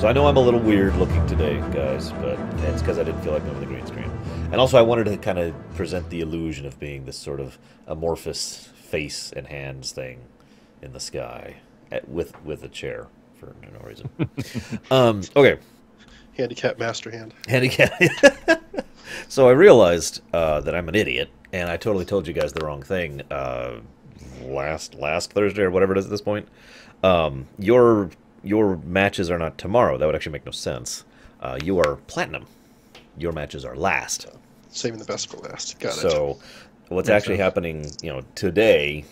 So I know I'm a little weird looking today, guys, but it's because I didn't feel like moving the green screen. And also I wanted to kind of present the illusion of being this sort of amorphous face and hands thing in the sky with a chair for no reason. Okay. Handicap master hand. Handicap. So I realized that I'm an idiot, and I totally told you guys the wrong thing last Thursday or whatever it is at this point. Your matches are not tomorrow. That would actually make no sense. You are platinum. Your matches are last. Saving the best for last. Got it. So what's actually happening, today,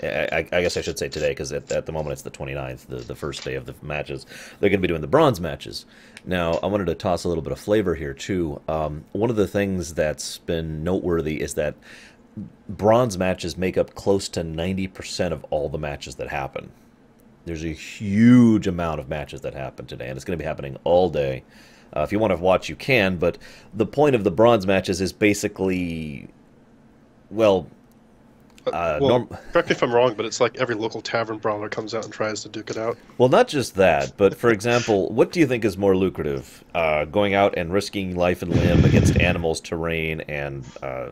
I guess I should say today, because at the moment it's the 29th, the first day of the matches. They're going to be doing the bronze matches. Now, I wanted to toss a little bit of flavor here, too. One of the things that's been noteworthy is that bronze matches make up close to 90% of all the matches that happen. There's a huge amount of matches that happen today, and it's going to be happening all day. If you want to watch, you can, but the point of the bronze matches is basically, well, correct me if I'm wrong, but it's like every local tavern brawler comes out and tries to duke it out. Well, not just that, but for example, what do you think is more lucrative? Going out and risking life and limb against animals, terrain, and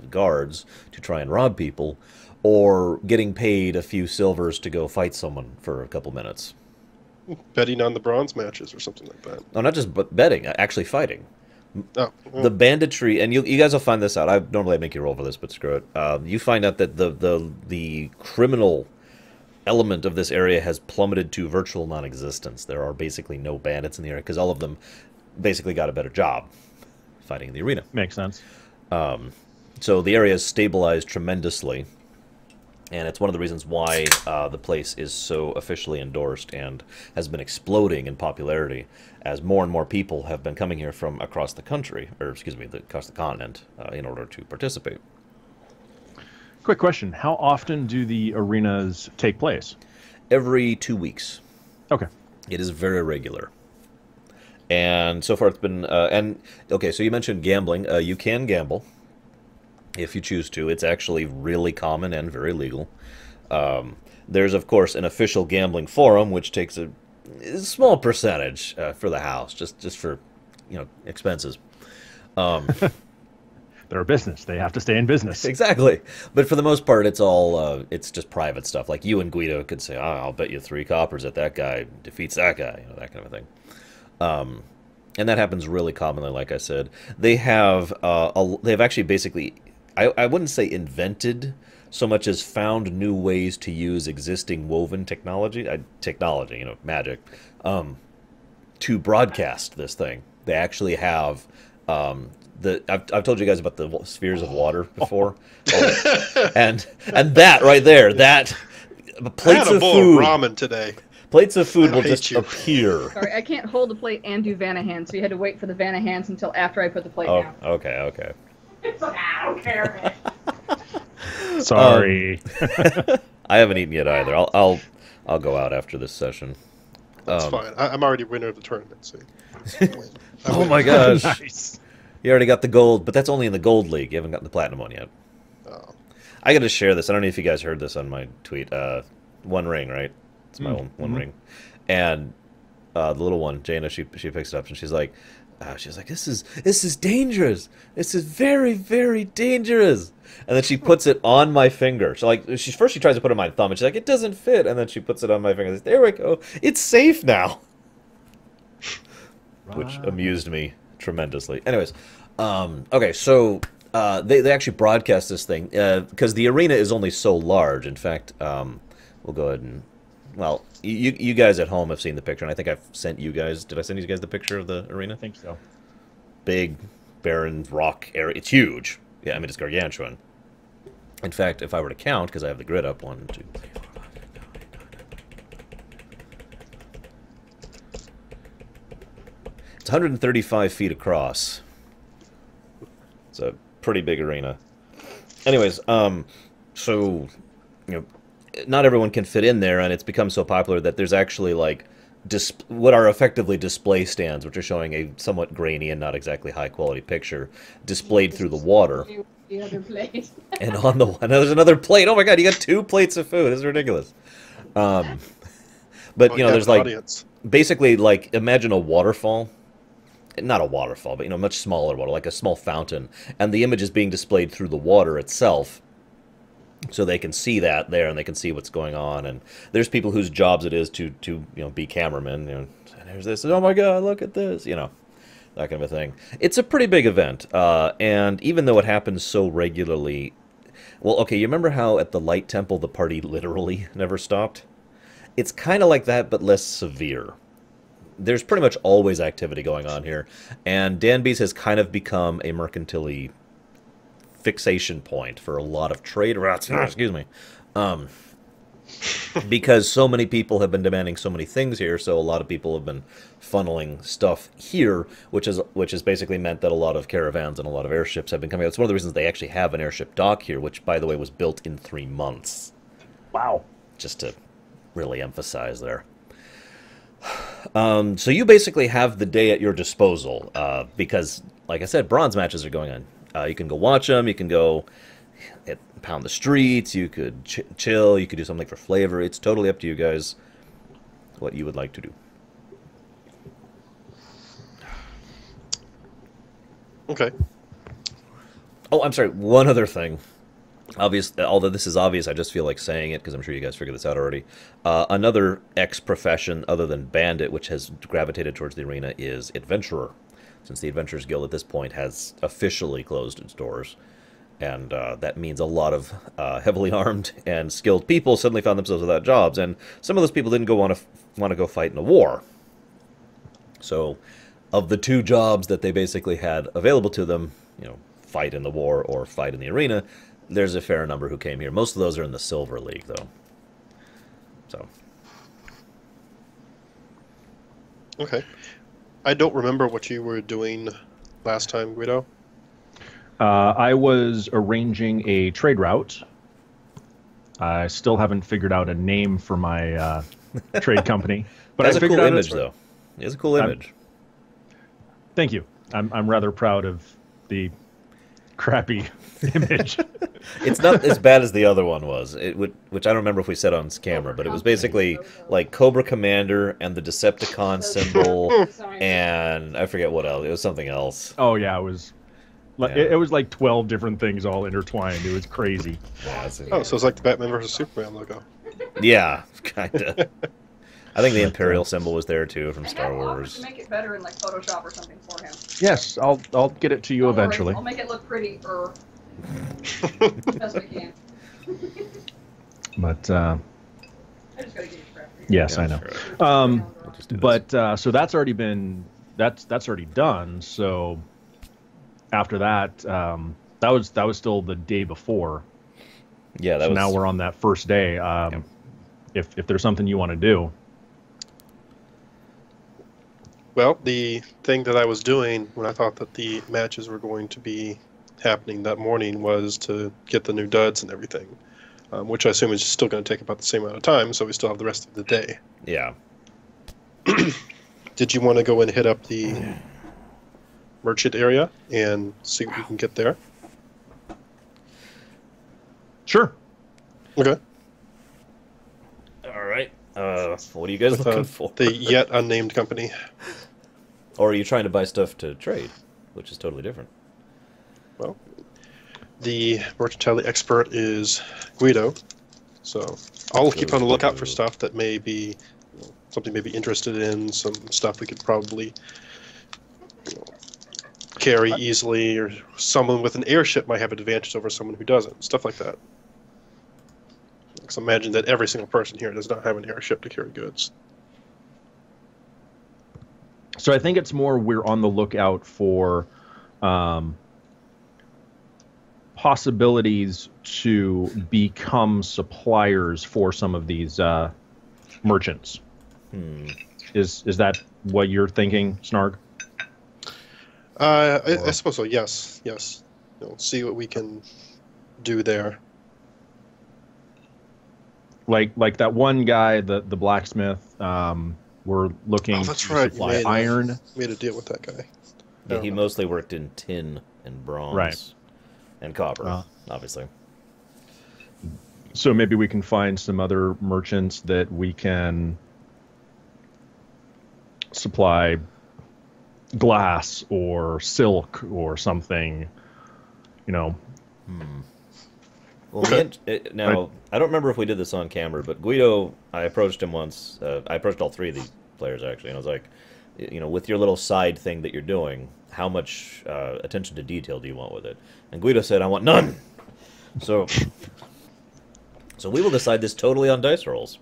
guards to try and rob people, or getting paid a few silvers to go fight someone for a couple minutes? Betting on the bronze matches or something like that. No, not just betting, actually fighting. Oh, well. The banditry, and you guys will find this out. Normally I'd make you roll for this, but screw it. You find out that the criminal element of this area has plummeted to virtual non-existence. There are basically no bandits in the area because all of them basically got a better job fighting in the arena. Makes sense. So the area has stabilized tremendously, and it's one of the reasons why the place is so officially endorsed and has been exploding in popularity as more and more people have been coming here from across the country, or excuse me, across the continent, in order to participate. Quick question. How often do the arenas take place? Every 2 weeks. Okay. It is very regular. And so far it's been... okay, so you mentioned gambling. You can gamble if you choose to. It's actually really common and very legal. There's, of course, an official gambling forum, which takes a small percentage for the house, just for, expenses. They're a business. They have to stay in business. Exactly. But for the most part, it's all, it's just private stuff. Like you and Guido could say, I'll bet you 3 coppers that that guy defeats that guy, that kind of thing. And that happens really commonly, like I said. They have, they've actually basically... I wouldn't say invented so much as found new ways to use existing woven technology, magic, to broadcast this thing. They actually have I've told you guys about the spheres of water before, and that right there, that plates I had a of bowl food, of ramen today. Plates of food will just you. appear. Sorry, I can't hold the plate and do Vanahans, so you had to wait for the Vanahans until after I put the plate down. Okay. It's like, I don't care. Sorry. I haven't eaten yet either. I'll go out after this session. That's fine. I'm already winner of the tournament, so Oh my gosh. Nice. You already got the gold, but that's only in the gold league. You haven't gotten the platinum one yet. Oh. I got to share this. I don't know if you guys heard this on my tweet. One ring, right? It's my one ring. And the little one, Jaina, she picks it up and she's like, this is dangerous. This is very, very dangerous. And then she puts it on my finger. So first she tries to put it on my thumb, and she's like, it doesn't fit. And then she puts it on my finger. There we go. It's safe now. Which amused me tremendously. Anyways, okay, so they actually broadcast this thing because the arena is only so large. In fact, we'll go ahead and, well, you guys at home have seen the picture, and I think I've sent you guys. Did I send you guys the picture of the arena? I think so. Big, barren rock area. It's huge. Yeah, I mean, it's gargantuan. In fact, if I were to count, because I have the grid up, 1, 2, 3, 4, 5, 6, 7, 8, 9, 10. It's 135 feet across. It's a pretty big arena. Anyways, so, not everyone can fit in there, and it's become so popular that there's actually, like, what are effectively display stands, which are showing a somewhat grainy and not exactly high-quality picture, displayed through the water. The other plate. And on the one, there's another plate. Oh my god, you got 2 plates of food. This is ridiculous. But Oh, you know, yeah, there's an like audience. basically like imagine a waterfall, not a waterfall, but you know, much smaller water, like a small fountain, and the image is being displayed through the water itself, so they can see that there and they can see what's going on. And there's people whose jobs it is to you know be cameramen. You know, and there's this. Oh my God, look at this. You know, that kind of a thing. It's a pretty big event, and even though it happens so regularly, well, okay, you remember how at the Light Temple the party literally never stopped? It's kind of like that, but less severe. There's pretty much always activity going on here, and Danby's has kind of become a mercantile fixation point for a lot of trade routes. Excuse me. Um, because so many people have been demanding so many things here, so a lot of people have been funneling stuff here, which has basically meant that a lot of caravans and a lot of airships have been coming out. It's one of the reasons they actually have an airship dock here, which, by the way, was built in 3 months. Wow. Just to really emphasize there. So you basically have the day at your disposal, because, like I said, bronze matches are going on. You can go watch them, you can go pound the streets, you could chill, you could do something for flavor. It's totally up to you guys what you would like to do. Okay. Oh, I'm sorry, one other thing. Although this is obvious, I just feel like saying it because I'm sure you guys figured this out already. Another X-profession other than bandit, which has gravitated towards the arena, is adventurer, since the Adventurers Guild at this point has officially closed its doors. And that means a lot of heavily armed and skilled people suddenly found themselves without jobs, and some of those people didn't want to go fight in a war. So, of the 2 jobs that they basically had available to them, you know, fight in the war or fight in the arena, there's a fair number who came here. Most of those are in the Silver League, though. So. Okay. I don't remember what you were doing last time, Guido. I was arranging a trade route. I still haven't figured out a name for my trade company, but That's I a cool figured out image, though. It's a cool image. Thank you. I'm rather proud of the crappy image. It's not as bad as the other one was, which I don't remember if we said on camera, but it was basically like Cobra Commander and the Decepticon symbol, and I forget what else. It was something else. Oh yeah, it was. It was like 12 different things all intertwined. It was crazy. Yeah, Oh, so it's like the Batman versus Superman logo. yeah, kind of. I think the Imperial symbol was there too from Star Wars. To make it better in like Photoshop or something for him. Yes, I'll get it to you Don't worry, eventually. I'll make it look pretty best we can. But I just gotta get you crap. yes, Yeah, I know. sure. We'll just do this. But so that's already been that's already done. So after that, that was still the day before. Yeah, that So was. now we're on that first day. If there's something you want to do, Well, the thing that I was doing when I thought that the matches were going to be happening that morning was to get the new duds and everything, which I assume is still going to take about the same amount of time, so we still have the rest of the day. Yeah. Did you want to go and hit up the merchant area and see what we can get there? sure. Okay. All right. What are you guys looking for? The yet unnamed company. Or are you trying to buy stuff to trade, which is totally different? Well, the mercantile expert is Guido, so I'll keep on the lookout for stuff that may be something may be interested in, some stuff we could probably carry easily, or someone with an airship might have an advantage over someone who doesn't, stuff like that. Because imagine that every single person here does not have an airship to carry goods. So I think it's more we're on the lookout for possibilities to become suppliers for some of these merchants. Is that what you're thinking, Snarg? I suppose so. Yes. See what we can do there. Like that one guy, the blacksmith. We're looking to supply iron. Made a deal with that guy. Yeah, he mostly worked in tin and bronze, Right. and copper, obviously. So maybe we can find some other merchants that we can supply glass or silk or something, you know. Well, now, I don't remember if we did this on camera, but Guido, I approached him once. I approached all three of these players, actually, and I was like, with your little side thing that you're doing, how much attention to detail do you want with it? And Guido said, I want none! So we will decide this totally on dice rolls.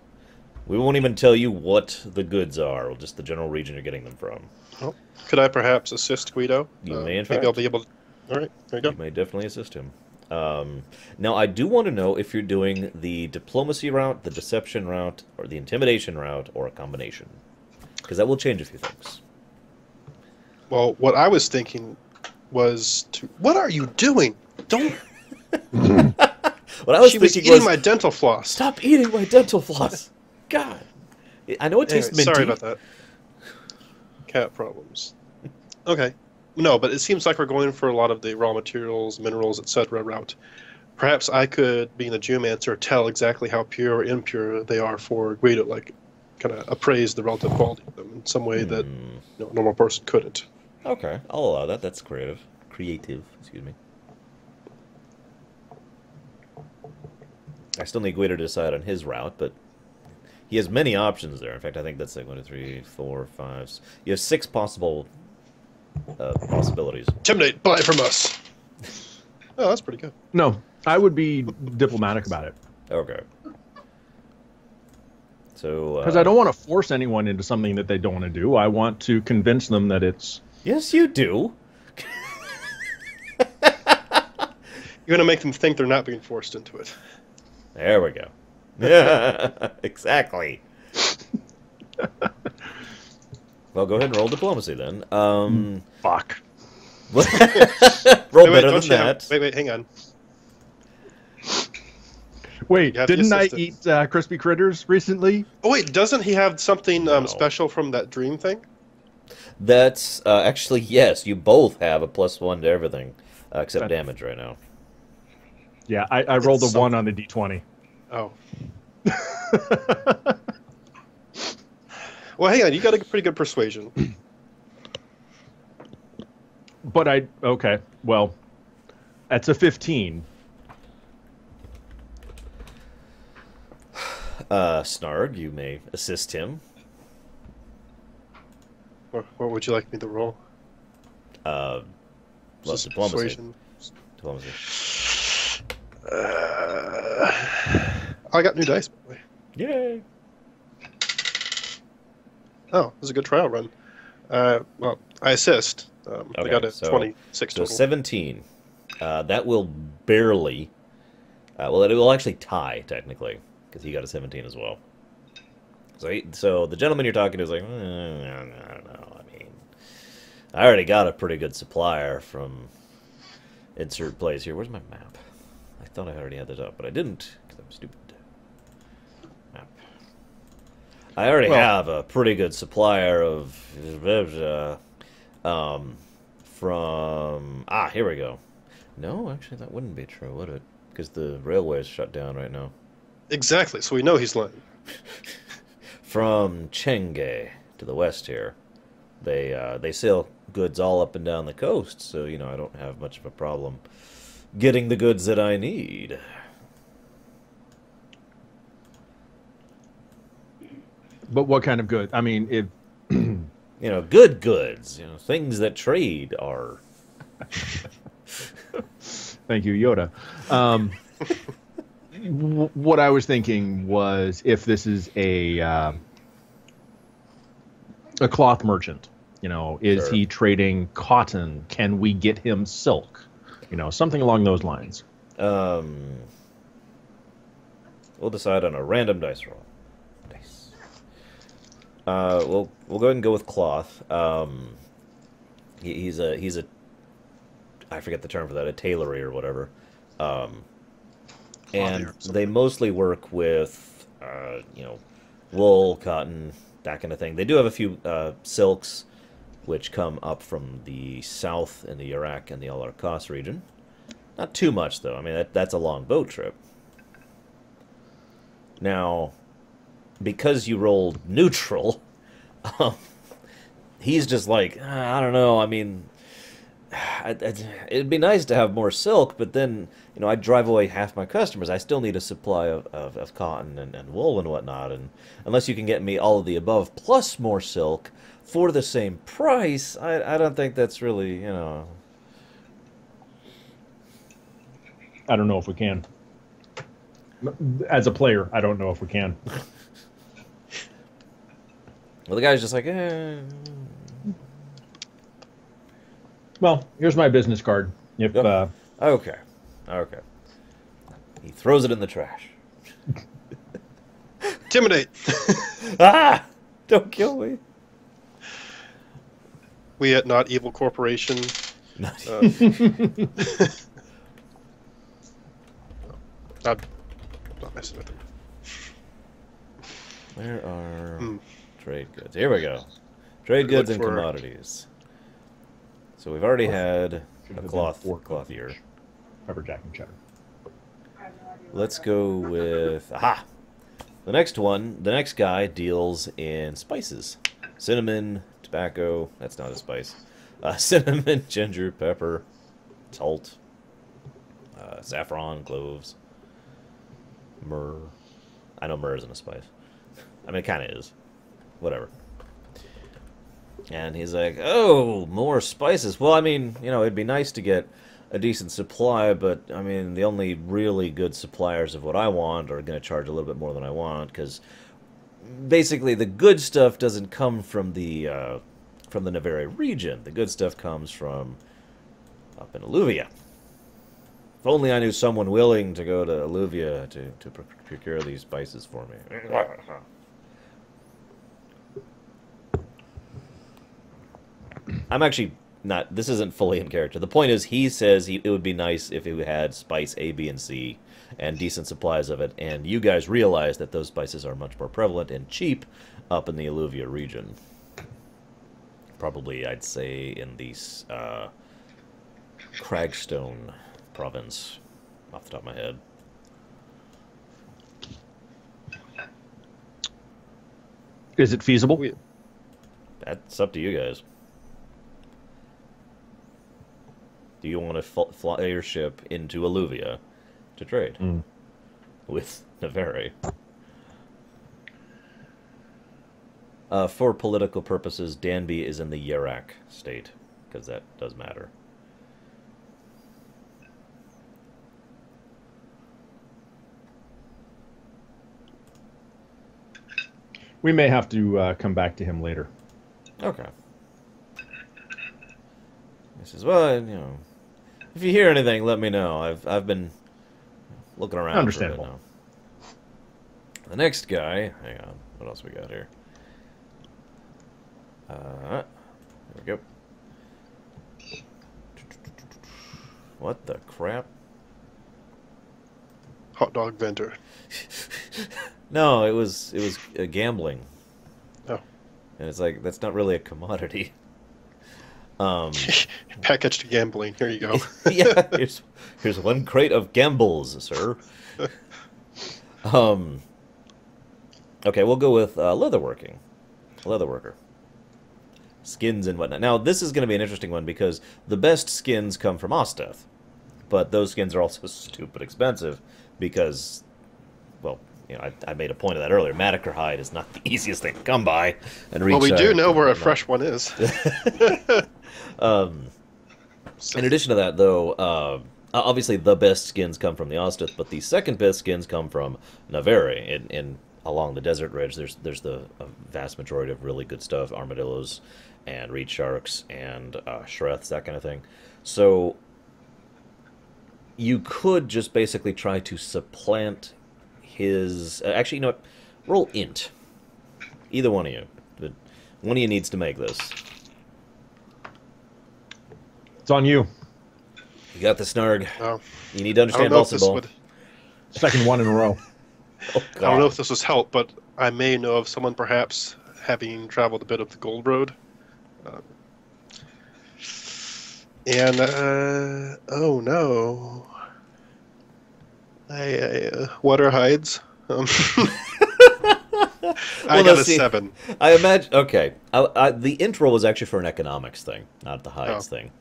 We won't even tell you what the goods are, or just the general region you're getting them from. Well, could I perhaps assist Guido? You may, in fact. Maybe I'll be able to... All right, there you go. You may definitely assist him. Now, I do want to know if you're doing the diplomacy route, the deception route, or the intimidation route, or a combination. Because that will change a few things. Well, what I was thinking was to... What are you doing? Don't... What I was She was thinking eating my dental floss. Stop eating my dental floss! God! I know it tastes Anyway, minty. sorry about that. Cat problems. Okay. No, but it seems like we're going for a lot of the raw materials, minerals, etc. route. Perhaps I could, being a geomancer, tell exactly how pure or impure they are for Guido, like kind of appraise the relative quality of them in some way that a normal person couldn't. Okay, I'll allow that. That's creative. Creative, excuse me. I still need Guido to decide on his route, but he has many options there. In fact, I think that's like 1, 2, 3, 4, 5. You have 6 possible possibilities. Intimidate, buy from us. Oh, that's pretty good. No, I would be diplomatic about it. Okay. So. Because I don't want to force anyone into something that they don't want to do. I want to convince them that it's... Yes, you do. You're going to make them think they're not being forced into it. There we go. Yeah, exactly. Well, go ahead and roll diplomacy then. Fuck. Roll Wait, better don't than you have- that. Wait, hang on. Wait, You have to didn't I assist eat crispy critters recently? Oh, wait, doesn't he have something No. special from that dream thing? That's actually, yes. You both have a +1 to everything except That- damage right now. Yeah, I rolled a It's 1 on the d20. Oh. Well, hang on. You got a pretty good persuasion. But okay, well, that's a 15. Snarg, you may assist him. What would you like me to roll? Well, Just diplomacy. persuasion. Diplomacy. I got new dice, by the way. Yay! Oh, this is a good trial run. Well, I assist. I Okay, got a so- 26 So total. 17. That will barely... well, it will actually tie, technically, because he got a 17 as well. So the gentleman you're talking to is like, I don't know. I mean, I already got a pretty good supplier from insert place here. Where's my map? I thought I already had this up, but I didn't, because I'm stupid. Map. I already have a pretty good supplier of... from... here we go. No, actually, that wouldn't be true, would it? Because the railway is shut down right now. Exactly, so we know he's lying. From Chenghe to the west here, they sail goods all up and down the coast, so, I don't have much of a problem getting the goods that I need. But what kind of good? I mean, if... Good goods, things that trade are... Thank you, Yoda. What I was thinking was if this is a cloth merchant, is Sure. he trading cotton? Can we get him silk? Something along those lines. We'll decide on a random dice roll. Dice. We'll go ahead and go with cloth. He's a I forget the term for that, a tailory or whatever. And they mostly work with wool, cotton, that kind of thing. They do have a few silks, which come up from the south in the Iraq and the Al-Arqas region. Not too much, though. I mean, that's a long boat trip. Now, because you rolled neutral, he's just like, I don't know. I mean, it'd be nice to have more silk, but then, I drive away half my customers. I still need a supply of cotton and wool and whatnot. And unless you can get me all of the above plus more silk for the same price, I don't think that's really, I don't know if we can. As a player, I don't know if we can. Well, the guy's just like, eh. Well, here's my business card. If Yep. Okay. He throws it in the trash. Intimidate. Ah! Don't kill me. We at Not Evil Corporation. I'm not messing with him. Where are trade goods? Here we go. Trade We goods look and for- commodities. So we've already had a cloth here. Pepper jack and cheddar. Let's go with the next one. The next guy deals in spices: cinnamon, tobacco. That's not a spice. Cinnamon, ginger, pepper, salt, saffron, cloves, myrrh. I know myrrh isn't a spice. I mean, it kind of is. Whatever. And he's like, oh, more spices. Well, I mean, it'd be nice to get a decent supply, but, I mean, the only really good suppliers of what I want are going to charge a little bit more than I want, because basically the good stuff doesn't come from the Nevere region. The good stuff comes from up in Alluvia. If only I knew someone willing to go to Alluvia to procure these spices for me. I'm actually not... This isn't fully in character. The point is, he says it would be nice if it had spice A, B, and C, and decent supplies of it, and you guys realize that those spices are much more prevalent and cheap up in the Alluvia region. Probably, I'd say, in the Cragstone province, off the top of my head. Is it feasible? That's up to you guys. Do you want to fly your ship into Alluvia to trade with Nevere? For political purposes, Danby is in the Yarak state, because that does matter. We may have to come back to him later. Okay. He says, well, if you hear anything, let me know. I've been looking around. Understandable. For a bit now. The next guy, hang on, what else we got here? There we go. What the crap? Hot dog vendor. No, it was gambling. Oh. And it's like, that's not really a commodity. Packaged gambling. Here you go. Yeah, here's one crate of gambles, sir. Okay, we'll go with leatherworking. Leatherworker. Skins and whatnot. Now, this is going to be an interesting one because the best skins come from Osteth. But those skins are also stupid expensive because, well, I made a point of that earlier. Madaker hide is not the easiest thing to come by. And Well, we do know where a fresh one is. In addition to that, though, obviously the best skins come from the Osteth, but the second best skins come from Nevere. In along the desert ridge, there's the vast majority of really good stuff: armadillos and reed sharks and shreths, that kind of thing. So you could just basically try to supplant his... actually, you know what? Roll int. Either one of you. But one of you needs to make this. It's on you. You got the snarg. Oh, You need to I don't understand know if this Balsaball. would. Second one in a row. Oh, I don't know God. if this was help, but I may know of someone perhaps having traveled a bit of the Gold Road. Oh no. What are hides? I got a 7. I imagine. Okay, the intro was actually for an economics thing, not the hides thing.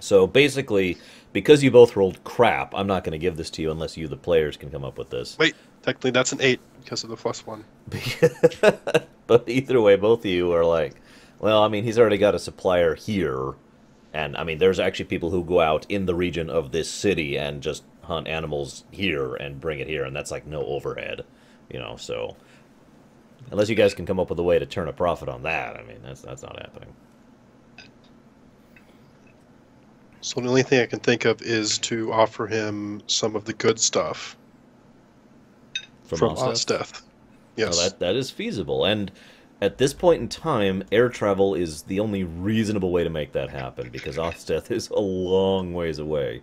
So basically, because you both rolled crap, I'm not going to give this to you unless you, the players, can come up with this. Wait, technically that's an 8 because of the +1. But either way, both of you are like, well, I mean, he's already got a supplier here. And, I mean, there's actually people who go out in the region of this city and just hunt animals here and bring it here, and that's like no overhead, so unless you guys can come up with a way to turn a profit on that, I mean, that's not happening. So the only thing I can think of is to offer him some of the good stuff from Osteth. Yes. Well, that is feasible, and at this point in time, air travel is the only reasonable way to make that happen, because Osteth is a long ways away.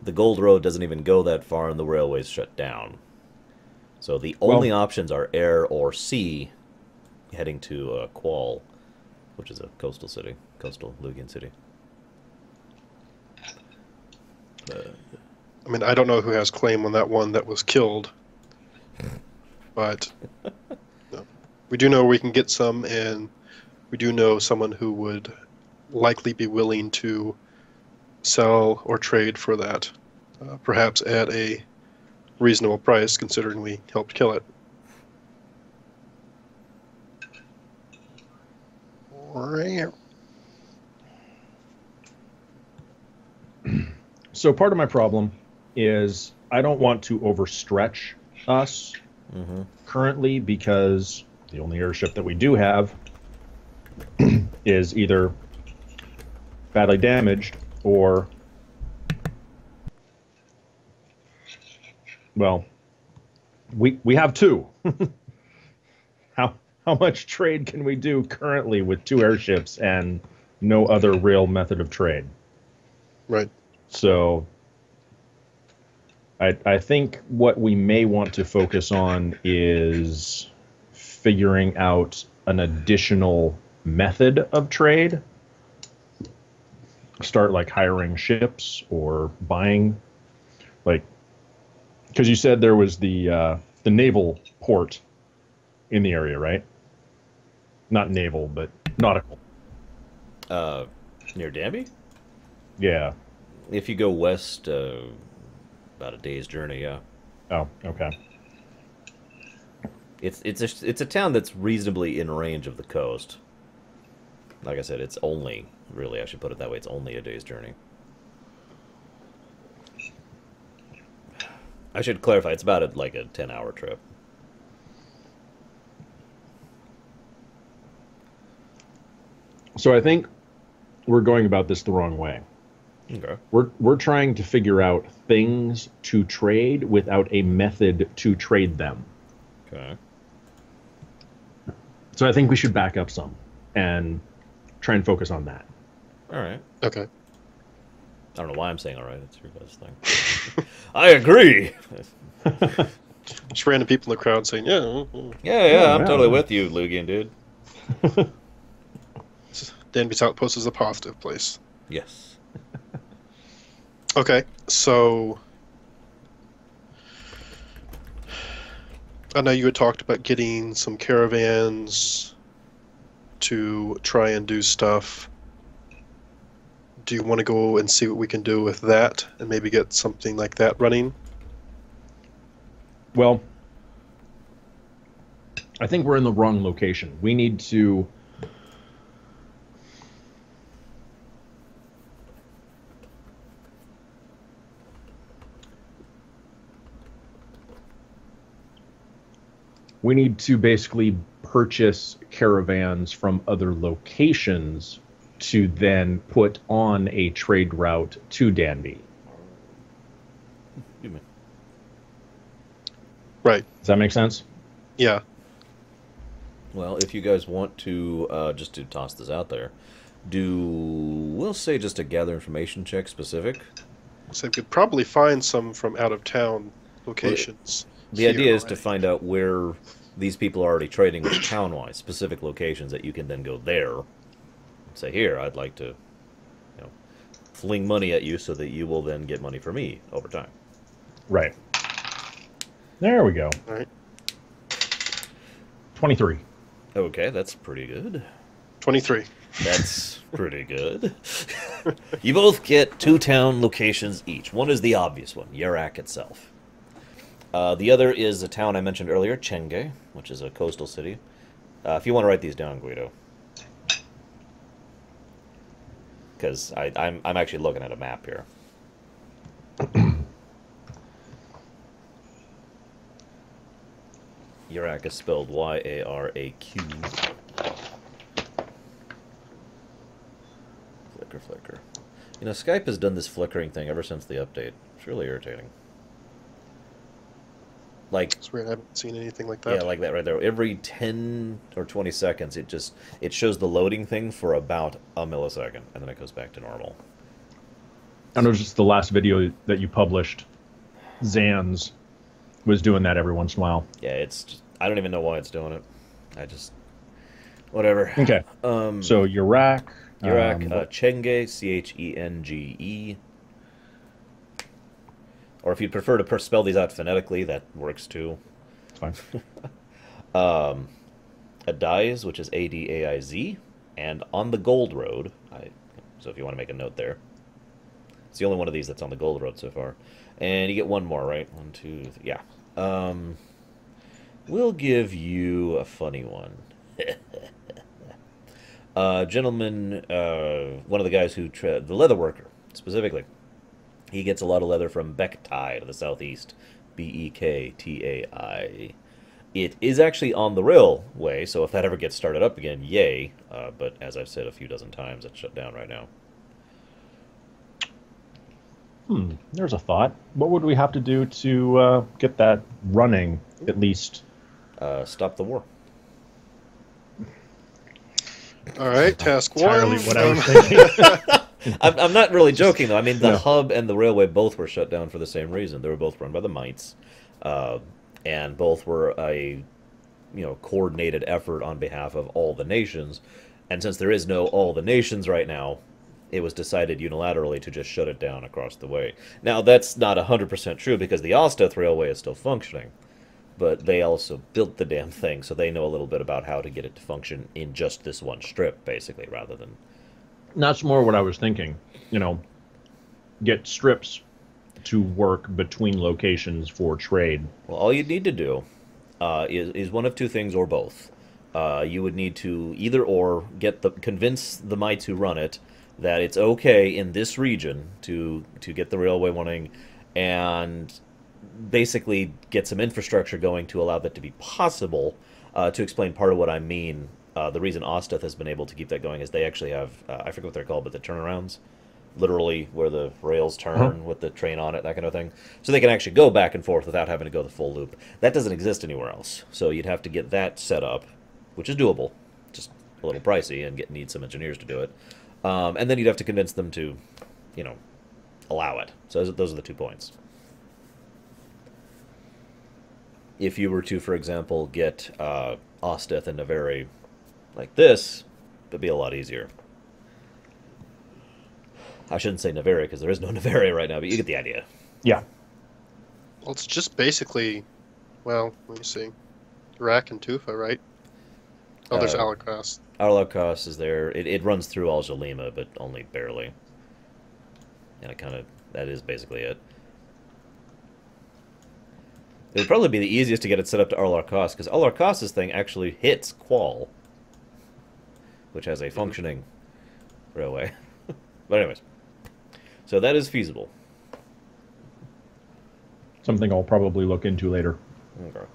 The Gold Road doesn't even go that far, and the railway's shut down. So the only options are air or sea, heading to Qual, which is a coastal Lugian city. I mean, I don't know who has claim on that one that was killed, but we do know we can get some, and we do know someone who would likely be willing to sell or trade for that, perhaps at a reasonable price, considering we helped kill it. So part of my problem is I don't want to overstretch us currently, because the only airship that we do have is either badly damaged or, well, we have 2. How much trade can we do currently with 2 airships and no other real method of trade? Right. So I think what we may want to focus on is figuring out an additional method of trade. Start like hiring ships or buying, like, because you said there was the naval port in the area, right? Not naval, but nautical. Near Danby? Yeah. If you go west, about a day's journey, yeah. Oh, okay. It's a town that's reasonably in range of the coast. Like I said, it's only, really, I should put it that way, it's only a day's journey. I should clarify, it's about like a 10-hour trip. So I think we're going about this the wrong way. Okay. We're trying to figure out things to trade without a method to trade them. Okay. So I think we should back up some and try and focus on that. All right. Okay. I don't know why I'm saying all right. It's your guys' thing. I agree. Just random people in the crowd saying, yeah. Yeah, I'm totally with you, Lugian, dude. Danby's Outpost is a positive place. Yes. Okay, so I know you had talked about getting some caravans to try and do stuff. Do you want to go and see what we can do with that and maybe get something like that running? Well, I think we're in the wrong location. We need to... We need to basically purchase caravans from other locations to then put on a trade route to Danby. Right. Does that make sense? Yeah. Well, if you guys want to, just to toss this out there, we'll say just a gather information check specific? So we could probably find some from out of town locations. The idea is to find out where these people are already trading with town-wise, specific locations that you can then go there and say, here, I'd like to, fling money at you so that you will then get money for me over time. Right. There we go. All right. 23. Okay, that's pretty good. 23. That's pretty good. You both get 2 town locations each. One is the obvious one, Yarak itself. The other is a town I mentioned earlier, Chenge, which is a coastal city. If you want to write these down, Guido. Because I'm actually looking at a map here. Yarak is spelled Y-A-R-A-Q. Flicker. You know, Skype has done this flickering thing ever since the update. It's really irritating. Like, It's weird. I haven't seen anything like that. yeah, like that right there. Every 10 or 20 seconds, it shows the loading thing for about a millisecond, and then it goes back to normal. I know just the last video that you published, Zan's was doing that every once in a while. Yeah, it's just, I don't even know why it's doing it. Whatever. Okay. So Yarak. Chenge, C-H-E-N-G-E. Or if you'd prefer to spell these out phonetically, that works too. It's fine. Adaiz, which is A-D-A-I-Z, and On the Gold Road. So if you want to make a note there. It's the only one of these that's on the Gold Road so far. And you get one more, right? 1, 2, 3. Yeah. We'll give you a funny one. Gentleman, one of the guys who, the leather worker, specifically, he gets a lot of leather from Bektai to the southeast, B-E-K-T-A-I. It is actually on the railway, so if that ever gets started up again, yay. But as I've said a few dozen times, it's shut down right now. There's a thought. What would we have to do to get that running, at least? Stop the war. All right, task Entirely one. what I was thinking. I'm not really joking, though. I mean, the hub and the railway both were shut down for the same reason. They were both run by the Mites, and both were a coordinated effort on behalf of all the nations. And since there is no all the nations right now, it was decided unilaterally to just shut it down across the way. Now, that's not 100% true because the Osteth Railway is still functioning. But they also built the damn thing, so they know a little bit about how to get it to function in just this one strip, basically, rather than... That's more what I was thinking. Get strips to work between locations for trade. Well, all you need to do is one of two things or both. You would need to either or convince the Mites who run it that it's okay in this region to get the railway running and basically get some infrastructure going to allow that to be possible. To explain part of what I mean, the reason Osteth has been able to keep that going is they actually have, I forget what they're called, but the turnarounds, literally where the rails turn with the train on it, that kind of thing. So they can actually go back and forth without having to go the full loop. That doesn't exist anywhere else. So you'd have to get that set up, which is doable, just a little pricey and need some engineers to do it. And then you'd have to convince them to, allow it. So those are the 2 points. If you were to, for example, get Osteth and Neveri like this, it'd be a lot easier. I shouldn't say Neveri because there is no Neveri right now, but you get the idea. Yeah. Well, it's just basically, well, let me see. Iraq and Tufa, right? Oh, there's Alakras. Arlakos is there. It runs through Al Jalima, but only barely. And that is basically it. It would probably be the easiest to get it set up to Arlarkos, because Arlarkos' thing actually hits Qual, which has a functioning railway. But anyways, so that is feasible. Something I'll probably look into later. Okay.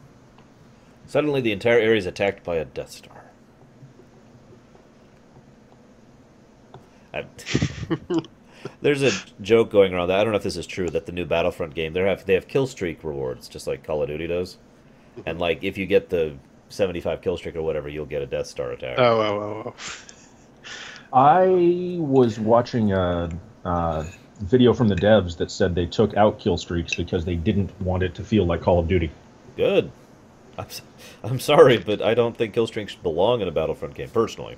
Suddenly the entire area is attacked by a Death Star. There's a joke going around that I don't know if this is true, that the new Battlefront game they have kill streak rewards just like Call of Duty does, and like if you get the 75 kill streak or whatever, you'll get a Death Star attack. Oh. I was watching a video from the devs that said they took out kill streaks because they didn't want it to feel like Call of Duty. Good. I'm sorry, but I don't think kill streaks belong in a Battlefront game personally.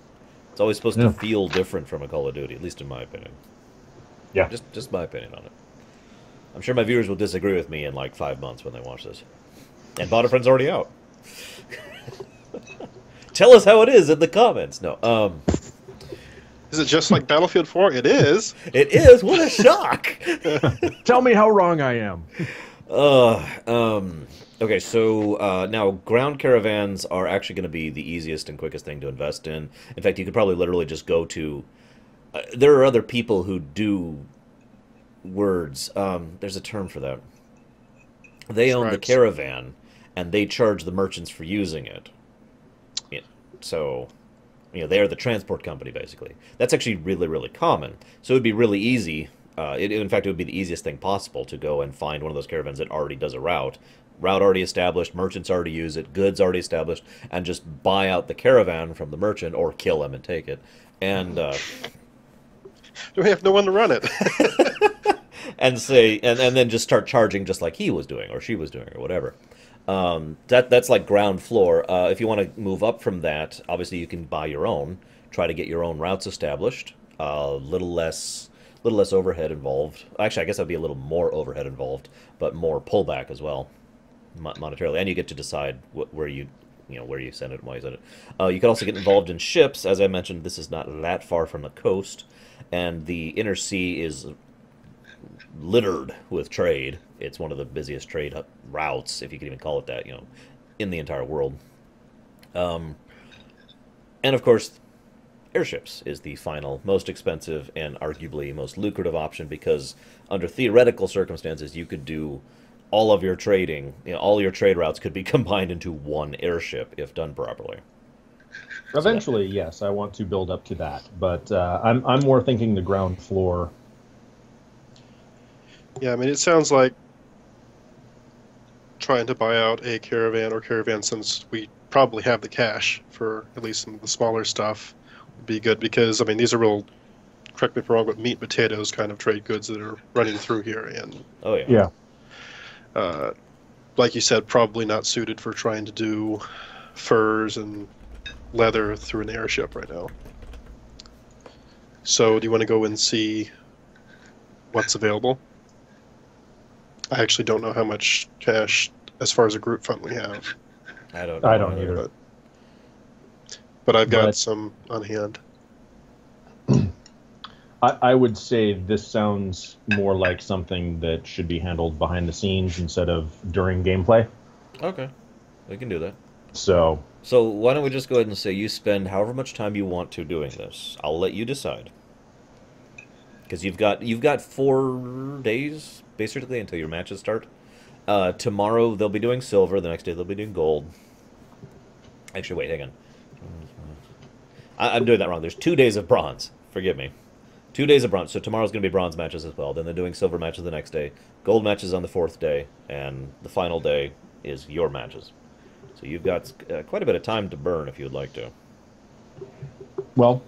It's always supposed to feel different from a Call of Duty, at least in my opinion. Yeah. Just my opinion on it. I'm sure my viewers will disagree with me in like 5 months when they watch this. And Battlefront's already out. Tell us how it is in the comments. No, Is it just like Battlefield 4? It is. it is. What a shock! Tell me how wrong I am. Okay, so now ground caravans are actually going to be the easiest and quickest thing to invest in. In fact, you could probably literally just go to. There are other people who do words. There's a term for that. They own the caravan, and they charge the merchants for using it. Yeah, so, they are the transport company, basically. That's actually really, really common. So it would be really easy. In fact, it would be the easiest thing possible to go and find one of those caravans that already does a route. Route already established, merchants already use it, goods already established, and just buy out the caravan from the merchant or kill him and take it. And We have no one to run it. and say and then just start charging just like he was doing or she was doing or whatever. That's like ground floor. If you want to move up from that, obviously you can buy your own, try to get your own routes established. Little less overhead involved. Actually, I guess that'd be a little more overhead involved, but more pullback as well, monetarily. And you get to decide where you send it and why you send it. You can also get involved in ships. As I mentioned, this is not that far from the coast, and the inner sea is littered with trade. It's one of the busiest trade routes, if you can even call it that, in the entire world. And of course, airships is the final, most expensive, and arguably most lucrative option, because under theoretical circumstances, you could do all of your trading, all your trade routes could be combined into one airship if done properly. Eventually, yes, I want to build up to that, but I'm more thinking the ground floor. Yeah, I mean, it sounds like trying to buy out a caravan or caravans, since we probably have the cash for at least some of the smaller stuff, would be good, because, I mean, these are real, correct me if I'm wrong, but meat and potatoes kind of trade goods that are running through here. And Oh, yeah. like you said, probably not suited for trying to do furs and leather through an airship right now. So do you want to go and see what's available? I actually don't know how much cash, as far as a group fund, we have. I don't know. I don't either. But I've got some on hand. I would say this sounds more like something that should be handled behind the scenes instead of during gameplay. Okay, we can do that. So why don't we just go ahead and say you spend however much time you want to doing this. I'll let you decide. Because you've got 4 days, basically, until your matches start. Tomorrow they'll be doing silver, the next day they'll be doing gold. Actually, wait, hang on. I'm doing that wrong. There's 2 days of bronze. Forgive me. 2 days of bronze. So tomorrow's going to be bronze matches as well. Then they're doing silver matches the next day. Gold matches on the 4th day. And the final day is your matches. So you've got quite a bit of time to burn if you'd like to. well,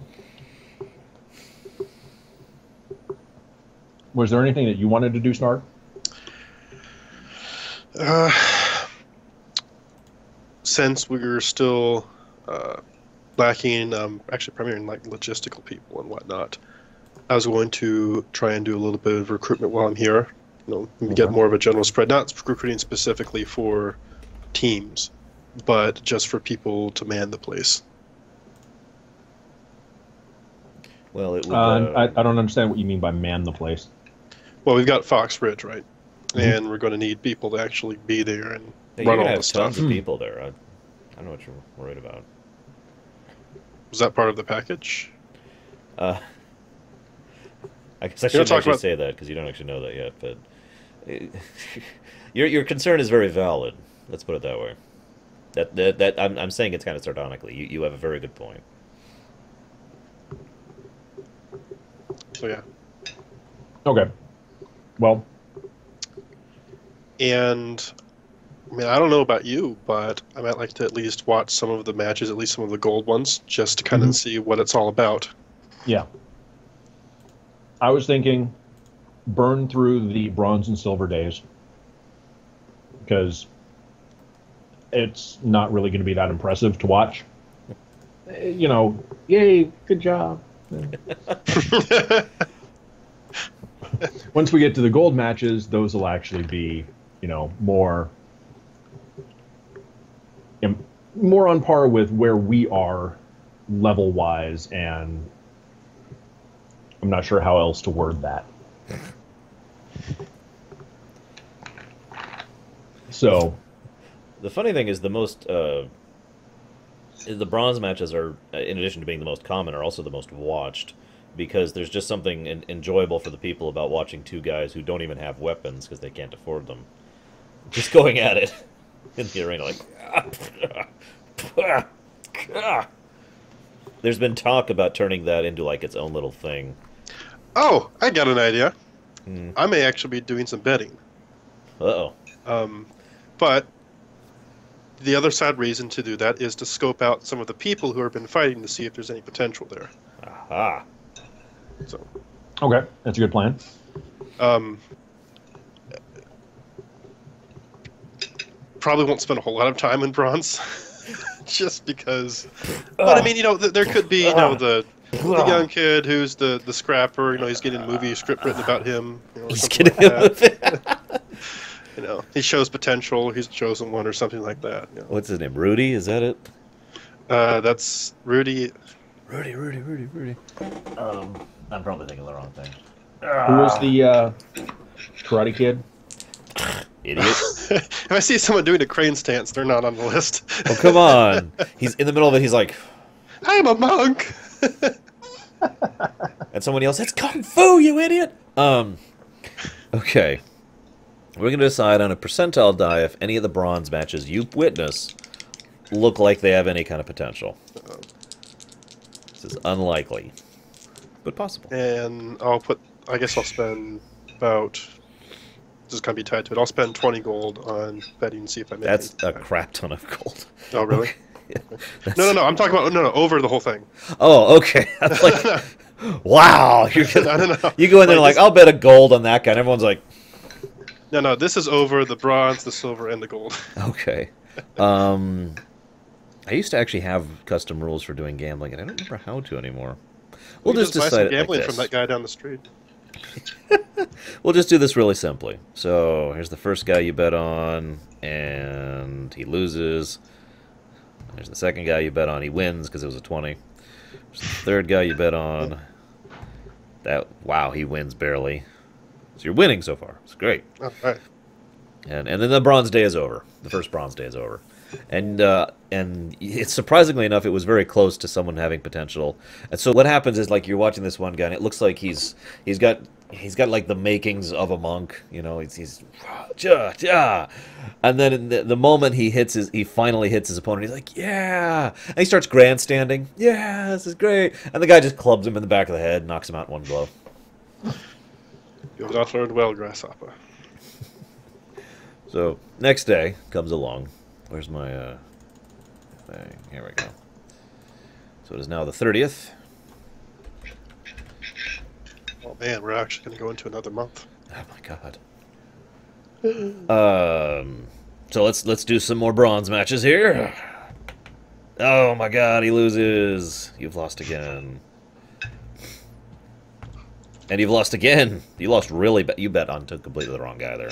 was there anything that you wanted to do, Snark? Since we're still lacking, actually primarily like logistical people and whatnot, I was going to try and do a little bit of recruitment while I'm here. Get more of a general spread, not recruiting specifically for teams, but just for people to man the place. Well, it would. I don't understand what you mean by man the place. Well, we've got Fox Ridge, right? And we're going to need people to actually be there and you're run gonna all have the stuff. tons of people there. I don't know what you're worried about. Was that part of the package? I guess I shouldn't actually say that because you don't actually know that yet. But your concern is very valid. Let's put it that way. That I'm saying it's kind of sardonically. You have a very good point. So yeah. Okay. Well, And I mean, I don't know about you, but I might like to at least watch some of the matches, at least some of the gold ones, just to kind of see what it's all about. yeah. I was thinking burn through the bronze and silver days because it's not really going to be that impressive to watch. Yay, good job. Once we get to the gold matches, those will actually be, more more on par with where we are level wise, and I'm not sure how else to word that. So The funny thing is the bronze matches are, in addition to being the most common, are also the most watched, because there's just something enjoyable for the people about watching two guys who don't even have weapons because they can't afford them, just going at it in the arena like. There's been talk about turning that into like its own little thing. Oh, I got an idea. I may actually be doing some betting. Uh-oh. But the other side reason to do that is to scope out some of the people who have been fighting to see if there's any potential there. Aha. So, okay, that's a good plan. Probably won't spend a whole lot of time in bronze, just because. But I mean, there could be, the young kid who's the scrapper. He's getting a movie script written about him. He's getting a movie. He shows potential. He's chosen one or something like that. What's his name? Rudy? Is that it? That's Rudy. Rudy. I'm probably thinking of the wrong thing. Who was the Karate Kid? Idiot. If I see someone doing a crane stance, they're not on the list. Oh, come on. He's in the middle of it. He's like, I'm a monk. and someone yells, "It's Kung Fu, you idiot!" Okay. We're going to decide on a percentile die if any of the bronze matches you witness look like they have any kind of potential. This is unlikely, but possible. And I guess I'll spend about, this is going to be tied to it, I'll spend 20 gold on betting and see if I make it. That's a crap ton of gold. Oh, really? Yeah. No, I'm talking about, over the whole thing. Oh, okay. That's like, wow. You're gonna, No. You go in there like, I'll bet a gold on that guy, and everyone's like... No, this is over the bronze, the silver, and the gold. Okay. I used to actually have custom rules for doing gambling, and I don't remember how to anymore. We'll just buy decide some it gambling like from this. that guy down the street. We'll just do this really simply. So here's the first guy you bet on, and he loses. There's the second guy you bet on, he wins because it was a 20. There's the third guy you bet on. Wow, he wins barely. So you're winning so far. It's great. Oh, right. And then the bronze day is over. The first bronze day is over. And it's surprisingly enough, it was very close to someone having potential. And so what happens is, like, you're watching this one guy, and it looks like he's got like the makings of a monk. He's and then in the moment he finally hits his opponent, he's like, yeah, and he starts grandstanding. Yeah, this is great. And the guy just clubs him in the back of the head, knocks him out in one blow. You have not learned well, Grasshopper. So next day comes along. Where's my thing? Here we go. So it is now the 30th. Oh man, we're actually going to go into another month. Oh my god. So let's do some more bronze matches here. Oh my god, he loses. You've lost again. And you've lost again. You lost really bad. You bet on completely the wrong guy there.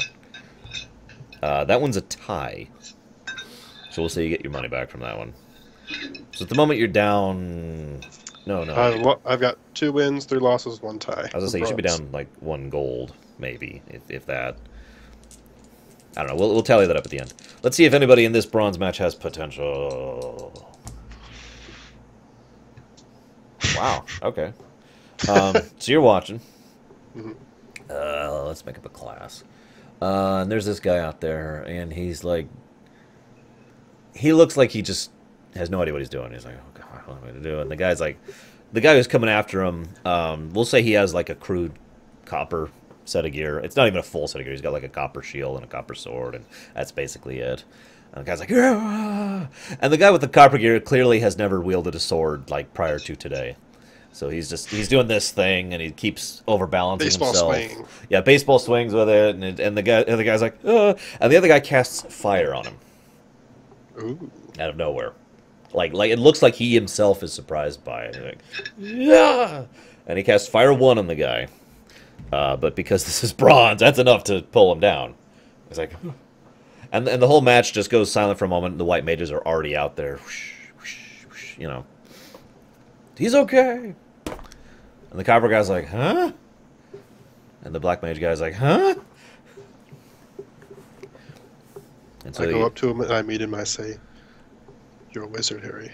That one's a tie. So we'll say you get your money back from that one. So at the moment you're down... No. I've got 2 wins, 3 losses, 1 tie. I was going to say, you should be down like 1 gold, maybe, if that. I don't know. We'll tally that up at the end. Let's see if anybody in this bronze match has potential. Wow. Okay. So you're watching. Let's make up a class. And there's this guy out there, and he's like... He looks like he just has no idea what he's doing. He's like, oh, God, what am I going to do? And the guy's like... The guy who's coming after him, we'll say he has like a crude copper set of gear. It's not even a full set of gear. He's got like a copper shield and a copper sword, and that's basically it. And the guy's like, yeah! And the guy with the copper gear clearly has never wielded a sword like prior to today. So he's doing this thing, and he keeps overbalancing himself. Swing. Yeah, baseball swings with it, and the guy's like, and the other guy casts fire on him. Ooh. Out of nowhere. Like it looks like he himself is surprised by it. He's like, yeah! And he casts fire 1 on the guy. But because this is bronze, that's enough to pull him down. He's like, And the whole match just goes silent for a moment. And the white mages are already out there. Whoosh, whoosh, whoosh, you know. He's okay. And the copper guy's like, huh? And the black mage guy's like, huh? And so I go up to him and I meet him. I say, "You're a wizard, Harry."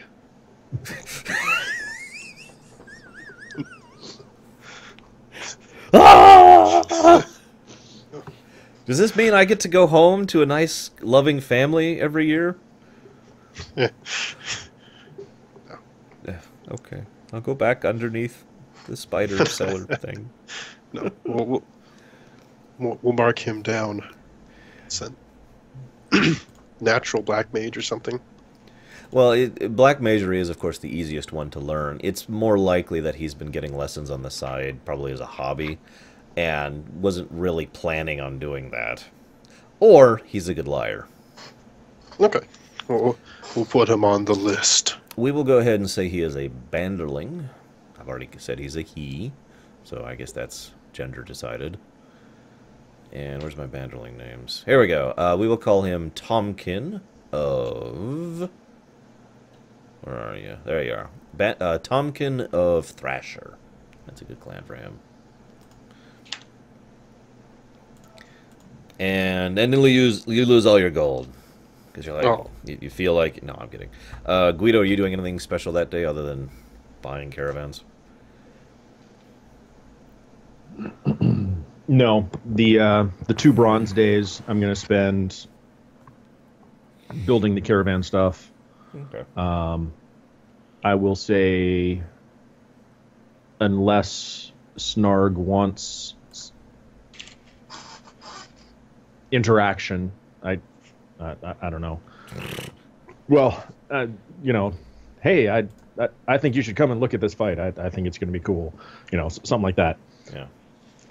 Ah! Does this mean I get to go home to a nice, loving family every year? Yeah. Yeah, okay. I'll go back underneath the spider cellar thing. No, we'll mark him down. It's a natural black mage or something. Well, Black Magery is, of course, the easiest one to learn. It's more likely that he's been getting lessons on the side, probably as a hobby, and wasn't really planning on doing that. Or he's a good liar. Okay, we'll put him on the list. We will go ahead and say he is a banderling. I've already said he's a he, so I guess that's gender decided. And where's my banderling names? Here we go. We will call him Tomkin of... Where are you? There you are. Tomkin of Thrasher. That's a good clan for him. And then you lose all your gold. Because you're like, you feel like... No, I'm kidding. Guido, are you doing anything special that day other than buying caravans? No, the 2 bronze days I'm going to spend building the caravan stuff. Okay. I will say, unless Snarg wants interaction, I don't know. Well, you know, hey, I think you should come and look at this fight. I think it's going to be cool. You know, something like that. Yeah.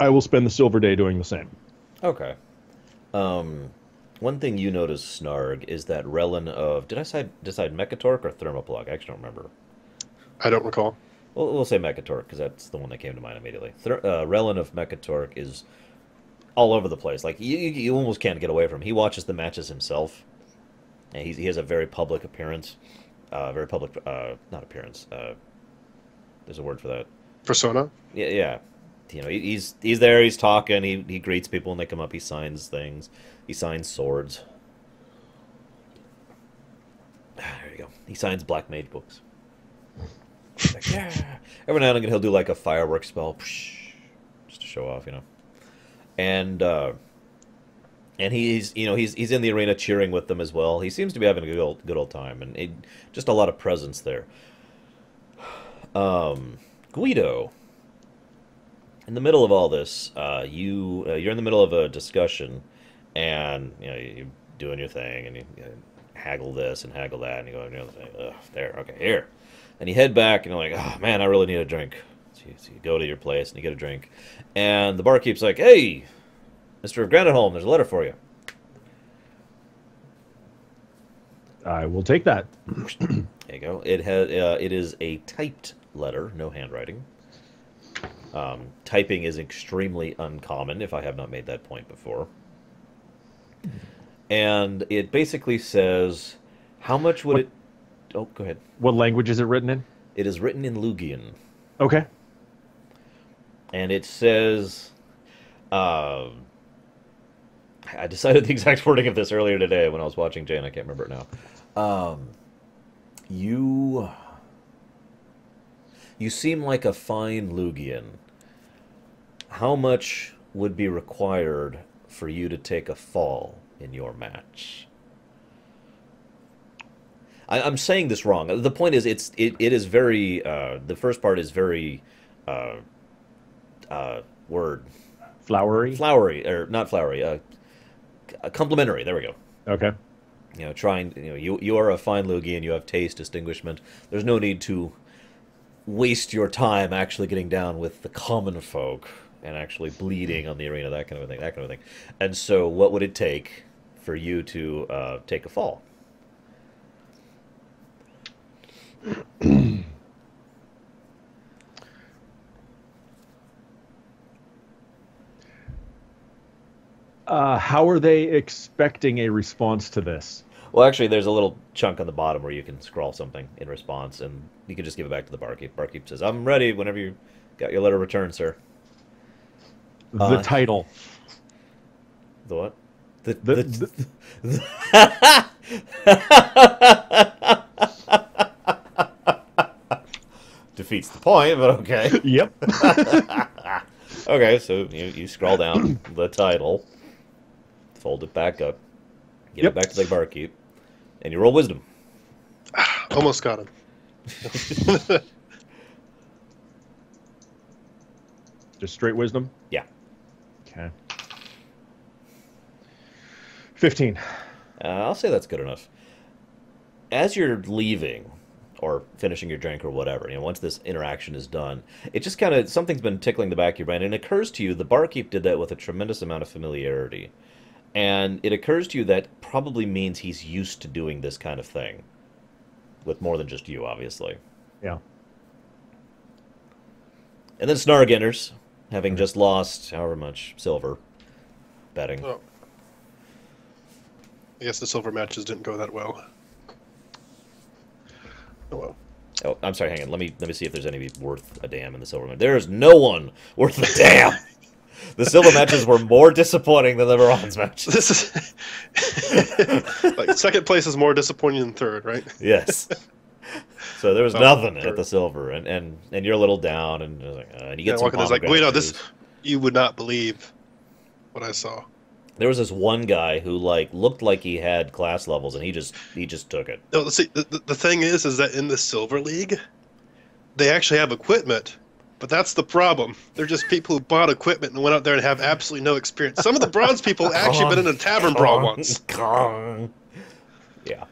I will spend the silver day doing the same. Okay. One thing you notice, Snarg, is that Relin of... Did I decide Mechatork or Thermoplug? I actually don't remember. I don't recall. Well, we'll say Mechatork, because that's the one that came to mind immediately. Relin of Mechatork is all over the place. Like, you almost can't get away from him. He watches the matches himself. And he has a very public appearance. Very public... not appearance. There's a word for that. Persona? Yeah. You know, he's there, he's talking, he greets people when they come up, he signs things. He signs swords. There you go. He signs Black Mage books. Like, yeah. Every now and again he'll do like a fireworks spell, just to show off, you know. And he's in the arena cheering with them as well. He seems to be having a good old time, and just a lot of presence there. Guido. In the middle of all this, you're in the middle of a discussion, and you know you're doing your thing, and you haggle this and haggle that, and you go and the other thing. Ugh, there, okay, here, and you head back, and you're like, oh man, I really need a drink. So you go to your place and you get a drink, and the barkeep's like, hey, Mr. Graniteholm, there's a letter for you. I will take that. There you go. It is a typed letter, no handwriting. Typing is extremely uncommon, if I have not made that point before. And it basically says, how much would it... Oh, go ahead. What language is it written in? It is written in Lugian. Okay. And it says... I decided the exact wording of this earlier today when I was watching Jay, and I can't remember it now. You seem like a fine Lugian. How much would be required for you to take a fall in your match? I'm saying this wrong. The point is, it is very. The first part is very. Word. Flowery, or not flowery. Complimentary. There we go. Okay. You know, you are a fine Lugian. You have taste, distinguishment. There's no need to waste your time actually getting down with the common folk and actually bleeding on the arena, that kind of thing. And so what would it take for you to take a fall? How are they expecting a response to this? Well, actually, there's a little chunk on the bottom where you can scrawl something in response, and you can just give it back to the barkeep. Barkeep says, "I'm ready whenever you got your letter returned, sir." The title. The what? Defeats the point, but okay. Yep. Okay, so you scroll down the title, fold it back up, give it back to the barkeep, and you roll wisdom. Almost got him. Just straight wisdom? Yeah. Okay. 15. I'll say that's good enough. As you're leaving, or finishing your drink or whatever, once this interaction is done, it just kind of, something's been tickling the back of your brain, and it occurs to you the barkeep did that with a tremendous amount of familiarity. And it occurs to you that probably means he's used to doing this kind of thing. With more than just you, obviously. Yeah. And then Snarg enters, having just lost however much silver betting. Oh. I guess the silver matches didn't go that well. Oh well. Oh, I'm sorry, hang on. Let me see if there's any worth a damn in the silver match. There is no one worth a damn! The silver matches were more disappointing than the bronze matches. This is like second place is more disappointing than third, right? Yes. So there was Oh, nothing third. at the silver, and you're a little down, and you get some walking there's like, wait, no, this pomegranate you would not believe what I saw. There was this one guy who looked like he had class levels, and he just took it. No, see, the thing is that in the Silver League, they actually have equipment, but that's the problem. They're just people who bought equipment and went out there and have absolutely no experience. Some of the bronze people actually been in a tavern brawl once. Yeah.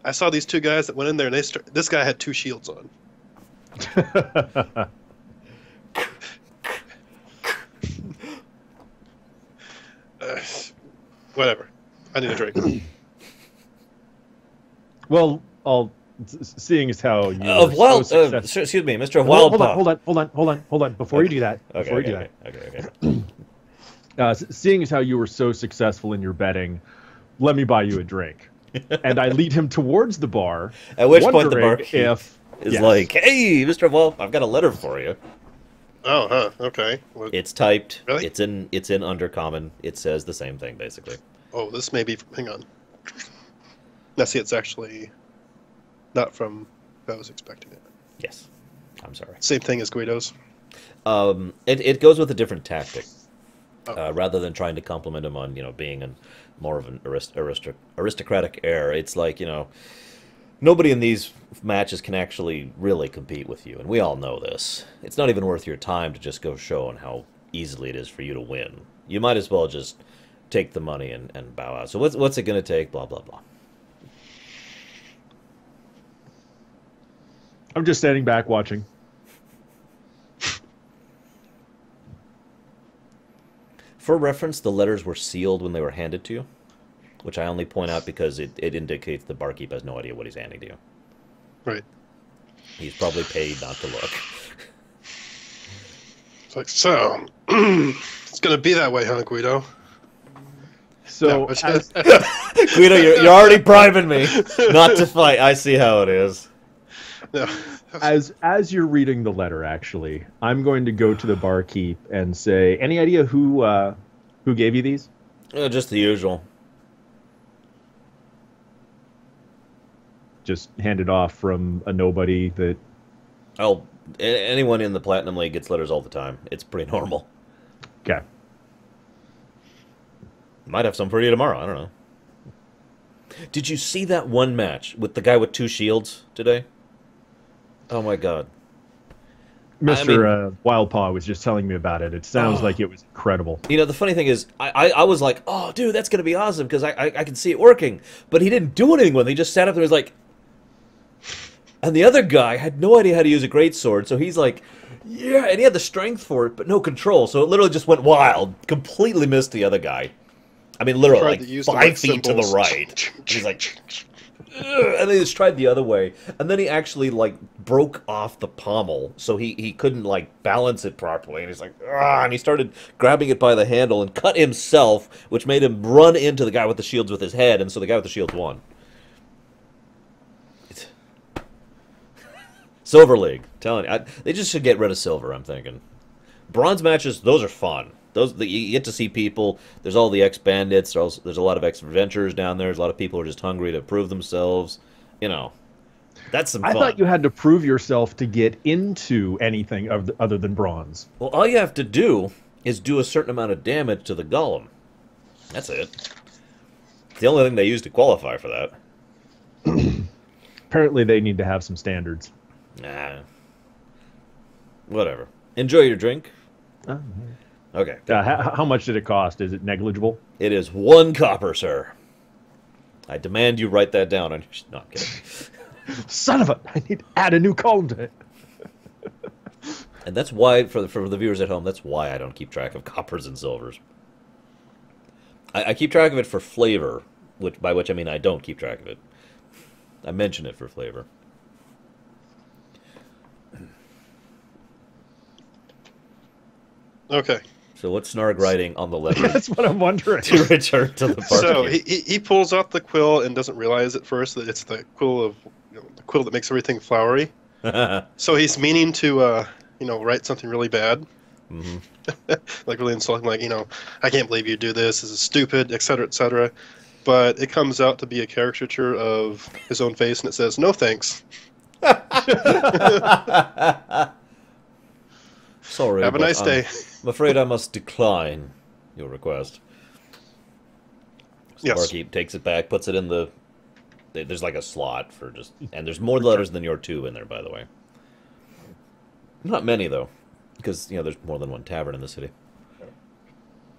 I saw these two guys that went in there, and this guy had 2 shields on. Whatever. I need a drink. Well, seeing as how you excuse me, Mr. Hold on. Before you do that, seeing as how you were so successful in your betting, let me buy you a drink. And I lead him towards the bar. At which point the barkeep is like, "Hey, Mr. Wolf, I've got a letter for you." Oh, huh. Okay. Well, It's typed. Really? It's in Undercommon. It says the same thing basically. oh, this may be. Hang on. Now, see, it's actually not from who I was expecting it. Yes. I'm sorry. Same thing as Guido's. It goes with a different tactic. Oh. Rather than trying to compliment him on being more of an aristocratic heir, it's like nobody in these matches can actually really compete with you, and we all know this. It's not even worth your time to just go showing how easily it is for you to win. You might as well just take the money and bow out. So what's it going to take? Blah blah blah. I'm just standing back watching. For reference, the letters were sealed when they were handed to you, which I only point out because it indicates the barkeep has no idea what he's handing to you. Right. He's probably paid not to look. It's like, so, it's going to be that way, huh, Guido? So, No, Guido, you're already priming me not to fight. I see how it is. no. as you're reading the letter, actually, I'm going to go to the barkeep and say, "Any idea who gave you these?" Just the usual. Just handed off from a nobody that. Oh, anyone in the Platinum League gets letters all the time. It's pretty normal. Okay. Might have some for you tomorrow. I don't know. Did you see that one match with the guy with 2 shields today? Oh my god. Mr. Wildpaw was just telling me about it. It sounds like it was incredible. The funny thing is, I was like, oh, dude, that's going to be awesome, because I can see it working. But he didn't do anything with it. He just sat up there and was like... And the other guy had no idea how to use a greatsword, so he's like, yeah, and he had the strength for it, but no control. So it literally just went wild. Completely missed the other guy. I mean, literally, like 5 feet to the right. He's like... And they just tried the other way, and then he actually like broke off the pommel, so he couldn't like balance it properly, and he's like, ah, and he started grabbing it by the handle and cut himself, which made him run into the guy with the shields with his head, and so the guy with the shields won. Silver League, telling you, they just should get rid of silver. I'm thinking, bronze matches, those are fun. You get to see people. There's all the ex-bandits. There's a lot of ex-adventurers down there. There's a lot of people who are just hungry to prove themselves. You know, that's some fun. I thought you had to prove yourself to get into anything other than bronze. Well, all you have to do is do a certain amount of damage to the golem. That's it. It's the only thing they use to qualify for that. Apparently, they need to have some standards. Nah. Whatever. Enjoy your drink. Okay. How much did it cost? Is it negligible? It is 1 copper, sir. I demand you write that down. Not kidding. Son of a! I need to add a new column to it. And that's why, for the viewers at home, that's why I don't keep track of coppers and silvers. I keep track of it for flavor, by which I mean I don't keep track of it. I mention it for flavor. Okay. So what's Snarg writing on the letter? That's what I'm wondering. To return to the party. So he pulls out the quill and doesn't realize at first that it's the quill the quill that makes everything flowery. So he's meaning to write something really bad, like really insulting, like I can't believe you do this. This is stupid, etc., etc. But it comes out to be a caricature of his own face, and it says no thanks. Sorry. Have a nice day. I'm afraid I must decline your request. So Yes. Barkeep takes it back, puts it in the... There's like a slot for just... And there's more letters than your 2 in there, by the way. Not many, though. Because, there's more than one tavern in the city.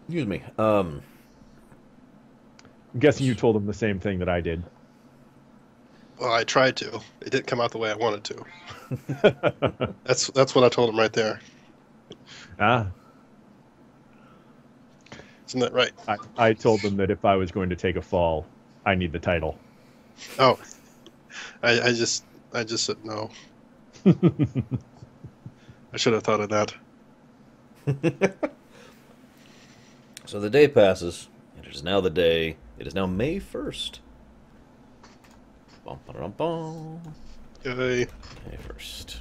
Excuse me. I'm guessing you told him the same thing that I did. Well, I tried to. It didn't come out the way I wanted to. That's what I told him right there. Ah. Isn't that right? I told them that if I was going to take a fall, I need the title. Oh, I just said no. I should have thought of that. So the day passes. It is now the day. It is now May 1st. Bum, ba-dum, bum. Yay. May 1st.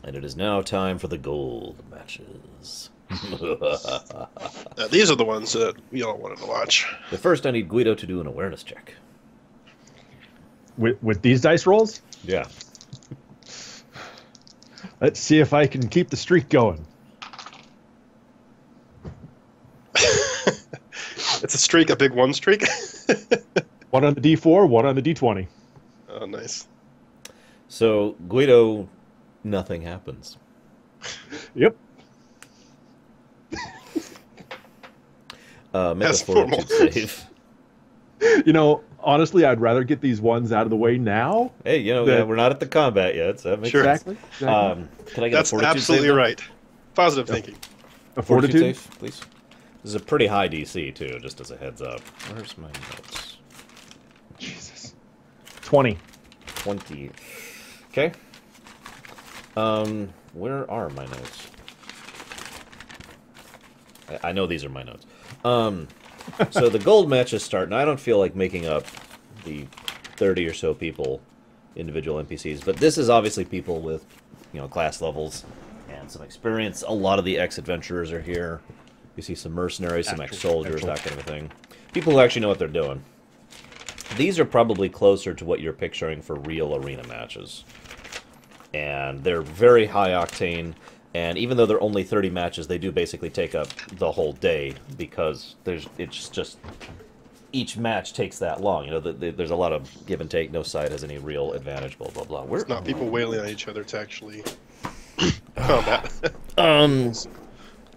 And it is now time for the gold matches. These are the ones that we all wanted to watch. But first, I need Guido to do an awareness check. With these dice rolls? Yeah. Let's see if I can keep the streak going. It's a streak, a big 1 streak. 1 on the D4, 1 on the D20. Oh, nice. So, Guido, nothing happens. Yep. Make That's a fortitude save. Honestly, I'd rather get these ones out of the way now. Hey, we're not at the combat yet, so that makes Sure. sense. Exactly. Can I get That's a fortitude absolutely save? right. Positive thinking. A fortitude? Save, please. This is a pretty high DC, too, just as a heads up. Where's my notes? Jesus. 20. 20. Okay. Where are my notes? I know these are my notes. So the gold matches start, and I don't feel like making up the 30 or so people, individual NPCs, but this is obviously people with, class levels and some experience. A lot of the ex-adventurers are here. You see some mercenaries, some ex-soldiers, that kind of thing. People who actually know what they're doing. These are probably closer to what you're picturing for real arena matches. And they're very high octane. And even though they're only 30 matches, they do basically take up the whole day because it's just each match takes that long. There's a lot of give and take. No side has any real advantage. Blah blah blah. It's not people wailing on each other. It's actually combat.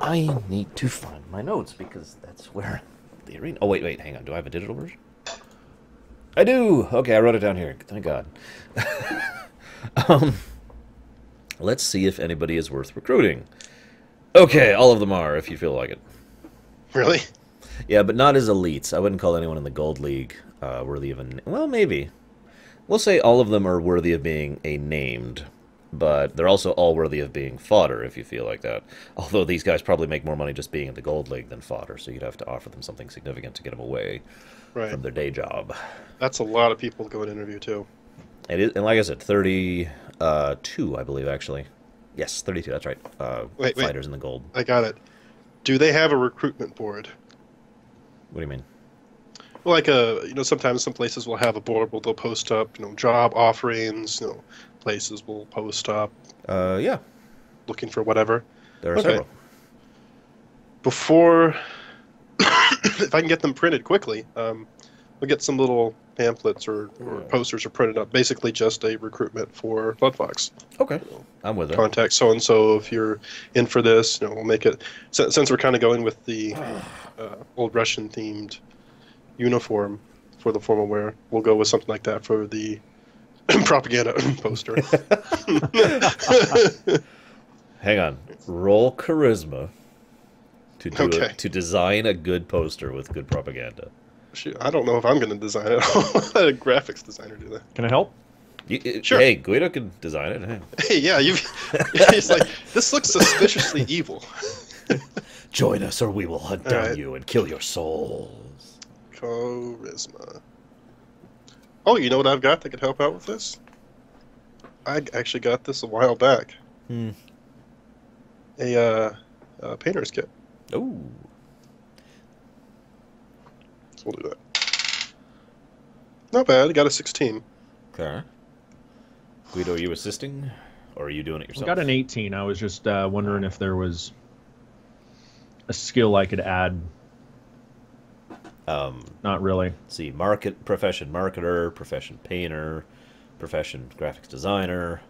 I need to find my notes because that's where the arena. Oh wait, hang on. Do I have a digital version? I do. Okay, I wrote it down here. Thank God. Let's see if anybody is worth recruiting. Okay, all of them are, if you feel like it. Really? Yeah, but not as elites. I wouldn't call anyone in the Gold League worthy of a... Well, maybe. We'll say all of them are worthy of being named, but they're also all worthy of being fodder if you feel like that. Although these guys probably make more money just being in the Gold League than fodder, so you'd have to offer them something significant to get them away Right. from their day job. That's a lot of people to go and interview too. It is, and like I said, 32, I believe, actually. Yes, 32, that's right. Wait. Fighters in the gold. I got it. Do they have a recruitment board? What do you mean? Well, like sometimes some places will have a board where they'll post up, job offerings. Places will post up Yeah, looking for whatever. there are Okay. several. Before, if I can get them printed quickly, we'll get some little pamphlets or posters are printed up. Basically, just a recruitment for Bloodfox. Okay, I'm with it. Contact so and so if you're in for this. We'll make it since we're kind of going with the old Russian themed uniform for the formal wear. We'll go with something like that for the propaganda poster. Hang on. Roll charisma to do Okay. to design a good poster with good propaganda. Shoot, I don't know if I'm going to design it. I'll let a graphics designer do that. Can I help? Sure. Hey, Guido can design it. Hey. Hey, yeah, it's like, this looks suspiciously evil. Join us or we will hunt down Alright. you and kill your souls. Charisma. Oh, you know what I've got that could help out with this? I actually got this a while back. Hmm. A painter's kit. Ooh. So we'll do that. Not bad. I got a 16. Okay. Guido, are you assisting? Or are you doing it I yourself? got an 18. I was just wondering if there was a skill I could add. Not really. Let's see, profession marketer, profession painter, profession graphics designer,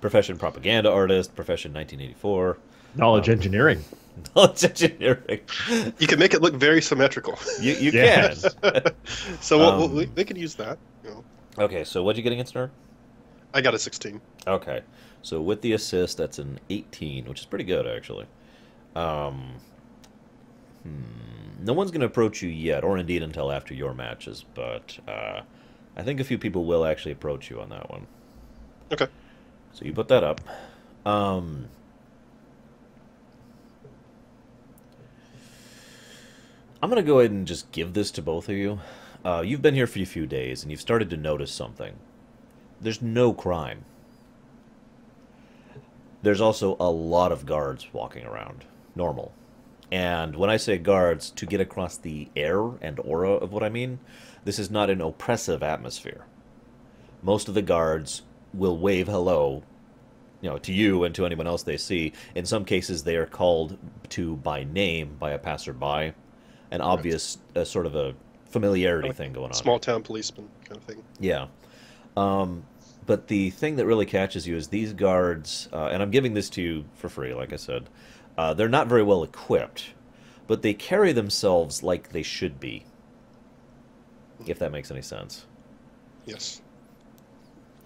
profession propaganda artist, profession 1984. Knowledge engineering. Knowledge engineering. You can make it look very symmetrical. You Yeah. can. So we could use that. Okay, so what'd you get against her? I got a 16. Okay, so with the assist, that's an 18, which is pretty good, actually. No one's going to approach you yet, or indeed until after your matches, but I think a few people will actually approach you on that one. Okay. So you put that up. I'm going to go ahead and just give this to both of you. You've been here for a few days, and you've started to notice something. There's no crime. There's also a lot of guards walking around. Normal. And when I say guards, to get across the air and aura of what I mean, this is not an oppressive atmosphere. Most of the guards will wave hello, to you and to anyone else they see. In some cases, they are called to by name by a passerby. An obvious sort of a familiarity thing going on. Small town policeman kind of thing. Yeah. But the thing that really catches you is these guards, and I'm giving this to you for free, like I said, they're not very well equipped, but they carry themselves like they should be, if that makes any sense. Yes.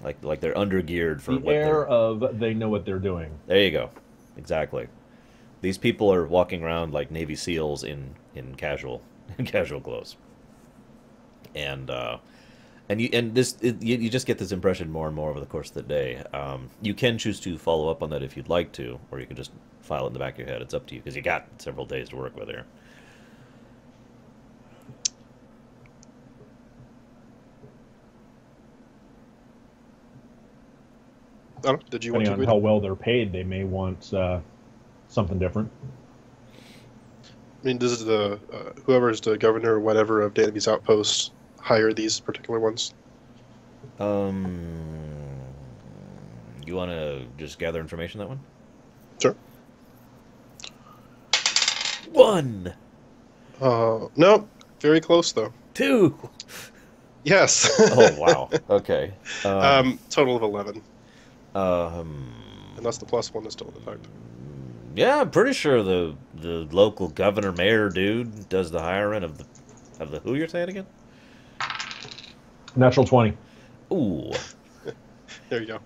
Like they're undergeared for The what air they're... of they know what they're doing. There you go. Exactly. These people are walking around like Navy SEALs in casual clothes. And you just get this impression more and more over the course of the day. You can choose to follow up on that if you'd like to, or you can just file it in the back of your head. It's up to you, because you got several days to work with here. Did you want Depending to on how well they're paid, they may want something different. I mean, does the whoever's the governor or whatever of Danby's outpost hire these particular ones? You want to just gather information on that one? Sure. 1, No, very close though. 2. Yes. Oh wow. Okay. Total of 11. Um. Unless the plus one is still in effect. Yeah, I'm pretty sure the local governor mayor dude does the hiring of the who you're saying again? Natural 20. Ooh. There you go.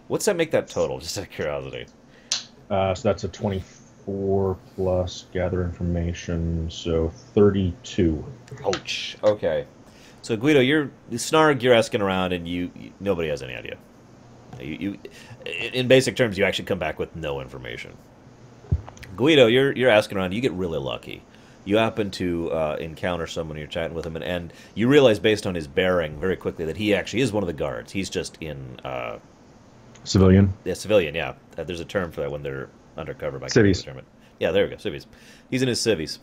What's that make that total? Just out of curiosity. So that's a 24. 4 plus gather information, so 32. Ouch. Okay. So Guido, Snarg. You're asking around, and nobody has any idea. In basic terms, you actually come back with no information. Guido, you're asking around. You get really lucky. You happen to encounter someone. You're chatting with him, and you realize based on his bearing very quickly that he actually is one of the guards. He's just in Civilian? yeah, civilian. Yeah, there's a term for that when they're undercover. By Civies. Yeah, there we go. Civies. He's in his civies.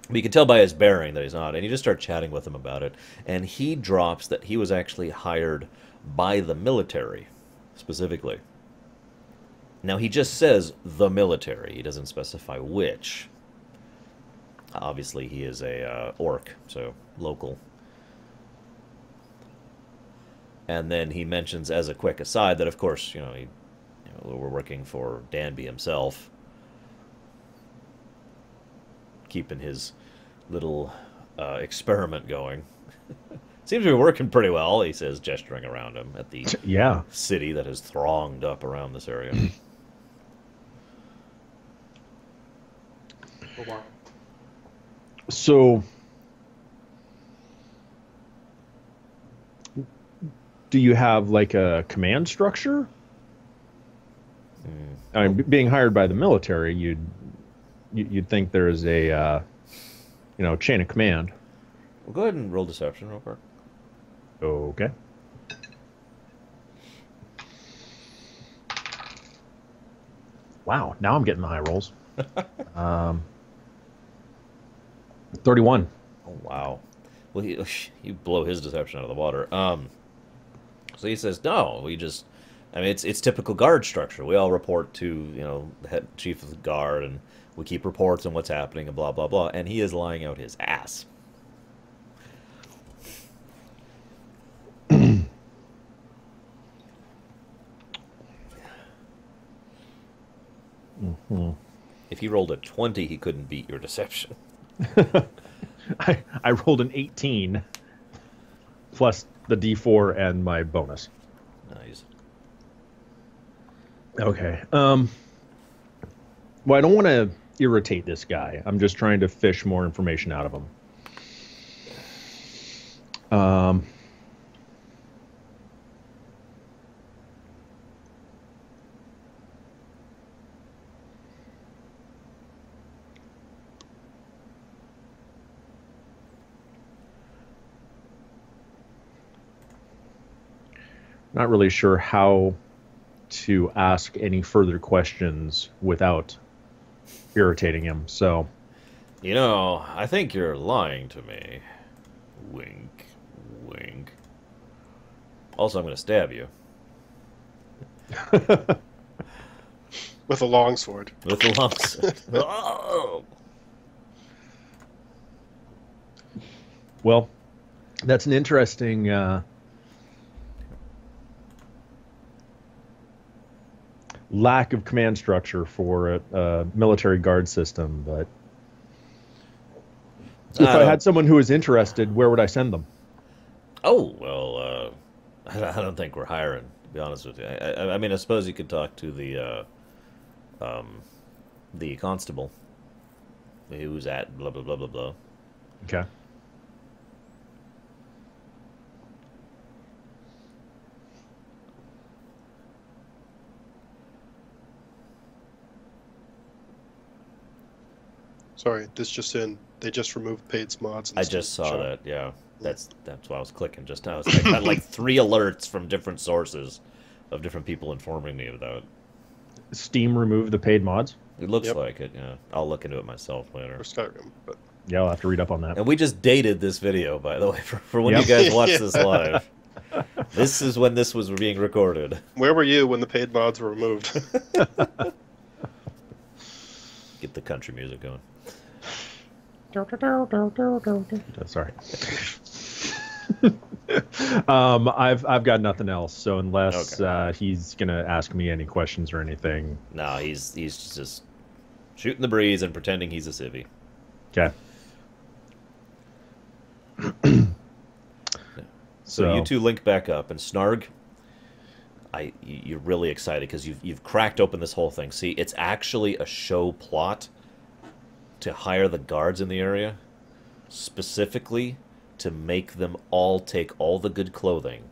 But you can tell by his bearing that he's not, and you just start chatting with him about it. And he drops that he was actually hired by the military, specifically. Now, he just says the military. He doesn't specify which. Obviously, he is a orc, so local. And then he mentions, as a quick aside, that, of course, we're working for Danby himself, keeping his little experiment going. Seems to be working pretty well, he says, gesturing around him at the city that has thronged up around this area. Oh, wow. So, do you have like a command structure? I mean, being hired by the military, you'd think there's a chain of command. Well, go ahead and roll deception real quick. Okay. Wow, now I'm getting the high rolls. 31. Oh, wow. Well, you blow his deception out of the water. So he says, no, it's typical guard structure. We all report to, the head chief of the guard, and we keep reports on what's happening and blah, blah, blah. And he is lying out his ass. Mm-hmm. If he rolled a 20, he couldn't beat your deception. I rolled an 18 plus the D4 and my bonus. Nice. Okay. Well, I don't want to irritate this guy. I'm just trying to fish more information out of him. Not really sure how to ask any further questions without irritating him, so... I think you're lying to me. Wink, wink. Also, I'm going to stab you. With a longsword. With a longsword. Oh! Well, that's an interesting... lack of command structure for a military guard system, but if I had someone who was interested, where would I send them? Oh, well, I don't think we're hiring, to be honest with you. I mean, I suppose you could talk to the constable who's at blah, blah, blah, blah, blah. Okay. Sorry, this just in. They just removed paid mods. I just saw that, yeah. That's why I was clicking just now. I got like 3 alerts from different sources of different people informing me about. Steam removed the paid mods? It looks like it, yeah. I'll look into it myself later. For Skyrim, but... Yeah, I'll have to read up on that. And we just dated this video, by the way, for when you guys watch this live. This is when this was being recorded. Where were you when the paid mods were removed? Get the country music going. Sorry. I've got nothing else. So unless he's gonna ask me any questions or anything, no, he's just shooting the breeze and pretending he's a civvy. Okay. So you two link back up, and Snarg, you're really excited because you've cracked open this whole thing. See, it's actually a show plot to hire the guards in the area, specifically to make them all take all the good clothing,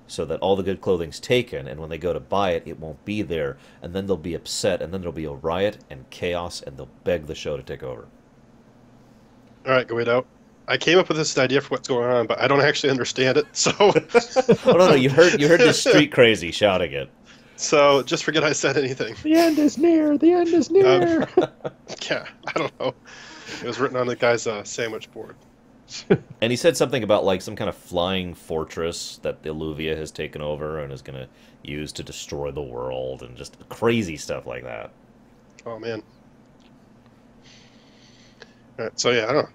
so that all the good clothing's taken, and when they go to buy it, it won't be there, and then they'll be upset, and then there'll be a riot and chaos, and they'll beg the show to take over. All right, Guido. I came up with this idea for what's going on, but I don't actually understand it. So, Oh no, you heard this street crazy shouting it. So just forget I said anything. The end is near. The end is near. Yeah, I don't know. It was written on the guy's sandwich board. And he said something about like some kind of flying fortress that the Illuvia has taken over and is going to use to destroy the world, and just crazy stuff like that. Oh man. All right, so yeah, I don't know.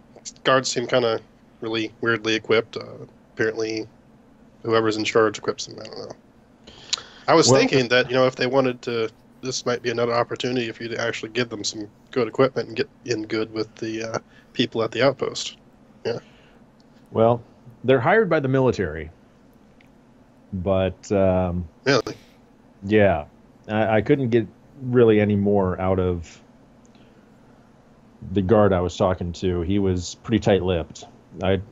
Guards seem kind of really weirdly equipped. Apparently, whoever's in charge equips them. I don't know. I was thinking that, if they wanted to, this might be another opportunity if you to actually give them some good equipment and get in good with the people at the outpost. Yeah. Well, they're hired by the military, but Really? yeah, I couldn't get really any more out of the guard I was talking to. He was pretty tight-lipped. It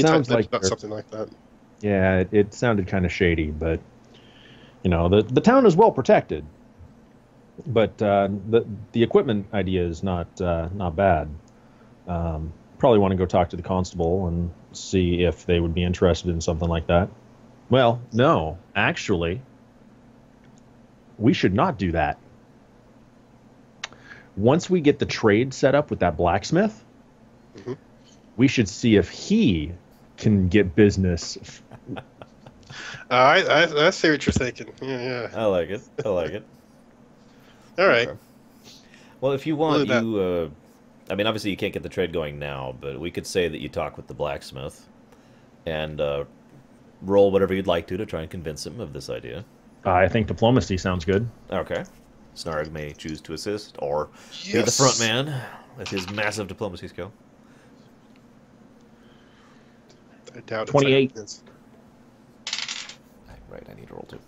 sounds like about something like that. Yeah, it sounded kind of shady, but the town is well protected. But the equipment idea is not bad. Probably want to go talk to the constable and see if they would be interested in something like that. Well, no, actually, we should not do that. Once we get the trade set up with that blacksmith, we should see if he can get business. I see what you're thinking. Yeah. I like it. All right. Okay. Well, if you want, obviously you can't get the trade going now, but we could say that you talk with the blacksmith and roll whatever you'd like to try and convince him of this idea. I think diplomacy sounds good. Okay. Snarg may choose to assist or be the front man with his massive diplomacy skill. I doubt 28. Right, I need to roll too.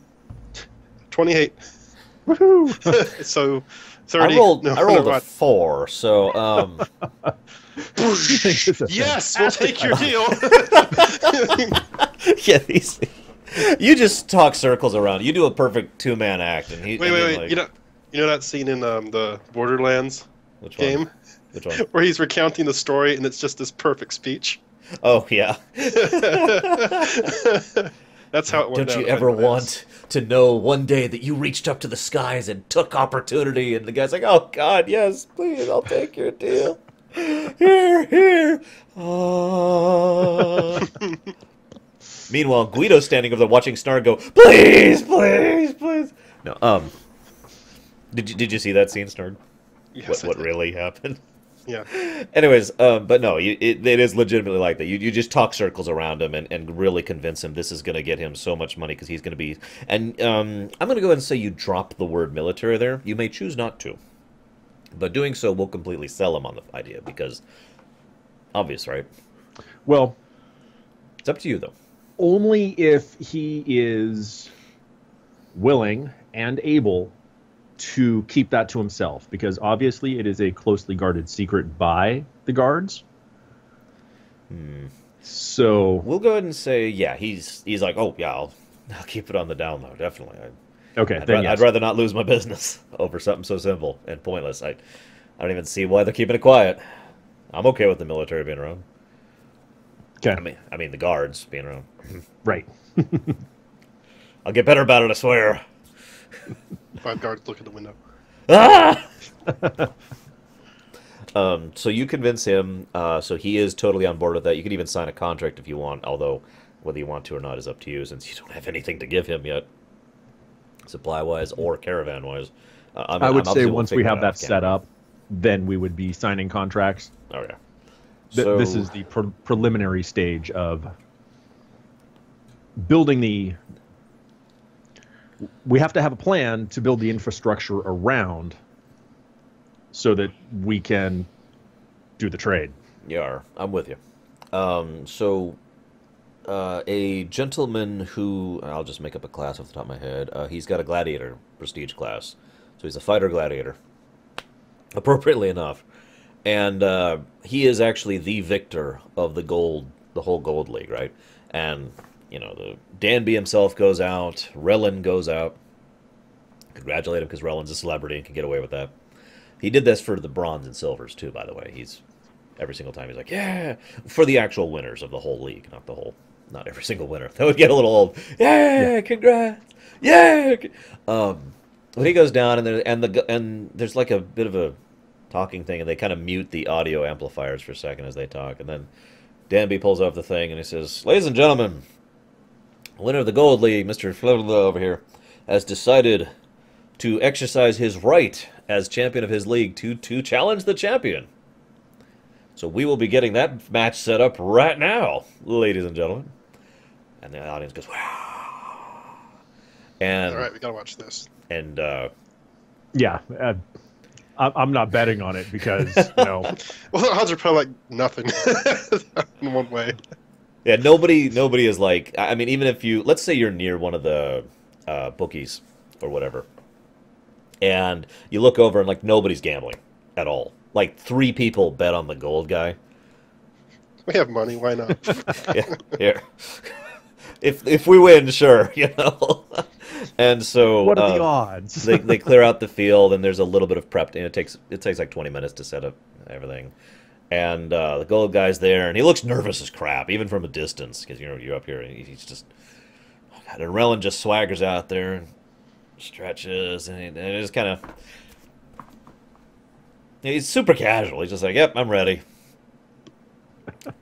28. Woohoo! So 30. I rolled a 4, so yes, we'll take your deal. yeah, you just talk circles around. You do a perfect two-man act, and he. Wait. Like, you know that scene in the Borderlands game? Which one? Where he's recounting the story, and it's just this perfect speech. Oh yeah. That's how it went. Don't you ever want to know one day that you reached up to the skies and took opportunity? And the guy's like, "Oh God, yes, please, I'll take your deal." Here. Meanwhile, Guido's standing over there watching Snarg go, "Please. No, Did you see that scene, Snarg? Yes, What really happened? Yeah. Anyways, but no, it is legitimately like that. You just talk circles around him and really convince him this is going to get him so much money because he's going to be... And I'm going to go ahead and say you drop the word military there. You may choose not to. But doing so will completely sell him on the idea because... Obvious, right? Well... It's up to you, though. Only if he is willing and able to keep that to himself, because obviously it is a closely guarded secret by the guards. So we'll go ahead and say, yeah, he's like, oh yeah, I'll keep it on the down low, definitely. I'd rather not lose my business over something so simple and pointless. I don't even see why they're keeping it quiet. I'm okay with the military being around. Okay. I mean the guards being around. Right. I'll get better about it, I swear. 5 guards look at the window. Ah! So you convince him, so he is totally on board with that. You could even sign a contract if you want, although whether you want to or not is up to you, since you don't have anything to give him yet, supply-wise or caravan-wise. I would say once we have that set up, then we would be signing contracts. Okay. This is the preliminary stage of building the... We have to have a plan to build the infrastructure around so that we can do the trade. You are. I'm with you. So a gentleman who, I'll just make up a class off the top of my head. He's got a gladiator prestige class, so he's a fighter gladiator, appropriately enough, and he is actually the victor of the whole gold league, right? And the Danby himself goes out, Relin goes out. Congratulate him because Relin's a celebrity and can get away with that. He did this for the bronze and silvers too, by the way. He's every single time he's like, yeah, for the actual winners of the whole league, not every single winner. That would get a little old. Yeah, congrats, yeah. But he goes down and there's like a bit of a talking thing, and they kind of mute the audio amplifiers for a second as they talk, and then Danby pulls off the thing and he says, "Ladies and gentlemen, winner of the Gold League, Mr. Flivla over here, has decided to exercise his right as champion of his league to challenge the champion. So we will be getting that match set up right now, ladies and gentlemen." And the audience goes, "Wow!" And All right, we gotta watch this. And Yeah, I'm not betting on it because Well, the odds are probably like nothing in one way. yeah, nobody is like. I mean, even if let's say you're near one of the bookies or whatever, and you look over and like nobody's gambling at all. Like 3 people bet on the gold guy. We have money, why not? Yeah, here. If we win, sure, And so what are the odds? they clear out the field, and there's a little bit of prep. And it takes like 20 minutes to set up everything. And the gold guy's there, and he looks nervous as crap, even from a distance, because you're up here, and he's just. Oh God, and Relin just swaggers out there and stretches, and it just kind of. He's super casual. He's just like, "Yep, I'm ready."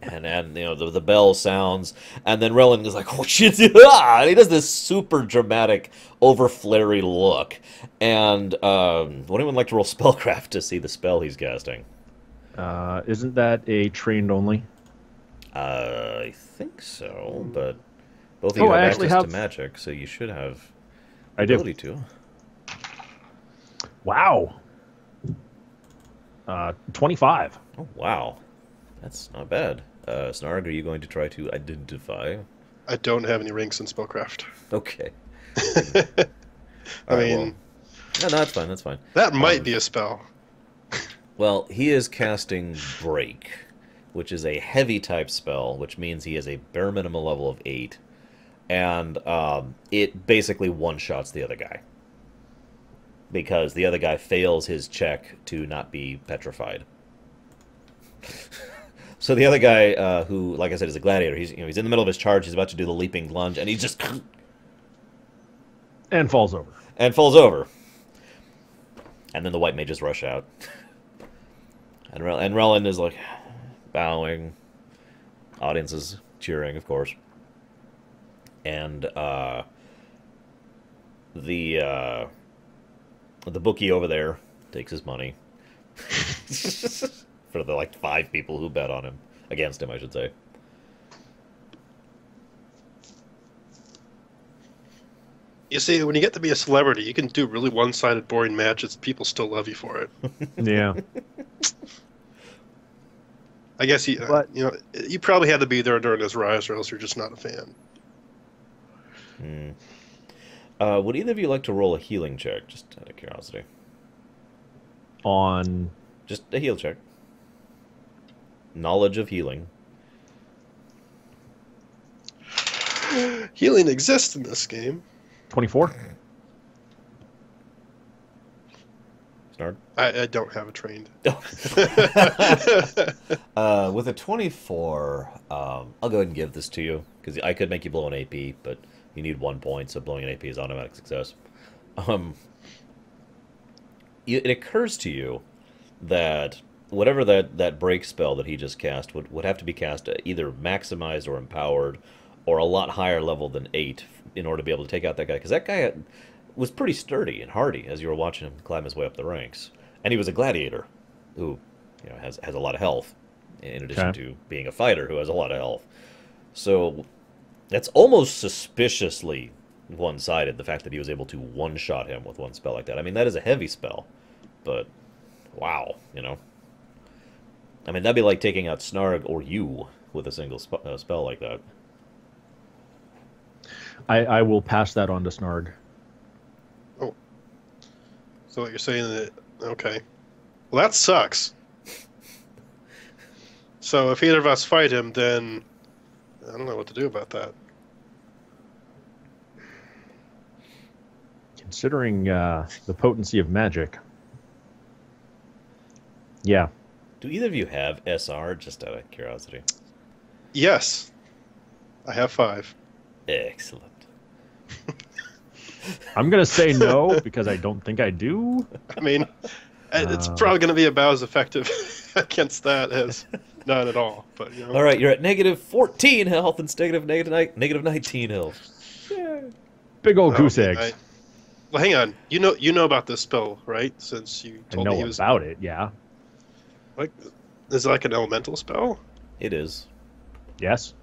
and the bell sounds, and then Relin is like, "Oh shit!" And he does this super dramatic, over flary look. And would anyone like to roll spellcraft to see the spell he's casting? Isn't that a trained only? I think so, but both of you have access to magic, so you should have the ability to. Wow. 25. Oh wow, that's not bad. Snarg, are you going to try to identify? I don't have any ranks in spellcraft. Okay. I mean, no, that's fine. That's fine. that might be a spell. Well, he is casting Break, which is a heavy type spell, which means he has a bare minimum level of 8, and it basically one-shots the other guy. Because the other guy fails his check to not be petrified. So the other guy, who, like I said, is a gladiator, he's in the middle of his charge, he's about to do the leaping lunge, and he just... And falls over. And falls over. And then the white mages rush out. And Relin is like, bowing. Audience is cheering, of course. And the bookie over there takes his money. For the 5 people who bet on him. Against him, I should say. You see, when you get to be a celebrity, you can do really one-sided, boring matches. People still love you for it. Yeah. I guess you probably had to be there during his rise, or else you're just not a fan. Would either of you like to roll a healing check, just out of curiosity? On... Just a heal check. Knowledge of healing. Healing exists in this game. 24? Snarg? I don't have a trained. With a 24, I'll go ahead and give this to you, because I could make you blow an AP, but you need 1 point, so blowing an AP is automatic success. It occurs to you that whatever that break spell that he just cast would have to be cast either maximized or empowered, or a lot higher level than 8 in order to be able to take out that guy, because that guy was pretty sturdy and hardy as you were watching him climb his way up the ranks, and he was a gladiator who has a lot of health, in addition to being a fighter who has a lot of health. So that's almost suspiciously one-sided, the fact that he was able to one-shot him with one spell like that. I mean, that is a heavy spell, but wow, I mean, that'd be like taking out Snarg or you with a single spell like that. I will pass that on to Snarg. Oh, so what you're saying that? Okay, well that sucks. So if either of us fight him, then I don't know what to do about that. Considering the potency of magic. Yeah. Do either of you have SR, just out of curiosity? Yes, I have 5. Excellent. I'm going to say no because I don't think I do. I mean, it's probably going to be about as effective against that as none at all. But you know. All right, you're at negative 14 health instead of negative 19 health. Yeah. Big old goose Okay, eggs. Well, hang on. You know about this spell, right? Since you I told me know he was about it, yeah. like, is it like an elemental spell? It is. Yes.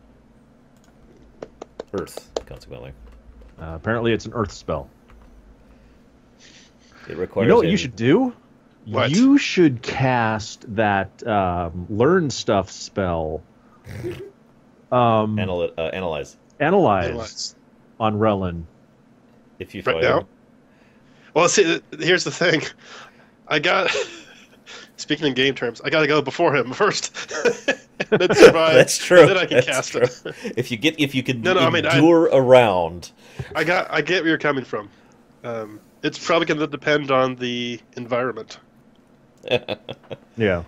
Earth, consequently. Apparently it's an earth spell. It requires. You know what you should do? What? You should cast that learn stuff spell. Analyze. Analyze on Relin. If you Right fight now? him. Well, see, here's the thing. I got. Speaking in game terms, I got to go before him first. Then survive. That's true. And then I can That's cast true. it. If you can No, I mean, endure a round. I get where you're coming from. It's probably going to depend on the environment Yeah.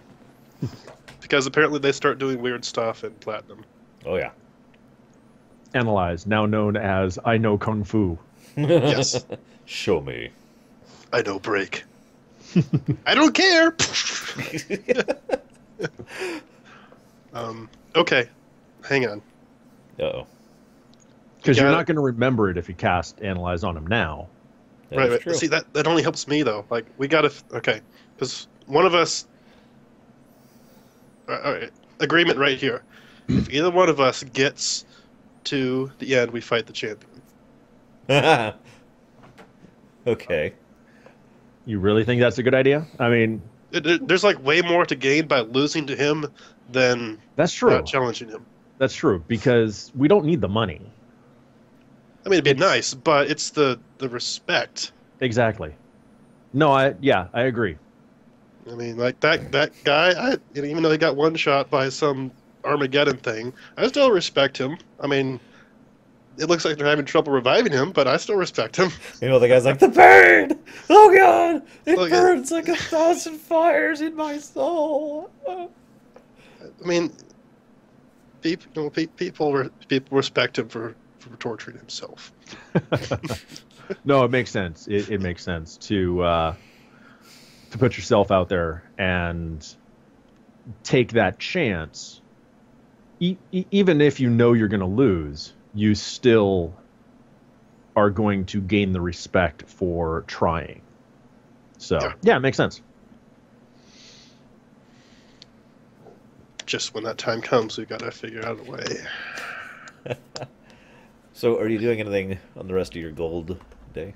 because apparently they start doing weird stuff in Platinum. Oh yeah. Analyze, now known as I Know Kung Fu. Yes, Show me. I know break. I don't care. Okay, hang on. Uh-oh. Because You you're got not it. going to remember it if you cast Analyze on him now. That Right. is true. See that only helps me though. Like we gotta okay, because one of us. All right, agreement right here. If either one of us gets to the end, we fight the champion. Okay. You really think that's a good idea? I mean, There's like way more to gain by losing to him than that's true. not challenging him. That's true, because we don't need the money. I mean, it'd be nice, but it's the respect. Exactly. No, I agree. I mean, like that guy. Even though he got one shot by some Armageddon thing, I still respect him. I mean, it looks like they're having trouble reviving him, but I still respect him. You know, the guy's like, the pain! Oh god! It Look, burns like 1,000 fires in my soul! I mean, people respect him for torturing himself. No, it makes sense. It makes sense to put yourself out there and take that chance. Even if you know you're going to lose, you still are going to gain the respect for trying. So, yeah, it makes sense. Just when that time comes, we gotta figure out a way. So, are you doing anything on the rest of your gold day?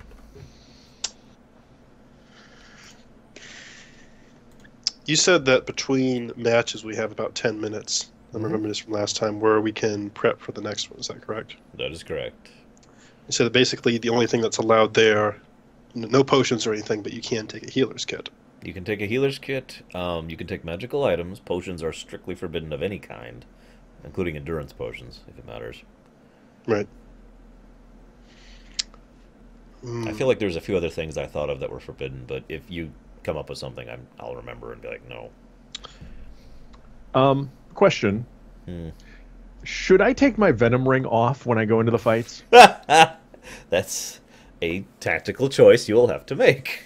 You said that between matches we have about 10 minutes. I remember this from last time, where we can prep for the next one. Is that correct? That is correct. You said that basically the only thing that's allowed there, no potions or anything, but you can take a healer's kit. You can take a healer's kit, you can take magical items. Potions are strictly forbidden of any kind, including endurance potions, if it matters. Right. I feel like there's a few other things I thought of that were forbidden, but if you come up with something, I'll remember and be like, no. Question. Should I take my venom ring off when I go into the fights? That's a tactical choice you'll have to make.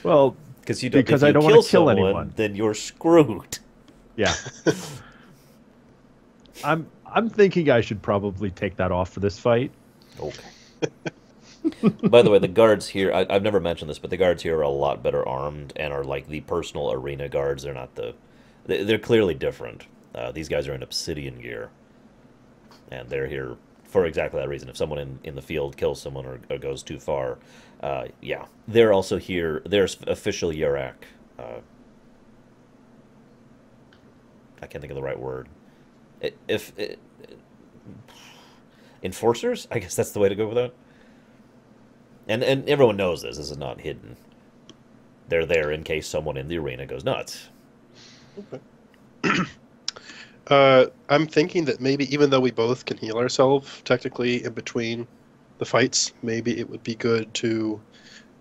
Well, Because you don't, because if you I don't want to kill someone, anyone. then you're screwed. Yeah. I'm thinking I should probably take that off for this fight. Okay. By the way, the guards here, I've never mentioned this, but the guards here are a lot better armed and are like the personal arena guards. They're not they're clearly different. These guys are in obsidian gear. And they're here for exactly that reason. If someone in the field kills someone or goes too far, yeah. They're also here, they're official Yarak. I can't think of the right word. Enforcers? I guess that's the way to go with that. And everyone knows this. This is not hidden. They're there in case someone in the arena goes nuts. Okay. I'm thinking that maybe even though we both can heal ourselves technically in between the fights, maybe it would be good to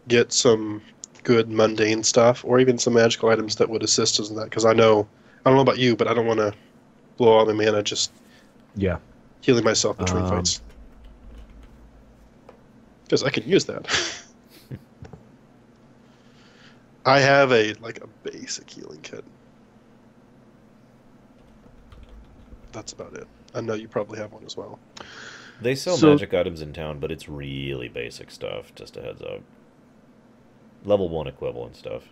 get some good mundane stuff or even some magical items that would assist us in that. Because I don't know about you, but I don't want to blow all my mana just healing myself between fights. Because I can use that. I have a basic healing kit. That's about it. I know you probably have one as well. They sell magic items in town, but it's really basic stuff, just a heads up. Level 1 equivalent stuff.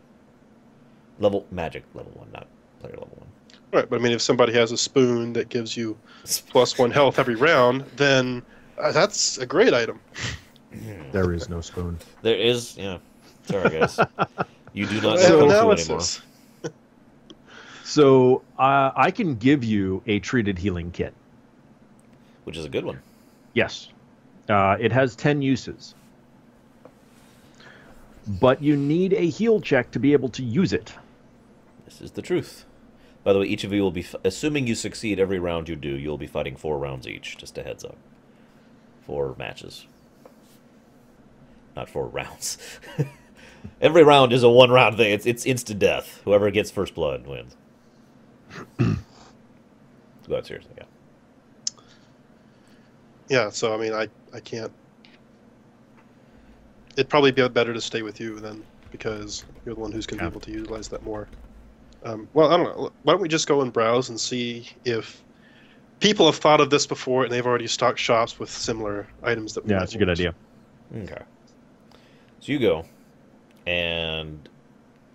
Magic level 1, not player level 1. Right, but I mean, if somebody has a spoon that gives you +1 health every round, then that's a great item. There is no spoon. There is, yeah. Sorry, guys. You do not have know analysis. anymore. So I can give you a treated healing kit. Which is a good one. Yes. It has 10 uses. But you need a heal check to be able to use it. This is the truth. By the way, each of you will be, assuming you succeed every round you do, you'll be fighting 4 rounds each, just a heads up. 4 matches. Not 4 rounds. Every round is a 1-round thing. It's instant death. Whoever gets first blood wins. But seriously, yeah. Yeah, so I mean, I can't. It'd probably be better to stay with you then, because you're the one who's going to be able to utilize that more. Well, I don't know. Why don't we just go and browse and see if people have thought of this before and they've already stocked shops with similar items that we that's a good idea. Okay. So you go, and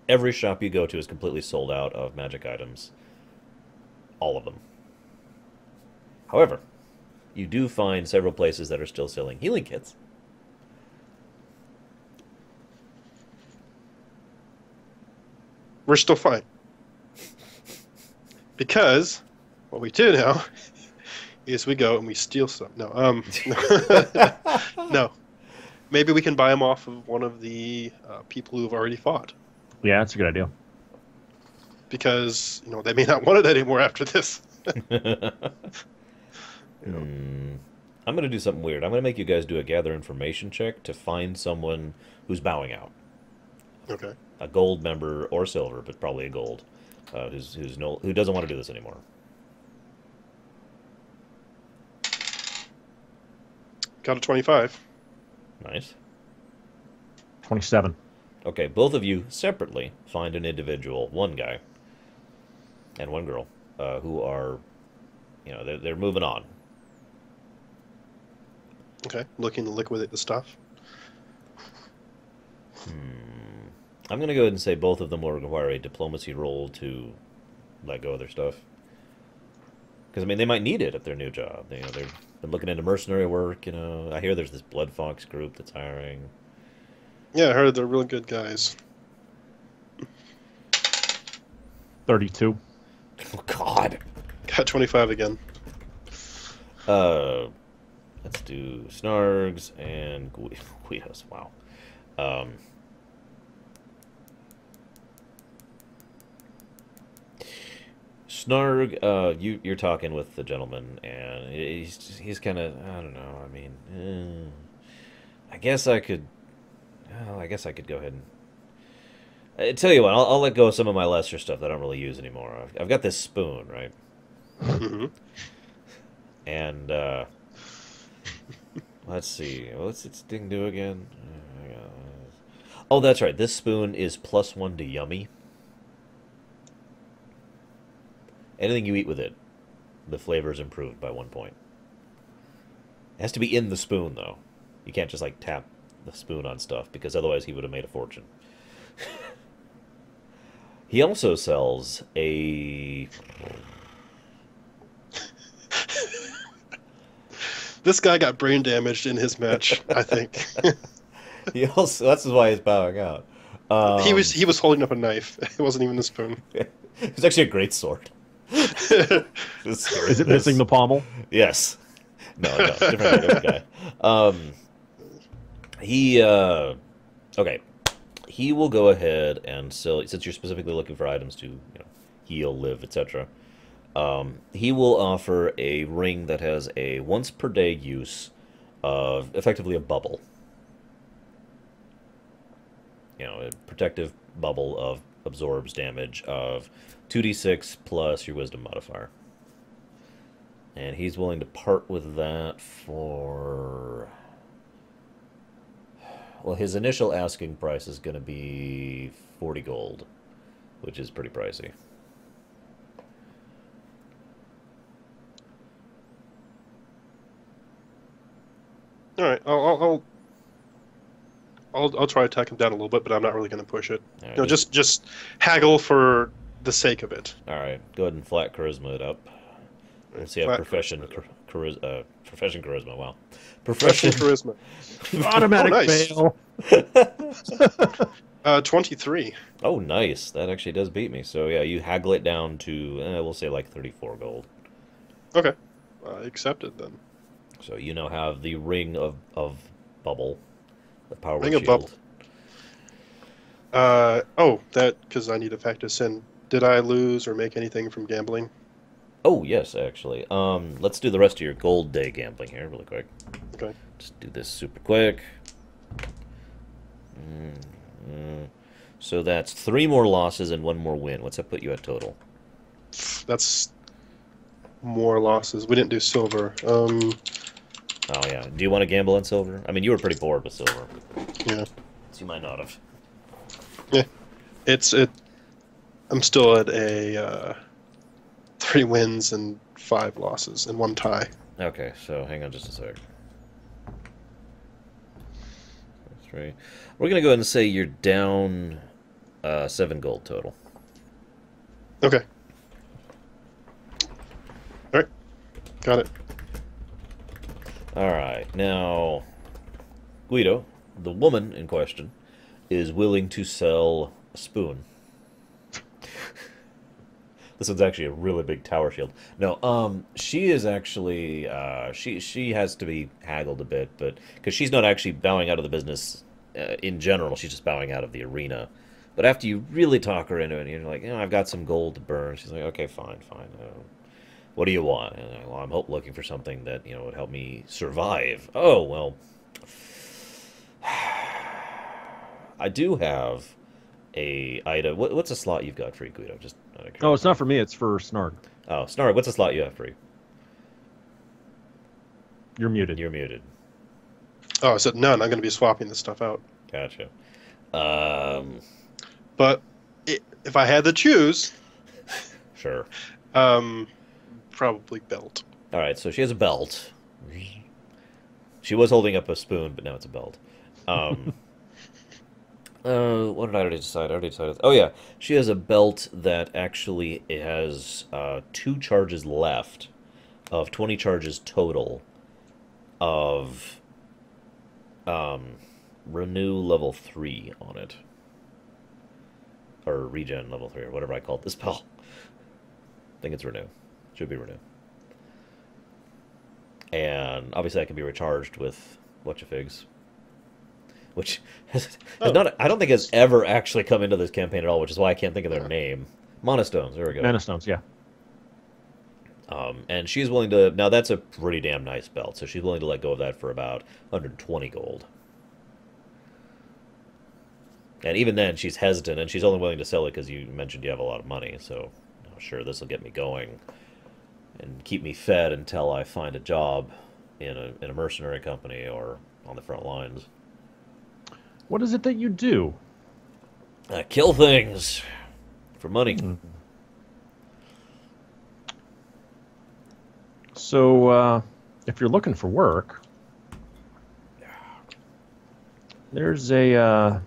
every shop you go to is completely sold out of magic items. All of them. However, you do find several places that are still selling healing kits. We're still fine. Because what we do now is we go and we steal some. No, no. Maybe we can buy them off of one of the people who've already fought. Yeah, that's a good idea. Because, they may not want it anymore after this. I'm going to do something weird. I'm going to make you guys do a gather information check to find someone who's bowing out. Okay. A gold member or silver, but probably a gold, who doesn't want to do this anymore. Got a 25. Nice. 27. Okay, both of you separately find an individual, one guy and one girl, who are, they're moving on. Okay, looking to liquidate the stuff. I'm going to go ahead and say both of them will require a diplomacy roll to let go of their stuff. Because, they might need it at their new job. They've been looking into mercenary work, I hear there's this Blood Fox group that's hiring. Yeah, I heard they're really good guys. 32. Oh, God. Got 25 again. Let's do Snargs and Guidos. Wow. Snarg, you're talking with the gentleman, and he's kind of, I don't know. I guess I could. Well, I guess I could go ahead and. I tell you what, I'll let go of some of my lesser stuff that I don't really use anymore. I've got this spoon, right? Mm-hmm. And let's see, what's its thing do again? Oh, that's right. This spoon is +1 to yummy. Anything you eat with it, the flavor is improved by 1 point. It has to be in the spoon, though. You can't just, tap the spoon on stuff, because otherwise he would have made a fortune. He also sells a... This guy got brain damaged in his match, I think. He also, that's why he's bowing out. He was holding up a knife. It wasn't even a spoon. It's actually a great sword. Is it missing the pommel? Yes. No, different guy. He okay. He will go ahead and sell, since you're specifically looking for items to, heal, live, etc. He will offer a ring that has a once per day use of effectively a bubble. A protective bubble of absorbs damage of 2d6 plus your wisdom modifier. And he's willing to part with that for... Well, his initial asking price is going to be 40 gold, which is pretty pricey. All right, I'll try to tack him down a little bit, but I'm not really going to push it. Right, No, just haggle for the sake of it. All right, go ahead and flat charisma it up. Let's see, I profession charisma. Wow, Profession charisma. Automatic Oh, fail. 23. Oh, nice. That actually does beat me. So yeah, you haggle it down to we'll say like 34 gold. Okay, accepted then. So you now have the ring of bubble, the power Ring shield. of bubble. That because I need to factor this in. Did I lose or make anything from gambling? Oh yes, actually. Let's do the rest of your gold day gambling here, really quick. Okay. Just do this super quick. So that's 3 more losses and 1 more win. What's that put you at total? That's more losses. We didn't do silver. Oh yeah. Do you want to gamble on silver? I mean, you were pretty bored with silver. Yeah. So you might not have. Yeah. I'm still at a 3 wins and 5 losses and 1 tie. Okay, so hang on just a sec. 3. We're gonna go ahead and say you're down 7 gold total. Okay. All right. Got it. All right, now Guido, the woman in question, is willing to sell a spoon. This one's actually a really big tower shield. No, she is actually she has to be haggled a bit, but because she's not actually bowing out of the business in general, she's just bowing out of the arena. But after you really talk her into it, you're like, I've got some gold to burn. She's like, okay, fine. What do you want? And I'm looking for something that would help me survive. Oh well, I do have a item. What's a slot you've got free, Guido? Just Oh, it's not for me. It's for Snarg. Oh, Snarg, what's a slot you have free? You're muted. You're muted. Oh, I said none. I'm going to be swapping this stuff out. Gotcha. But if I had to choose, Sure. probably belt. All right, so she has a belt. She was holding up a spoon, but now it's a belt. What did I already decide? I already decided. Oh yeah, she has a belt that actually has 2 charges left of 20 charges total of renew level 3 on it, or regen level 3, or whatever I called this spell. I think it's renew. Should be renew. And obviously that can be recharged with whatchafigs. Which has not, I don't think has ever actually come into this campaign at all, which is why I can't think of their name. Monostones, there we go. Monostones, yeah. And she's willing to, now that's a pretty damn nice belt, so she's willing to let go of that for about 120 gold. And even then, she's hesitant, and she's only willing to sell it because you mentioned you have a lot of money, so sure, this will get me going and keep me fed until I find a job in a mercenary company or on the front lines. What is it that you do? Kill things for money. So, if you're looking for work, there's a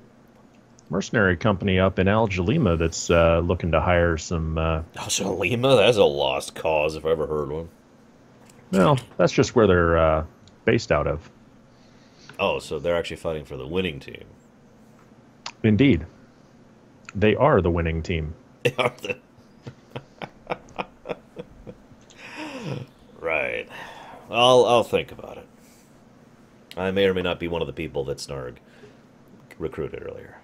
mercenary company up in Al-Jalima that's looking to hire some... Jalima? That's a lost cause if I ever heard one. Well, that's just where they're based out of. Oh, so they're actually fighting for the winning team. Indeed. They are the winning team. They are the... Right. I'll think about it. I may or may not be one of the people that Snarg recruited earlier.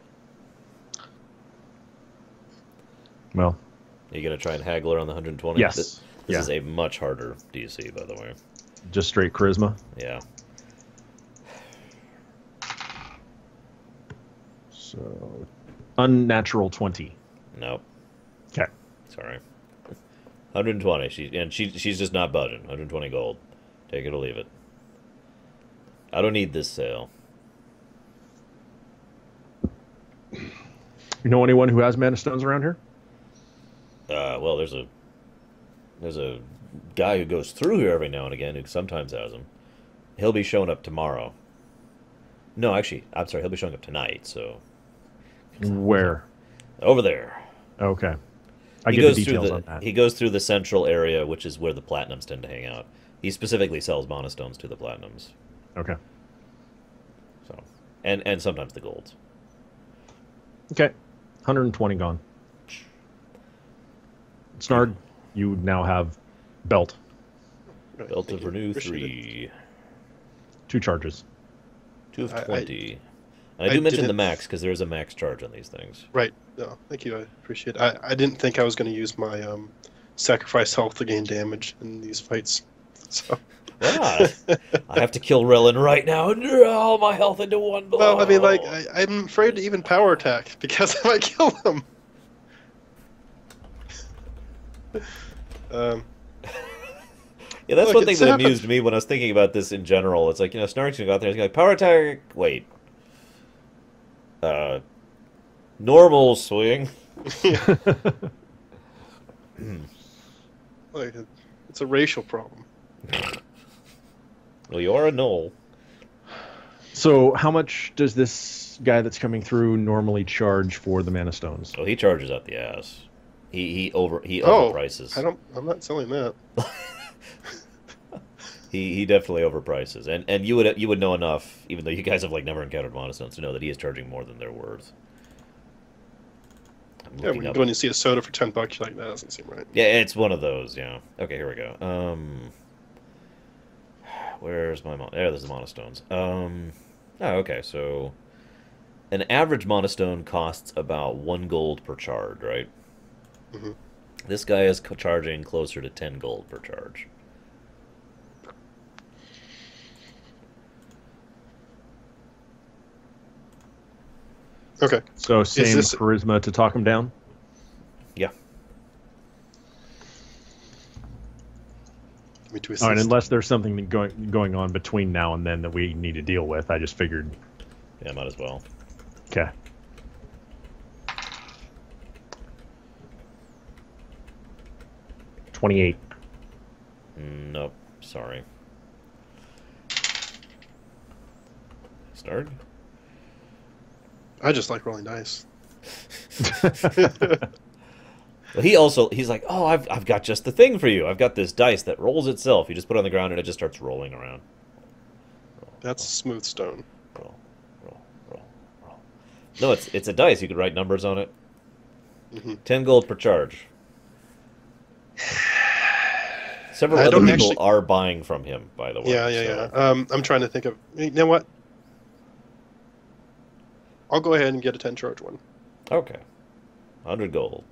Well, Are you gonna try and haggle her on the 120? yes. This Yeah. is a much harder DC, by the way. Just straight charisma. Yeah. So, unnatural 20. Nope. Okay. Sorry. 120. She's just not budging. 120 gold. Take it or leave it. I don't need this sale. You know anyone who has mana stones around here? Well, there's a guy who goes through here every now and again who sometimes has them. He'll be showing up tomorrow. No, actually, I'm sorry. He'll be showing up tonight. So Where? over there. Okay. I He get the goes through details the on that. he goes through the central area, which is where the platinums tend to hang out. He specifically sells monostones to the platinums. Okay. So, and sometimes the golds. Okay. 120 gone. Snarg, you now have belt. Right, Belt thank of you. Renew Appreciate it. 3. 2 charges. 2 of I- 20. And I I do mention the didn't- max because there is a max charge on these things. Right. No, thank you. I appreciate it. I didn't think I was going to use my sacrifice health to gain damage in these fights. So. Why not? I have to kill Relin right now and draw all my health into one blow. Well, I mean, like, I'm afraid to even power attack because I might kill them. Yeah, that's Look, one thing it's that happened. amused me when I was thinking about this in general. It's like, Snark's gonna go out there and he's gonna power attack. Wait. Normal swing. Like, it's a racial problem. Well, you are a null. So, how much does this guy that's coming through normally charge for the mana stones? Oh, he charges out the ass. He Oh, overprices. I'm not selling that. He definitely overprices, and you would know enough, even though you guys have like never encountered monostones, to know that he is charging more than they're worth. I'm Yeah, looking up- when you see a soda for $10, you're like, that doesn't seem right. Yeah, it's one of those. Yeah. Okay, here we go. Where's my there's the monostones. Oh, okay. So, an average monostone costs about 1 gold per charge, right? Mhm. This guy is charging closer to 10 gold per charge. Okay. So, same this- charisma to talk him down? Yeah. Give me to All right, assist. unless there's something going on between now and then that we need to deal with. I just figured. Yeah, might as well. Okay. $28. Nope. Sorry. Start? I just like rolling dice. Well, he's like, oh, I've got just the thing for you. I've got this dice that rolls itself. You just put it on the ground and it just starts rolling around. That's smooth stone. Roll, roll, roll, roll. No, it's a dice. You could write numbers on it. Mhm. 10 gold per charge. Several I other don't people actually- are buying from him, by the way. Yeah, yeah, so- yeah. I'm trying to think of. You know what? I'll go ahead and get a 10 charge one. Okay. 100 gold.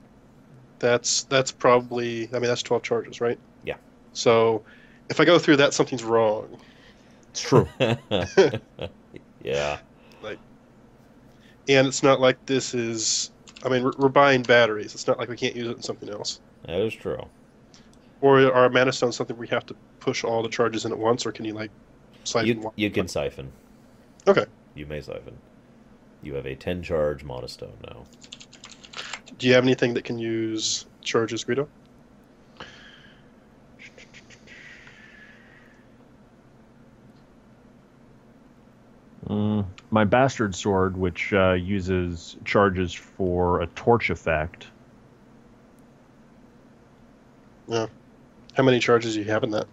That's probably. I mean, that's 12 charges, right? Yeah. So, if I go through that, something's wrong. It's true. Yeah. And it's not like this is. I mean, we're buying batteries. It's not like we can't use it in something else. That is true. Or are mana stones something we have to push all the charges in at once, or can you like siphon one? You can siphon. Okay. You may siphon. You have a 10 charge monostone now. Do you have anything that can use charges, Guido? My bastard sword, which uses charges for a torch effect. Yeah. How many charges do you have in that?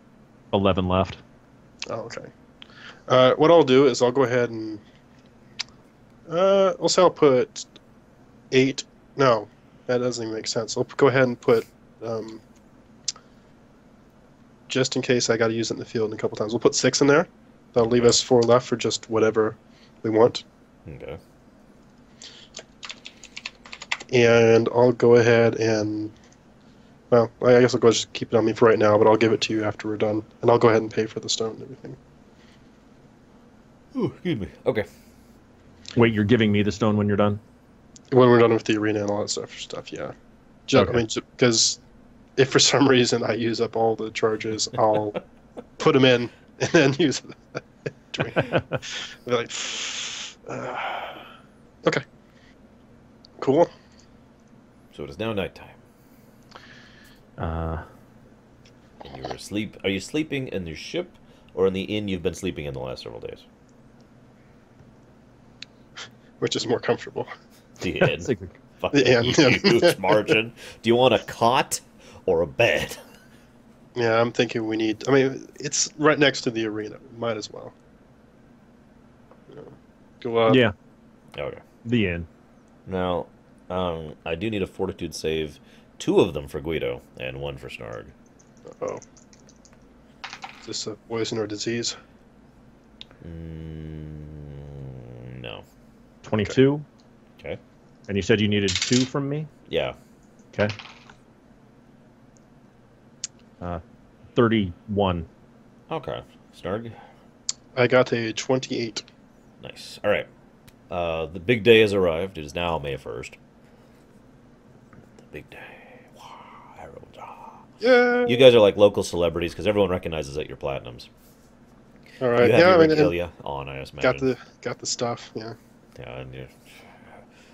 11 left. Oh, okay. What I'll do is I'll go ahead and I'll say I'll put 8. No, that doesn't even make sense. I'll go ahead and put just in case I got to use it in the field a couple times. We'll put 6 in there. That'll leave us 4 left for just whatever we want. Okay. And I'll go ahead and, well, I guess I'll go just keep it on me for right now, but I'll give it to you after we're done. And I'll go ahead and pay for the stone and everything. Ooh, excuse me. Okay. Wait, you're giving me the stone when you're done? When we're done with the arena and all that stuff, yeah. Just, Okay. I mean, because if for some reason I use up all the charges, I'll put them in and then use them. They're like, okay. Cool. So it is now nighttime. Uh, And you were asleep. Are you sleeping in your ship or in the inn you've been sleeping in the last several days? Which is more comfortable. The inn. it's like, Fucking The inn, yeah. huge margin. Do you want a cot or a bed? Yeah, I'm thinking we need. I mean, it's right next to the arena. Might as well. You know, go up. yeah, Okay. the inn. Now, I do need a fortitude save. 2 of them for Guido and 1 for Snarg. Oh. Is this a poison or disease? No. 22. Okay. And you said you needed 2 from me? Yeah. Okay. 31. Okay. Snarg. I got a 28. Nice. All right. The big day has arrived. It is now May 1st. The big day. Yeah. You guys are like local celebrities because everyone recognizes that you're platinums. All right. You have Yeah, your I mean, regalia on, I imagine. got the stuff. Yeah. Yeah, and you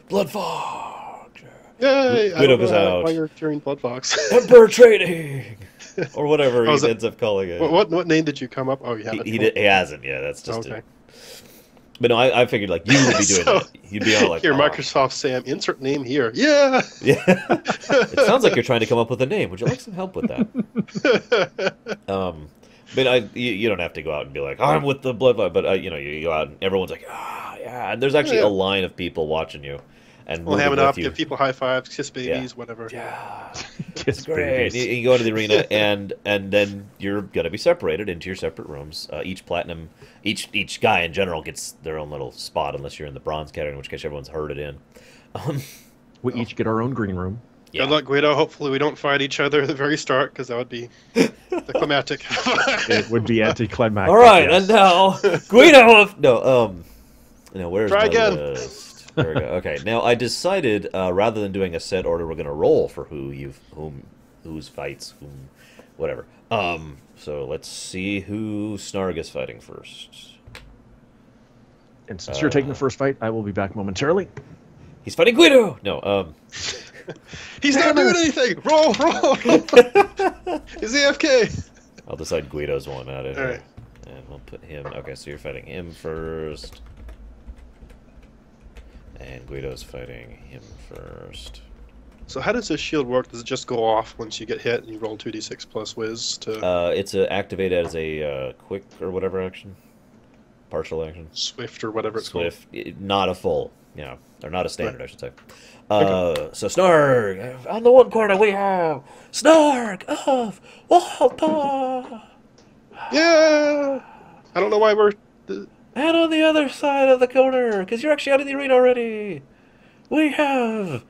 blood fox. Yay! I Guido don't goes know out. why you're curing blood fox. Emperor trading, or whatever Oh, he ends up calling it. what name did you come up? Oh, you haven't. He hasn't. Yeah, that's just Okay. it. But no, I figured like you would be doing So, that. You'd be all like, Here, "Oh." Microsoft Sam, insert name here. Yeah. Yeah. It sounds like you're trying to come up with a name. Would you like some help with that? But you don't have to go out and be like, I'm with the blood vibe. But you go out and everyone's like, yeah. And there's actually Yeah. a line of people watching you, and We'll moving have it up, with you. give people high fives, kiss babies, whatever. Yeah, Kiss it's great. babies. You go into the arena, and then you're gonna be separated into your separate rooms. Each platinum, each guy in general gets their own little spot, unless you're in the bronze category, in which case everyone's herded in. We each get our own green room. Yeah. Good luck, Guido. Hopefully, we don't fight each other at the very start, because that would be the climactic. It would be anticlimactic. All right, yes. and now Guido. No, where's Try my again. list? There we go. Okay, now I decided rather than doing a set order, we're gonna roll for whose fights, whatever. So let's see who Snarg is fighting first. And since you're taking the first fight, I will be back momentarily. He's fighting Guido. No, He's not doing anything. Roll. He's AFK. I'll decide Guido's one out of All here. right. And we'll put him. Okay, so you're fighting him first. And Guido's fighting him first. So how does this shield work? Does it just go off once you get hit and you roll 2d6 plus whiz to It's activated as a quick or whatever action. Partial action. swift or whatever it's Swift. Not a full. Or not a standard, I should say. So Snarg, on the one corner we have Snarg of Walpa. called? Yeah. I don't know why we're. And on the other side of the corner, because you're actually out of the arena already, we have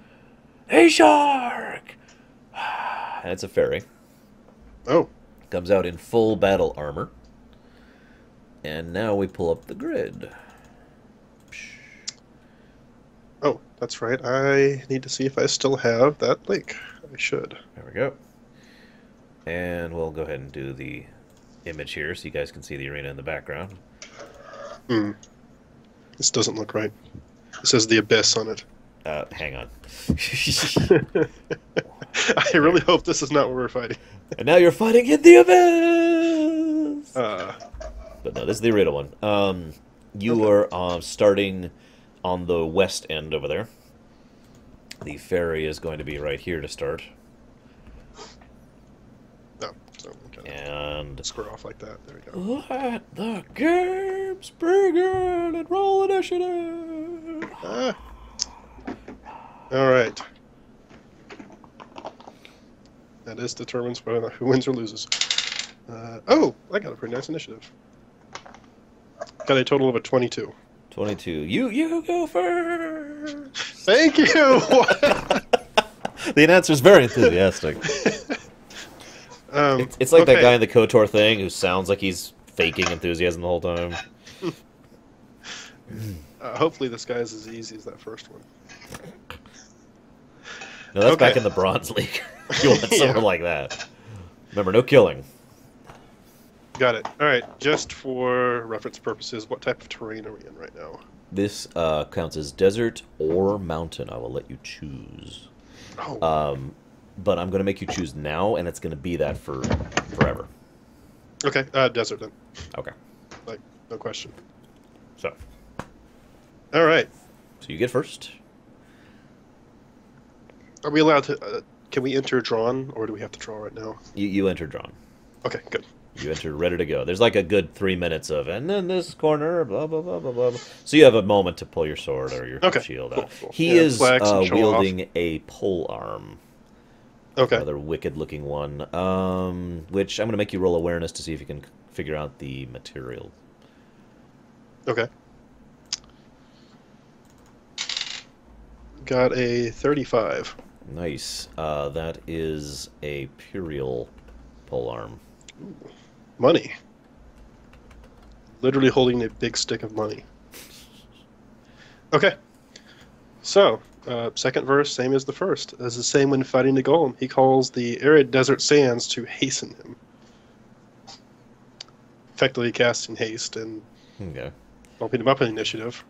a shark. And it's a fairy. Oh. Comes out in full battle armor. And now we pull up the grid. Oh, that's right. I need to see if I still have that link. I should. There we go. And we'll go ahead and do the image here so you guys can see the arena in the background. This doesn't look right. It says the abyss on it. Hang on. I really hope this is not where we're fighting. And now you're fighting in the abyss! But no, this is the arena one. You are starting on the west end over there. The ferry is going to be right here to start. No, so okay. And Square off like that. There we go. let the games begin and roll initiative! All right. That is determines whether or not who wins or loses. Oh, I got a pretty nice initiative. Got a total of a 22. 22. You go first. Thank you! The announcer's very enthusiastic. It's like that okay. guy in the KOTOR thing who sounds like he's faking enthusiasm the whole time. Hopefully this guy is as easy as that first one. No, that's Okay. back in the Bronze League. You want someone Yeah. like that. Remember, no killing. Got it. All right. Just for reference purposes, what type of terrain are we in right now? This counts as desert or mountain. I will let you choose. Oh. But I'm going to make you choose now, and it's going to be that for forever. Okay. Desert then. Okay. Like, no question. So All right. you get first. Are we allowed to? Can we enter drawn, or do we have to draw right now? You enter drawn. Okay. Good. You enter ready to go. There's like a good 3 minutes of, and then this corner, blah, blah, blah, blah, blah. So you have a moment to pull your sword or your shield out. Cool. He Yeah, is flex and show wielding a pole arm. Okay. Another wicked-looking one. Which I'm going to make you roll awareness to see if you can figure out the material. Okay. Got a 35. Nice. That is a Purial pole arm. Money. Literally holding a big stick of money. Okay. So, second verse, same as the first. As the same when fighting the golem. He calls the arid desert sands to hasten him. Effectively casting haste and Okay. bumping him up in initiative.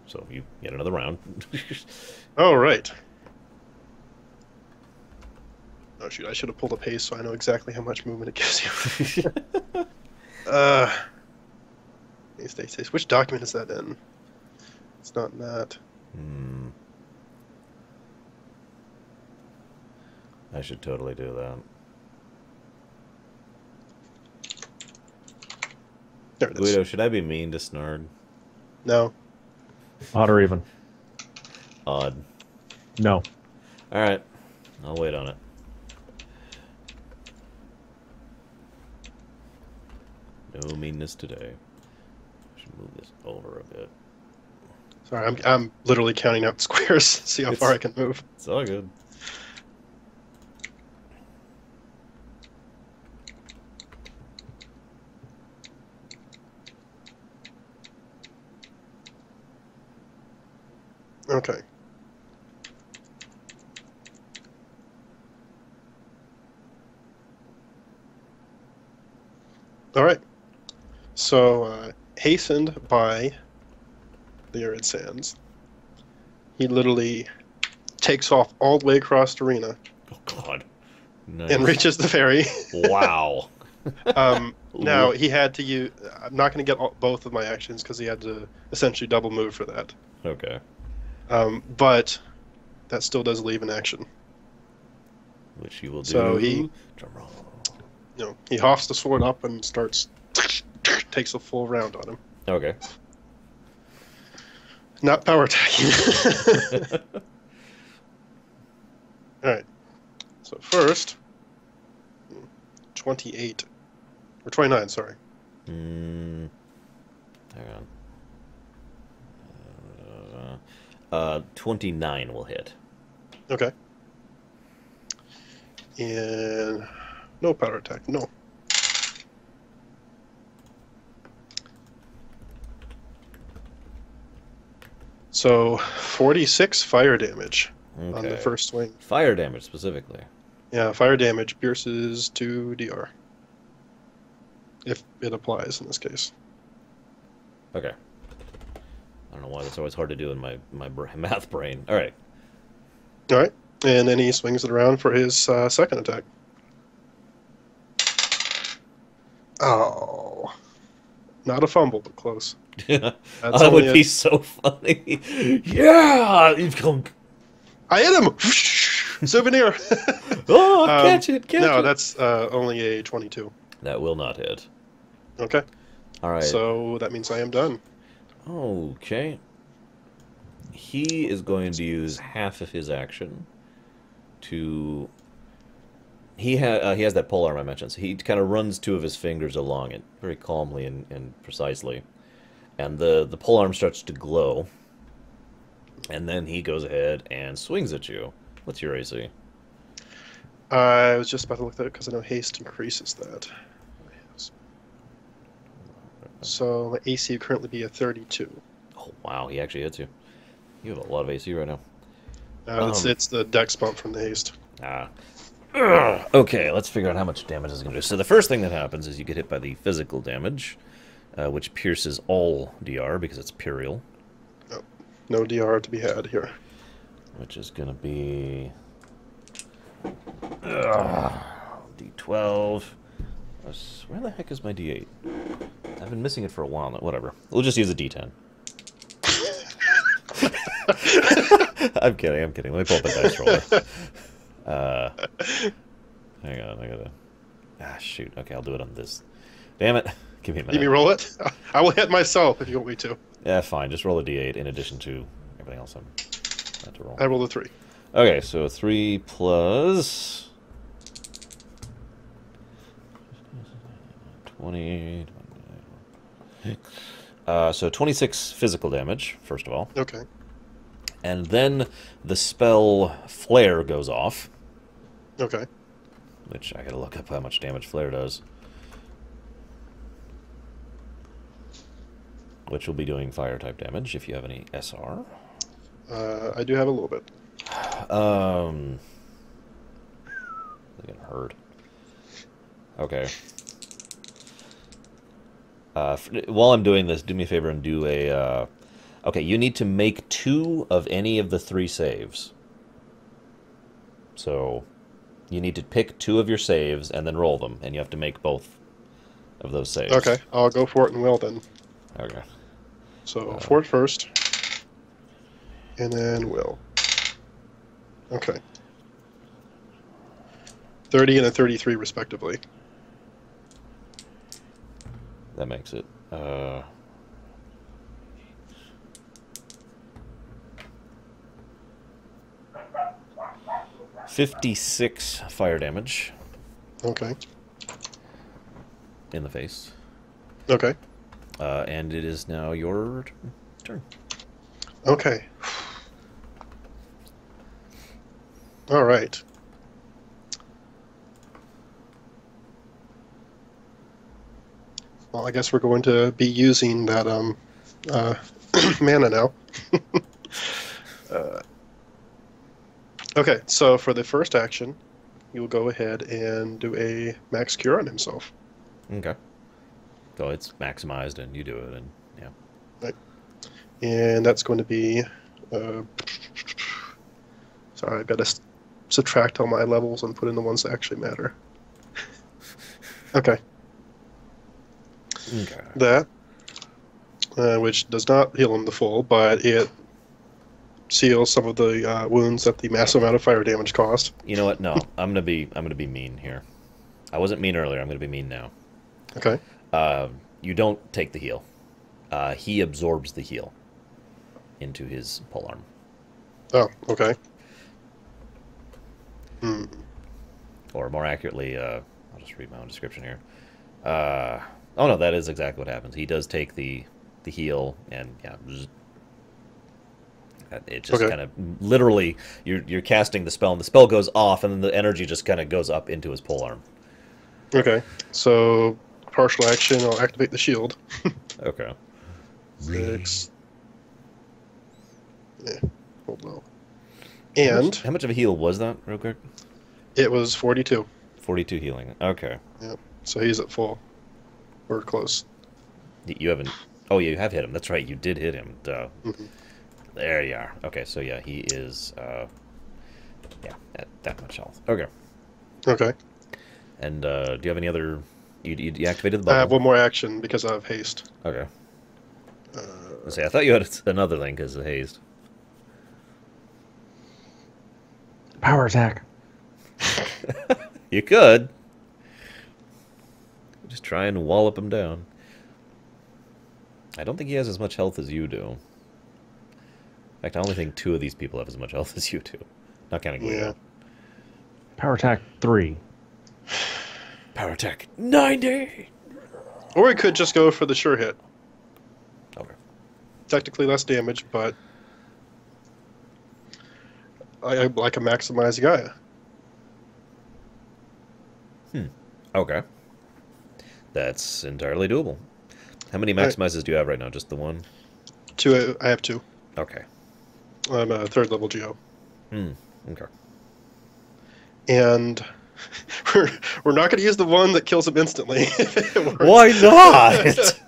So you get another round. Oh, right. Oh, shoot, I should have pulled a pace so I know exactly how much movement it gives you. Haste. Which document is that in? It's not in that. I should totally do that. There it is. Guido, should I be mean to Snard? No. Odd or even? Odd. No. Alright. I'll wait on it. No meanness today. I should move this over a bit. Sorry, I'm literally counting out squares, see how far I can move. It's all good. Okay. All right. So, hastened by the arid sands, he literally takes off all the way across the arena Oh, God. Nice. and reaches the ferry. Wow. Now, he had to use... I'm not going to get both of my actions because he had to essentially double move for that. Okay. But that still does leave an action. Which he will do. So he... Drum roll. he hoffs the sword up and starts... takes a full round on him. Okay. Not power attacking. Alright. So first... 28. Or 29, sorry. Hang on. 29 will hit. Okay. And... no power attack, no. So, 46 fire damage on the Okay. first swing. Fire damage specifically. Yeah, fire damage pierces 2 DR. If it applies in this case. Okay. I don't know why that's always hard to do in my math brain. All right. Alright, and then he swings it around for his second attack. Oh. Not a fumble, but close. That only would be so funny. Yeah! You've come. I hit him! Souvenir! Oh, catch it, catch no, it. that's only a 22. That will not hit. Okay. All right. So that means I am done. Okay. He is going to use half of his action to he has that pole arm I mentioned. So he kind of runs two of his fingers along it very calmly and precisely, and the pole arm starts to glow, and then he goes ahead and swings at you. What's your AC? I was just about to look at it because I know haste increases that. So my AC would currently be a 32. Oh wow, he actually hits you. You have a lot of AC right now. It's the dex bump from the haste. Ah. Ugh. Okay, let's figure out how much damage it's going to do. So the first thing that happens is you get hit by the physical damage, which pierces all DR because it's Purial. Oh, no DR to be had here. Which is going to be D12. Where the heck is my D8? I've been missing it for a while now. Whatever. We'll just use a D10. I'm kidding. Let me pull up a dice roller. Hang on, I gotta... shoot. Okay, I'll do it on this. Damn it. Give me a minute. Let me roll it? I will hit myself if you want me to. Yeah, fine. Just roll a D8 in addition to everything else I'm about to roll. I rolled a 3. Okay, so 3 plus... 20... so 26 physical damage, first of all. Okay. And then the spell Flare goes off. Okay. Which I gotta look up how much damage Flare does. Which will be doing fire type damage if you have any SR. I do have a little bit. I'm getting hurt. Okay. While I'm doing this, do me a favor and do a... okay, you need to make 2 of any of the 3 saves. So, you need to pick 2 of your saves and then roll them, and you have to make both of those saves. Okay, I'll go for it and will then. Okay. So, for it first, and then will. Okay. 30 and a 33, respectively. That makes it. 56 fire damage. Okay. In the face. Okay. And it is now your turn. Okay. All right. Well, I guess we're going to be using that mana now. Okay, so for the first action, you will go ahead and do a max cure on himself. Okay. So it's maximized and you do it, and yeah. Right. And that's going to be... sorry, I've got to subtract all my levels and put in the ones that actually matter. Okay. Okay. That, which does not heal him the full, but it seals some of the wounds that the massive amount of fire damage caused. You know what? No, I'm gonna be mean here. I wasn't mean earlier. I'm gonna be mean now. Okay. You don't take the heal. He absorbs the heal into his polearm. Oh, okay. Hmm. Or more accurately, I'll just read my own description here. Oh no, that is exactly what happens. He does take the heal, and yeah, it just Okay. kind of literally you're casting the spell, and the spell goes off, and then the energy just kind of goes up into his polearm. Okay. So, partial action, I'll activate the shield. Okay. 6. Yeah, hold on. And How much of a heal was that, real quick? it was 42. 42 healing. Okay. Yep. So he's at full. Or close. You haven't... Oh, yeah, you have hit him. That's right, you did hit him. Duh. Mm-hmm. There you are. Okay, so yeah, he is... yeah, at that much health. Okay. Okay. And do you have any other... You activated the I bubble? have one more action because I have haste. Okay. Let's see, I thought you had another thing because of haste. Power attack. You could. Just try and wallop him down. I don't think he has as much health as you do. In fact, I only think 2 of these people have as much health as you do. Not counting Guido. Yeah. Power attack 3. Power attack 90. Or we could just go for the sure hit. Okay. Technically less damage, but I like to maximize Gaia. Okay. That's entirely doable. How many Right. maximizes do you have right now? Just the one? Two. I have two. Okay. I'm a third level Geo. Okay. And we're not going to use the one that kills him instantly. Why not?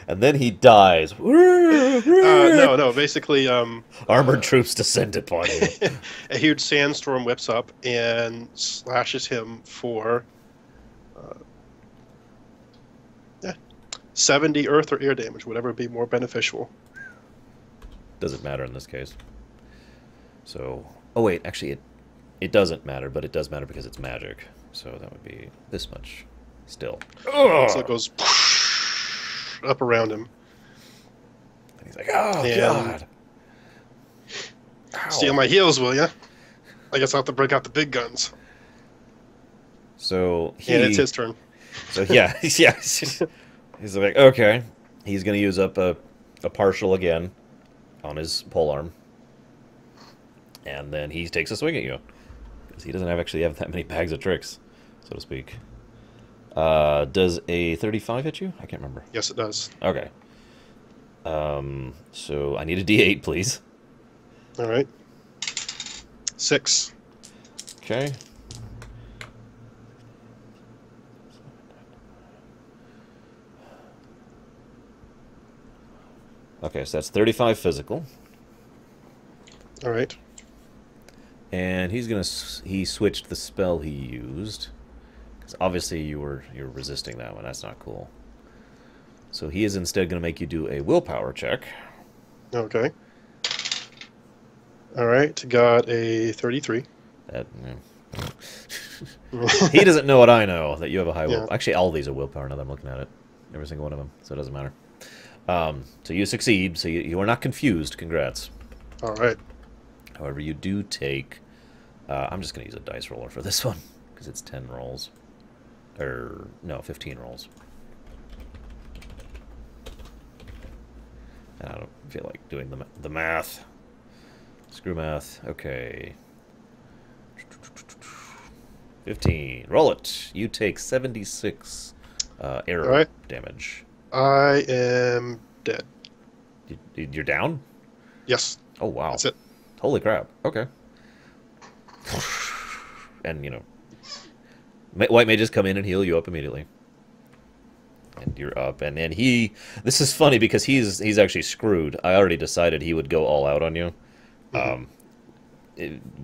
And then he dies. No. Basically, Armored troops descend upon you. a huge sandstorm whips up and slashes him for 70 earth or air damage, whatever would be more beneficial. Doesn't matter in this case. So, oh wait, actually it doesn't matter, but it does matter because it's magic. So that would be this much still. So it goes up around him. And he's like, oh, And- God. Ow. Stay on my heels, will ya? I guess I'll have to break out the big guns. So And it's his turn. So yeah, yeah. He's like, okay. He's going to use up a partial again on his polearm. And then he takes a swing at you. Because he doesn't actually have that many bags of tricks, so to speak. Does a 35 hit you? I can't remember. Yes, it does. Okay. So I need a D8, please. All right. 6. Okay. Okay, so that's 35 physical. All right. And he's gonna he switched the spell he used, because obviously you're resisting that one. That's not cool. So he is instead gonna make you do a willpower check. Okay. All right. Got a 33. That he doesn't know what I know, that you have a high will. Yeah. Actually, all these are willpower now that I'm looking at it. Every single one of them, so it doesn't matter. So you succeed. So you are not confused. Congrats. All right. However, you do take... I'm just going to use a dice roller for this one, because it's 10 rolls. Or, no, 15 rolls. And I don't feel like doing the math. Screw math. Okay. 15. Roll it. You take 76 arrow Alright. damage. I am dead. You're down? Yes. Oh, wow. That's it. Holy crap. Okay. And, you know, white mages come in and heal you up immediately. And you're up. And he... This is funny because he's actually screwed. I already decided he would go all out on you.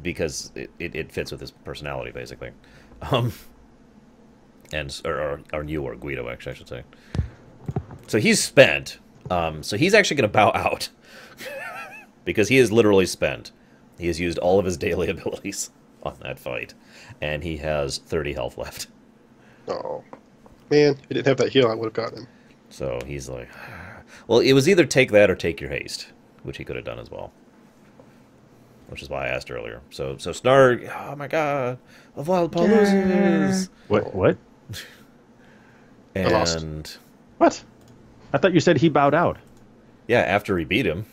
Because it fits with his personality, basically. And or you or Guido, actually, I should say. So he's spent. So he's actually going to bow out. Because he is literally spent. He has used all of his daily abilities on that fight. And he has 30 health left. Oh. Man, if he didn't have that heal, I would have gotten him. So he's like... Well, it was either take that or take your haste. Which he could have done as well. Which is why I asked earlier. So Snarg... Oh my god. Of Wild Paw loses. What? lost. And... What? I thought you said he bowed out. Yeah, after he beat him.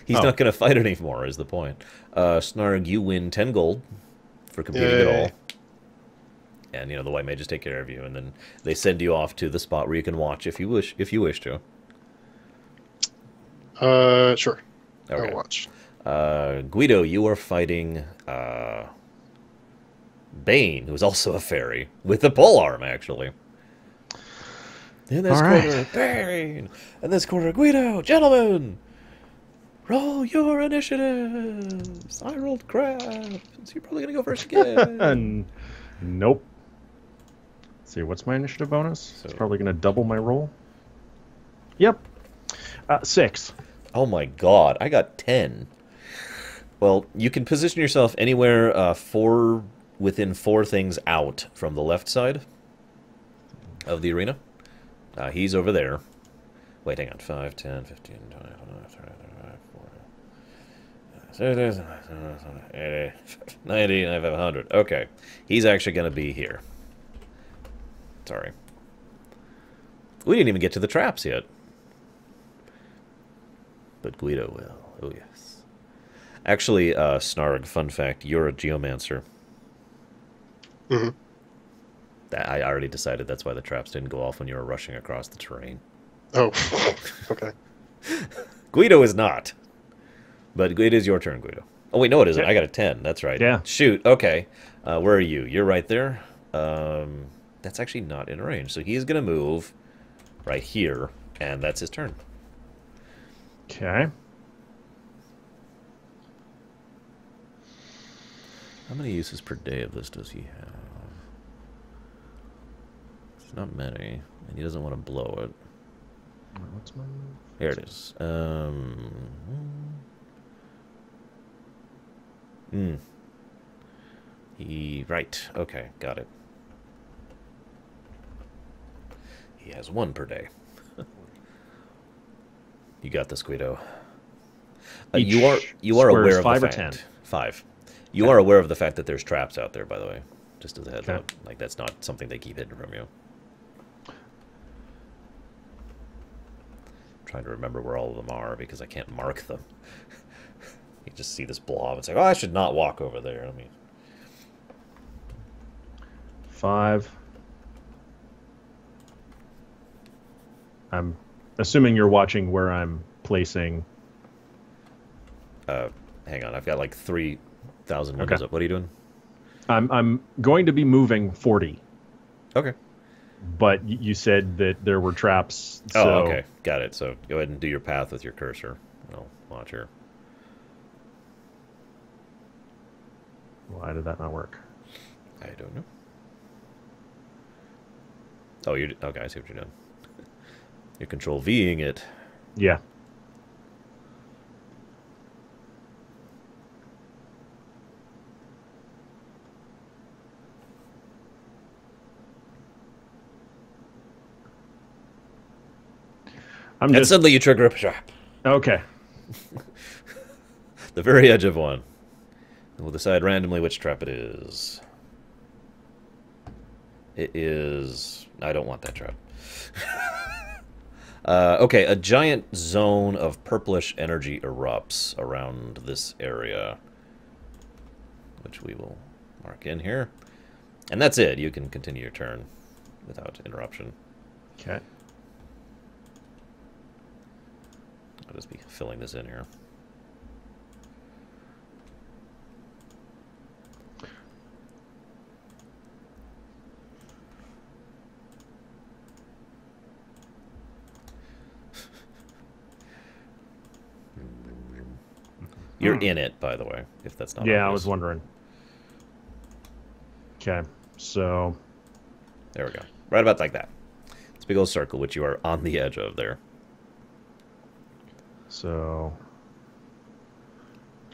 He's not going to fight anymore, is the point. Snarg, you win 10 gold for competing at Yay. all. And, you know, the white mages take care of you. And then they send you off to the spot where you can watch if you wish to. Sure. Okay. I'll watch. Guido, you are fighting Bane, who is also a fairy, with a polearm, actually. In this All right. corner, Bane! In this corner, Guido! Gentlemen! Roll your initiatives! I rolled crap, so you're probably going to go first again. Nope. Let's see, what's my initiative bonus? It's probably going to double my roll. Yep. 6. Oh my god, I got 10. Well, you can position yourself anywhere within 4 things out from the left side of the arena. He's over there. Wait, hang on. 5, 10, 15, 20, 25, 30, 35, 90, 100. Okay. He's actually going to be here. Sorry. We didn't even get to the traps yet. But Guido will. Oh, yes. Actually, Snarg, fun fact, you're a geomancer. Mm-hmm. I already decided that's why the traps didn't go off when you were rushing across the terrain. Oh, okay. Guido is not. But it is your turn, Guido. Oh, wait, no, it isn't. I got a 10. That's right. Yeah. Shoot. Okay. Where are you? You're right there. That's actually not in range. So he's going to move right here, and that's his turn. Okay. How many uses per day of this does he have? It's not many, and he doesn't want to blow it. What's my move? Here it is. Right. Okay, got it. He has one per day. You got this, Guido. You are aware of five the or fact. 10? 5. You are aware of the fact that there's traps out there, by the way. Just as a heads Okay. up. Like, that's not something they keep hidden from you. Trying to remember where all of them are because I can't mark them. You just see this blob and say, "Oh, I should not walk over there." Let me. 5. I'm assuming you're watching where I'm placing. Hang on, I've got like 3,000 windows Okay. up. What are you doing? I'm going to be moving 40, Okay. but you said that there were traps. So Oh, okay, got it. So go ahead and do your path with your cursor. I'll watch here. Why did that not work? I don't know. Oh, you're okay. I see what you're doing. You're control V-ing it. Yeah. I'm And just suddenly you trigger a trap. okay. The very edge of one. And we'll decide randomly which trap it is. It is... I don't want that trap. Okay, a giant zone of purplish energy erupts around this area, which we will mark in here. And that's it. You can continue your turn without interruption. Okay. I'll just be filling this in here. You're in it, by the way, if that's not Yeah, I obvious. was wondering. Okay, so There we go. Right about like that. It's a big old circle, which you are on the edge of there.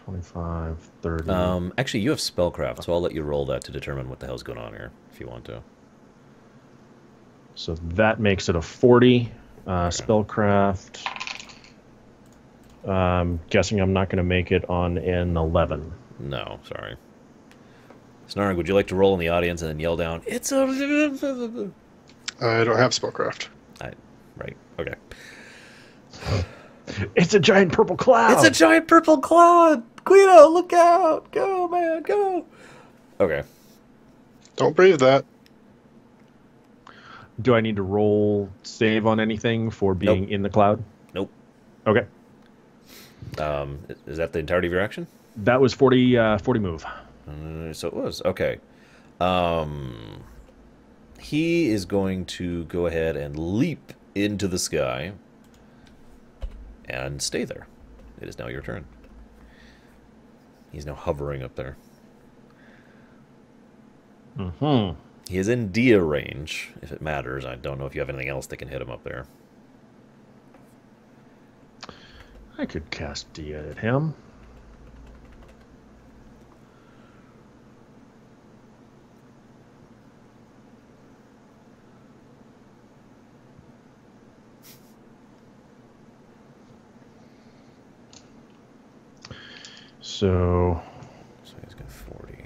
25, 30. Actually, you have spellcraft, so I'll let you roll that to determine what the hell's going on here, if you want to. So that makes it a 40. Spellcraft. Guessing I'm not going to make it on an 11. No, sorry. Snarg, would you like to roll in the audience and then yell down, "It's a..." I don't have spellcraft. Right, okay. It's a giant purple cloud. It's a giant purple cloud! Guido, look out! Go, man, go! Okay. Don't breathe that. Do I need to roll save on anything for being Nope. in the cloud? Nope. Okay. Is that the entirety of your action? That was 40 move. So it was. Okay. He is going to go ahead and leap into the sky and stay there. It is now your turn. He's now hovering up there. Mm-hmm. He is in Dia range, if it matters. I don't know if you have anything else that can hit him up there. I could cast Dia at him. So So he's got 40.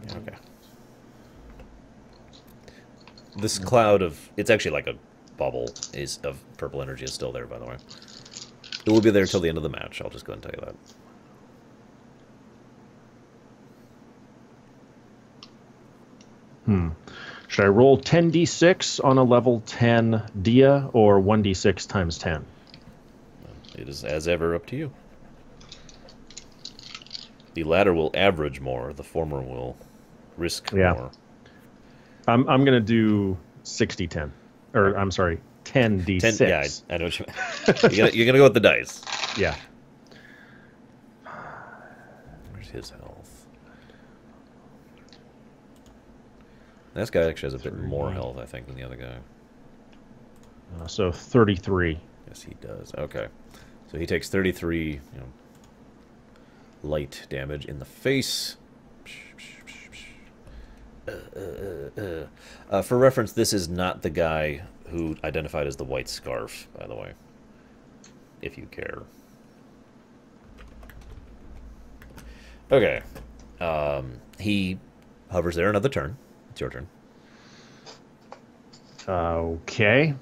40. Okay. This cloud of... It's actually like a bubble of purple energy is still there, by the way. It will be there till the end of the match. I'll just go ahead and tell you that. Should I roll 10d6 on a level 10 dia or 1d6 times 10? It is, as ever, up to you. The latter will average more. The former will risk more. I'm going to do 60-10. Or, I'm sorry, 10d6. 10, yeah, I know what you mean. You're gonna go with the dice. Yeah. Where's his health? This guy actually has a bit more health, I think, than the other guy. So 33. Yes, he does. Okay. So he takes 33, light damage in the face. For reference, this is not the guy who identified as the white scarf, by the way, if you care. Okay. He hovers there another turn. It's your turn. Okay.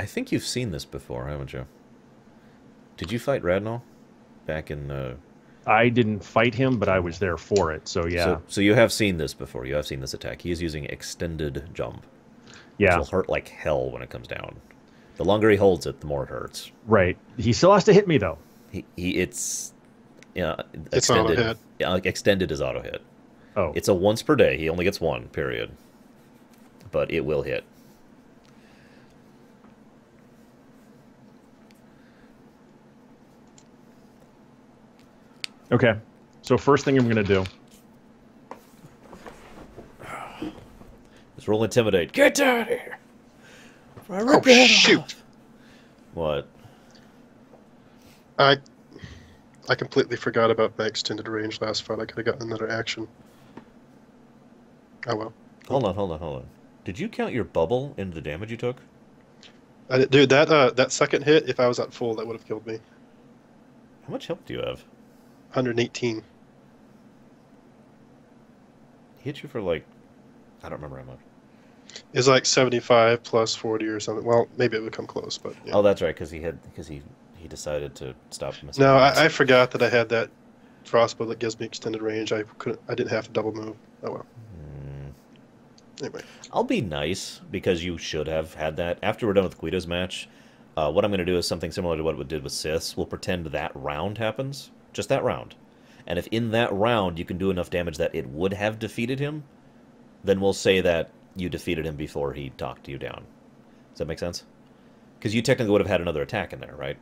I think you've seen this before, haven't you? Did you fight Radnall back in... I didn't fight him, but I was there for it, so yeah. So you have seen this before. You have seen this attack. He is using extended jump. Yeah. Which will hurt like hell when it comes down. The longer he holds it, the more it hurts. Right. He still has to hit me, though. It's It's extended. auto hit. Yeah, like extended is auto hit. Oh. It's a once per day. He only gets one, period. But it will hit. Okay. So first thing I'm going to do. Just roll intimidate. Get out of here! Oh, shoot! What? I completely forgot about my extended range last fight. I could have gotten another action. Oh well. Hold on. Did you count your bubble into the damage you took? Dude, that second hit, if I was at full, that would have killed me. How much health do you have? 118. He hit you for like... I don't remember how much. It's like 75 plus 40 or something. Well, maybe it would come close, but yeah. Oh, that's right, because he decided to stop missing. No, I forgot that I had that crossbow that gives me extended range. I didn't have to double move. Oh well. Anyway, I'll be nice because you should have had that. After we're done with Guido's match, what I'm going to do is something similar to what we did with Sith's. We'll pretend that round happens, just that round, and if in that round you can do enough damage that it would have defeated him, then we'll say that you defeated him before he talked you down. Does that make sense? Because you technically would have had another attack in there, right?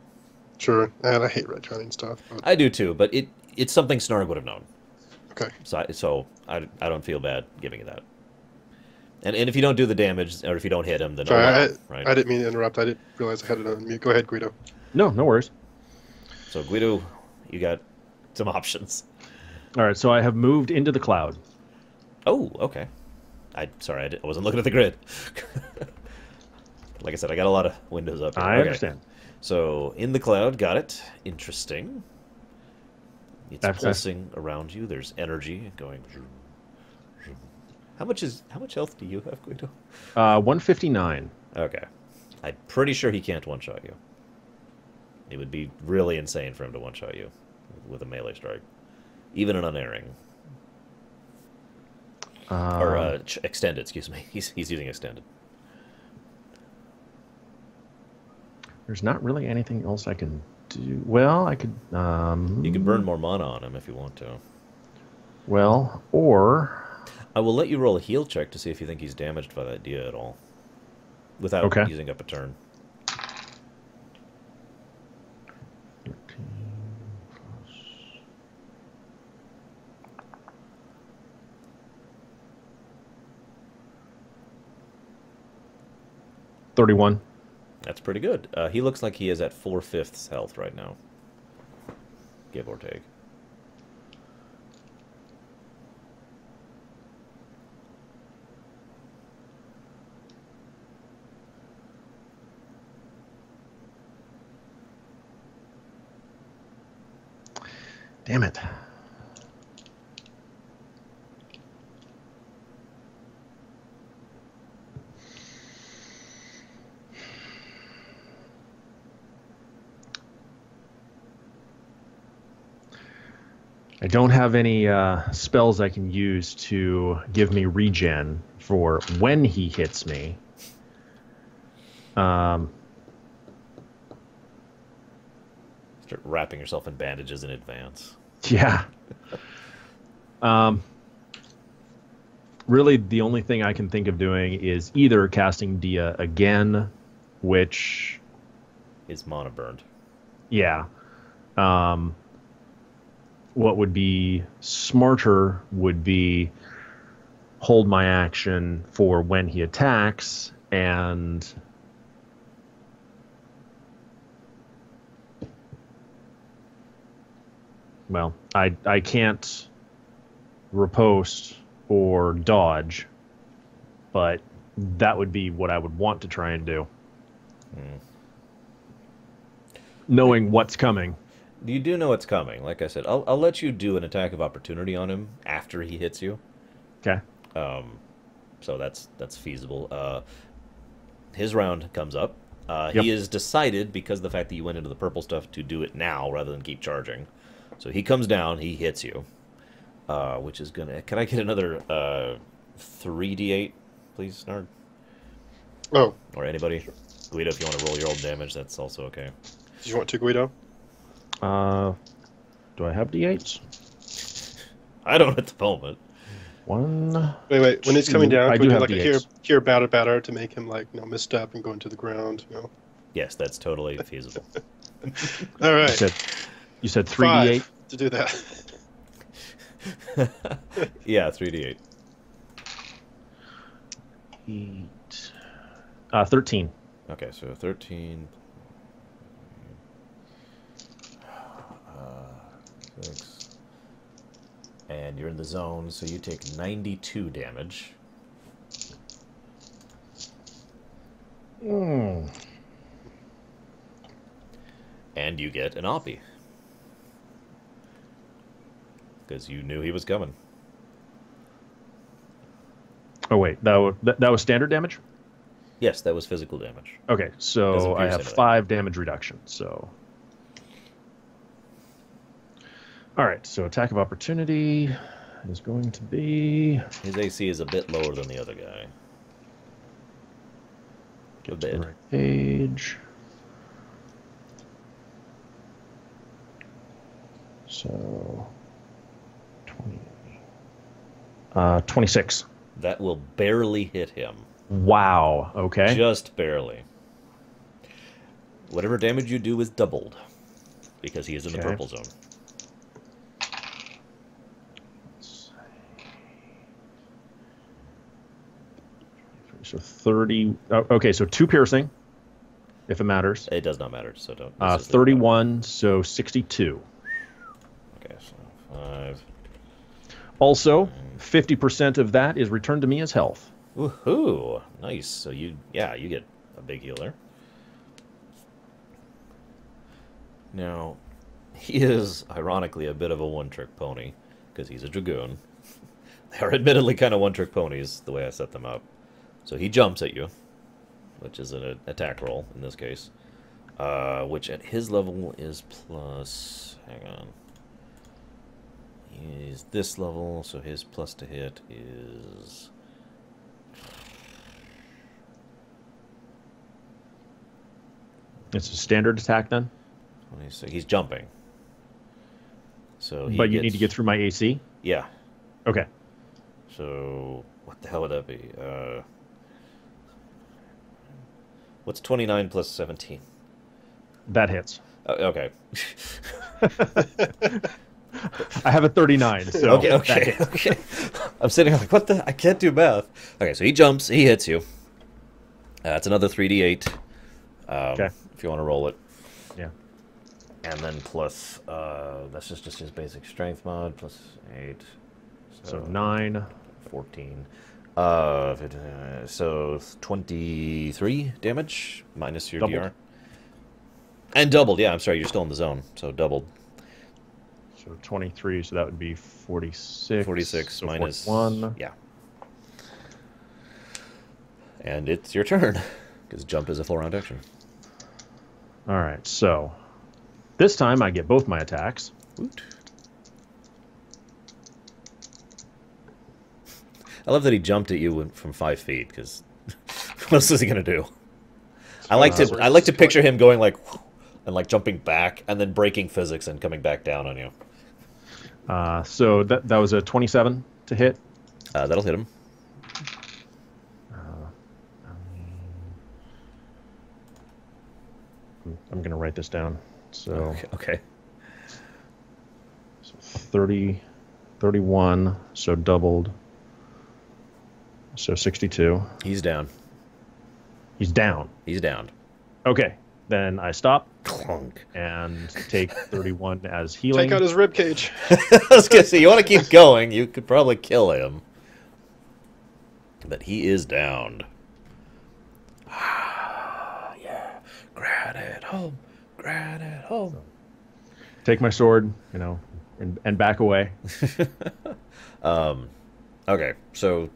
sure. And I hate retconning stuff. But... I do too, but it's something Snarg would have known. Okay. So I don't feel bad giving you that. And if you don't do the damage, or if you don't hit him, then Sorry, right? I didn't mean to interrupt. I didn't realize I had it on mute. Go ahead, Guido. No worries. So Guido, you got some options. All right, so I have moved into the cloud. Oh, okay. I wasn't looking at the grid. Like I said, I got a lot of windows up here. I Okay. understand. So in the cloud, got it. Interesting. It's That's- pulsing around you. There's energy going. How much health do you have, Guido? 159. Okay. I'm pretty sure he can't one-shot you. It would be really insane for him to one-shot you with a melee strike. Even an unerring. Or extended, excuse me. He's using extended. There's not really anything else I can do. Well, I could... You can burn more mana on him if you want to. Well, or... I will let you roll a heal check to see if you think he's damaged by that dia at all. Without using up a turn. 13 plus... 31. That's pretty good. He looks like he is at 4/5 health right now. Give or take. Damn it. I don't have any spells I can use to give me regen for when he hits me. Start wrapping yourself in bandages in advance. Yeah. Really, the only thing I can think of doing is either casting Dia again, which... Is mana burned. Yeah. What would be smarter would be hold my action for when he attacks, and well, I can't riposte or dodge, but that would be what I would want to try and do. Knowing what's coming. You do know it's coming. Like I said, I'll let you do an attack of opportunity on him after he hits you. Okay. So that's feasible. His round comes up. Yep. He has decided, because of the fact that you went into the purple stuff, to do it now rather than keep charging. So he comes down, he hits you, which is gonna. Can I get another 3d8, please, Nard? Oh, Or anybody? Guido, if you want to roll your old damage, that's also okay. do you want to, Guido? Do I have D8s? I don't at the moment. One. Wait. When he's coming Two. down, I can we do do have like a D8s. hear batter to make him misstep and go into the ground? Yes, that's totally feasible. All right. You said 3d8? 5 to do that. Yeah, 3d8. 13. Okay, so 13. 6. And you're in the zone, so you take 92 damage. And you get an Oppie. Because you knew he was coming. Oh, wait. That was standard damage? Yes, that was physical damage. Okay, so Doesn't I pierce have anything. 5 damage reduction, so... Alright, so attack of opportunity is going to be... His AC is a bit lower than the other guy. A Get to bit. the right page. So... 26. That will barely hit him. Wow, okay. Just barely. Whatever damage you do is doubled. Because he is in the Okay. purple zone. So 30... Oh, okay, so 2 piercing, if it matters. It does not matter, so don't... this is the- 31, so 62. Okay, so 5. Also, 50% of that is returned to me as health. Woohoo! Nice. So you get a big healer. Now, he is, ironically, a bit of a one-trick pony, because he's a dragoon. They are admittedly kind of one-trick ponies, the way I set them up. So he jumps at you, which is an attack roll, in this case. Which at his level is plus... Hang on. He's this level, so his plus to hit is... It's a standard attack then? So he's jumping. So he But you gets- need to get through my AC? Yeah. Okay. So what the hell would that be? What's 29 plus 17? That hits. Okay. I have a 39, so that Okay. hits. Okay. I'm sitting here like, what the? I can't do math. Okay, so he jumps, he hits you. That's another 3d8. Okay. If you want to roll it. Yeah. And then plus, that's just his basic strength mod, plus 8. So 9. 14. So 23 damage minus your Doubled. DR. And doubled, yeah, I'm sorry, you're still in the zone, so doubled. So 23, so that would be 46. 46 so minus 41. Yeah. And it's your turn, because jump is a full round action. All right, so this time I get both my attacks. Woot. I love that he jumped at you from 5 feet, because what else is he gonna do? I like to picture him going like, and like jumping back, and then breaking physics and coming back down on you. So that was a 27 to hit. That'll hit him. I'm going to write this down. So, Okay. So 30, 31, so doubled. So 62. He's down. He's down. He's down. Okay, then I stop Clunk. and take 31 as healing. Take out his rib cage. I was gonna say, you want to keep going, you could probably kill him. But he is downed. Yeah. Granite home. Granite home. Take my sword, and back away. Okay, so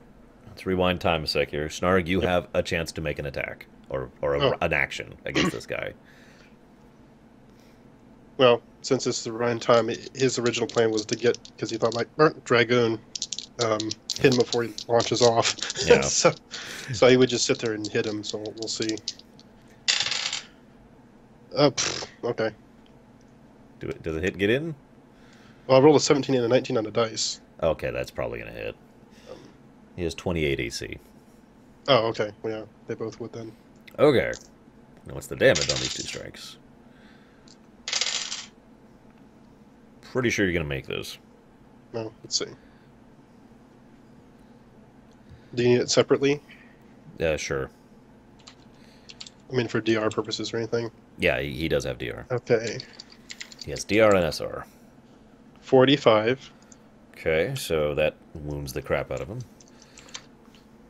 let's rewind time a sec here. Snarg, you have a chance to make an attack or an action against this guy. Well, since it's the Ryan time, his original plan was to get, because he thought, like, Dragoon, hit him before he launches off. Yeah. so he would just sit there and hit him, so we'll see. Okay. Does it hit get in? Well, I rolled a 17 and a 19 on the dice. Okay, that's probably going to hit. He has 28 AC. Oh, okay. Well, yeah, they both would then. Okay. Now what's the damage on these 2 strikes? Pretty sure you're going to make this. No, let's see. Do you need it separately? Sure. I mean, for DR purposes or anything? Yeah, he does have DR. Okay. He has DR and SR. 45 Okay, so that wounds the crap out of him.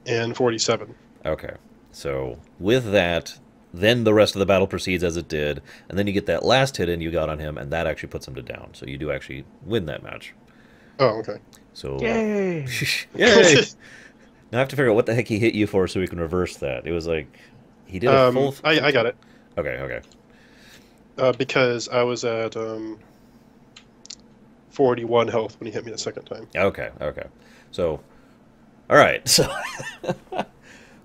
and 47. Okay, so with that, then the rest of the battle proceeds as it did, and then you get that last hit in you got on him, and that actually puts him to down. So you do actually win that match. Oh, okay. So Yay! Yay! Now I have to figure out what the heck he hit you for so we can reverse that. It was like he did a full. I got it. Okay. Because I was at 41 health when he hit me the second time. Okay. So, all right. So,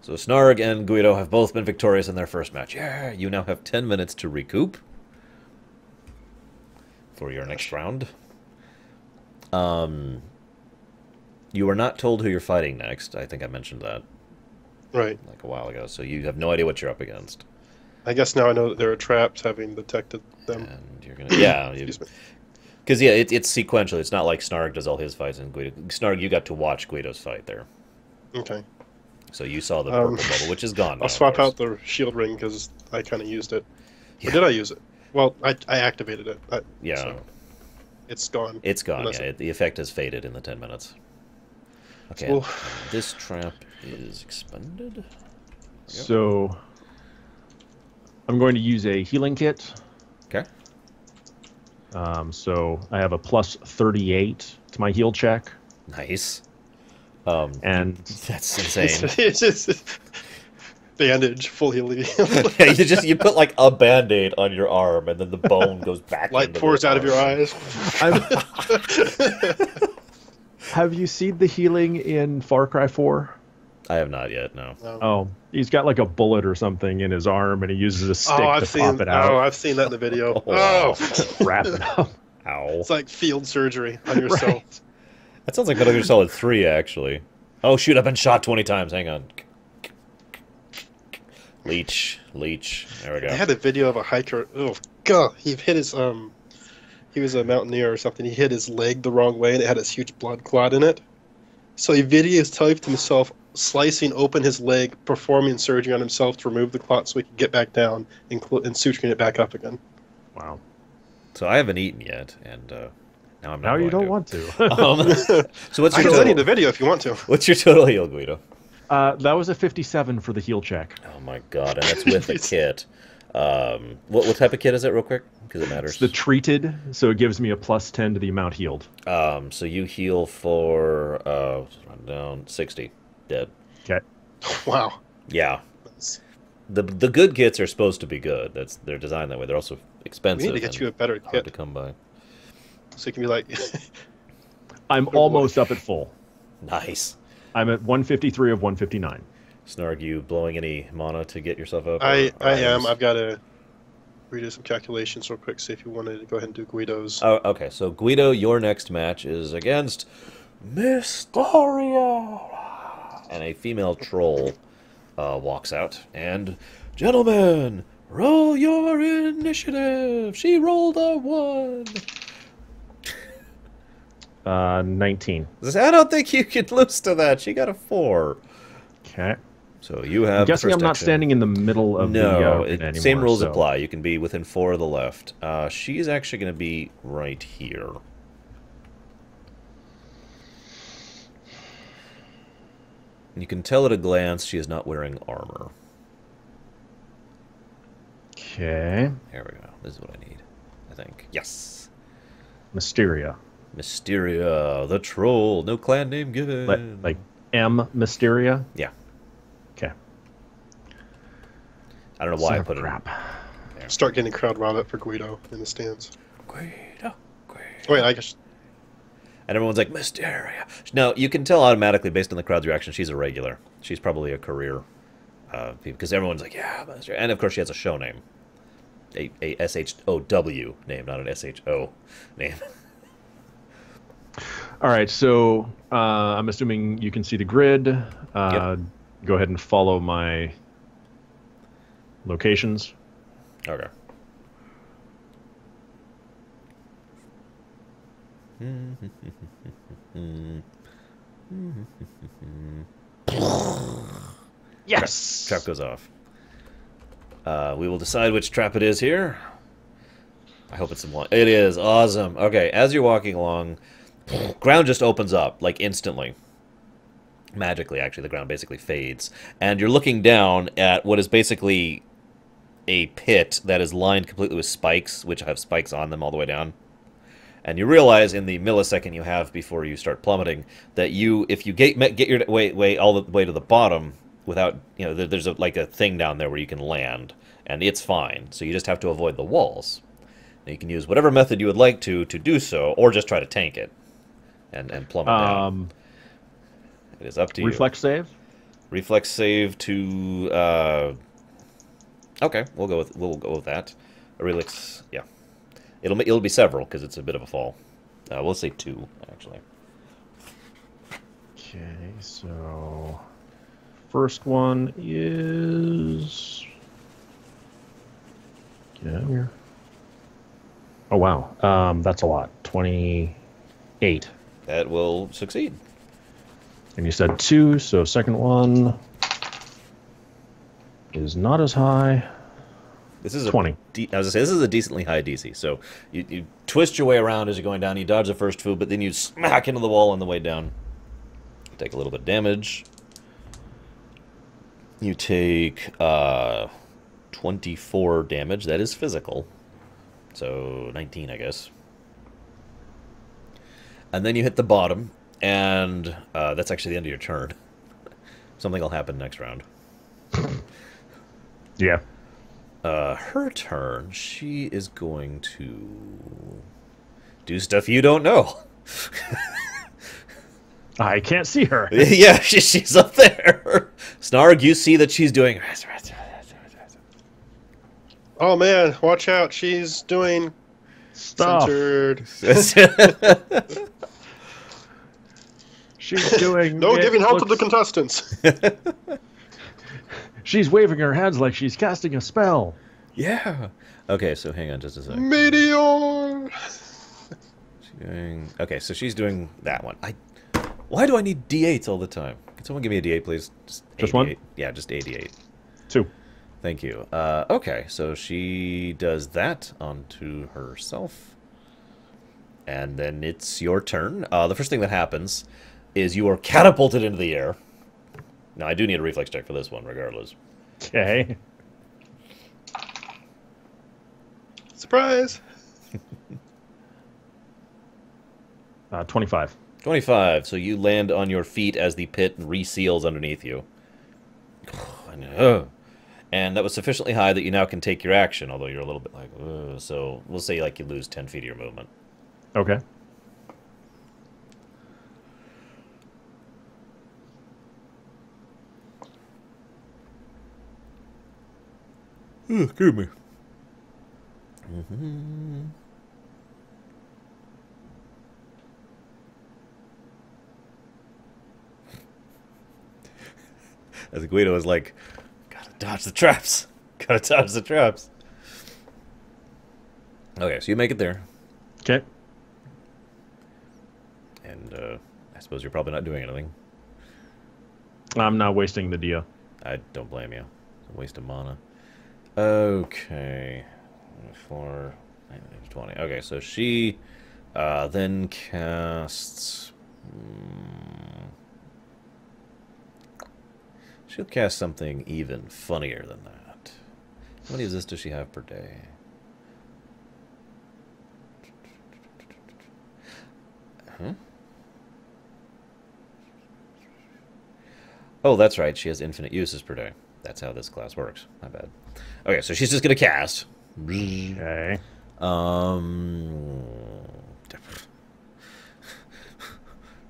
so Snarg and Guido have both been victorious in their first match. Yeah, you now have 10 minutes to recoup for your next round. You are not told who you're fighting next. I think I mentioned that Right. like a while ago. So you have no idea what you're up against. I guess now I know that there are traps, having detected them. And you're gonna, yeah, Excuse me. because yeah, it's sequential. It's not like Snarg does all his fights and Guido. Snarg, you got to watch Guido's fight there, Okay. so you saw the purple bubble, which is gone now. I'll of swap course. out the shield ring because I kind of used it. Yeah. Or did I use it? Well, I activated it. Yeah, So it's gone. it's gone. Unless Yeah, the effect has faded in the 10 minutes. Okay, Cool. this trap is expended. So I'm going to use a healing kit. Okay. So I have a plus 38 to my heal check, Nice. and That's insane. It's just bandage, full healing. Yeah, you put like a band-aid on your arm, and then the bone goes back. Light into pours the out of your arm. eyes. have you seen the healing in Far Cry 4? I have not yet. No. Oh, he's got like a bullet or something in his arm, and he uses a stick I've to seen. pop it out. Oh, I've seen that in the video. Oh, wow. Wrap it up. Ow. It's like field surgery on yourself. Right. That sounds like Metal Gear Solid 3, actually. Oh, shoot, I've been shot 20 times. Hang on. Leech. There we I go. had a video of a hiker. Oh god, he hit his he was a mountaineer or something. He hit his leg the wrong way, and it had this huge blood clot in it. So he videotaped himself slicing open his leg, performing surgery on himself to remove the clot so he could get back down and suturing it back up again. Wow. So I haven't eaten yet, and now I'm not Now you don't to. want to. So what's I your can send you total? the video if you want to. What's your total heal, Guido? That was a 57 for the heal check. Oh my god, and that's with a kit. What type of kit is it, real quick? Because it matters. It's the treated, so it gives me a +10 to the amount healed. So you heal for run down 60 dead. Okay. Wow. Yeah. That's- The good kits are supposed to be good. They're designed that way. They're also We expensive. need to get you a better hard kit, to come by. so you can be like, I'm almost up at full. Nice. I'm at 153 of 159. Snarg, you blowing any mana to get yourself up? I or am. items? I've got to redo some calculations real quick. See if you wanted to go ahead and do Guido's. Oh, okay. So Guido, your next match is against Mysteria, and a female troll walks out. And gentlemen, roll your initiative. She rolled a 1. 19. I don't think you can lose to that. She got a 4. Okay. So you have. I'm guessing I'm not first action. standing in the middle of No, the anymore, same rules so. apply. You can be within 4 of the left. She's actually going to be right here. You can tell at a glance she is not wearing armor. Okay. There we go. This is what I need, I think. Yes. Mysteria. Mysteria, the troll. No clan name given. Like M Mysteria? Yeah. Okay. I don't know why I Son of put crap. it. Start getting crowd riled up for Guido in the stands. Guido. Wait, I guess. And everyone's like, Mysteria. No, you can tell automatically based on the crowd's reaction she's a regular. She's probably a career. Because everyone's like, yeah, Mysteria. And of course she has a show name. A S-H-O-W name, not an S-H-O name. All right, so I'm assuming you can see the grid. Yep. Go ahead and follow my locations. Okay. Yes! Trap goes off. We will decide which trap it is here. I hope it's the one. It is. Awesome. Okay, as you're walking along, ground just opens up, like, instantly. Magically, actually, the ground basically fades. And you're looking down at what is basically a pit that is lined completely with spikes, which have spikes on them all the way down. And you realize in the millisecond you have before you start plummeting that if you get your way all the way to the bottom without, there's like a thing down there where you can land, and it's fine. So you just have to avoid the walls. Now you can use whatever method you would like to do so, or just try to tank it and plummet down. It is up to you. Reflex save? Reflex save to. Okay, we'll go with that. A reflex, yeah. It'll be several because it's a bit of a fall. We'll say 2 actually. Okay, so first one is. Get out of here. Oh wow, that's a lot. 28. That will succeed. And you said 2, so second one is not as high. This is 20. I was gonna say this is a decently high DC. So you twist your way around as you're going down. You dodge the first 2, but then you smack into the wall on the way down. Take a little bit of damage. You take 24 damage. That is physical. So 19, I guess. And then you hit the bottom, and that's actually the end of your turn. Something will happen next round. Yeah. Her turn, she is going to do stuff you don't know. I can't see her. Yeah, she's up there. Snarg, you see that she's doing... Oh man, watch out! She's doing Stuff. censored. She's doing... No it giving help to the looks- contestants. She's waving her hands like she's casting a spell. Yeah. Okay, so hang on just a second. Meteor. Okay, so she's doing that one. Why do I need D8s all the time? Can someone give me a D8, please? Just a one? D8. Yeah, just a D8. 2. Thank you. Okay, so she does that onto herself. And then it's your turn. The first thing that happens is you are catapulted into the air. Now, I do need a reflex check for this one, regardless. Okay. Surprise! 25. 25. So you land on your feet as the pit reseals underneath you. And that was sufficiently high that you now can take your action, although you're a little bit like, ugh. So we'll say like you lose 10 feet of your movement. Okay. Excuse me. As Guido is like, gotta dodge the traps. Gotta dodge the traps. Okay, so you make it there. Okay. And I suppose you're probably not doing anything. I'm not wasting the dia. I don't blame you. It's a waste of mana. Okay. 4, 20. Okay, so she then casts... She'll cast something even funnier than that. How many of this does she have per day? Huh? Oh, that's right. She has infinite uses per day. That's how this class works. My bad. Okay, so she's just going to cast. Okay.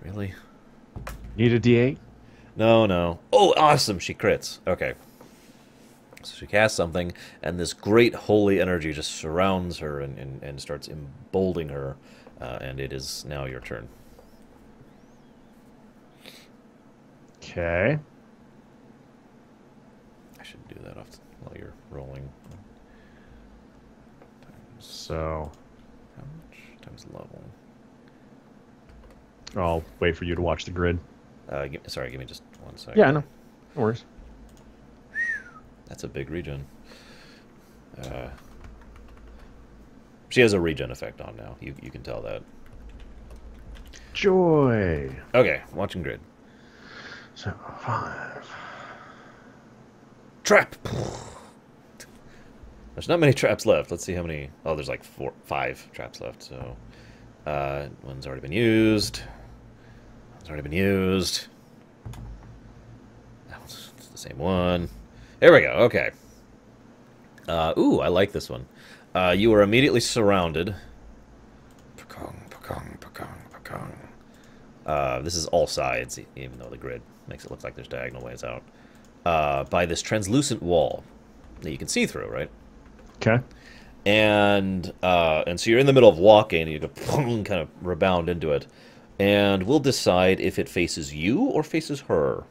Really? Need a D8? No, no. Oh, awesome. She crits. Okay. So she casts something, and this great holy energy just surrounds her and starts emboldening her, and it is now your turn. Okay. I should do that while you're rolling. So How much? Times level. I'll wait for you to watch the grid. Sorry, give me just 1 second. Yeah, I know. No worries. That's a big regen. She has a regen effect on now. You can tell that. Joy. Okay, watching grid. So 5. Trap! There's not many traps left. Let's see how many... Oh, there's like 5 traps left, so... one's already been used. One's already been used. That was the same one. There we go, okay. Ooh, I like this one. You are immediately surrounded. This is all sides, even though the grid makes it look like there's diagonal ways out. By this translucent wall that you can see through, right? Okay. And so you're in the middle of walking, and you go kind of rebound into it, and we'll decide if it faces you or faces her.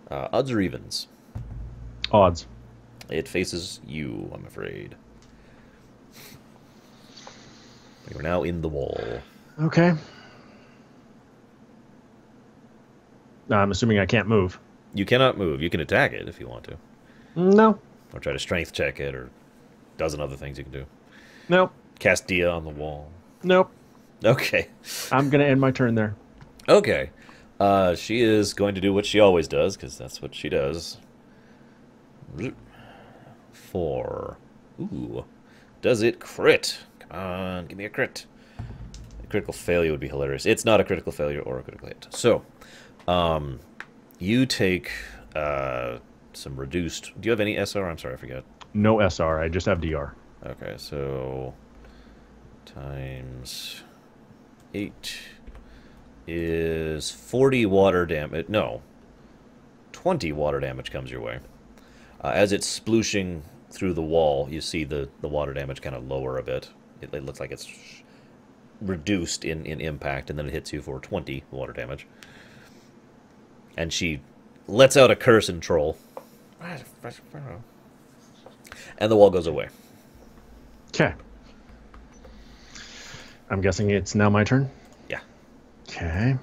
Odds or evens? Odds. It faces you, I'm afraid. You are now in the wall. Okay. I'm assuming I can't move. You cannot move. You can attack it if you want to, No. or try to strength check it, or a dozen other things you can do. Nope. Cast Dia on the wall. Nope. Okay. I'm going to end my turn there. Okay. She is going to do what she always does, because that's what she does. 4. Ooh. Does it crit? Come on, give me a crit. A critical failure would be hilarious. It's not a critical failure or a critical hit. So, you take some reduced... Do you have any SR? I'm sorry, I forget. No SR. I just have DR. Okay, so... times 8 is 40 water damage. No. 20 water damage comes your way. As it's splooshing through the wall, you see the water damage kind of lower a bit. It looks like it's reduced in impact, and then it hits you for 20 water damage. And she lets out a curse and troll. And the wall goes away. Okay. I'm guessing it's now my turn? Yeah. Okay.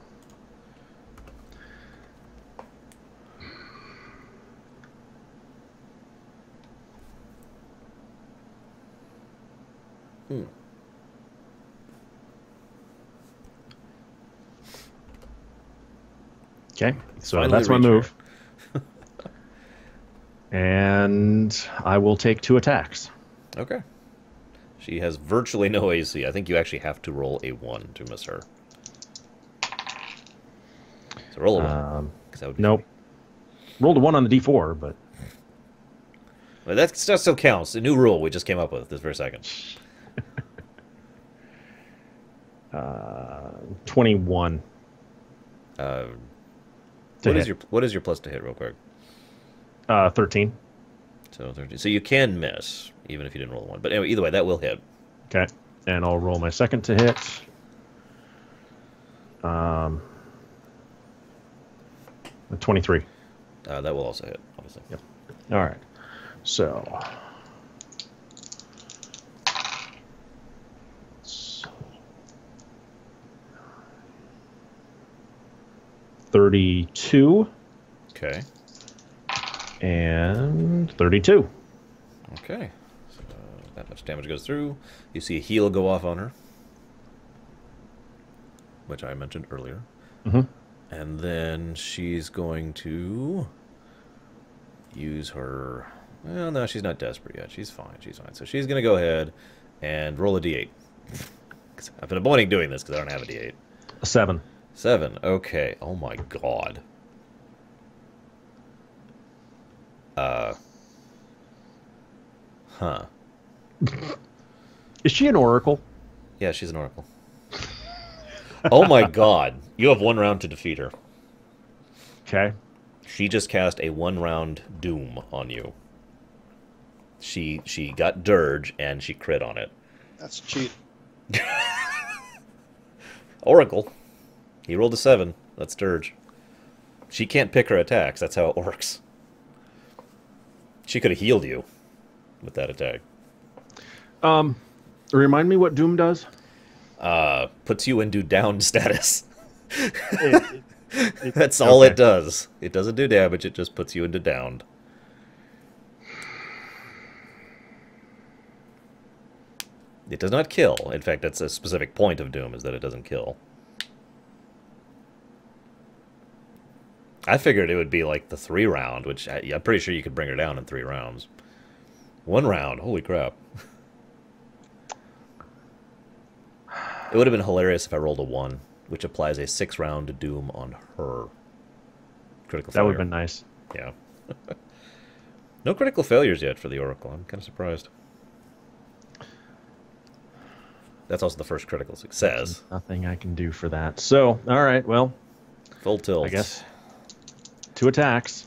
Okay, so Finally that's my reach her. move. And I will take 2 attacks. Okay. She has virtually no AC. I think you actually have to roll a 1 to miss her. So roll a 1. 'Cause that would be Nope. Rolled a 1 on the D4, but... Well, that still counts. A new rule we just came up with this very second. 21. What is your plus to hit, real quick? 13. So 13. So you can miss, even if you didn't roll a 1. But anyway, either way, that will hit. Okay. And I'll roll my second to hit. 23. That will also hit, obviously. Yep. All right. So... 32. Okay. And 32. Okay. So that much damage goes through. You see a heal go off on her, which I mentioned earlier. Mm-hmm. And then she's going to use her... Well, no, she's not desperate yet. She's fine. She's fine. So she's going to go ahead and roll a d8. I've been avoiding doing this because I don't have a d8. A 7. 7. Okay. Oh, my God. Huh. Is she an oracle? Yeah, she's an oracle. Oh, my God. You have 1 round to defeat her. Okay. She just cast a 1-round doom on you. She got dirge and she crit on it. That's cheat. Oracle. He rolled a 7. That's dirge. She can't pick her attacks. That's how it works. She could have healed you with that attack. Remind me what Doom does? Puts you into down status. It- That's all Okay. it does. It doesn't do damage. It just puts you into downed. It does not kill. In fact, that's a specific point of Doom, is that it doesn't kill. I figured it would be like the 3-round, which I'm pretty sure you could bring her down in 3 rounds. 1 round, holy crap. It would have been hilarious if I rolled a 1, which applies a 6-round Doom on her. Critical That failure. would have been nice. Yeah. No critical failures yet for the Oracle. I'm kind of surprised. That's also the first critical success. Nothing I can do for that. So, all right, well, Full tilt. I guess 2 attacks.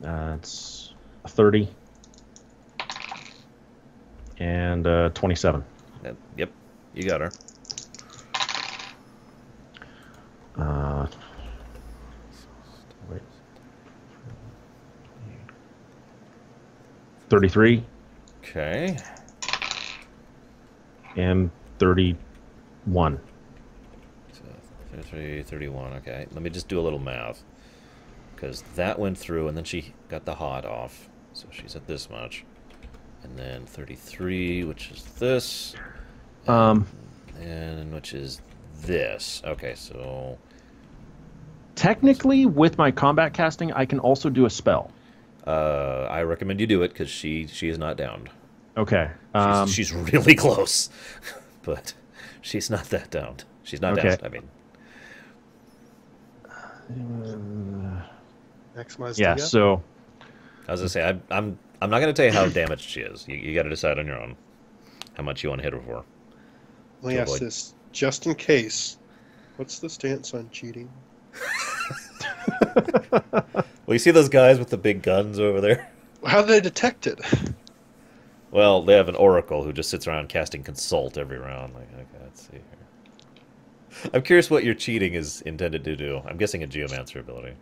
It's a 30 and 27. Yep, you got her. Wait. 33 Okay. and 31. So 33, 31. Okay, let me just do a little math. Because that went through, and then she got the hot off. So she's at this much. And then 33, which is this. And which is this. Okay, so... Technically, with my combat casting, I can also do a spell. I recommend you do it, because she is not downed. Okay. She's really close. But she's not that downed. She's not Okay. downed, I mean. Maximize Yeah. the So I was gonna say I'm not gonna tell you how damaged she is. You got to decide on your own how much you want to hit her for. Let me to ask avoid. this, just in case. What's the stance on cheating? Well, you see those guys with the big guns over there? How do they detect it? Well, they have an oracle who just sits around casting consult every round. Like, okay, let's see here. I'm curious what your cheating is intended to do. I'm guessing a geomancer ability.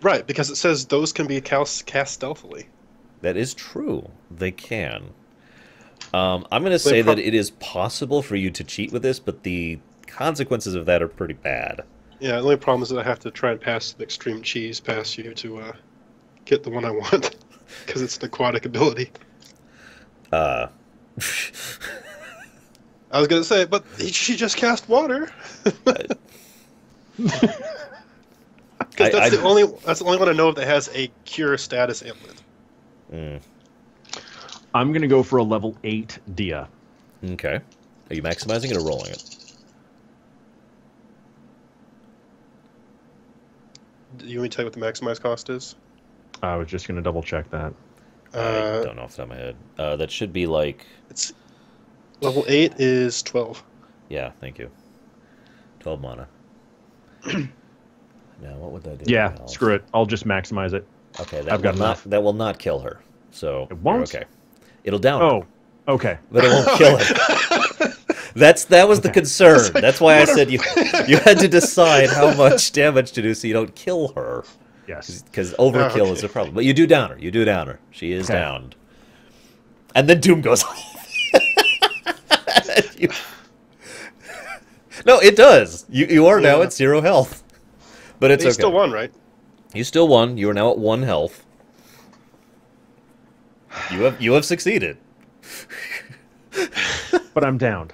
Right, because it says those can be cast stealthily. That is true. They can. I'm going to say that it is possible for you to cheat with this, but the consequences of that are pretty bad. Yeah, the only problem is that I have to try and pass the extreme cheese past you to get the one I want, because it's an aquatic ability. I was gonna say, but she just cast water. Because that's the only one I know of that has a cure status amulet. I'm going to go for a level 8 Dia. Okay. Are you maximizing it or rolling it? Do you want me to tell you what the maximized cost is? I was just going to double check that. I don't know off the top of my head. That should be like... It's level 8 is 12. Yeah, thank you. 12 mana. Now, what would that do? Yeah, screw it. I'll just maximize it. Okay, I've got enough. That will not kill her. So It won't? you're okay. It'll down her, Oh, okay. but it won't kill her. That was the concern. That's why I said you had to decide how much damage to do so you don't kill her. Yes. Because overkill is a problem. But you do down her. You do down her. She is downed. And then Doom goes off. No, it does. You are now at 0 health. But it's He okay. still won, right? You still won. You are now at 1 health. You have succeeded. But I'm downed.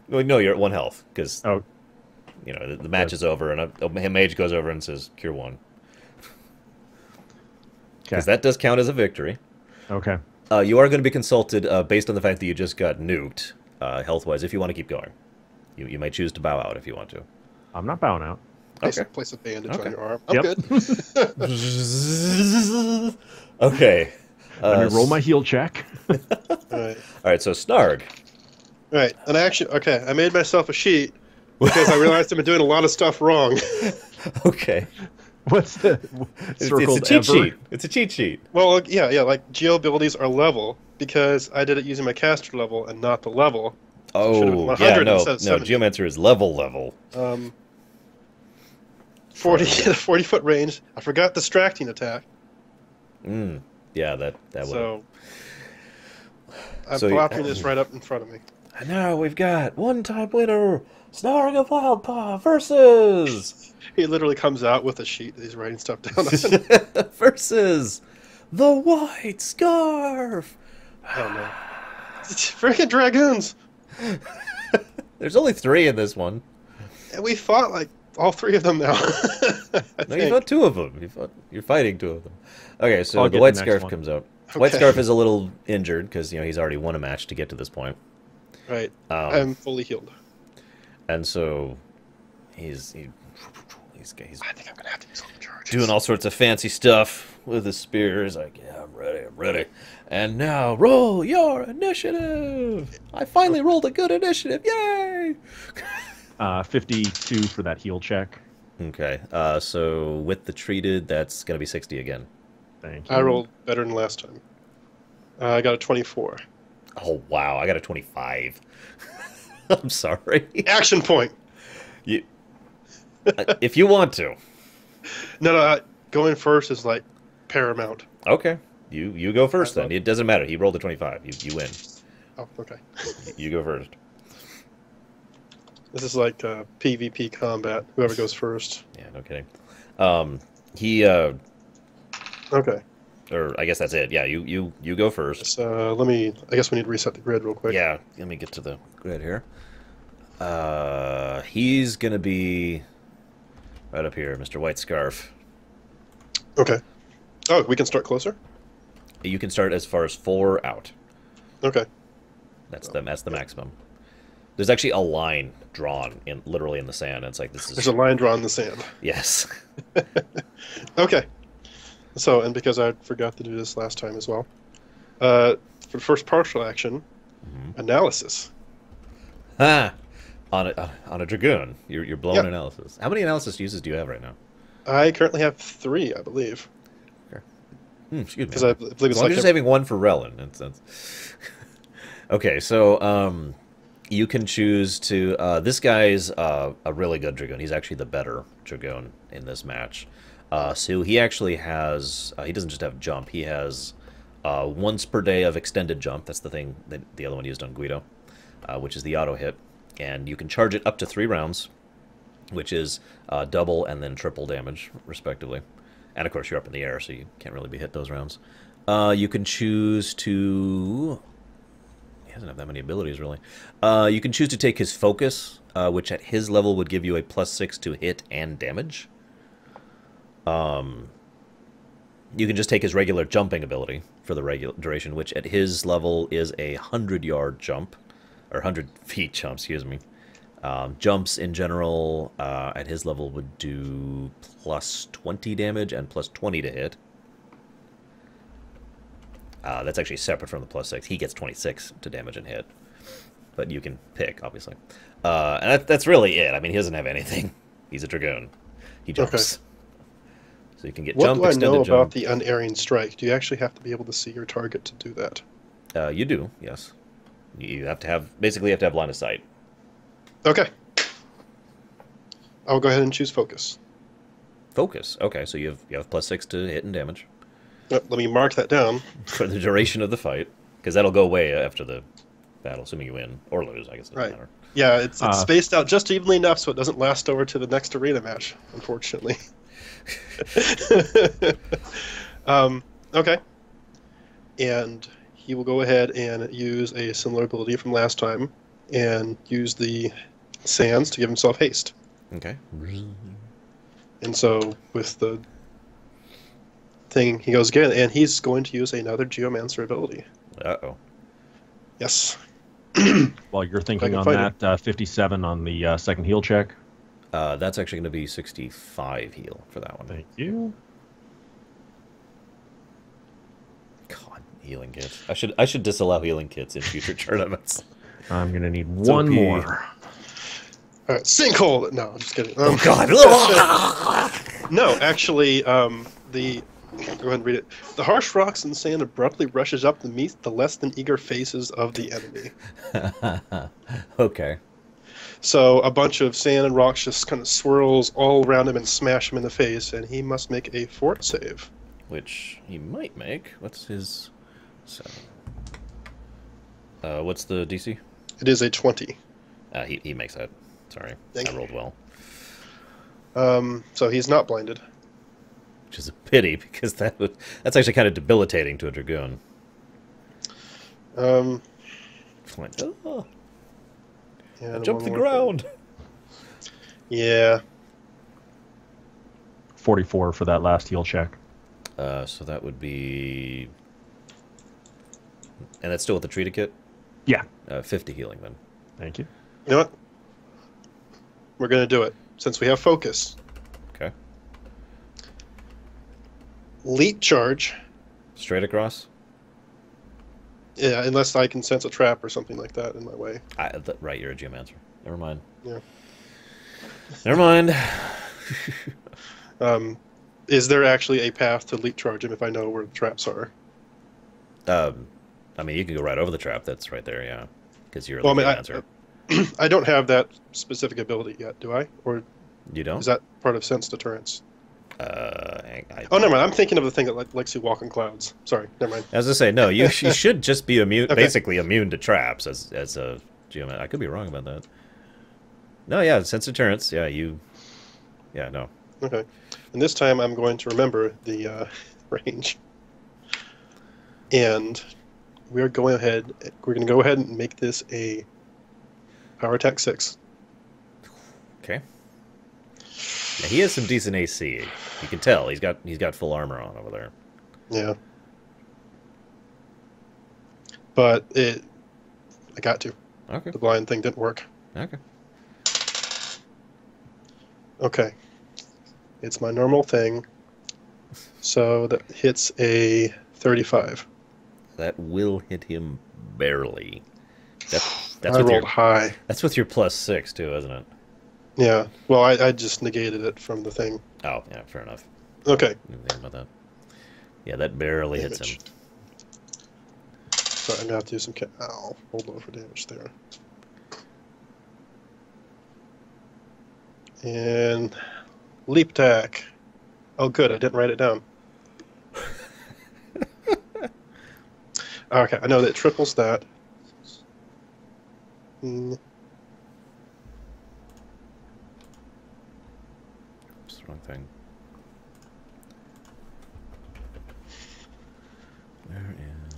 No, you're at 1 health because Oh, the match is over, and a mage goes over and says cure 1 because that does count as a victory. okay. You are going to be consulted based on the fact that you just got nuked health-wise. If you want to keep going, you may choose to bow out if you want to. I'm not bowing out. Place, Okay. place a bandage Okay. on your arm. I'm Yep. good. Okay. Let me roll my heal check. All right. All right. So Snarg. All right. And I made myself a sheet because I realized I've been doing a lot of stuff wrong. Okay. What's the It's circled a cheat ever? sheet. It's a cheat sheet. Well, yeah. Like geo abilities are level because I did it using my caster level and not the level. So it should have been Oh, 100 yeah. No, instead of 70. Geomancer is level. 40-foot range. I forgot distracting attack. Yeah, that would. So I'm So, plopping this right up in front of me. And now we've got one-time winner, Snarg of Wildpaw versus He literally comes out with a sheet that he's writing stuff down on. versus the White Scarf. Oh no. Freaking dragoons! There's only 3 in this one. And we fought like all 3 of them now. I No, you think. fought 2 of them. You're fighting 2 of them. Okay, so I'll the get White the next Scarf one. comes out. White Okay. Scarf is a little injured because he's already won a match to get to this point, Right. I'm fully healed. and so he's I think I'm gonna have to use all the charges. doing all sorts of fancy stuff with his spear. He's like, yeah, I'm ready. And now roll your initiative. I finally rolled a good initiative. Yay! 52 for that heal check. Okay, so with the treated, that's going to be 60 again. Thank you. I rolled better than last time. I got a 24. Oh, wow, I got a 25. I'm sorry. Action point! You, if you want to. No, going first is like paramount. Okay, you go first then. It doesn't matter. He rolled a 25. You win. Oh, okay. You go first. This is like PvP combat. Whoever goes first. Yeah, no kidding. Okay. Or I guess that's it. Yeah, you go first. So I guess we need to reset the grid real quick. Yeah, let me get to the grid here. He's gonna be right up here, Mr. White Scarf. Okay. Oh, we can start closer? You can start as far as 4 out. Okay. That's the maximum. There's actually a line drawn literally in the sand. It's like this is There's a line drawn in the sand. yes. Okay. So, and because I forgot to do this last time as well, for the first partial action, analysis. Ah, on a dragoon. You're blowing analysis. How many analysis uses do you have right now? I currently have 3, I believe. Excuse me. Because I believe As it's long like as you're saving 1 for Relin. That's... Okay, so you can choose to. This guy's a really good dragoon. He's actually the better dragoon in this match. So he actually has. He doesn't just have jump. He has once per day of extended jump. That's the thing that the other one used on Guido, which is the auto hit, and you can charge it up to 3 rounds, which is double and then triple damage, respectively. And of course, you're up in the air, so you can't really be hit those rounds. You can choose to. He doesn't have that many abilities, really. You can choose to take his focus, which at his level would give you a +6 to hit and damage. You can just take his regular jumping ability for the regular duration, which at his level is a 100-yard jump, or 100-feet jump, excuse me. Jumps in general at his level would do plus 20 damage and plus 20 to hit. That's actually separate from the plus 6. He gets 26 to damage and hit. But you can pick, obviously. And that's really it. I mean, he doesn't have anything. He's a Dragoon. He jumps. Okay. So you can get jump, extended jump. What do I know about jump. the unerring strike? Do you actually have to be able to see your target to do that? You do, yes. You have to have, basically you have to have line of sight. Okay. I'll go ahead and choose focus. Focus. Okay, so you have plus 6 to hit and damage. Yep, let me mark that down. For the duration of the fight. Because that'll go away after the battle, assuming you win. Or lose, I guess it doesn't matter. Yeah, it's spaced out just evenly enough so it doesn't last over to the next arena match, unfortunately. Okay. And he will go ahead and use a similar ability from last time and use the sands to give himself haste. Okay. And so with the thing, he goes again, and he's going to use another Geomancer ability. Uh-oh. Yes. While you're thinking on that, 57 on the second heal check. That's actually going to be 65 heal for that one. Thank you. God, healing kits. I should disallow healing kits in future tournaments. I'm going to need one more. All right, sinkhole. No, I'm just kidding. Oh God! No, actually, go ahead and read it. The harsh rocks and sand abruptly rushes up to meet the less than eager faces of the enemy. Okay. So a bunch of sand and rocks just kind of swirls all around him and smash him in the face, and he must make a fort save. Which he might make. What's his 7? What's the DC? It is a 20. He makes that. Sorry, I rolled well. So he's not blinded. Which is a pity, because that's actually kind of debilitating to a Dragoon. And I jumped the ground. Yeah. 44 for that last heal check. So that would be... And that's still with the treated kit? Yeah. 50 healing, then. Thank you. You know what? We're going to do it, since we have focus. Okay. Leap charge. Straight across? Yeah, unless I can sense a trap or something like that in my way. Right, you're a Geomancer. Never mind. Yeah. Never mind. Is there actually a path to leap charge him if I know where the traps are? I mean, you can go right over the trap. That's right there, yeah. Because you're a Geomancer. I don't have that specific ability yet, do I? Or you don't? Is that part of sense deterrence? Oh, never mind. I'm thinking of the thing that lets you walk on clouds. Sorry, never mind. As I say, no, you should just be immune, Okay. basically immune to traps as a Geomancer. I could be wrong about that. No, yeah, sense deterrence. Yeah, no. Okay. And this time I'm going to remember the range. And we're going to go ahead and make this a power attack 6. Okay. Now, he has some decent AC. You can tell he's got full armor on over there. Yeah. But I got to. Okay. The blind thing didn't work. Okay. Okay. It's my normal thing. So that hits a 35. That will hit him barely. That's I rolled high. That's with your plus 6 too, isn't it? Yeah. Well, I just negated it from the thing. Oh, yeah, fair enough. Okay. Didn't think about that. Yeah, that barely hits him. So I'm going to have to do some... Ow. Hold on for damage there. And... Leap attack. Oh, good. I didn't write it down. Okay, I know that it triples that. Oops, wrong thing.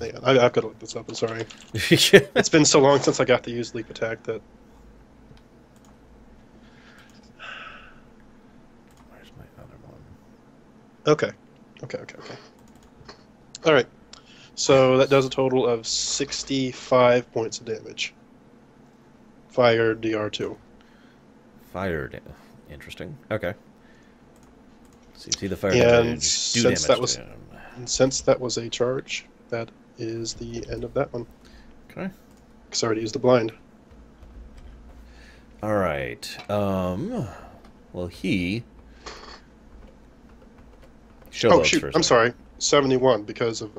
Yeah, I've got to look this up. I'm sorry. It's been so long since I got to use leap attack that... Where's my other one? Okay. All right. So that does a total of 65 points of damage. Fire DR2. Fired. Interesting. Okay. See the fire And damage. Do since damage that was to him. and since that was a charge, that is the end of that one. Okay. Because I already used the blind. All right. Well, he. Oh Showboats shoot! for a I'm second. sorry. 71 because of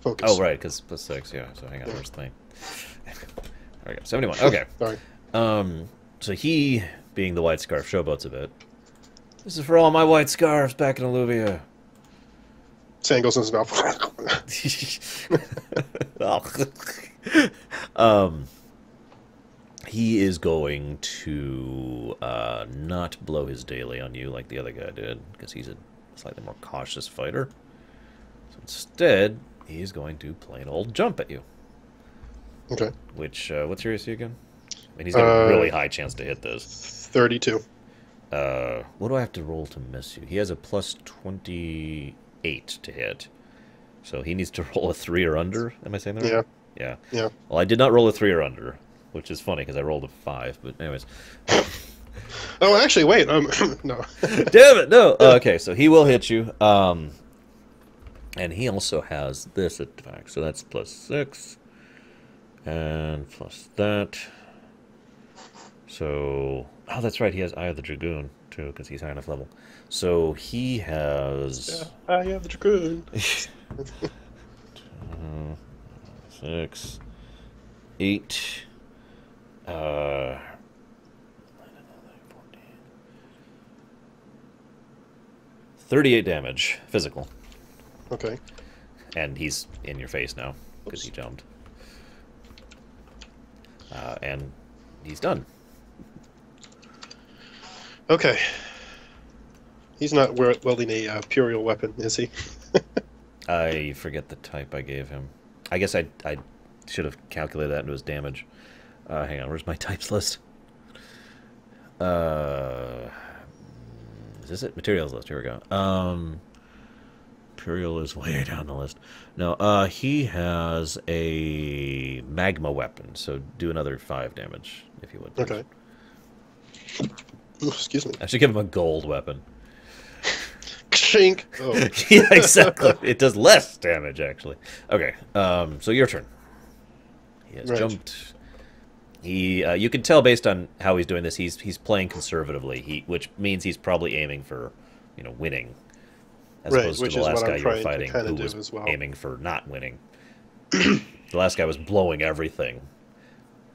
focus. Oh, right, because +6. Yeah. So hang on. Where's the thing? There we go. 71. Okay. Sorry. So he, being the white scarf, showboats a bit. This is for all my white scarves back in Alluvia. Sand goes in his mouth. He is going to not blow his daily on you like the other guy did, because he's a slightly more cautious fighter. So instead, he's going to plain old jump at you. Okay. Which, what's your AC again? I mean, he's got a really high chance to hit this. 32. What do I have to roll to miss you? He has a +28 to hit. So he needs to roll a 3 or under. Am I saying that right? Yeah. Yeah. Yeah. Well, I did not roll a 3 or under, which is funny because I rolled a 5. But anyways. Oh, actually, wait. No. Damn it, no. Okay, so he will hit you. And he also has this attack. So that's +6. And plus that. So, oh, that's right. He has Eye of the Dragoon, too, because he's high enough level. So he has... Yeah, I have the Dragoon. 6, 8, 38 damage, physical. Okay. And he's in your face now, because he jumped. And he's done. Okay. He's not wielding a Purial weapon, is he? I forget the type I gave him. I guess I should have calculated that into his damage. Hang on, where's my types list? Is this it? Materials list, here we go. Imperial is way down the list. No, he has a magma weapon, so do another 5 damage, if you would. Please. Okay. Ooh, excuse me. I should give him a gold weapon. Shink. Oh. Yeah, exactly. It does less damage, actually. Okay, so your turn. He has jumped. He, you can tell based on how he's doing this, he's playing conservatively. Which means he's probably aiming for, winning, as opposed to the last guy you were fighting, who was aiming for not winning. The last guy was blowing everything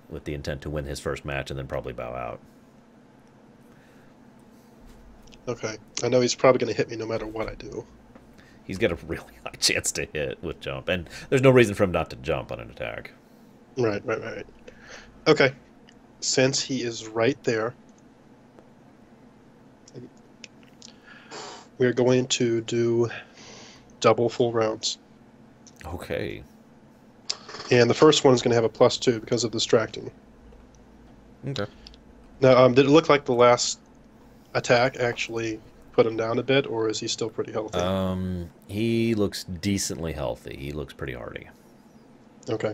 with the intent to win his first match and then probably bow out. Okay. I know he's probably going to hit me no matter what I do. He's got a really high chance to hit with jump, and there's no reason for him not to jump on an attack. Right. Okay. Since he is right there, we're going to do double full rounds. Okay. And the first one is going to have a +2 because of distracting. Okay. Now, did it look like the last attack actually put him down a bit, or is he still pretty healthy? He looks decently healthy. He looks pretty hardy. Okay.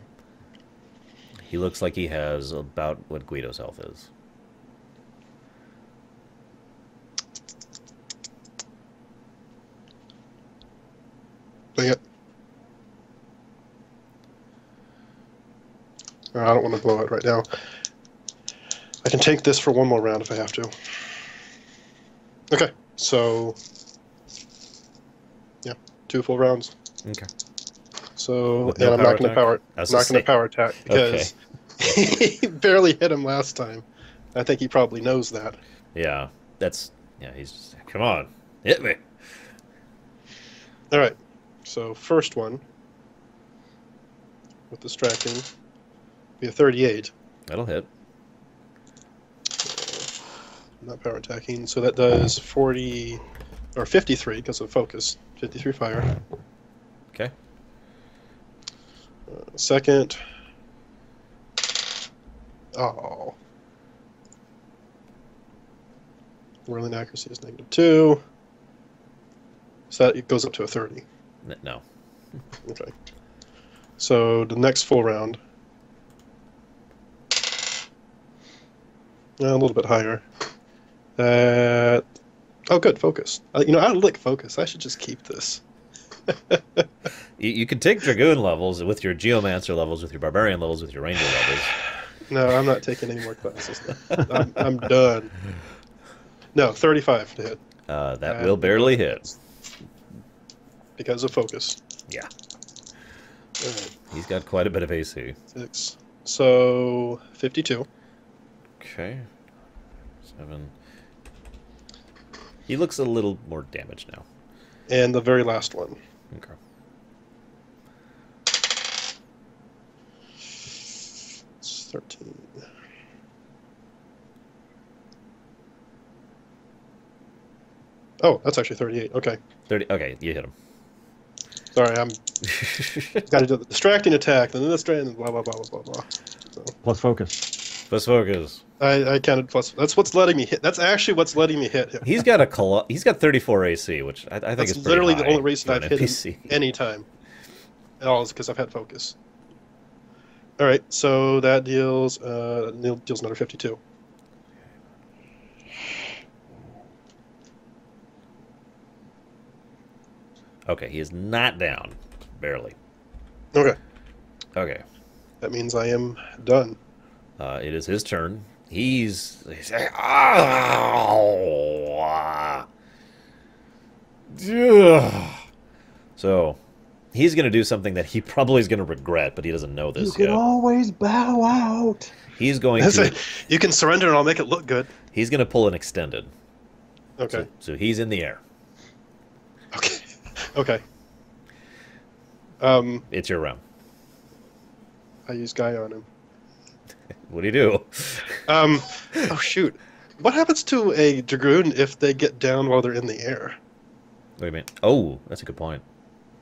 He looks like he has about what Guido's health is. Dang it. I don't want to blow it right now. I can take this for one more round if I have to. Okay, so yeah, 2 full rounds. Okay. So With no and I'm not power going to attack? power. I'm not going to power attack because he barely hit him last time. I think he probably knows that. Yeah, he's just, come on, hit me. All right, so first one with distracting be a 38. That'll hit. Not power attacking, so that does 40 or 53 because of focus. 53 fire. Okay. Second. Oh. Whirling accuracy is -2. So that it goes up to a 30. No. Okay. So the next full round. A little bit higher. Oh, good, focus. You know, I like focus. I should just keep this. You can take Dragoon levels with your Geomancer levels, with your Barbarian levels, with your Ranger levels. No, I'm not taking any more classes. I'm done. No, 35 to hit. That will barely hit. Because of focus. Yeah. All right. He's got quite a bit of AC. 6. So, 52. Okay. 7. He looks a little more damaged now. And the very last one. Okay. It's 13. Oh, that's actually 38. Okay. 30. Okay, you hit him. Sorry, I'm got to do the distracting attack, then the distracting, blah blah blah blah blah. So, Plus focus. Plus focus. I counted plus. That's what's letting me hit. That's actually what's letting me hit him. He's got he's got 34 AC, which I think That's is pretty literally high the only reason for I've an hit NPC. him any time. At all is because I've had focus. All right, so that deals another 52. Okay, he is not down. Barely. Okay, Okay. that means I am done. It is his turn. He's ow! So he's going to do something that he probably is going to regret, but he doesn't know this You yet. can always bow out. He's going That's to it. You can surrender and I'll make it look good. he's going to pull an extended. Okay. So he's in the air. Okay. Okay. It's your round. I use Guy on him. What do you do? Oh shoot! What happens to a dragoon if they get down while they're in the air? Wait a minute. Oh, that's a good point.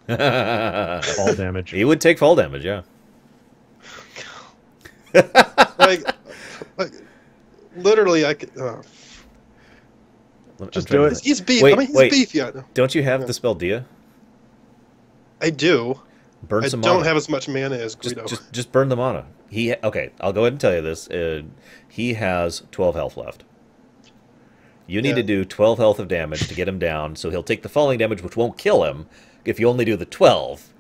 Fall damage. He would take fall damage, yeah. like literally, I could. Just do it. He's beef. Wait, I mean, he's wait. beef. Yeah, Don't you have the spell Dia? I do. Burn I some don't mana. have as much mana as Guido. Just burn the mana. Okay, I'll go ahead and tell you this. He has 12 health left. You need Yeah. to do 12 health of damage to get him down, so he'll take the falling damage, which won't kill him, if you only do the 12.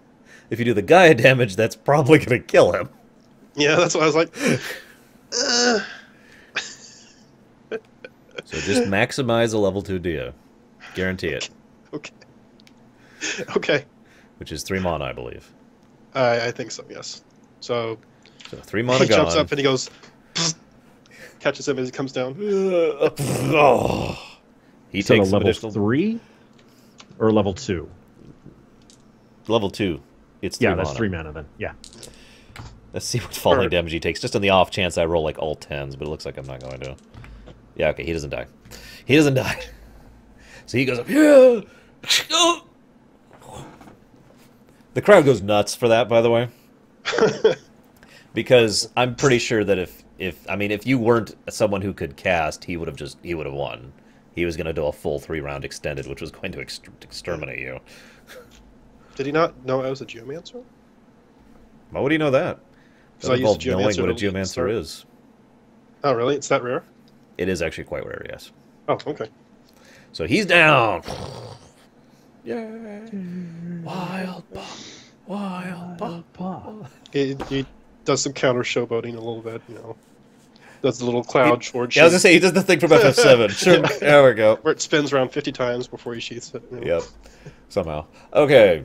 If you do the Gaia damage, that's probably going to kill him. Yeah, that's what I was like. So just maximize a level 2 Dia. Guarantee it. Okay. Okay. Which is 3 mana, I believe. I think so. Yes. So 3 mana he gone. jumps up and he goes, catches him as he comes down. Oh. He So takes a some level additional... 3 or level 2? Level 2. It's 3 Yeah, mana. that's 3 mana then. Yeah. Let's see what falling Alright. damage he takes, just on the off chance I roll like all 10s, but it looks like I'm not going to. Yeah, okay, he doesn't die. He doesn't die. So he goes up, yeah! The crowd goes nuts for that, by the way. Because I'm pretty sure that if you weren't someone who could cast, he would have won. He was going to do a full 3-round extended, which was going to exterminate you. Did he not know I was a geomancer? Why would he know that? So I That used involves knowing Geomancer what a to lead the geomancer start. is. Oh, really? It's that rare? It is actually quite rare, yes. Oh, okay. So he's down. Yay! Wild buck. Wild buck. He does some counter showboating a little bit, you know. Does the little cloud short Yeah, I was gonna say he does the thing from FF7. Sure. There we go. where it spins around 50 times before he sheaths it. You know. Yep. Somehow. Okay.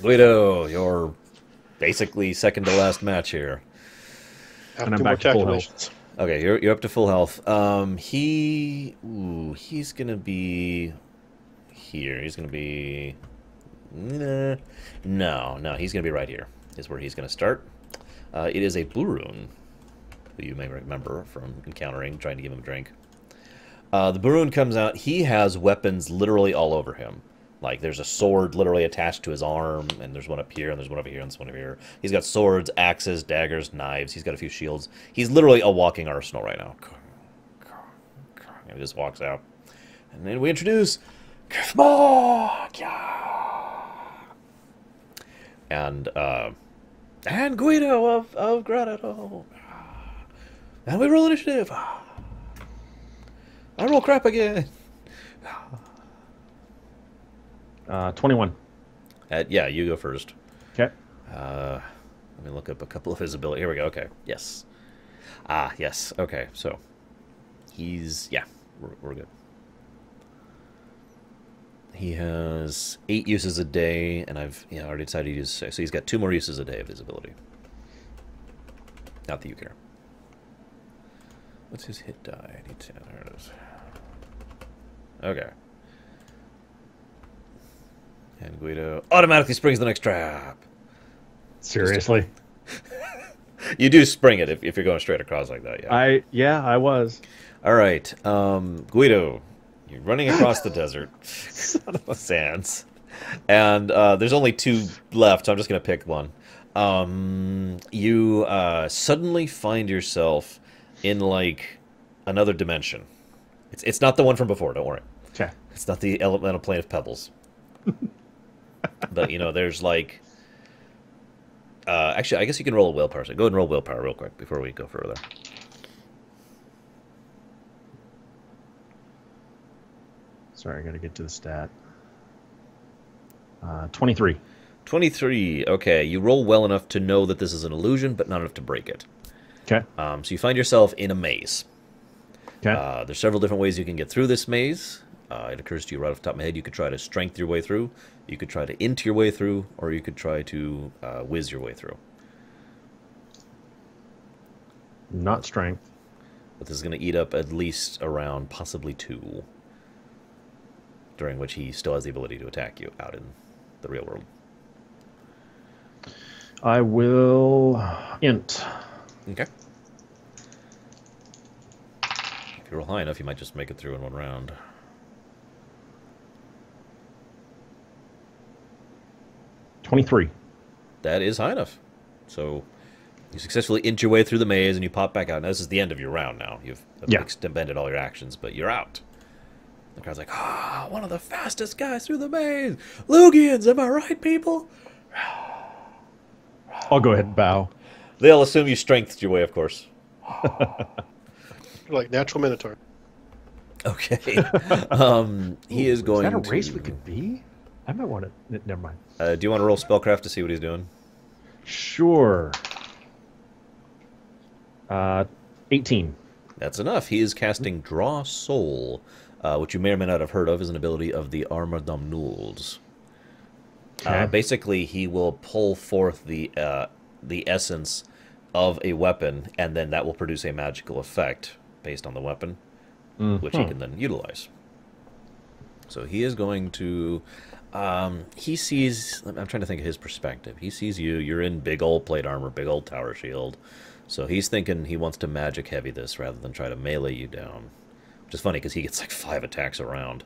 Guido, you're basically second to last match here. Have And I'm to do more back to full calculations. Okay, you're up to full health. He's gonna be here. He's gonna be no, he's gonna be right here. Is where he's gonna start. It is a blue rune, who you may remember from encountering, trying to give him a drink. The blue rune comes out. He has weapons literally all over him. Like, there's a sword literally attached to his arm, and there's one up here, and there's one over here, and there's one over here. He's got swords, axes, daggers, knives. He's got a few shields. He's literally a walking arsenal right now. And he just walks out. And then we introduce... And Guido of Granito. And we roll initiative. I roll crap again. 21. Yeah, you go first. Okay. Let me look up a couple of his abilities. Here we go. Okay. Yes. Yes. Okay. So he's we're good. He has 8 uses a day, and I've already decided to use 6. So he's got 2 more uses a day of his ability. Not that you care. What's his hit die? I need to. There it is. Okay. And Guido automatically springs the next trap. Seriously? You do spring it if you're going straight across like that, yeah. I was. All right, Guido, you're running across the desert sands, and there's only 2 left, so I'm just going to pick one. You suddenly find yourself in, like, another dimension. It's not the one from before, don't worry. Okay. It's not the elemental plane of pebbles. But, there's, like... actually, I guess you can roll a willpower. So go ahead and roll willpower real quick before we go further. Sorry, I got to get to the stat. 23. 23. Okay, you roll well enough to know that this is an illusion, but not enough to break it. Okay. So you find yourself in a maze. Okay. There's several different ways you can get through this maze. It occurs to you right off the top of my head, you could try to strength your way through, you could try to int your way through, or you could try to whiz your way through. Not strength. But this is going to eat up at least around possibly 2, during which he still has the ability to attack you out in the real world. I will int. Okay. If you roll high enough, you might just make it through in one round. 23. That is high enough. So you successfully int your way through the maze, and you pop back out. Now, this is the end of your round now. You've expended all your actions, but you're out. The crowd's like, one of the fastest guys through the maze. Lugians, am I right, people? I'll go ahead and bow. They'll assume you strengthed your way, of course. You're like natural minotaur. Okay. He is going to... Is that a race we could be? I might want to... Never mind. do you want to roll spellcraft to see what he's doing? Sure. 18. That's enough. He is casting Draw Soul, which you may or may not have heard of as an ability of the Armadamnuls. Okay. Basically, he will pull forth the essence of a weapon, and then that will produce a magical effect based on the weapon, which he can then utilize. So he is going to... he sees... I'm trying to think of his perspective. He sees you. You're in big old plate armor, big old tower shield. So he's thinking he wants to magic heavy this rather than try to melee you down. Which is funny because he gets like 5 attacks around.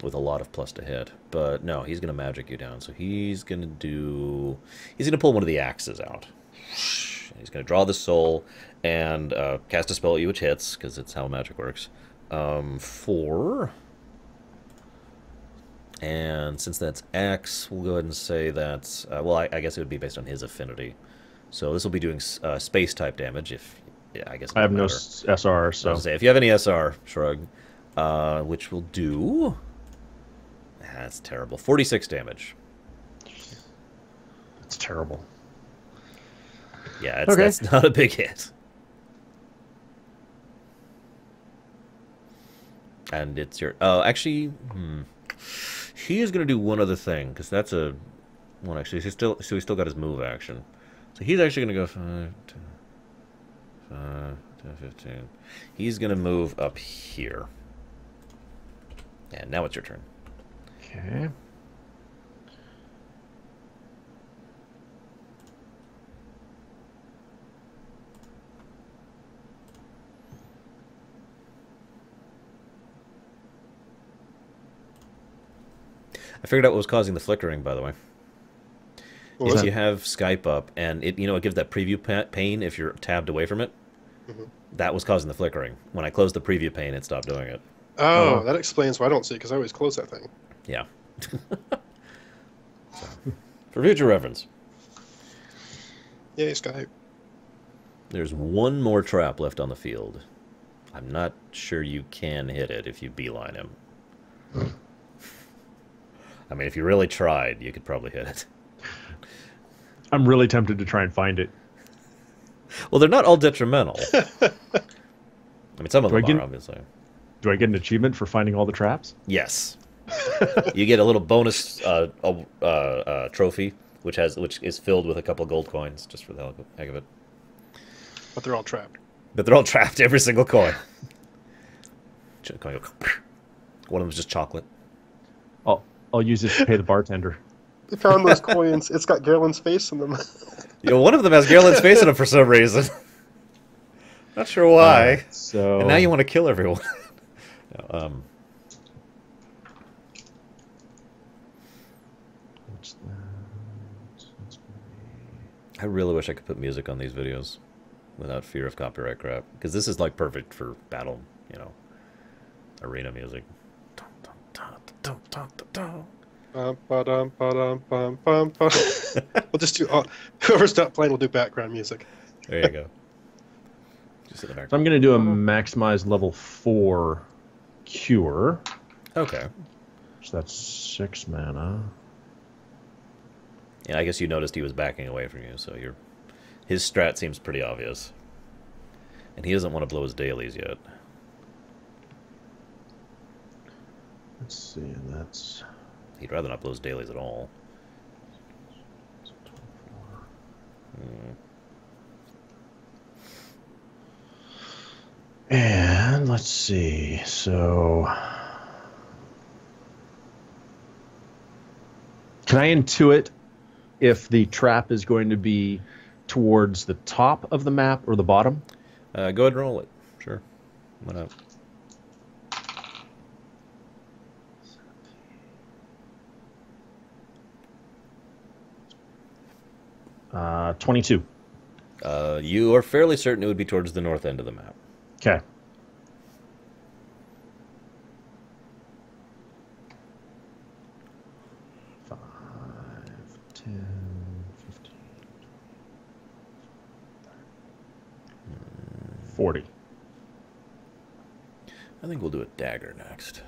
With a lot of plus to hit. But no, he's going to magic you down. So he's going to do... He's going to pull one of the axes out. He's going to draw the soul and cast a spell at you, which hits, because it's how magic works. 4. And since that's X, we'll go ahead and say that's... well, I guess it would be based on his affinity. So this will be doing space-type damage, if... Yeah, I guess... I have no SR, so... Say, if you have any SR, shrug. Which will do... That's terrible. 46 damage. That's terrible. Yeah, that's not a big hit. And it's your... Oh, actually... He is going to do one other thing, because that's a... Well, actually, he's still got his move action. So he's actually going to go 5, 10, 15. He's going to move up here. And now it's your turn. Okay. I figured out what was causing the flickering, by the way. What was If it? you have Skype up, and it gives that preview pane if you're tabbed away from it. That was causing the flickering. When I closed the preview pane, it stopped doing it. Oh, that explains why I don't see it, because I always close that thing. Yeah. For future reference. Yay, Skype. There's one more trap left on the field. I'm not sure you can hit it if you beeline him. I mean, if you really tried, you could probably hit it. I'm really tempted to try and find it. Well, they're not all detrimental. I mean, some of them are, obviously. Do I get an achievement for finding all the traps? Yes. You get a little bonus trophy, which is filled with a couple of gold coins, just for the heck of it. But they're all trapped. But they're all trapped, every single coin. One of them's just chocolate. I'll use it to pay the bartender. They found those coins. It's got Garland's face in them. One of them has Garland's face in it for some reason. Not sure why. So and now you want to kill everyone. No, I really wish I could put music on these videos without fear of copyright crap, because this is like perfect for battle, arena music. We'll just do whoever's not playing will do background music. There you go. Just in the So background. I'm going to do a maximized level 4 cure. Okay. So that's 6 mana. Yeah, I guess you noticed he was backing away from you, so his strat seems pretty obvious. And he doesn't want to blow his dailies yet. Let's see, that's... He'd rather not blow his dailies at all. And let's see, so... Can I intuit if the trap is going to be towards the top of the map or the bottom? Go ahead and roll it. Sure. Why not? 22. You are fairly certain it would be towards the north end of the map. Okay. Five, 10, 15, 40. I think we'll do a dagger next.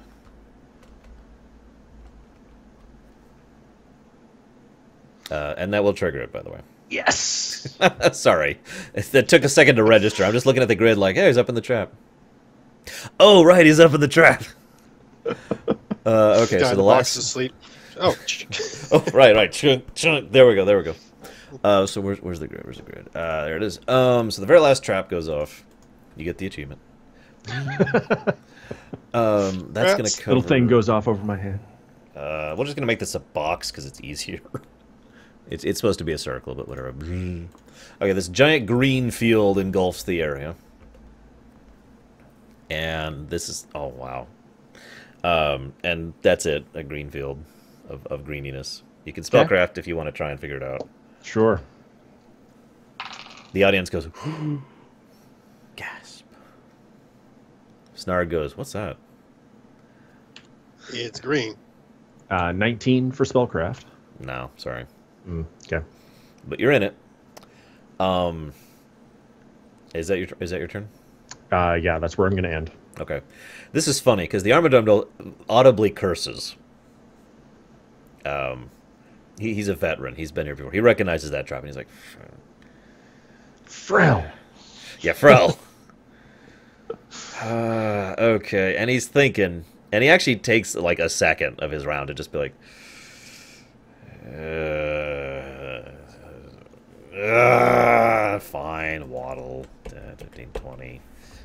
And that will trigger it, by the way. Yes! Sorry. That took a second to register. I'm just looking at the grid like, hey, he's up in the trap. Oh, right, he's up in the trap. Okay, so the last... asleep. Oh. Oh, right. Chunk, chunk. There we go. So where's the grid? There it is. So the very last trap goes off. You get the achievement. That's going to cover... Little thing goes off over my head. We're just going to make this a box because it's easier. It's supposed to be a circle, but whatever. Okay, this giant green field engulfs the area. And this is... Oh, wow. And that's it, a green field of greeniness. You can spellcraft if you want to try and figure it out. Sure. The audience goes... Gasp. Snarg goes, what's that? It's green. 19 for spellcraft. No, sorry. Okay. But you're in it. Is that your turn? Yeah, that's where I'm going to end. Okay. This is funny, because the Armadillo audibly curses. He's a veteran. He's been here before. He recognizes that trap, and he's like... Frell. Yeah, Frell. Okay, and he's thinking... And he actually takes, like, a second of his round to just be like... Fine, waddle. 15, 20.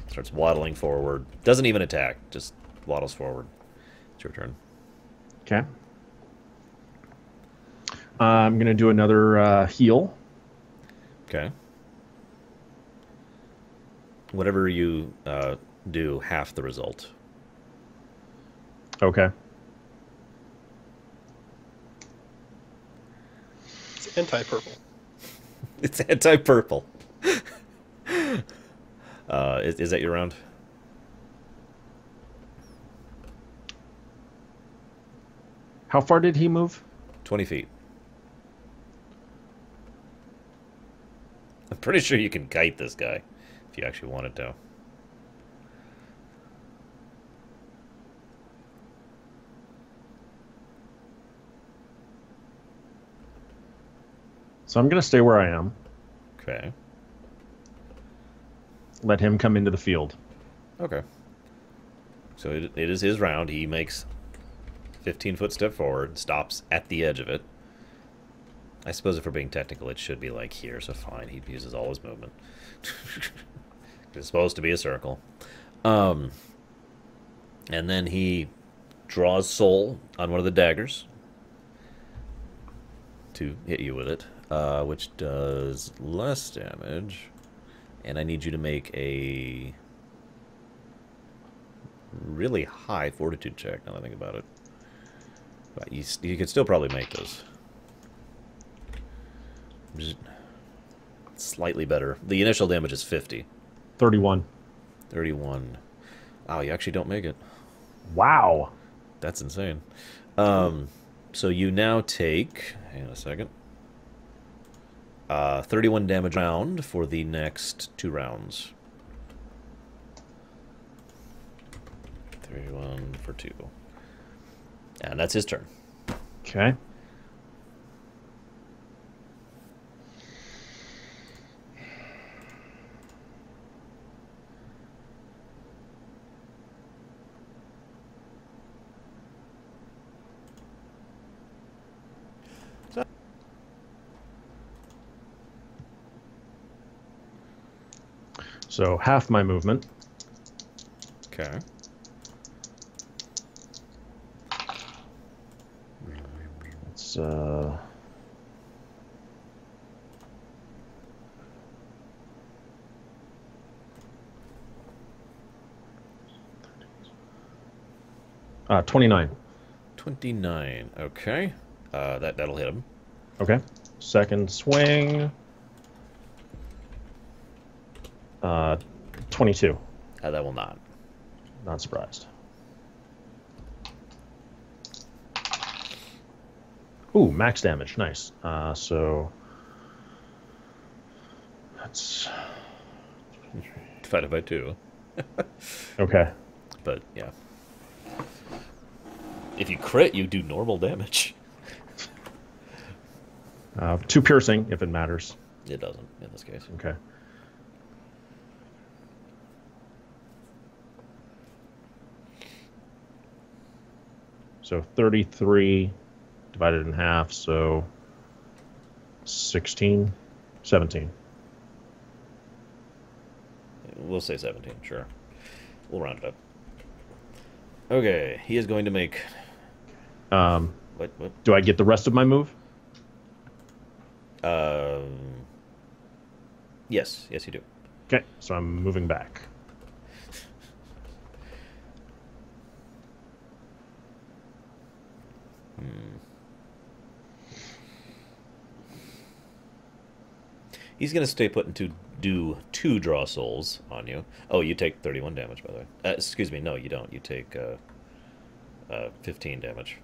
Starts waddling forward. Doesn't even attack. Just waddles forward. It's your turn. Okay. I'm going to do another heal. Okay. Whatever you do, half the result. Okay. It's anti-purple. It's anti-purple. Is that your round? How far did he move? 20 feet. pretty sure you can kite this guy if you actually wanted to. So I'm going to stay where I am. Okay. Let him come into the field. Okay. So it is his round. He makes 15-foot step forward, stops at the edge of it. I suppose if we're being technical, it should be like here, so fine. He uses all his movement. It's supposed to be a circle. And then he draws soul on one of the daggers to hit you with it, which does less damage. And I need you to make a really high fortitude check, now that I think about it. But you could still probably make those. Just slightly better. The initial damage is 50. 31. 31. Oh, you actually don't make it. Wow. That's insane. So you now take... Hang on a second. 31 damage round for the next 2 rounds. 31 for 2. And that's his turn. Okay. So half my movement. Okay. It's 29. 29. Okay. That'll hit him. Okay. Second swing. 22. That will not. Not surprised. Ooh, max damage. Nice. So that's Divided by 2. okay. But, yeah. If you crit, you do normal damage. 2 piercing, if it matters. It doesn't, in this case. Okay. So 33 divided in half, so 16, 17. We'll say 17, sure. We'll round it up. Okay, he is going to make... What? Do I get the rest of my move? Yes, you do. Okay, so I'm moving back. He's going to stay put and do 2 draw souls on you. Oh, you take 31 damage, by the way. Excuse me, no, you don't. You take 15 damage.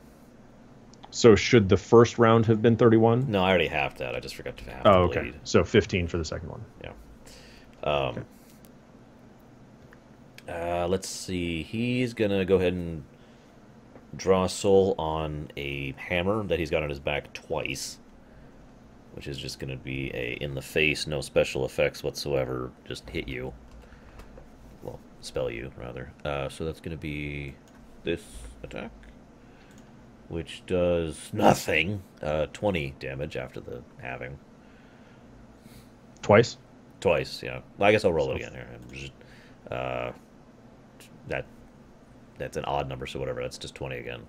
So should the first round have been 31? No, I already halved that. I just forgot to half Oh, the okay. bleed. So 15 for the second one. Yeah. Okay. Let's see. He's going to go ahead and draw soul on a hammer that he's got on his back twice, which is just going to be a in the face, no special effects whatsoever, just hit you. Well, spell you, rather. So that's going to be this attack, which does nothing. 20 damage after the halving. Twice? Twice, yeah. Well, I guess I'll roll it again here. That's an odd number, so whatever. That's just 20 again.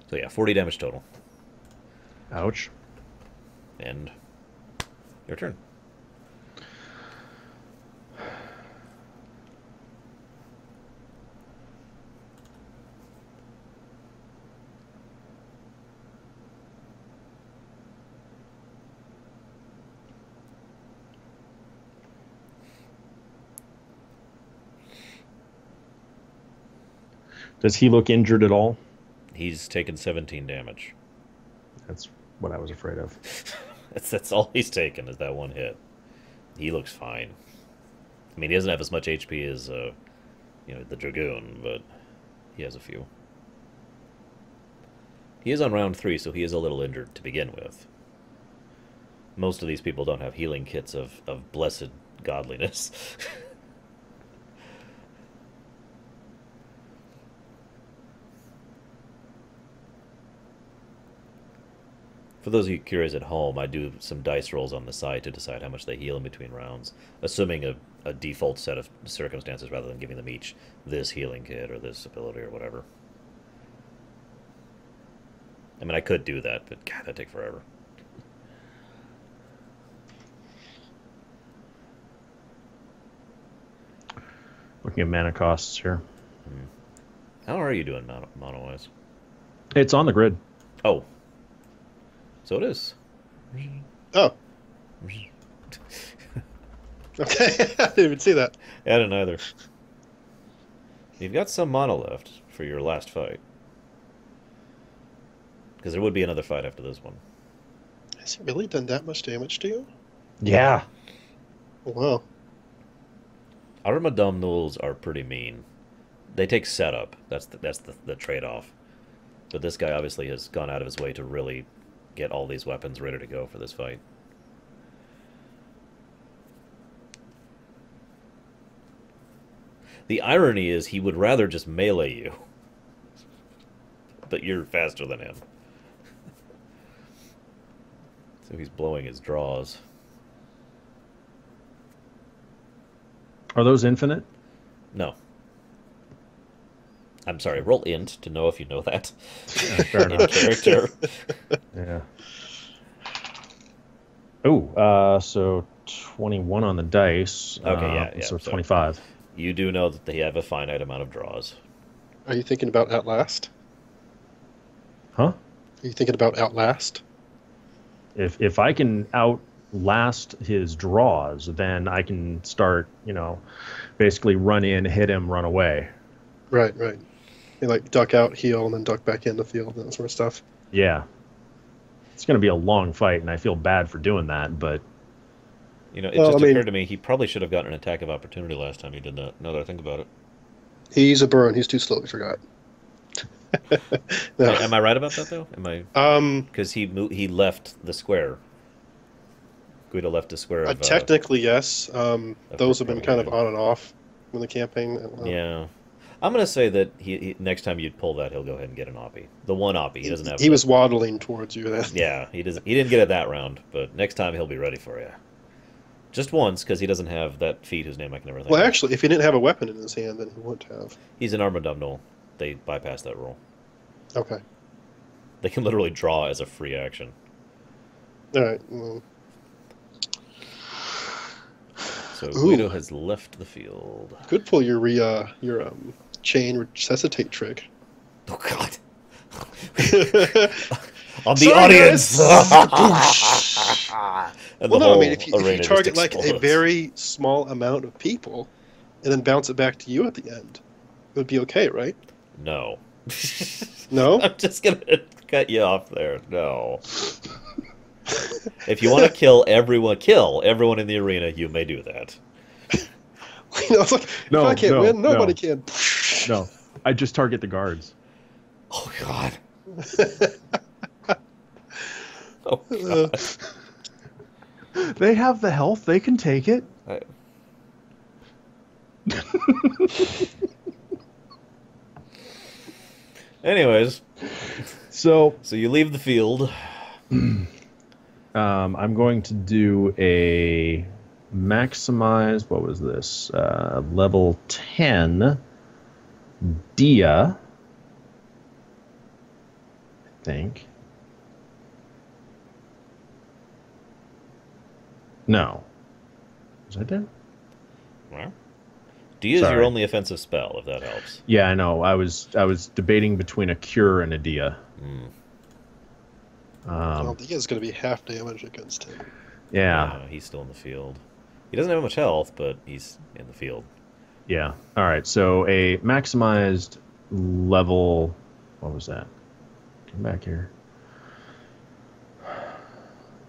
So yeah, 40 damage total. Ouch. And your turn. Does he look injured at all? He's taken 17 damage. That's what I was afraid of. That's all he's taken is that one hit. He looks fine. I mean, he doesn't have as much HP as, the Dragoon, but he has a few. He is on round 3, so he is a little injured to begin with. Most of these people don't have healing kits of blessed godliness. For those of you curious at home, I do some dice rolls on the side to decide how much they heal in between rounds, assuming a default set of circumstances rather than giving them each this healing kit or this ability or whatever. I mean, I could do that, but God, that'd take forever. Looking at mana costs here. How are you doing mono-wise? It's on the grid. Oh. So it is. Oh. Okay, I didn't even see that. I didn't either. You've got some mono left for your last fight. Because there would be another fight after this one. Has he really done that much damage to you? Yeah. Oh, wow. Armadumnals are pretty mean. They take setup. That's the trade-off. But this guy obviously has gone out of his way to really get all these weapons ready to go for this fight. The irony is he would rather just melee you. But you're faster than him. So he's blowing his draws. Are those infinite? No. I'm sorry, roll int to know if you know that. Fair In enough. character. Yeah. Oh, so 21 on the dice. Okay, yeah. So 25. You do know that they have a finite amount of draws. Are you thinking about Outlast? Huh? Are you thinking about Outlast? If I can outlast his draws, then I can start, basically run in, hit him, run away. Right. You like duck out, heal, and then duck back in the field and that sort of stuff. Yeah. It's going to be a long fight, and I feel bad for doing that, but... It occurred to me he probably should have gotten an attack of opportunity last time he did that, now that I think about it. He's a burn. He's too slow. We forgot. No. Am I right about that, though? Because he left the square. Guido left the square. Technically, yes. Those have been kind of probably. on and off in the campaign. Yeah. I'm going to say that he next time you pull that, he'll go ahead and get an oppie. The one oppie. He doesn't have. He was waddling towards you then. Yeah, he didn't get it that round, but next time he'll be ready for you. Just once, because he doesn't have that feat whose name I can never think of. Well, actually, if he didn't have a weapon in his hand, then he wouldn't have. He's an Armadumnal. They bypass that rule. Okay. They can literally draw as a free action. All right. Well, So Guido has left the field. good pull your chain resuscitate trick. Oh God! On the Sorry, audience. And Well, the no, I whole mean, if you arena just target like a explodes. very small amount of people, and then bounce it back to you at the end, it would be okay, right? No. No. I'm just gonna cut you off there. No. If you want to kill everyone in the arena, you may do that. It's like, No, if I can't no, win, nobody no. can. No, I just target the guards. Oh God. Oh God. They have the health. They can take it. Anyways, So you leave the field. I'm going to do a maximize. What was this? Level 10 Dia. I think. No. Was I there? Well, Dia is your only offensive spell, if that helps. Yeah, I know. I was debating between a cure and a Dia. Well, he is going to be half damage against him. Yeah. He's still in the field. He doesn't have much health, but he's in the field. Yeah. All right. So a maximized level. What was that? Come back here.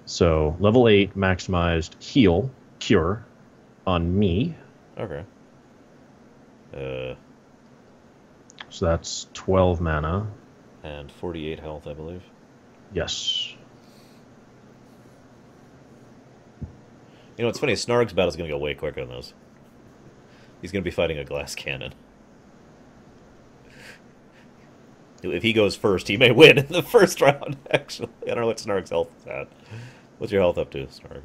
So level 8 maximized heal cure on me. Okay. So that's 12 mana. And 48 health, I believe. Yes. You know, it's funny, Snarg's battle's going to go way quicker than this. He's going to be fighting a glass cannon. If he goes first, he may win in the first round, actually. I don't know what Snarg's health is at. What's your health up to, Snarg?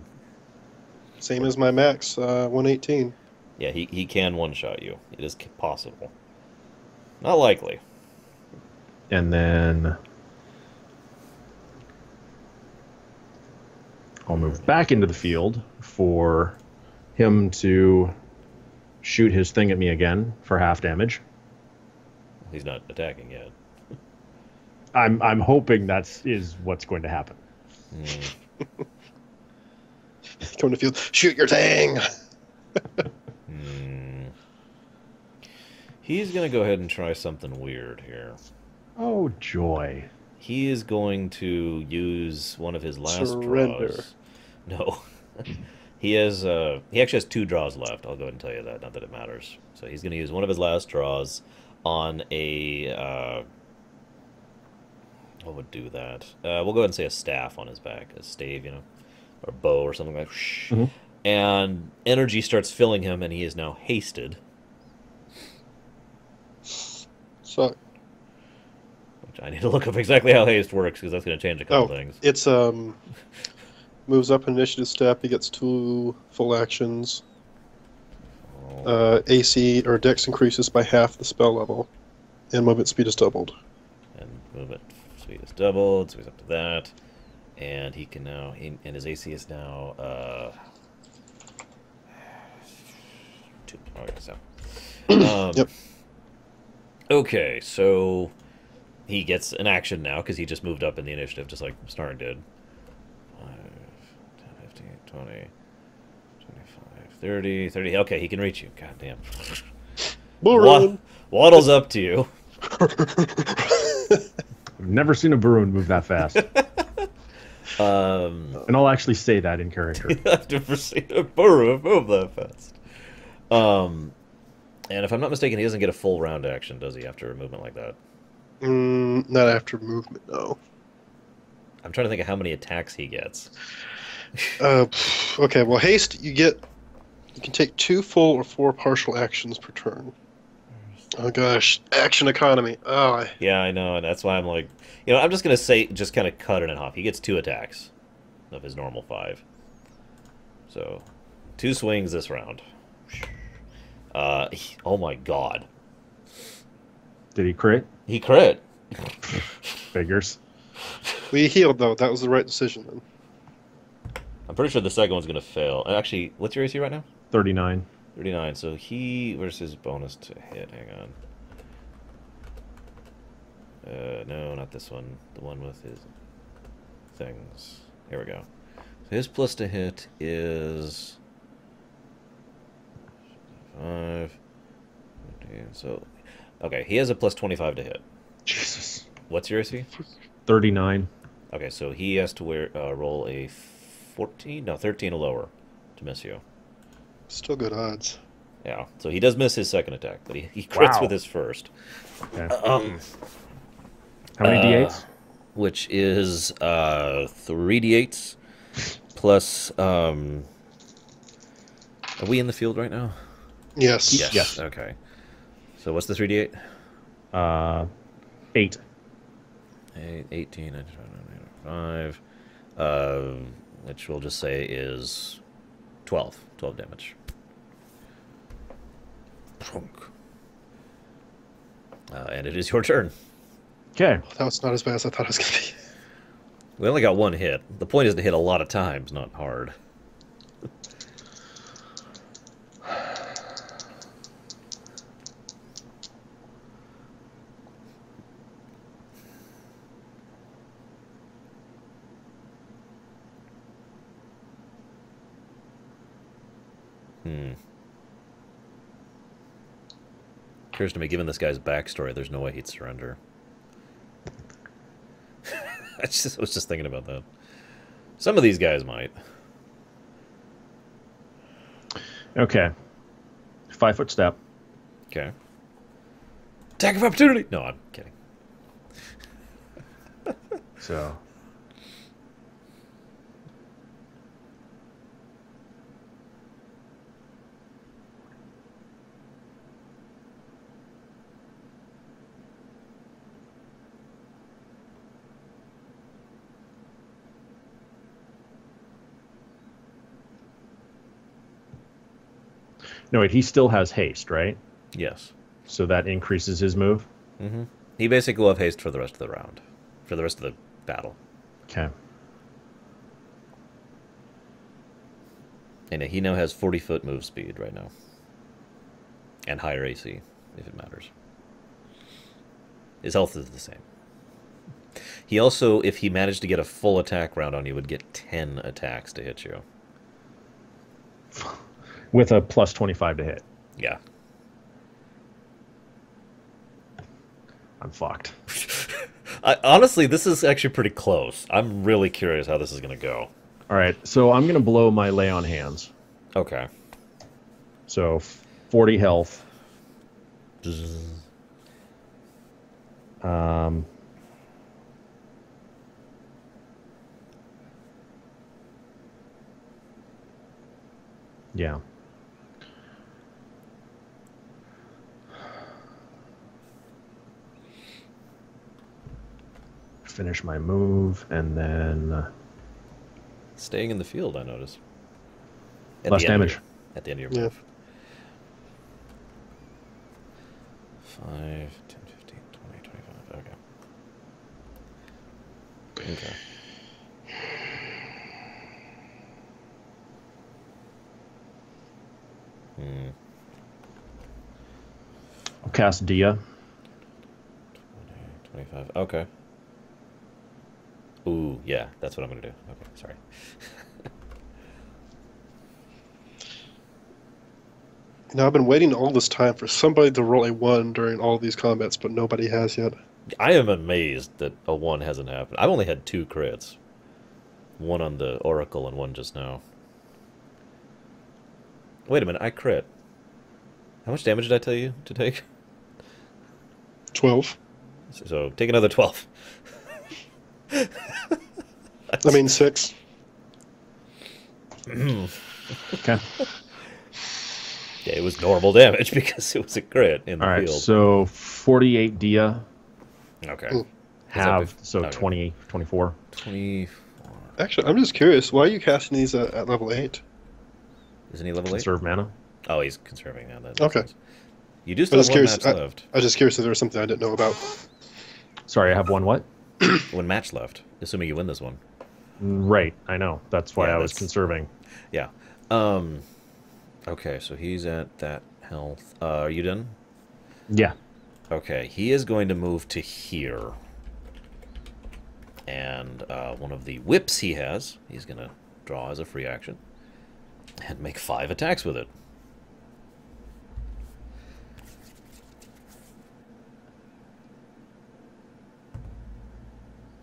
Same as my max, 118. Yeah, he can one-shot you. It is possible. Not likely. And then I'll move back into the field for him to shoot his thing at me again for half damage. He's not attacking yet. I'm hoping is what's going to happen. Come to field, shoot your thing! He's going to go ahead and try something weird here. Oh, joy. He is going to use one of his last Surrender. draws. No. He actually has 2 draws left. I'll go ahead and tell you that, not that it matters. So he's going to use one of his last draws on a... what would do that? We'll go ahead and say a staff on his back. A stave, or a bow or something like that. Mm-hmm. And energy starts filling him, and he is now hasted. So Which I need to look up exactly how haste works, because that's going to change a couple things. it's moves up an initiative step. He gets 2 full actions. AC or Dex increases by half the spell level, and movement speed is doubled. And movement speed is doubled, so he's up to that. And he can now, and his AC is now 2. Okay, so. Yep. Okay, so he gets an action now because he just moved up in the initiative, just like Snarg did. 5, 10, 15, 20, 25, 30, 30. Okay, he can reach you. God damn. Waddles up to you. I've never seen a Baroon move that fast. And I'll actually say that in character. I've never seen a burrow move that fast. And if I'm not mistaken, he doesn't get a full round action, does he, after a movement like that? Not after movement, no. I'm trying to think of how many attacks he gets. Okay, well, haste, you can take 2 full or 4 partial actions per turn. Oh gosh, action economy. Oh, Yeah, I know, and that's why I'm like, I'm just gonna say, just kind of cut it in half. He gets 2 attacks of his normal 5. So, 2 swings this round. Oh my god. Did he crit? He crit. Figures. we healed though. That was the right decision then. I'm pretty sure the second one's gonna fail. Actually, what's your AC right now? 39. 39. So where's his bonus to hit? Hang on. No, not this one. The one with his things. Here we go. So his plus to hit is 5. So, okay, he has a plus 25 to hit. Jesus. What's your AC? 39. Okay, so he has to roll a 14? No, 13 or lower to miss you. Still good odds. Yeah, so he does miss his second attack, but he crits Wow. with his first. Okay. How many d8s? Which is 3d8s plus. Are we in the field right now? Yes. Yes. Okay. So what's the 3d8? 8. 18, 5. Which we'll just say is 12. 12 damage. And it is your turn. Okay. That was not as bad as I thought it was going to be. We only got 1 hit. The point is to hit a lot of times, not hard. Occurs to me, given this guy's backstory, there's no way he'd surrender. I was just thinking about that. Some of these guys might. Okay. 5-foot step. Okay. Attack of opportunity! No, I'm kidding. So. No, wait, he still has haste, right? Yes. So that increases his move? Mm-hmm. He basically will have haste for the rest of the round. For the rest of the battle. Okay. And he now has 40-foot move speed right now. And higher AC, if it matters. His health is the same. He also, if he managed to get a full attack round on you, would get 10 attacks to hit you. With a plus 25 to hit. Yeah. I'm fucked. Honestly, this is actually pretty close. I'm really curious how this is going to go. All right, so I'm going to blow my lay on hands. Okay. So 40 health. Yeah. Finish my move, and then Staying in the field, I notice. less damage. At the end of your Yeah. move. 5, 10, 15, 20, 25. Okay. Okay. I'll cast Dia. 20, 25. Okay. Ooh, yeah, that's what I'm going to do. Okay, sorry. Now, I've been waiting all this time for somebody to roll a 1 during all these combats, but nobody has yet. I am amazed that a 1 hasn't happened. I've only had 2 crits. One on the Oracle and one just now. Wait a minute, I crit. How much damage did I tell you to take? 12. So take another 12. I mean 6. Okay. Yeah, it was normal damage because it was a crit in the All right, field. so 48 Dia. Okay. Mm. Have, so okay. 20, 24. 24. Actually, I'm just curious. Why are you casting these at level 8? Isn't he level 8? Conserve mana. Oh, he's conserving now. That makes Okay. sense. You do still have one match left. I was just curious if there was something I didn't know about. Sorry, I have one what? One match left, assuming you win this one. Right, I know. That's why Yeah, I was that's- conserving. Yeah. Okay, so he's at that health. Are you done? Yeah. Okay, he is going to move to here. And one of the whips he has, he's going to draw as a free action. And make 5 attacks with it.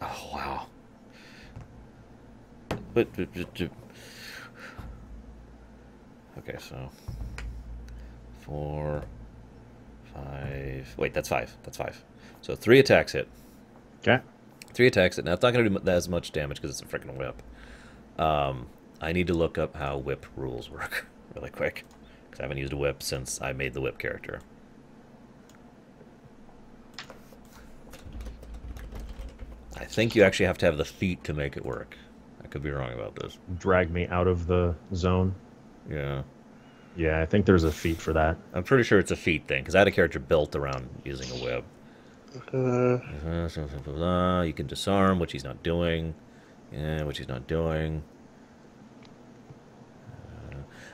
Oh, wow. But okay, so 4, 5. Wait, that's 5. That's 5. So 3 attacks hit. Okay. 3 attacks hit. Now it's not going to do as much damage because it's a freaking whip. I need to look up how whip rules work really quick because I haven't used a whip since I made the whip character. I think you actually have to have the feat to make it work. I could be wrong about this. Drag me out of the zone. Yeah. Yeah, I think there's a feat for that. I'm pretty sure it's a feat thing, because I had a character built around using a whip. You can disarm, which he's not doing. Yeah, which he's not doing.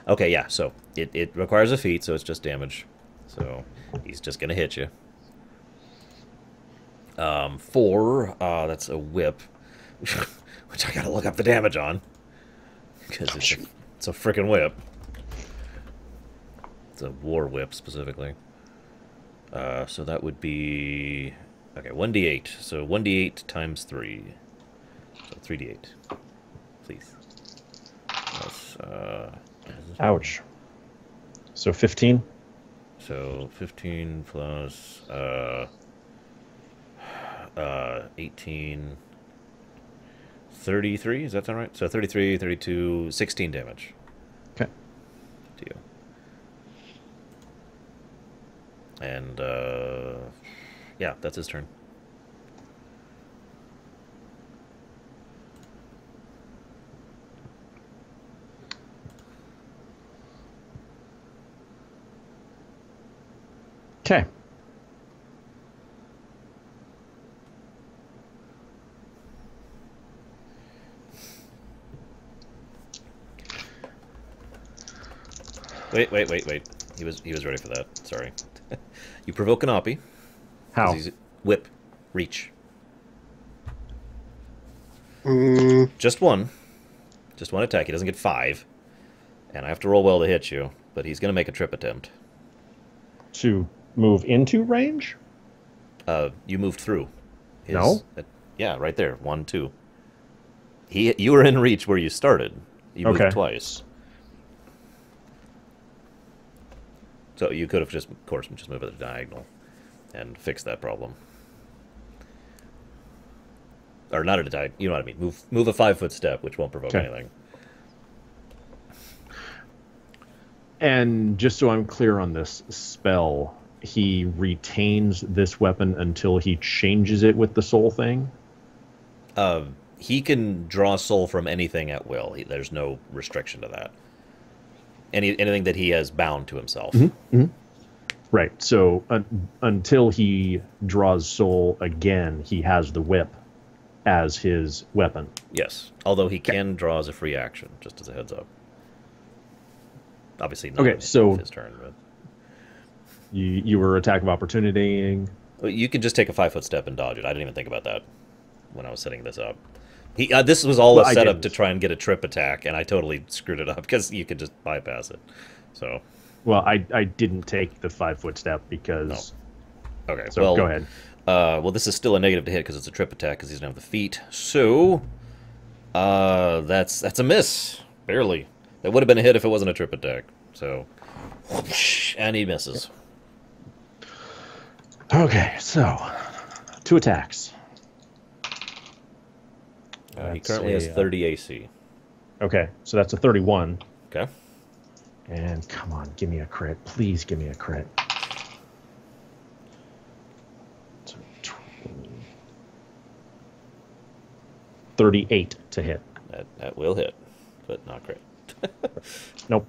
Okay, yeah, so it requires a feat, so it's just damage. So he's just going to hit you. 4, that's a whip, which I got to look up the damage on. Because it's a freaking whip. It's a war whip, specifically. So that would be... Okay, 1d8. So 1d8 times 3. So 3d8. Please. That's, Ouch. So 15. So 15 plus 18, 33. Does that sound right? So 33, 32, 16 damage Okay. to you. And yeah, that's his turn. Okay. Wait. He was ready for that. Sorry. You provoke an Oppie. How? Whip. Reach. Mm, Just one. Just one attack. He doesn't get 5. And I have to roll well to hit you, but he's going to make a trip attempt. To move into range? You moved through. No? Yeah, right there. 1, 2. You were in reach where you started. You moved twice. So you could have just, of course, just moved at the diagonal and fixed that problem. Or not at a diagonal. You know what I mean. Move a 5-foot step, which won't provoke anything. And just so I'm clear on this spell, he retains this weapon until he changes it with the soul thing? He can draw soul from anything at will. There's no restriction to that. Anything that he has bound to himself. Mm-hmm. Mm-hmm. Right. So until he draws soul again, he has the whip as his weapon. Yes. Although he can draw as a free action, just as a heads up. Obviously not so his turn, but you were attack of opportunity. you can just take a 5-foot step and dodge it. I didn't even think about that when I was setting this up. This was all a setup to try and get a trip attack, and I totally screwed it up because you could just bypass it. So, well, I didn't take the 5-foot step because. No. Okay, so go ahead. Well, this is still a negative to hit because it's a trip attack because he doesn't have the feet. So, that's a miss, barely. That would have been a hit if it wasn't a trip attack. So, and he misses. Okay, so 2 attacks. He currently has 30 AC. Okay, so that's a 31. Okay. And come on, give me a crit. Please give me a crit. So 38 to hit. That will hit, but not crit. Nope.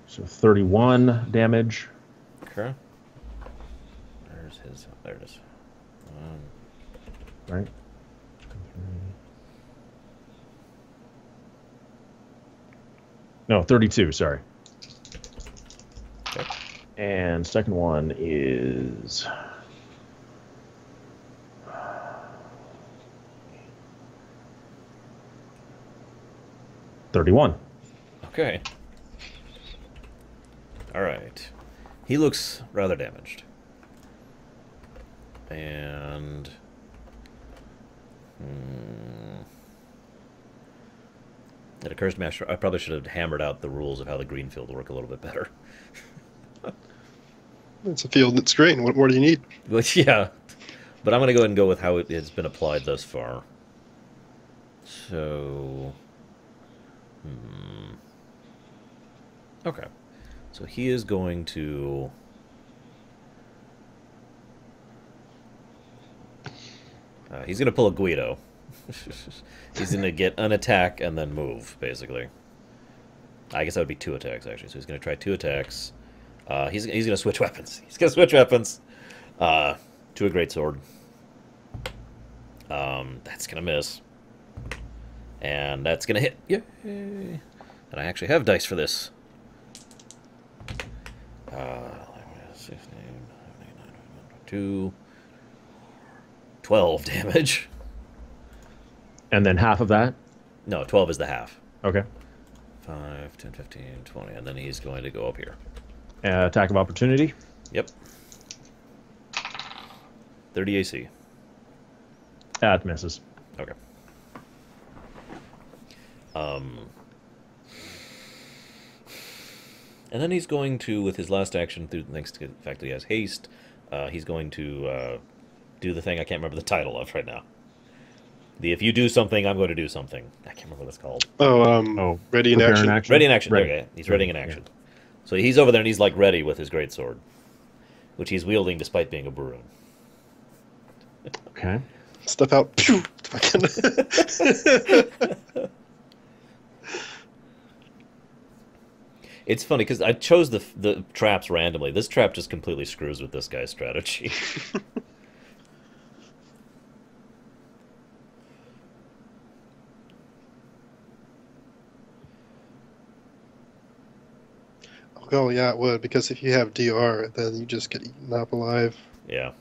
So 31 damage. Okay. Where's his? There it is. Right. No, 32, sorry. Okay. And second one is 31. Okay. All right. He looks rather damaged. And it occurs to me I probably should have hammered out the rules of how the green field work a little bit better. it's a field that's green. What more do you need? But yeah. But I'm going to go ahead and go with how it has been applied thus far. So... Okay. So he is going to... he's going to pull a Guido. He's going to get an attack and then move, basically. I guess that would be 2 attacks, actually. So he's going to try 2 attacks. He's going to switch weapons. He's going to switch weapons to a greatsword. That's going to miss. And that's going to hit. Yay! And I actually have dice for this. 16, 2, 12 damage. And then half of that? No, 12 is the half. Okay. 5, 10, 15, 20. And then he's going to go up here. Attack of opportunity? Yep. 30 AC. That misses. Okay. And then he's going to, with his last action, thanks to the fact that he has haste, he's going to do the thing I can't remember the title of right now. The if you do something, I'm going to do something. I can't remember what it's called. Ready in prepare action. Ready in action. Ready. Okay, he's ready in action. So he's over there and he's like ready with his greatsword, which he's wielding despite being a Burun. Okay. Step out. Pew! It's funny because I chose the traps randomly. This trap just completely screws with this guy's strategy. Oh yeah, it would, because if you have DR, then you just get eaten up alive. Yeah.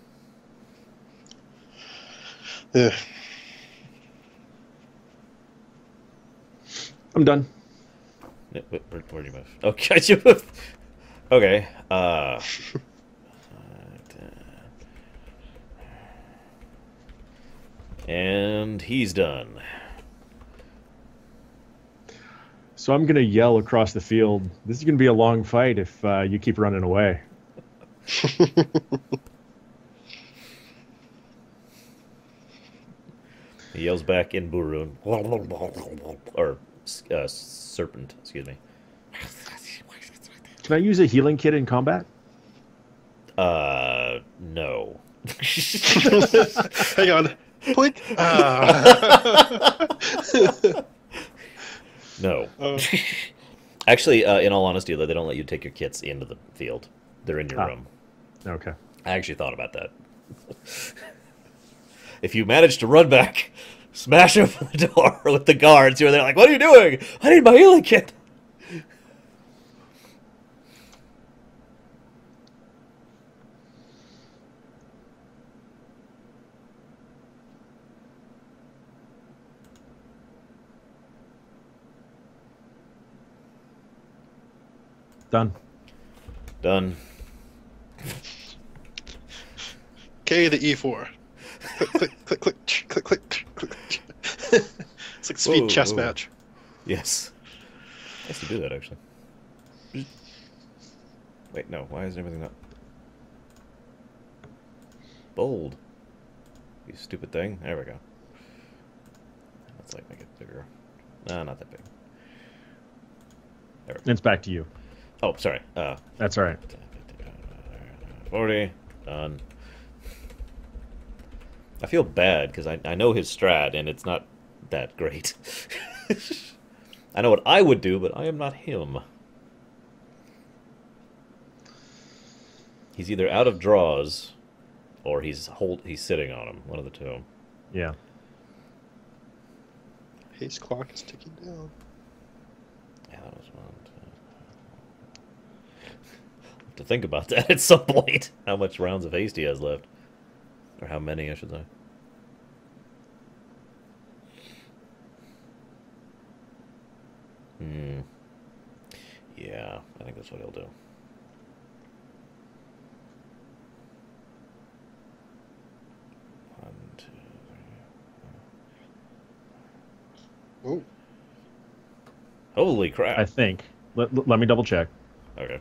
Yeah. I'm done. Where do you move? Okay, you move. Okay. And he's done. So I'm going to yell across the field. This is going to be a long fight if you keep running away. He yells back in Burun. Or serpent, excuse me. Can I use a healing kit in combat? No. Hang on. Click. No. Actually, in all honesty, they don't let you take your kits into the field. They're in your room. Okay. I actually thought about that. If you manage to run back, smash open the door with the guards who are there like, what are you doing? I need my healing kit. Done. Done. K the E4. Click, click, click, click, click, click, click. It's like a speed chess match. Yes. I used to do that, actually. Wait, no. Why is everything not... Bold. You stupid thing. There we go. Let's, like, make it bigger. No, not that big. There we go. It's back to you. Oh, sorry. That's all right. 40. Done. I feel bad because I know his strat and it's not that great. I know what I would do, but I am not him. He's either out of draws or he's sitting on him. One of the two. Yeah. Haste clock is ticking down. Yeah, that was one. To think about that at some point. How much rounds of haste he has left. Or how many, I should say. Yeah, I think that's what he'll do. One, two, three. Oh. Holy crap. I think. Let me double check. Okay.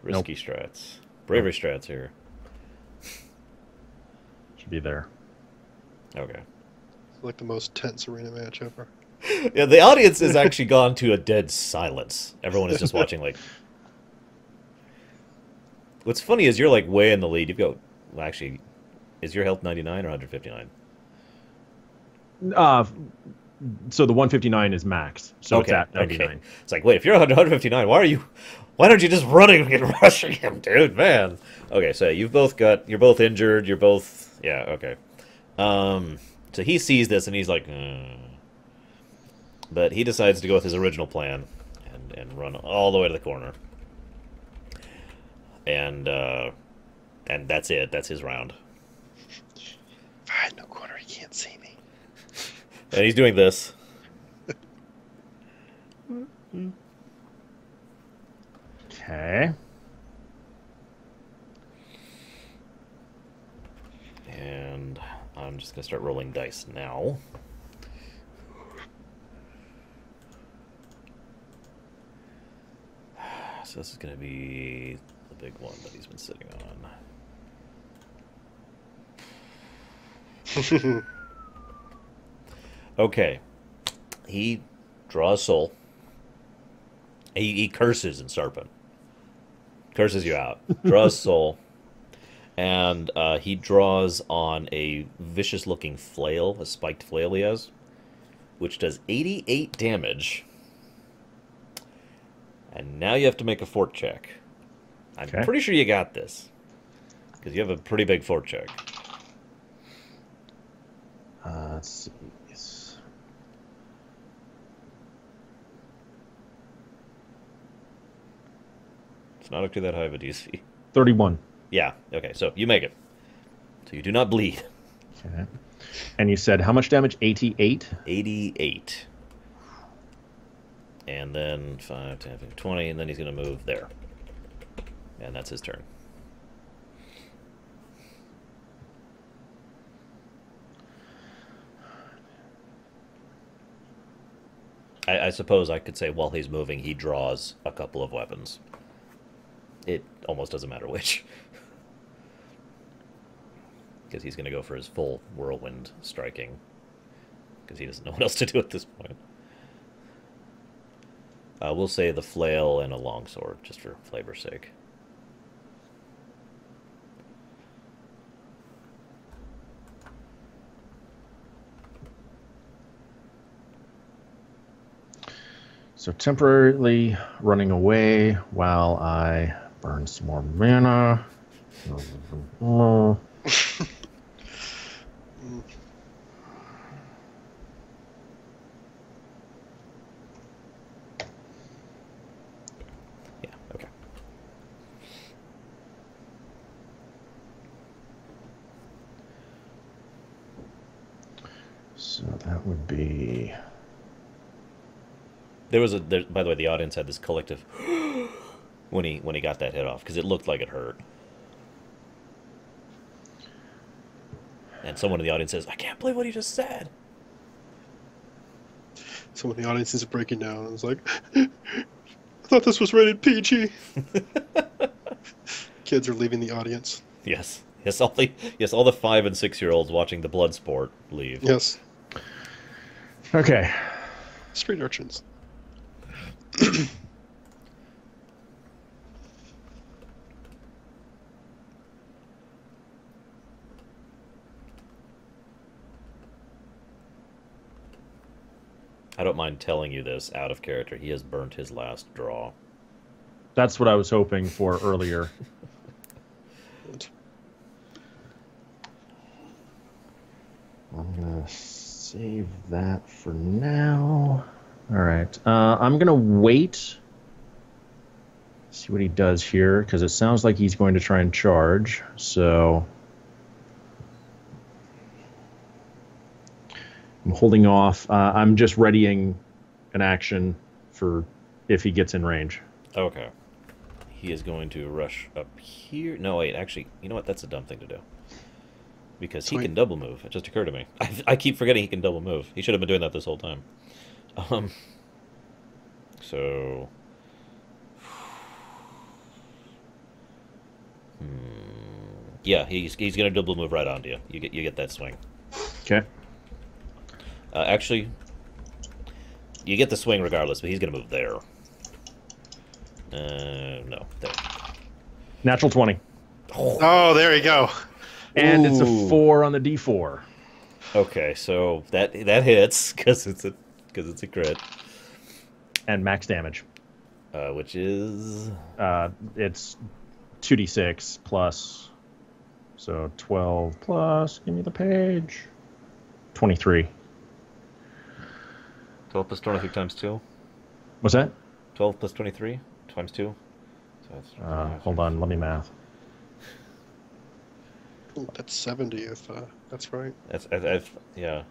Risky strats. Bravery strats here. Should be there. Okay. It's like the most tense arena match ever. Yeah, the audience has actually gone to a dead silence. Everyone is just watching like... What's funny is you're like way in the lead. You've got... Well, actually, is your health 99 or 159? So the 159 is max. So it's at 99. Okay. It's like, wait, if you're 159, why aren't you just running and rushing him, dude? Man. Okay, so you're both injured. You're both... Yeah, okay. So he sees this and he's like... But he decides to go with his original plan and run all the way to the corner. And that's it. That's his round. Fine, no corner. He can't see me. And he's doing this. Okay. And I'm I'm just going to start rolling dice now. So this is going to be the big one that he's been sitting on. Okay. He draws soul. He curses in Serpent. Curses you out. Draws soul. And he draws on a vicious-looking flail, a spiked flail he has, which does 88 damage. And now you have to make a fort check. I'm pretty sure you got this, because you have a pretty big fort check. Let's see. It's not actually that high of a DC. 31. Yeah, okay, so you make it. So you do not bleed. Okay. And you said how much damage? 88? 88. And then 5, 10, 15, 20, and then he's going to move there. And that's his turn. I suppose I could say while he's moving, he draws a couple of weapons. It almost doesn't matter which. Because he's going to go for his full whirlwind striking. Because he doesn't know what else to do at this point. We'll say the flail and a longsword, just for flavor's sake. So temporarily running away while I burn some more mana. Yeah, okay. So that would be... By the way, the audience had this collective when he got that hit off, because it looked like it hurt. And someone in the audience says, "I can't believe what he just said." Someone in the audience is breaking down. It's like, I thought this was rated PG. Kids are leaving the audience. Yes, all the 5 and 6-year-olds watching the blood sport leave. Yes. Okay. Street urchins. I don't mind telling you this out of character. He has burnt his last draw. That's what I was hoping for earlier. I'm going to save that for now. All right. I'm going to wait. See what he does here, because it sounds like he's going to try and charge. So I'm holding off. I'm just readying an action for if he gets in range. Okay. He is going to rush up here. No, wait, actually, you know what? That's a dumb thing to do. Because he can double move. It just occurred to me. I keep forgetting he can double move. He should have been doing that this whole time. So... Yeah, he's going to double move right onto you. You get that swing. Okay. Actually, you get the swing regardless, but he's going to move there. No, there. Natural 20. Oh, there you go. And it's a 4 on the D4. Okay, so that hits because it's a crit. And max damage. Which is It's 2d6 plus, so 12 plus, give me the page, 23. 12 plus 23 times 2. What's that? 12 plus 23 times 2. So that's Hold on, let me math. Ooh, that's 70 if that's right. I've yeah.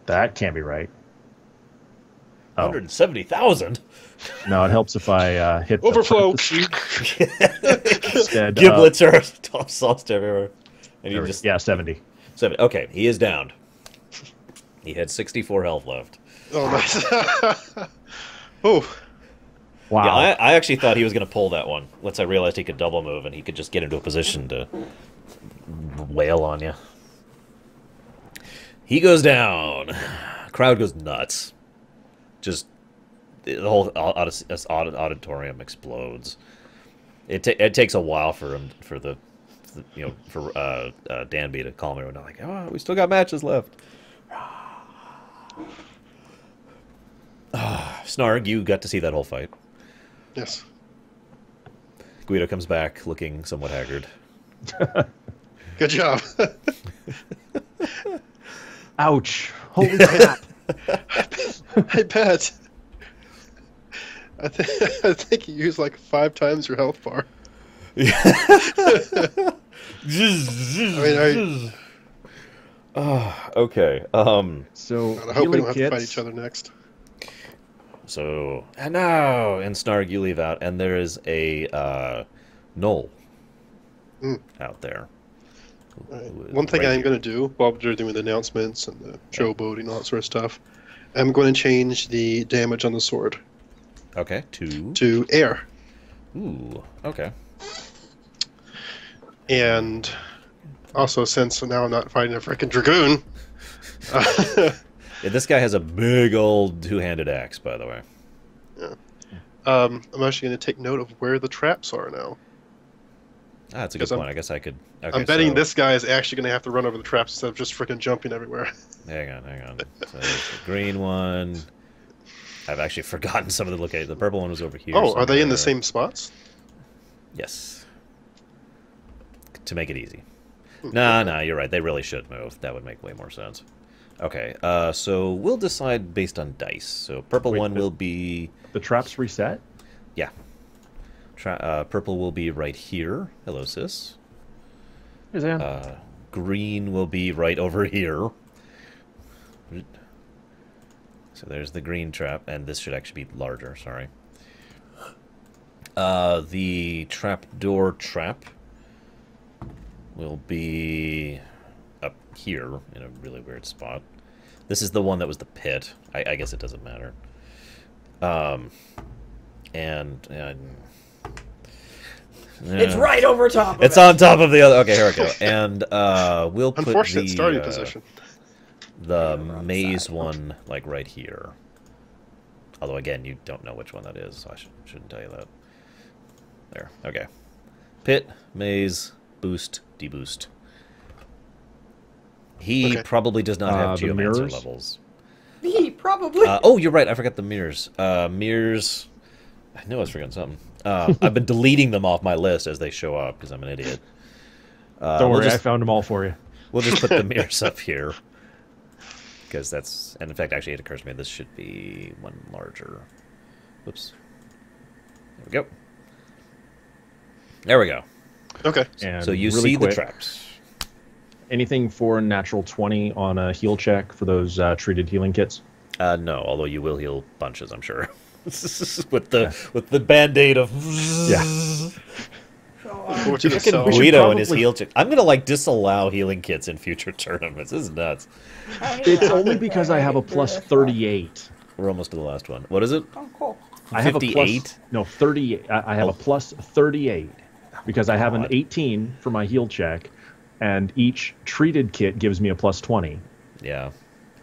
That can't be right. Oh. 170,000. No, it helps if I hit the Overflow. instead. Giblets are sauced everywhere. And you just 70. 7. Okay, he is downed. He had 64 health left. Oh, nice. Oh, Wow. Yeah, I actually thought he was going to pull that one. Once I realized he could double move and he could just get into a position to wail on you. He goes down. Crowd goes nuts. Just the whole auditorium explodes. It takes a while for Danby to calm everyone down. Like, oh, we still got matches left. Snarg, you got to see that whole fight. yes. Guido comes back looking somewhat haggard. Good job. Ouch. Holy crap. I bet. I think you used like 5 times your health bar. Okay. So, I hope we don't have to kits, fight each other next. So, and now, and Snarg, you leave out, and there is a knoll out there. Right. One thing I'm going to do while they're doing the announcements and the showboating and all that sort of stuff, I'm going to change the damage on the sword Okay, two. to air. Ooh, okay. And also, since now I'm not fighting a freaking dragoon, Yeah, this guy has a big old two-handed axe, by the way. I'm actually going to take note of where the traps are now. Ah, that's a good Because point. I guess I could... Okay, I'm betting so- this guy is actually going to have to run over the traps instead of just freaking jumping everywhere. Hang on. So there's the green one. I've actually forgotten some of the locations. The purple one was over here. Oh, are they in the somewhere. same spots? Yes. To make it easy. Nah, you're right. They really should move. That would make way more sense. Okay, so we'll decide based on dice. So purple Wait, one will be... The traps reset? Yeah. Purple will be right here. Hello, sis. Here's Ann. Green will be right over here. So there's the green trap, and this should actually be larger, sorry. The trapdoor trap will be up here in a really weird spot. This is the one that was the pit. I guess it doesn't matter. It's right over top of It's it. on top of the other. Okay, here we go. And we'll put Unfortunate the starting position. the maze one like right here. Although again, you don't know which one that is, so I shouldn't tell you that. There. Okay. Pit, maze, boost, deboost. He probably does not have The geomancer mirrors? levels. Me, probably. Oh, you're right. I forgot the mirrors. Mirrors. I knew I was forgetting something. I've been deleting them off my list as they show up because I'm an idiot. Don't worry, I found them all for you. We'll just put the mirrors up here. Because that's... And in fact, actually, it occurs to me this should be one larger. Whoops. There we go. There we go. Okay. And So you really see quick, the traps. Anything for natural 20 on a heal check for those treated healing kits? No, although you will heal bunches, I'm sure. with the band-aid of... Yeah. Fortunate Frickin' self. should Guido and his probably- heal check. I'm gonna disallow healing kits in future tournaments. This is nuts. It's only because I have a plus 38. We're almost to the last one. What is it? Oh, cool. I have a 58? plus, no, 38. I have a plus 38 because I have an 18 for my heal check, and each treated kit gives me a plus 20. Yeah,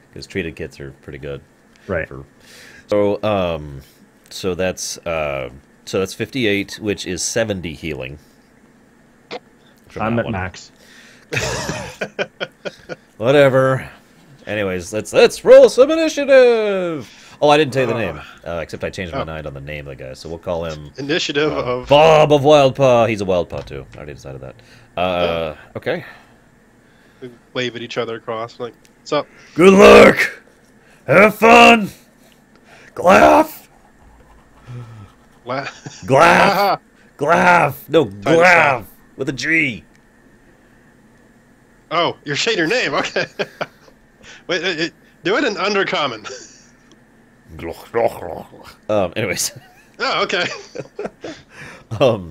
because treated kits are pretty good. Right. So that's 58, which is 70 healing. from I'm that at one. max. Whatever. Anyways, let's roll some initiative. Oh, I didn't tell you the name, except I changed my mind on the name of the guy. So we'll call him Initiative of... Bob of Wildpaw. He's a Wildpaw too. I already decided that. Okay. We wave at each other across, like, what's up? Good luck. Have fun. Glaff. La- Glaff. Glaff. No, to Glaff with a G. Oh, you're saying your name, okay. Wait, do it in undercommon. Anyways. Oh, okay. So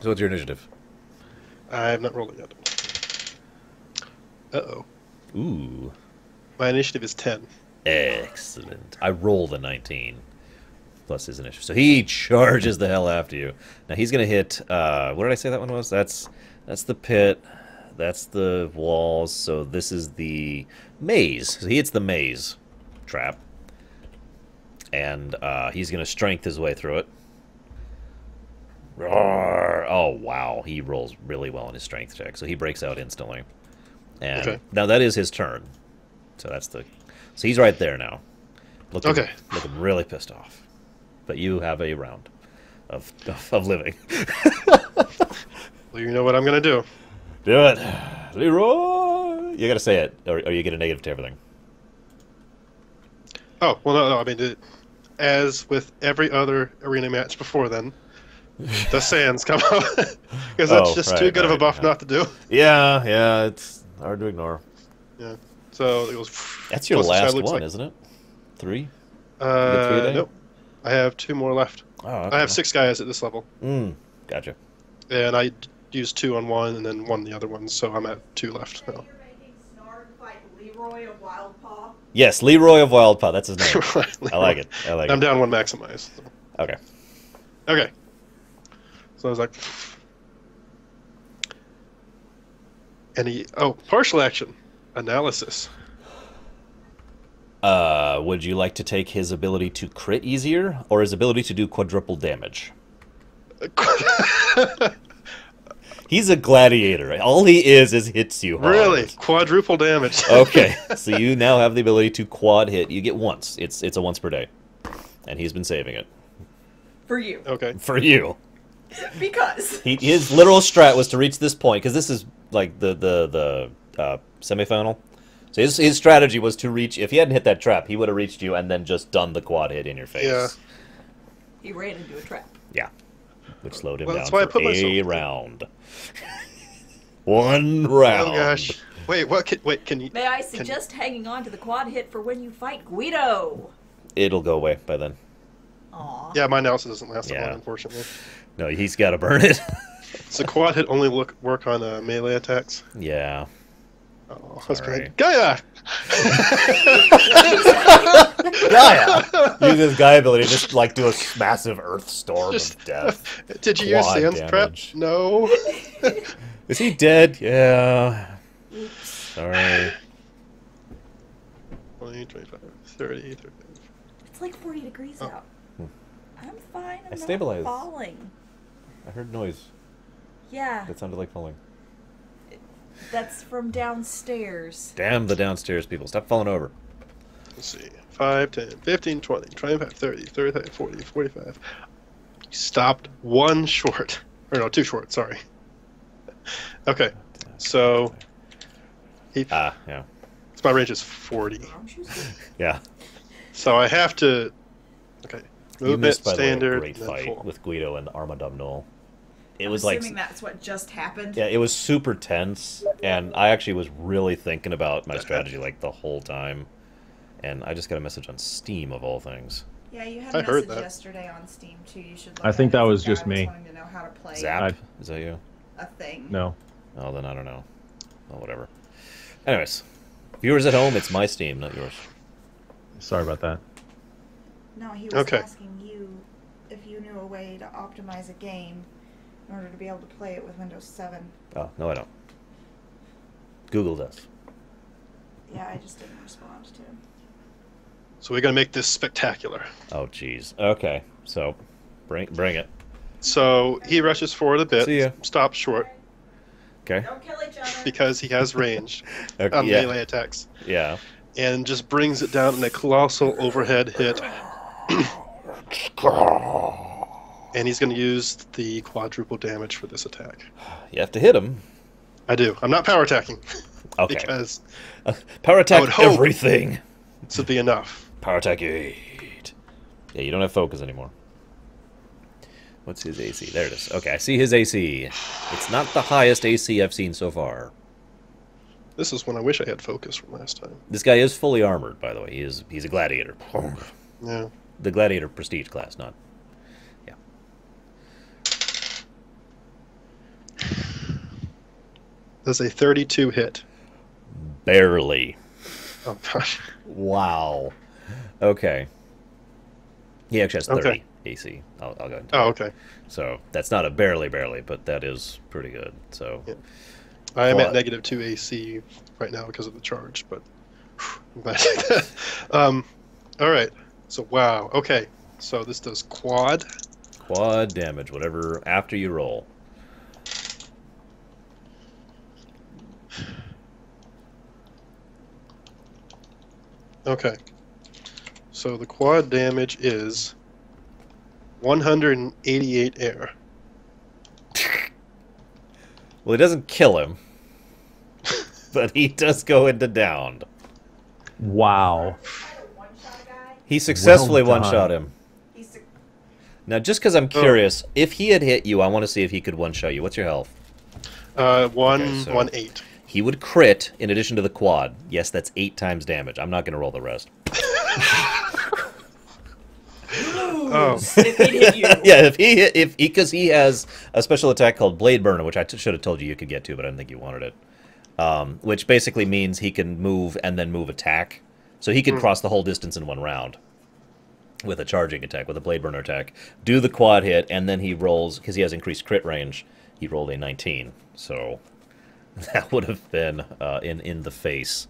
what's your initiative? I have not rolled it yet. Uh-oh. Ooh. My initiative is 10. Excellent. I rolled a 19. Plus his initiative. So he charges the hell after you. Now he's going to hit... what did I say that one was? That's the pit. That's the walls. So this is the maze. So he hits the maze trap. And he's going to strength his way through it. Roar. Oh, wow. He rolls really well in his strength check. So he breaks out instantly. And now that is his turn. So that's the... So he's right there now. Looking really pissed off. But you have a round of living. Well, you know what I'm going to do. Do it. Leroy! You got to say it, or you get a negative to everything. Oh, well, no. I mean, as with every other arena match before then, the sands come out. Because that's just too good of a buff not to do. Yeah, it's hard to ignore. Yeah. So it was... That's your last one, isn't it? 3? You get 3 a day? Nope. I have 2 more left. Oh, okay. I have 6 guys at this level. Gotcha. And I used 2 on one and then 1 the other one, so I'm at 2 left now. You're making Snarg fight Leroy of Wildpaw? Yes, Leroy of Wildpaw. That's his name. I like it. I'm down 1 maximize. So. Okay. Okay. So I was like... And he... Oh, partial action. Analysis. Would you like to take his ability to crit easier, or his ability to do quadruple damage? He's a gladiator. All he is hits you hard. Really? Quadruple damage. Okay, so you now have the ability to quad hit. You get once. It's a once per day. And he's been saving it. For you. Okay. For you. Because. His literal strat was to reach this point, because this is like the semifinal. So his strategy was to reach... If he hadn't hit that trap, he would have reached you and then just done the quad hit in your face. Yeah. He ran into a trap. Yeah. Which slowed him Well, down that's why I for put a myself- round. 1 round. Oh, gosh. Wait, what? Can you... May I suggest hanging on to the quad hit for when you fight Guido? It'll go away by then. Aw. Yeah, my analysis doesn't last that Yeah. long, unfortunately. No, he's got to burn it. So quad hit only work on melee attacks? Yeah. Oh, that's Sorry. great. Gaia! Gaia! Use his Gaia ability to just, like, do a massive earth storm of death. Did you use Quad Sans prep? damage. No. Is he dead? Yeah. Sorry. 20, 25, 30, 35. It's like 40 degrees out. I'm fine. I'm I not stabilized. falling. I heard noise. Yeah, That sounded like falling. that's from downstairs. Damn the downstairs people. Stop falling over. Let's see. 5, 10, 15, 20, 25, 30, 35, 40, 45. You stopped 1 short. Or no, 2 short, sorry. Okay. So... Yeah. So my range is 40. Yeah. So I have to... Okay. You Movement, missed, by the way, a standard, great and then fight full. with Guido and the Armadumnol. It I'm was like... assuming that's what just happened. Yeah, it was super tense, and I actually was really thinking about my strategy like the whole time. And I just got a message on Steam of all things. Yeah, you had I a heard message that. yesterday on Steam too. You should. Look I think at it. that was Some just guy me. wanting to know how to play Zap? Is that you? a thing. No. Oh, then I don't know. Oh, whatever. Anyways, viewers at home, it's my Steam, not yours. Sorry about that. No, he was Okay. asking you if you knew a way to optimize a game in order to be able to play it with Windows 7. Oh, no, I don't. Google does. Yeah, I just didn't respond to him. So we're going to make this spectacular. Oh, jeez. Okay, so bring it. So he rushes forward a bit, See ya. stops short, Okay. Don't kill each other. because he has range Okay, on yeah. melee attacks. Yeah. And just brings it down in a colossal overhead hit. And he's going to use the quadruple damage for this attack. You have to hit him. I do. I'm not power attacking. Okay. Because Power I attack would hope- everything. this would be enough. Power attack 8. Yeah, you don't have focus anymore. What's his AC? There it is. Okay, I see his AC. It's not the highest AC I've seen so far. This is when I wish I had focus from last time. This guy is fully armored, by the way. He's a gladiator. Yeah. The gladiator prestige class, not. Yeah. Does a 32 hit? Barely. Oh gosh. Wow. Okay. He actually has 30 Okay. AC. I'll go ahead and Oh, okay. So that's not a barely, but that is pretty good. So Yeah. I am at Quad. -2 AC right now because of the charge, but I'm glad I said that. All right. So wow. Okay. So this does quad. quad damage, whatever, after you roll. Okay. So the quad damage is 188 air. Well, it doesn't kill him, but he does go into downed. Wow. One-shot guy. He successfully Well done. one-shot him. He's Now, just because I'm curious, if he had hit you, I want to see if he could one-shot you. What's your health? 118. He would crit in addition to the quad. Yes, that's 8 times damage. I'm not going to roll the rest. Oh. if he'd hit you. Yeah, because he has a special attack called Blade Burner, which I should have told you could get to, but I didn't think you wanted it. Which basically means he can move and then move attack. So he can cross the whole distance in one round with a charging attack, with a Blade Burner attack. Do the quad hit, and then he rolls, because he has increased crit range, he rolled a 19. So that would have been in the face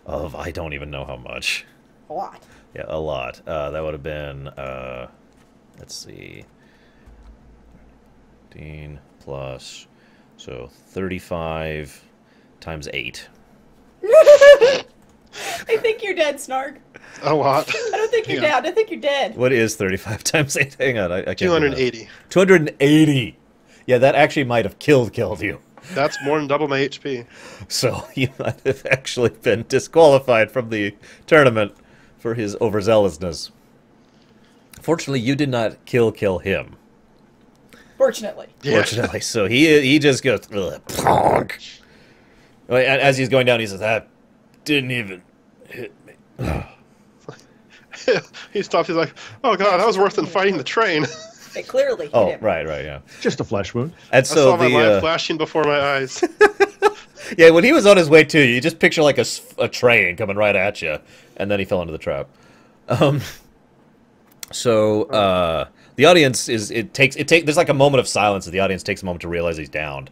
of I don't even know how much. A lot. Yeah, a lot. That would have been, let's see, 15 plus, so 35 times 8. I think you're dead, Snark. A lot. I don't think you're Yeah. dead. I think you're dead. What is 35 times 8? Hang on, I can't do that. 280. 280! Yeah, that actually might have killed you. That's more than double my HP. So you might have actually been disqualified from the tournament for his overzealousness. Fortunately, you did not kill him. Fortunately. Yeah. Fortunately, so he just goes "Ugh, ponk." As he's going down. He says, "That didn't even hit me." He stops. He's like, "Oh god, that was worse than fighting the train." It clearly hit Oh, him. right, yeah. Just a flesh wound. And I so saw my life the flashing before my eyes. yeah, when he was on his way to you just picture like a train coming right at you, and then he fell into the trap. So the audience there's like a moment of silence as the audience takes a moment to realize he's downed,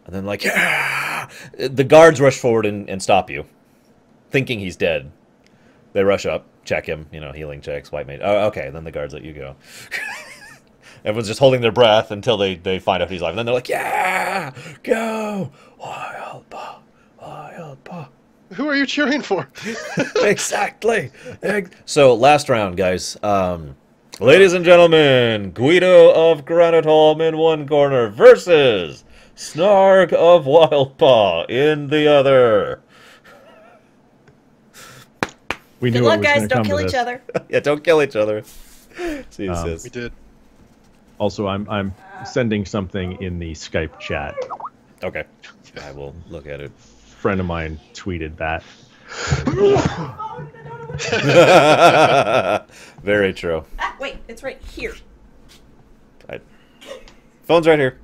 and then like yeah, the guards rush forward and stop you, thinking he's dead. They rush up, check him, healing checks, white mage. Oh, okay, then the guards let you go. Everyone's just holding their breath until they find out he's alive, and then they're like, yeah, go, wild paw, wild paw. Who are you cheering for? Exactly. So last round, guys. Ladies and gentlemen, Guido of Granite Holm in one corner versus Snarg of Wildpaw in the other. We Good knew it luck, was guys. going to Don't come kill to each this. other. Yeah, don't kill each other. See, We sis. did. Also, I'm sending something in the Skype chat. Okay, I will look at it. Friend of mine tweeted that. Very true. Ah, wait, it's right here. Phone's right here.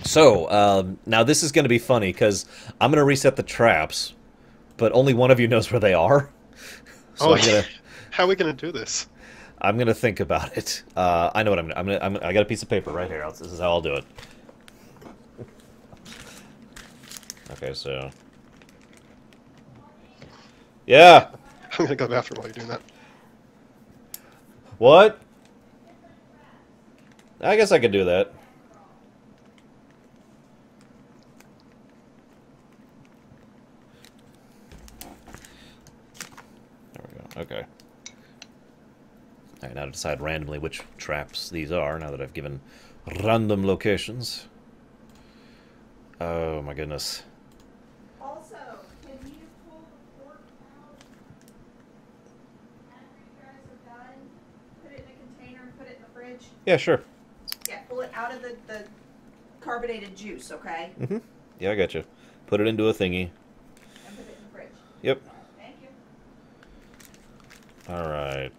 So, now this is going to be funny because I'm going to reset the traps, but only one of you knows where they are. So How are we gonna do this? I'm gonna think about it. I know what I got a piece of paper right here. This is how I'll do it. Okay, so yeah. I'm gonna go to the bathroom while you're doing that. What? I guess I could do that. There we go. Okay. All right, now to decide randomly which traps these are, now that I've given random locations. Oh my goodness. Also, can you pull the pork out after you guys are done? Put it in a container and put it in the fridge? Yeah, sure. Yeah, pull it out of the carbonated juice, okay? Mm-hmm. Yeah, I got you. Put it into a thingy. And put it in the fridge. Yep. Thank you. All right.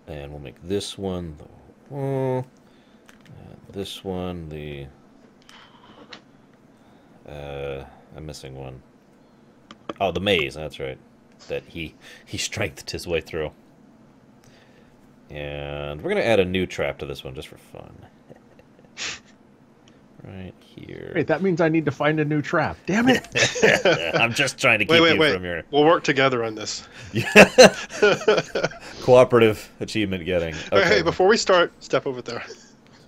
And we'll make this one the and this one the I'm missing one. Oh, the maze, that's right. That he strengthened his way through. And we're gonna add a new trap to this one just for fun. Right here. Wait, that means I need to find a new trap. Damn it! I'm just trying to keep Wait. you from your We'll work together on this. cooperative achievement getting. Okay. Hey, before we start, step over there.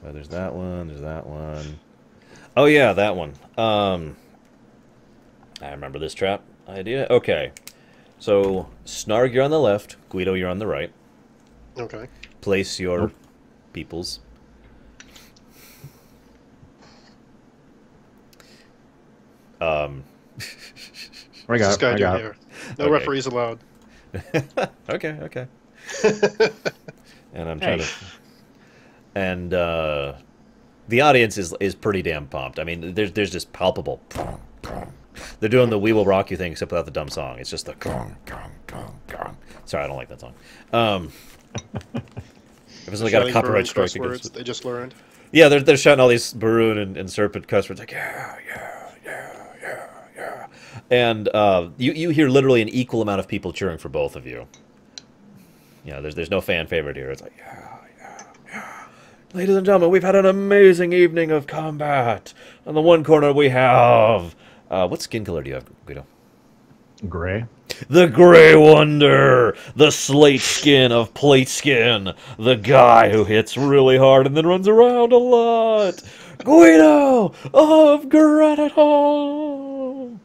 So there's that one. There's that one. Oh yeah, that one. I remember this trap idea. Okay. So Snarg, you're on the left. Guido, you're on the right. Okay. Place your peoples. I got This it. guy I do got it. here. No Okay. referees allowed. Okay. And I'm trying to. And the audience is pretty damn pumped. I mean, there's just palpable. They're doing the "We Will Rock You" thing, except without the dumb song. It's just the. Sorry, I don't like that song. If it's like got a Shouting copyright Baroon strike cuss words against. they just learned. Yeah, they're shouting all these Baroon and Serpent cuss words like yeah. And you hear literally an equal amount of people cheering for both of you. You know, there's no fan favorite here. It's like yeah. Ladies and gentlemen, we've had an amazing evening of combat. On the one corner we have what skin color do you have, Guido? Gray. The Grey Wonder, the slate skin of plate skin, the guy who hits really hard and then runs around a lot. Guido of Granite Hall.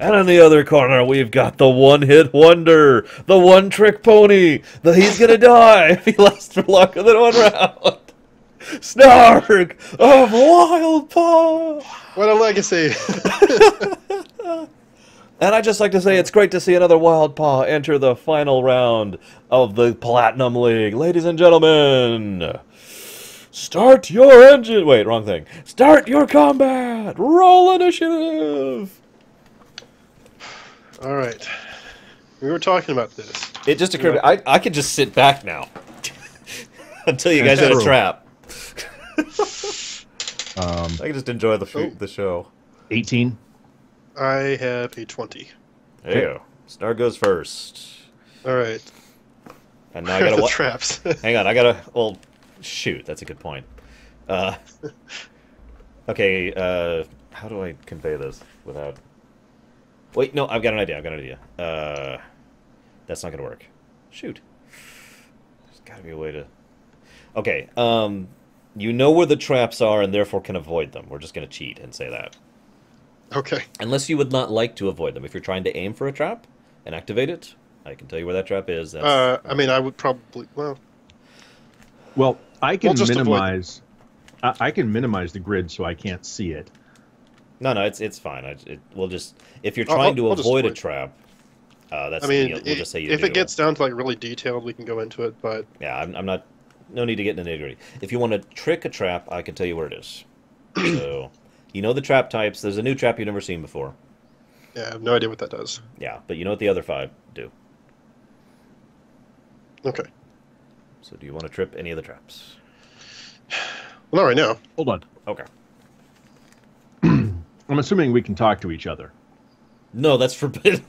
And in the other corner, we've got the one-hit wonder, the one-trick pony, the he's gonna die if he lasts for longer than one round. Snarg of Wild Paw. What a legacy! And I'd just like to say it's great to see another Wild Paw enter the final round of the Platinum League. Ladies and gentlemen, start your engine. Wait, wrong thing. Start your combat. Roll initiative. All right. We were talking about this. It just occurred. I could just sit back now until you guys hit a True. trap. I can just enjoy the show. 18. I have a 20. There you go. Star goes first. All right. And now I gotta the traps. Hang on, I gotta. Well, shoot, that's a good point. Okay. How do I convey this without? Wait, no, I've got an idea. That's not gonna work. Shoot. There's gotta be a way to. Okay. You know where the traps are and therefore can avoid them. We're just gonna cheat and say that. Okay. Unless you would not like to avoid them. If you're trying to aim for a trap and activate it, I can tell you where that trap is. That's, I mean, I would probably. Well, I can We'll just minimize. I can minimize the grid so I can't see it. No, it's fine. We'll just if you're I'll- trying to I'll just avoid a wait. trap, that's I mean, we'll just say you if do. it gets down to like really detailed, we can go into it. But Yeah, I'm not. No need to get into the nitty-gritty. If you want to trick a trap, I can tell you where it is. So, you know the trap types. There's a new trap you've never seen before. yeah, I have no idea what that does. Yeah, but you know what the other 5 do. Okay. So, do you want to trip any of the traps? Well, not right now. Hold on. Okay. I'm assuming we can talk to each other. No, that's forbidden.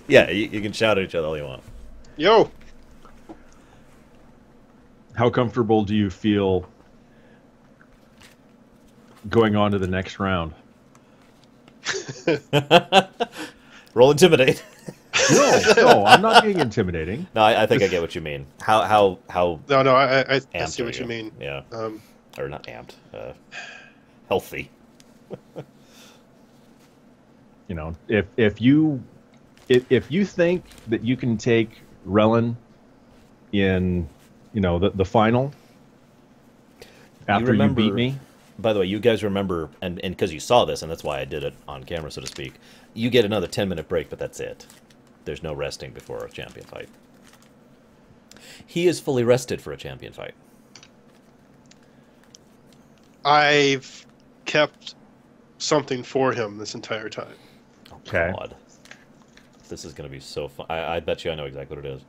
Yeah, you can shout at each other all you want. Yo. How comfortable do you feel going on to the next round? Roll intimidate. No, I'm not being intimidating. No, I think I get what you mean. How No, I amped see are what you mean. Yeah. Or not amped. Healthy. You know, if you think that you can take Relin in, you know, the final after you beat me. By the way, you guys remember, and because you saw this, and that's why I did it on camera, so to speak, you get another 10-minute break, but that's it. There's no resting before a champion fight. He is fully rested for a champion fight. I've kept something for him this entire time. Okay. God. This is going to be so fun. I bet you I know exactly what it is.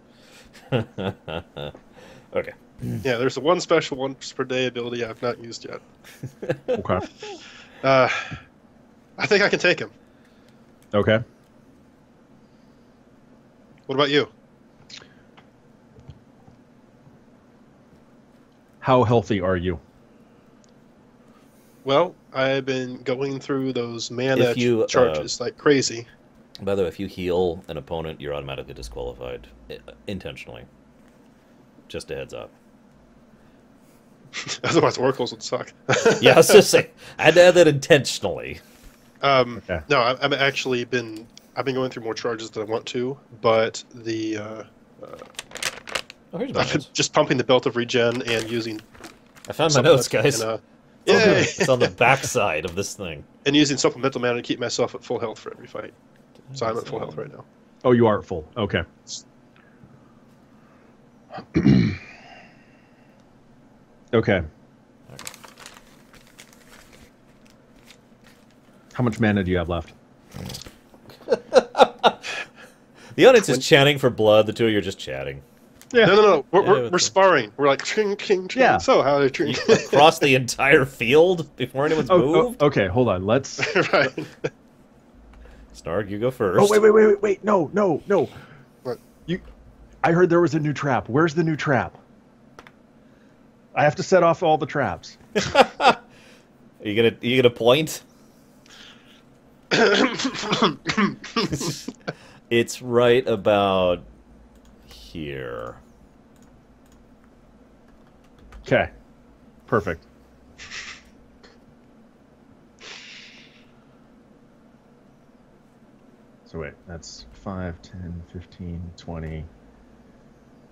Okay. Yeah, there's the one special once per day ability I've not used yet. Okay. I think I can take him. Okay. What about you? How healthy are you? Well, I've been going through those mana If you, charges like crazy. By the way, if you heal an opponent, you're automatically disqualified. Intentionally. Just a heads up. Otherwise, oracles would suck. Yeah, I was just saying. I had to add that intentionally. Okay. No, I've actually been. I've been going through more charges than I want to, but the Oh, here's my I've been notes. just pumping the belt of regen and using. I found my notes, guys. And, It's on the- yay! It's on the backside of this thing. And using supplemental mana to keep myself at full health for every fight. So I'm at full health right now. Oh, you are at full. Okay. Okay. How much mana do you have left? The audience is chanting for blood. The two of you are just chatting. Yeah. No. Yeah, We're it's- sparring. We're like, ching, ching, ching. Yeah. So how do You you across the entire field before anyone's moved. Okay, hold on. Let's. Right. Snarg, you go first. Oh, wait. No. What? I heard there was a new trap. Where's the new trap? I have to set off all the traps. Are you gonna point? It's right about here. Okay. Perfect. So wait, that's 5, 10, 15, 20.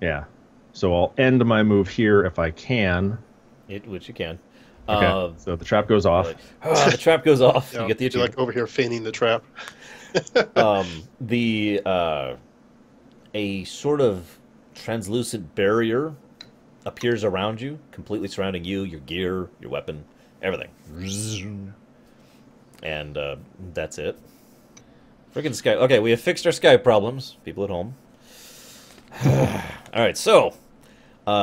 Yeah. So I'll end my move here if I can. Which you can. Okay. So the trap goes off. The trap goes off. Yeah, You get the you're achievement. like over here feigning the trap. A sort of translucent barrier appears around you, completely surrounding you, your gear, your weapon, everything. And that's it. Freaking Skype. Okay, we have fixed our Skype problems, people at home. All right, so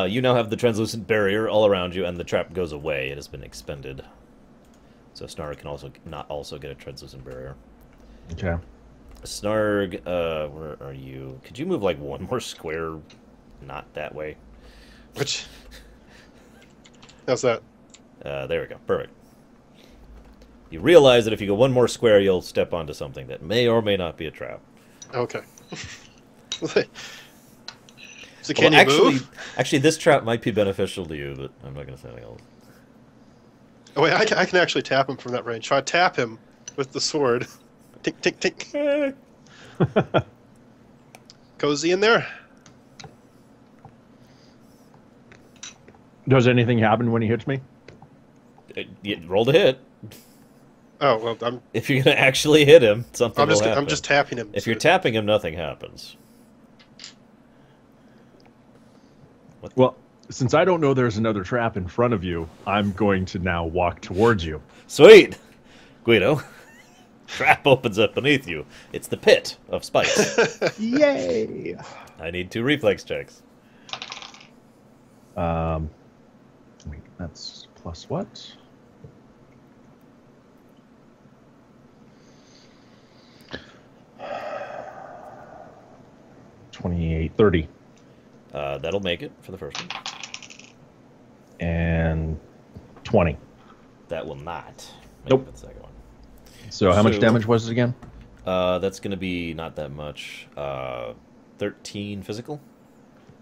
you now have the translucent barrier all around you, and the trap goes away. It has been expended. So Snarg can also not also get a translucent barrier. Okay. Snarg, where are you? Could you move like one more square, not that way? Which? How's that? There we go. Perfect. You realize that if you go one more square, you'll step onto something that may or may not be a trap. Okay. So Well, can you move? actually, this trap might be beneficial to you, but I'm not going to say anything else. Oh wait, I can actually tap him from that range. So I tap him with the sword. Tink, tink, tink. Cozy in there. Does anything happen when he hits me? Roll to hit. Oh well, I'm If you're going to actually hit him, something will happen. I'm just tapping him. If you're tapping him, nothing happens. Well, since I don't know there's another trap in front of you, I'm going to now walk towards you. Sweet! Guido. Trap opens up beneath you. It's the pit of spikes. Yay! I need 2 reflex checks. Wait, that's plus what? $28, $30, That'll make it for the first one. and 20. That will not make Nope. it for the second one. So how much So- damage was it again? That's going to be not that much. 13 physical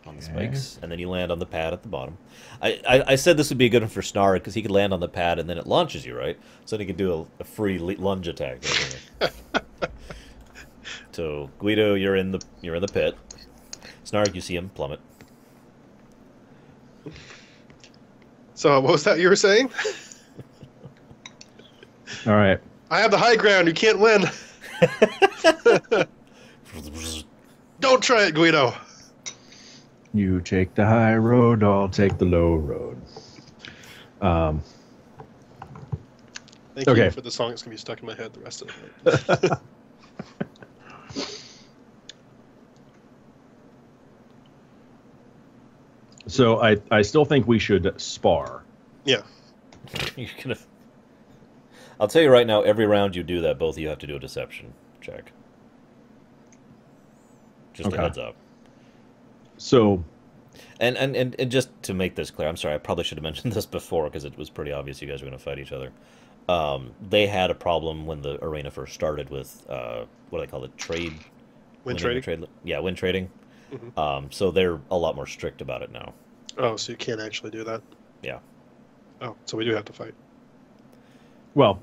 on the Okay. spikes, and then you land on the pad at the bottom. I said this would be a good one for Snarg because he could land on the pad and then it launches you, right? So then he could do a free lunge attack. So Guido, you're in the pit. Snarg, you see him plummet. So what was that you were saying? All right. I have the high ground. You can't win. Don't try it, Guido. You take the high road, I'll take the low road. Thank Okay. you for the song. It's going to be stuck in my head the rest of the night. So I still think we should spar. Yeah. You're gonna. I'll tell you right now. Every round you do that, both of you have to do a deception check. Just a Okay. heads up. So And just to make this clear, I'm sorry, I probably should have mentioned this before because it was pretty obvious you guys were going to fight each other. They had a problem when the arena first started with what do they call it? Wind winning trading? Trade, yeah, wind trading. Mhm. So they're a lot more strict about it now. Oh, so you can't actually do that? Yeah. Oh, so we do have to fight. well,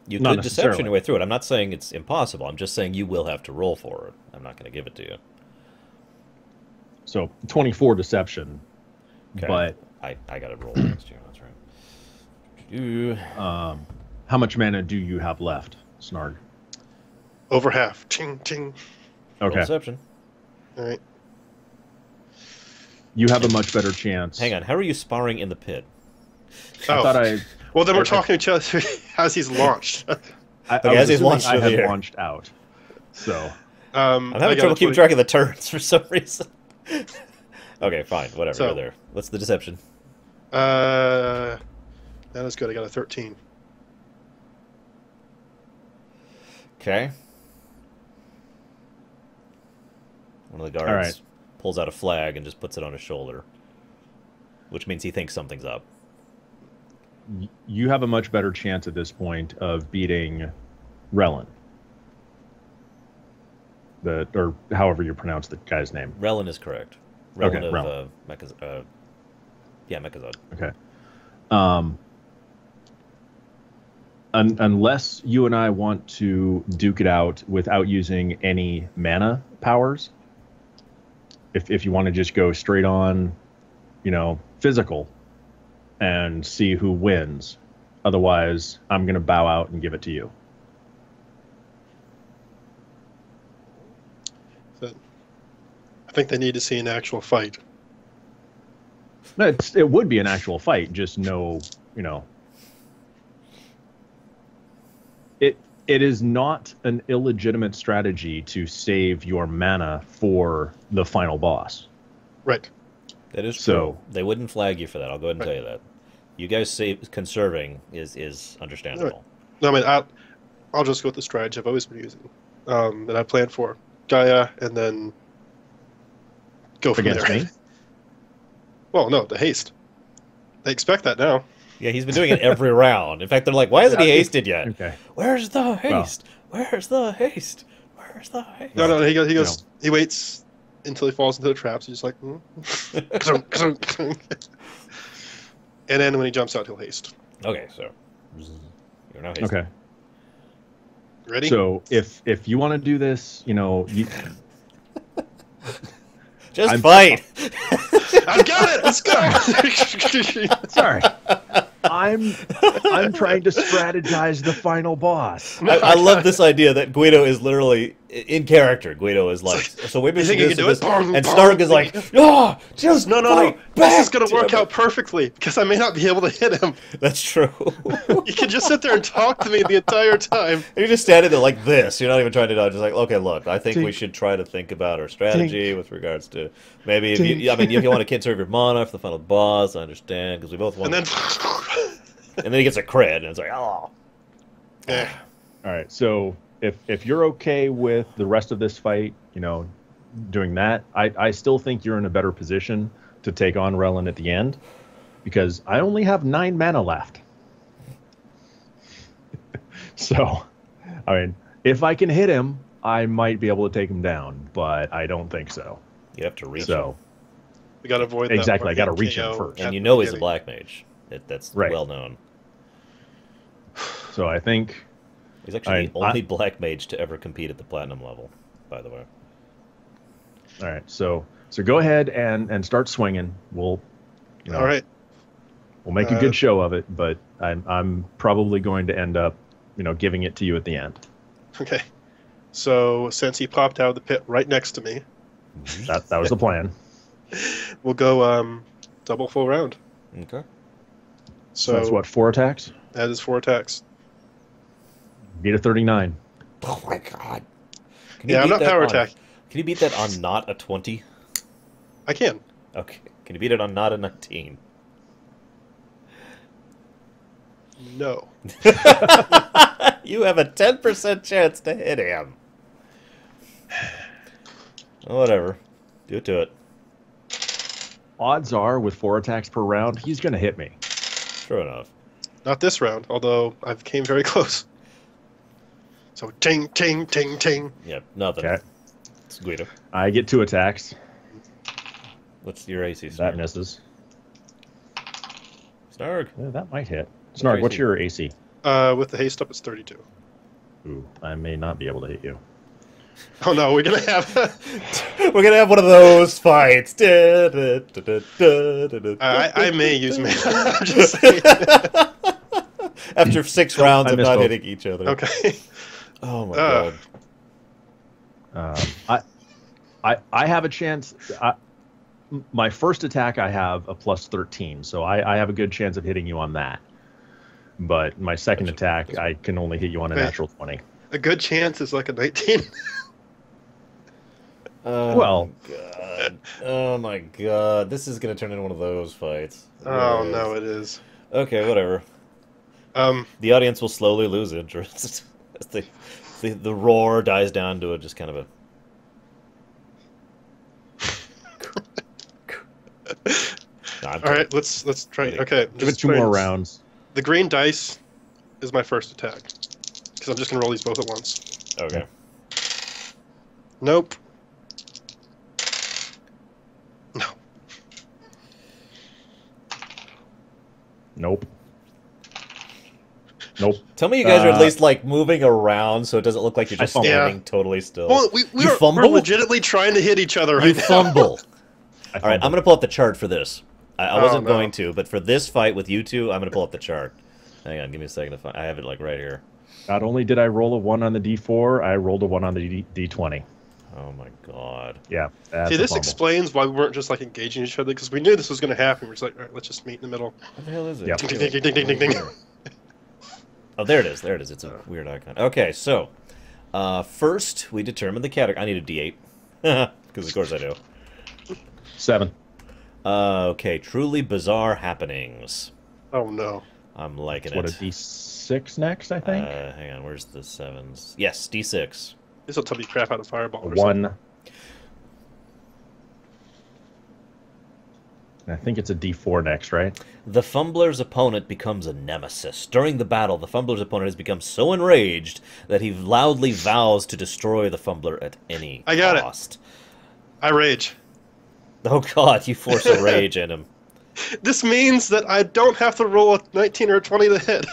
You Not could deception necessarily. your way through it. I'm not saying it's impossible. I'm just saying you will have to roll for it. I'm not going to give it to you. so 24 deception, Okay. but I got to roll next year. That's right. how much mana do you have left, Snarg? Over half. Ching, ching. Roll Okay, deception. All right. you have a much better chance. Hang on. How are you sparring in the pit? I thought I Well, then we're talking to each other as he's launched. I Okay, was as he's assuming launched I through had the air. launched out. So I'm having trouble keeping track of the turns for some reason. Okay, fine. Whatever. So- Go there. What's the deception? That is good. I got a 13. Okay. One of the guards All right. pulls out a flag and just puts it on his shoulder, which means he thinks something's up. you have a much better chance at this point of beating Relin. Or however you pronounce the guy's name. Relin is correct. Okay, Relin of Relin. Mechazod. Okay. Unless you and I want to duke it out without using any mana powers, if you want to just go straight on, physical and see who wins. Otherwise, I'm going to bow out and give it to you. So, I think they need to see an actual fight. No, it would be an actual fight, just it is not an illegitimate strategy to save your mana for the final boss. Right. That is true. So- They wouldn't flag you for that. I'll go ahead and tell you that. You guys say conserving is understandable. No, I mean, I'll just go with the strategy I've always been using. That I planned for Gaia, and then go from Against there. me? Well, no, the haste. They expect that now. Yeah, he's been doing it every round. In fact, they're like, why isn't he hasted yet? Okay. Where's the haste? Where's the haste? Where's the haste? No, he goes. He waits until he falls into the traps. He's just like, and then when he jumps out, he'll haste. Okay, so you're now hasted. Okay. Ready? So if you want to do this, Just I'm- fight. I got it. Let's go. sorry. I'm trying to strategize the final boss. I love this idea that Guido is literally in character. Guido is like, so maybe You think you can do it? And Stark is like, no, just No. fight This is back, going to work damn it." out perfectly because I may not be able to hit him. That's true. You can just sit there and talk to me the entire time. You're just standing there like this. You're not even trying to dodge. Just like, okay, look, I think we should try to think about our strategy with regards to maybe if you, if you want to conserve your mana for the final boss, I understand because we both want. And then, And then he gets a crit, and it's like, oh. eh, All right. So if you're okay with the rest of this fight, doing that, I still think you're in a better position to take on Relin at the end because I only have 9 mana left. So, I mean, if I can hit him, I might be able to take him down, but I don't think so. You have to reach him. So, we got to avoid Exactly, that. I gotta reach him first. And you know he's a black mage. That's Right. well known. I think He's actually the only black mage to ever compete at the platinum level, by the way. all right. So go ahead and start swinging. We'll All right. we'll make a good show of it, but I'm probably going to end up, giving it to you at the end. Okay. So since he popped out of the pit right next to me, That was the plan. We'll go double full round. Okay. So that's what, 4 attacks? That is 4 attacks. Beat a 39. Oh my god. Yeah, I'm not power attack. Can you beat that on not a 20? I can. Okay. Can you beat it on not a 19? No. You have a 10% chance to hit him. Whatever. Do it to it. Odds are, with 4 attacks per round, he's going to hit me. True enough. Not this round, although I've came very close. So ting, ting, ting, ting. Yep, nothing. Okay. It's Guido. I get 2 attacks. What's your AC, Snarg? That misses. Snarg. Yeah, that might hit. Snarg, what's your AC? With the haste up, it's 32. Ooh, I may not be able to hit you. Oh no, we're gonna have. We're gonna have one of those fights. I may use mana. I'm just saying. After 6 rounds of not both. hitting each other. Okay. Oh my god. I have a chance. My first attack, I have a plus 13, so I have a good chance of hitting you on that. But my second attack, I can only hit you on a natural 20. A good chance is like a 19. Well, God. Oh my god. This is gonna turn into one of those fights. Oh no, it is. Okay, whatever. The audience will slowly lose interest as the roar dies down to just kind of a. No, All right, let's try. Okay, give it 2 more rounds. The green dice is my first attack because I'm just gonna roll these both at once. Okay. Nope. No. Nope. Nope. Tell me you guys are at least like moving around so it doesn't look like you're just fumble. standing totally still. Well, we're fumble? legitimately trying to hit each other right You now. fumble. All right, I'm going to pull up the chart for this. I wasn't no. going to, but for this fight with you two, I'm going to pull up the chart. Hang on, give me a second to find. I have it like right here. Not only did I roll a 1 on the D4, I rolled a 1 on the D20. Oh my god. Yeah. That's See, a this fumble. explains why we weren't just like engaging each other because we knew this was going to happen. We're just like, all right, let's just meet in the middle. What the hell is it? Yep. Ding, ding, ding, ding, ding, ding, ding. Oh, there it is. There it is. It's a weird icon. Okay, so first we determine the category. I need a D8 because of course I do. 7. Okay, truly bizarre happenings. Oh no. I'm liking What, a it. D6 next, I think? Hang on, where's the 7s? Yes, D6. This will tell me crap out of fireball. Or something. 1. I think it's a D4 next, right? The fumbler's opponent becomes a nemesis. During the battle, the fumbler's opponent has become so enraged that he loudly vows to destroy the fumbler at any I got cost. I rage. Oh god, you force a rage in him. This means that I don't have to roll a 19 or a 20 to hit.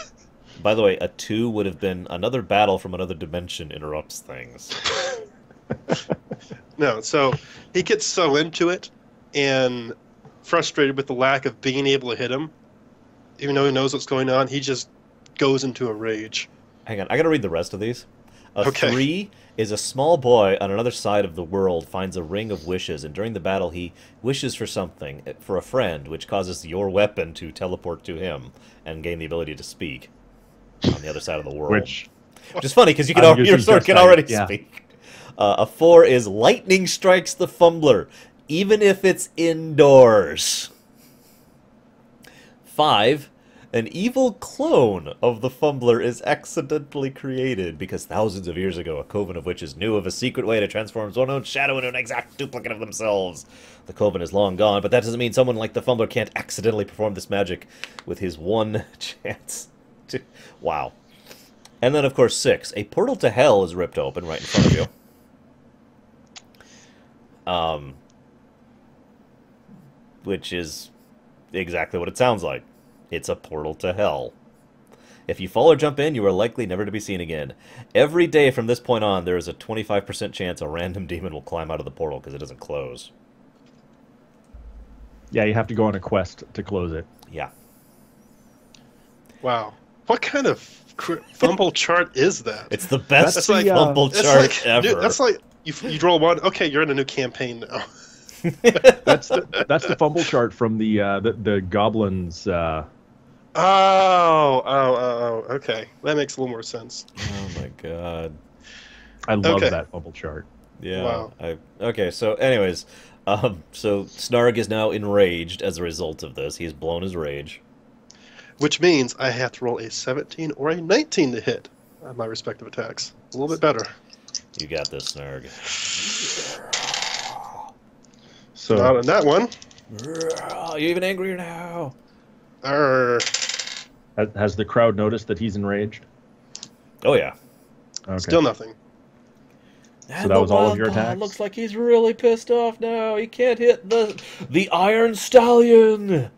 By the way, a 2 would have been another battle from another dimension interrupts things. No, so he gets so into it and frustrated with the lack of being able to hit him, even though he knows what's going on, he just goes into a rage. Hang on, I gotta read the rest of these. A Okay. 3 is a small boy on another side of the world finds a ring of wishes, and during the battle he wishes for something, for a friend, which causes your weapon to teleport to him and gain the ability to speak on the other side of the world. Which is funny, because you can I think already, your it's sword just can like- already yeah. speak. A 4 is lightning strikes the fumbler, even if it's indoors. 5, an evil clone of the fumbler is accidentally created because thousands of years ago a coven of witches knew of a secret way to transform one's own shadow into an exact duplicate of themselves. The coven is long gone, but that doesn't mean someone like the fumbler can't accidentally perform this magic with his one chance to... Wow. And then, of course, 6, a portal to hell is ripped open right in front of you. Which is exactly what it sounds like. It's a portal to hell. If you fall or jump in, you are likely never to be seen again. Every day from this point on, there is a 25% chance a random demon will climb out of the portal because it doesn't close. Yeah, you have to go on a quest to close it. Yeah. Wow. What kind of fumble chart is that? It's the best That's the, fumble It's chart like, ever. dude, that's like You roll 1. Okay, you're in a new campaign now. That's the fumble chart from the goblins. Oh. Okay, that makes a little more sense. Oh my god. I love Okay. that fumble chart. Yeah. Wow. Okay. So, anyways, so Snarg is now enraged as a result of this. He's blown his rage. Which means I have to roll a 17 or a 19 to hit on my respective attacks. A little bit better. You got this, Snarg. So Not on that one. You're even angrier now. Arr. has the crowd noticed that he's enraged? Oh yeah. Okay. Still nothing. And that was the all of wild your dog attacks? looks like he's really pissed off now. He can't hit the Iron Stallion.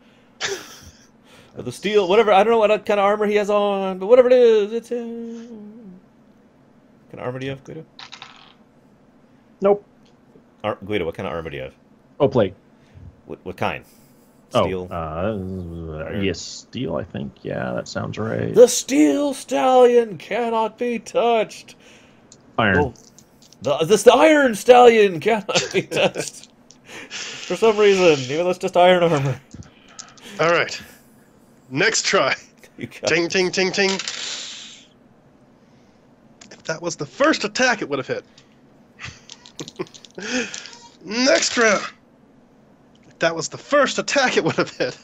Or the steel, whatever. I don't know what kind of armor he has on, but whatever it is, it's him. What kind of armor do you have, Guido? Nope. Guido, what kind of armor do you have? Oh, plate. What kind? Steel? Yes, steel, I think. Yeah, that sounds right. The Steel Stallion cannot be touched. Iron. Oh, the Iron Stallion cannot be touched. For some reason, even though it's just iron armor. All right. Next try. You got Ting, ting, ting, ting. If that was the first attack, it would have hit. Next round. If that was the first attack, it would have hit.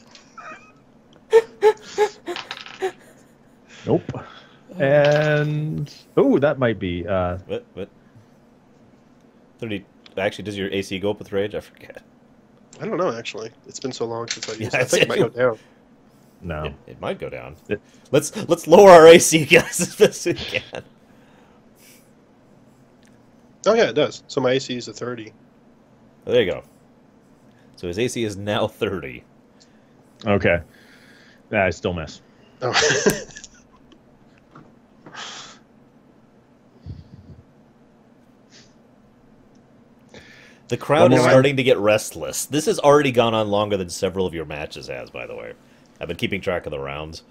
Nope. And that might be. What? 30. Actually, does your AC go up with rage? I forget. I don't know, actually. It's been so long since I used Yeah, it. I think it might go down. No. It might go down. Let's lower our AC, guys, as best we can. Oh, yeah, it does. So my AC is a 30. There you go. So his AC is now 30. Okay. I still miss. Oh. The crowd is more. starting to get restless. This has already gone on longer than several of your matches has, by the way. I've been keeping track of the rounds.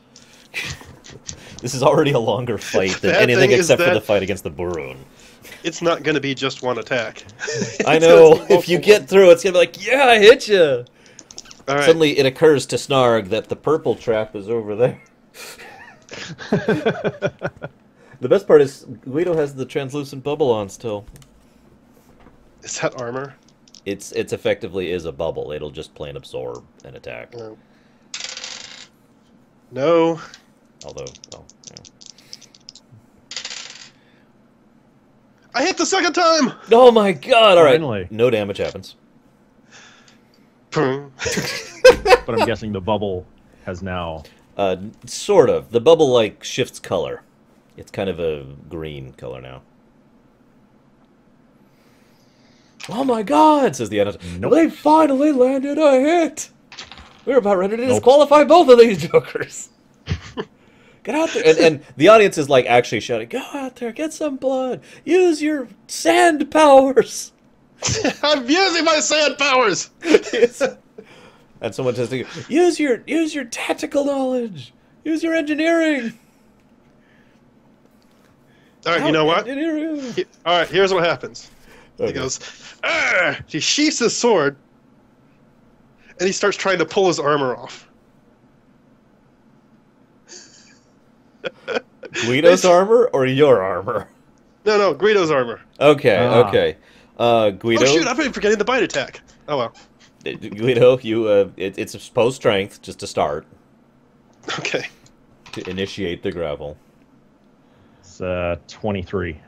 This is already a longer fight than Bad anything thing is except for that- the fight against the Burun. It's not going to be just one attack. I It's know. gonna be If you multiple. get through, it's going to be like, yeah, I hit you. All right. Suddenly it occurs to Snarg that the purple trap is over there. The best part is Guido has the translucent bubble on still. Is that armor? It's effectively is a bubble. It'll just plain absorb an attack. No. No. Although, well, yeah. I hit the second time! Oh my god! All right, Finally. no damage happens. Boom. But I'm guessing the bubble has now. Sort of. The bubble like shifts color. It's kind of a green color now. Oh my god! Says the editor. Nope. They finally landed a hit. We're about ready to disqualify both of these jokers. Get out there. And the audience is like actually shouting, go out there, get some blood. Use your sand powers. I'm using my sand powers! And someone says to you, use your tactical knowledge. Use your engineering. All right, you know what? Engineering. All right, here's what happens. He Okay. goes, "Arr!" He sheaths his sword, and he starts trying to pull his armor off. Guido's armor or your armor? No, Guido's armor. Okay, Ah. okay. Guido, Oh shoot, I've been forgetting the bite attack. Oh well. Guido, you it's supposed strength just to start Okay. to initiate the gravel. It's 23.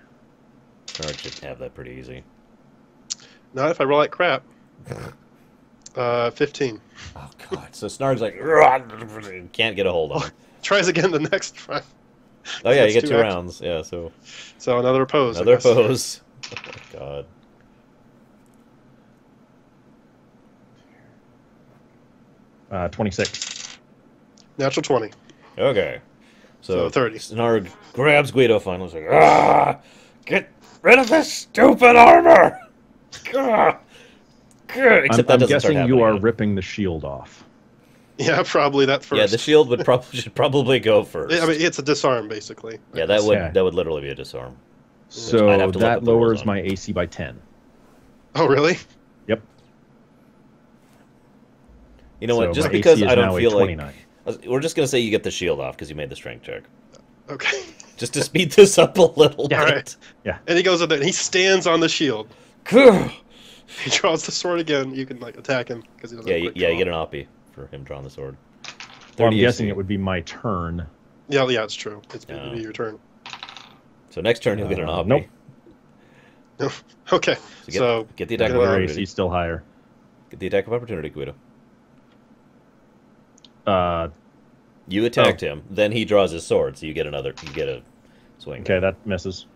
Snarg should have that pretty easy. Not if I roll like crap. 15. Oh god! So Snarg's like can't get a hold of him. Tries again the next try. Oh yeah, you That's get 2 2 actions. rounds. Yeah, so So another pose. I another guess. pose. Oh my god. Uh, 26. Natural 20. Okay. So So 30. Snarg grabs Guido finally. He's like, ah! Get rid of this stupid armor! Gah! Gah! Except that I'm doesn't start guessing happening you are yet. ripping the shield off. Yeah, probably that first. Yeah, the shield would should probably go first. I mean, it's a disarm basically. yeah, that Okay. would literally be a disarm. So I'd have to look up that the rules lowers on. my AC by 10. Oh, really? Yep. You know So what? Just my because AC is I don't now a feel like 29. we're just gonna say you get the shield off because you made the strength check, Okay. just to speed this up a little Yeah, bit. right. Yeah. And he goes in there and he stands on the shield. Yeah, He draws the sword again. You can like attack him because he doesn't. have you quick draw. get an oppie for him drawing the sword. Well, I'm 30 guessing AC. it would be my turn. Yeah, it's true. It'd Oh. be your turn. So next turn you'll get an oppie. Nope. Okay. So get the attack of Get an Your opportunity. AC still higher. Get the attack of opportunity, Guido. Uh, You attacked him, then he draws his sword, so you get a swing. okay, that misses.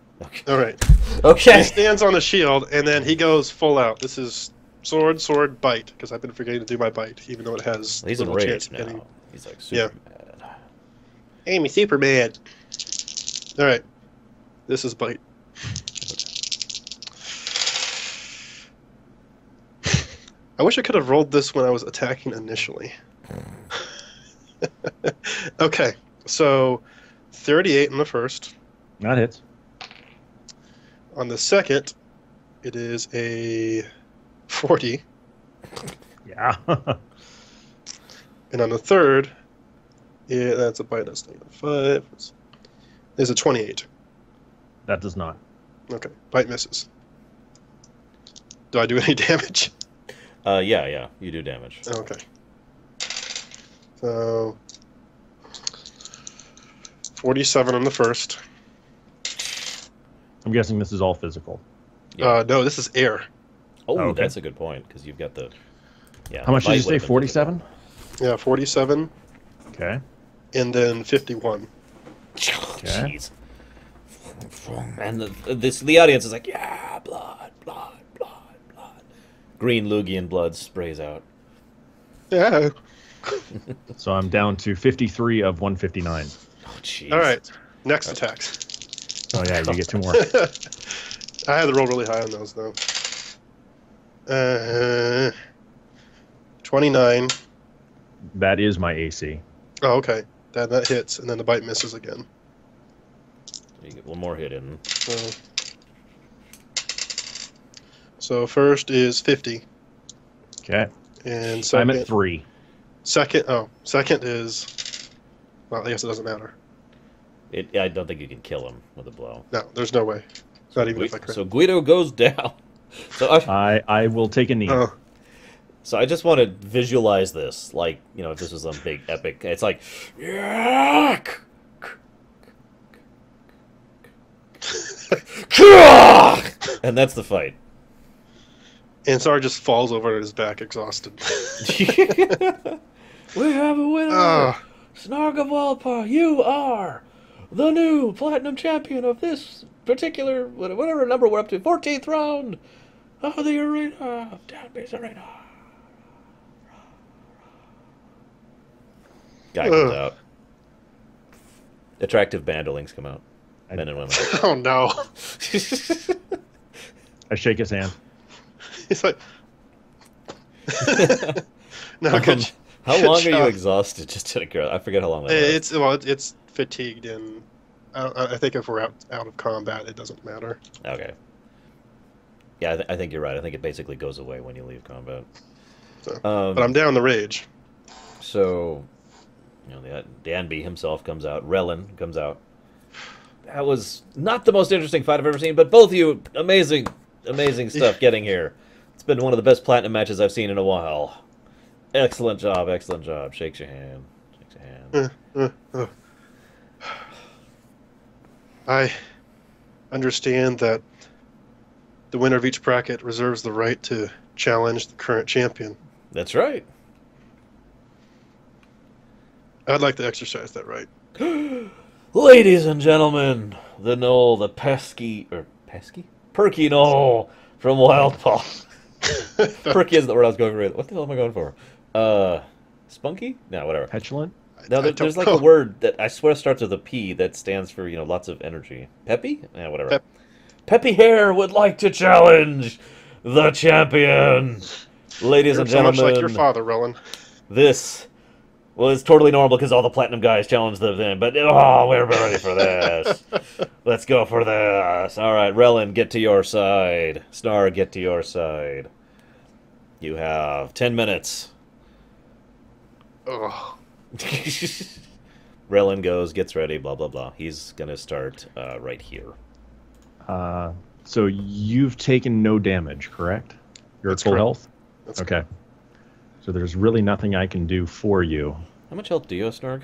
All right. Okay. He stands on the shield and then he goes full out. This is sword, bite because I've been forgetting to do my bite, even though it has He's little chance enraged of now. getting. He's like super mad. Amy, super bad. All right. This is bite. I wish I could have rolled this when I was attacking initially. Okay, so 38 on the first. That hits. On the second, it is a 40. Yeah. And on the third, yeah, that's a bite. That's -5. There's a 28. That does not. Okay, bite misses. Do I do any damage? Yeah, you do damage. Okay. So 47 on the first. I'm guessing this is all physical. Yeah. No, this is air. Oh, okay. that's a good point because you've got the. Yeah. How much did bite you say? would've been 47? Yeah, 47, Okay. and then 51. physical. Okay. Jeez. And the audience is like, yeah, blood. Green Lugian blood sprays out. Yeah. So I'm down to 53 of 159. Oh, jeez. All right. Next attacks. Oh, yeah, you get 2 more. I had to roll really high on those though. 29. That is my AC. Oh, okay. That hits, and then the bite misses again. You get one more hit in. So first is 50, Okay. and second. I'm at 3. Second is. Well, I guess it doesn't matter. I don't think you can kill him with a blow. No, there's no way. Not even if I could. So Guido goes down. So I will take a knee. Oh. So I just want to visualize this, like, you know, if this was some big epic. It's like, yeah, and that's the fight. And Sar just falls over on his back, exhausted. We have a winner, Ah. Snargavalpa. You are the new platinum champion of this particular whatever number we're up to, 14th round of the arena of Danby's arena. Guy comes out. Attractive bandolings come out. Men and women. Oh no. I shake his hand. He's like. No, good. How good long are you job. exhausted? Just to girl, I forget how long that was. It's fatigued, and I think if we're out of combat, it doesn't matter. Okay. Yeah, I think you're right. I think it basically goes away when you leave combat. So, but I'm down the rage. So, you know, Danby himself comes out. Relin comes out. That was not the most interesting fight I've ever seen, but both of you, amazing stuff getting here. It's been one of the best platinum matches I've seen in a while. Excellent job. Shakes your hand. I understand that the winner of each bracket reserves the right to challenge the current champion. That's right. I'd like to exercise that right. Ladies and gentlemen, the Perky Knoll from Wild Paw. Perky isn't the word I was going for. What the hell am I going for? Spunky? No, whatever. Petulant? No, I there's don't like know. a word that I swear starts with a P that stands for, you know, lots of energy. Peppy? Yeah, whatever. Pep. Peppy Hare would like to challenge the champion. Ladies You're and so much gentlemen, like your father, Rowan. this Well, it's totally normal because all the platinum guys challenge the thing, but we're ready for this. Let's go for this. All right, Relin, get to your side. Snar, get to your side. You have 10 minutes. Oh, Relin goes, gets ready, blah, blah, blah. He's going to start right here. So you've taken no damage, correct? You're at That's full correct. health? that's Okay. So there's really nothing I can do for you. How much health do you have, Snarg?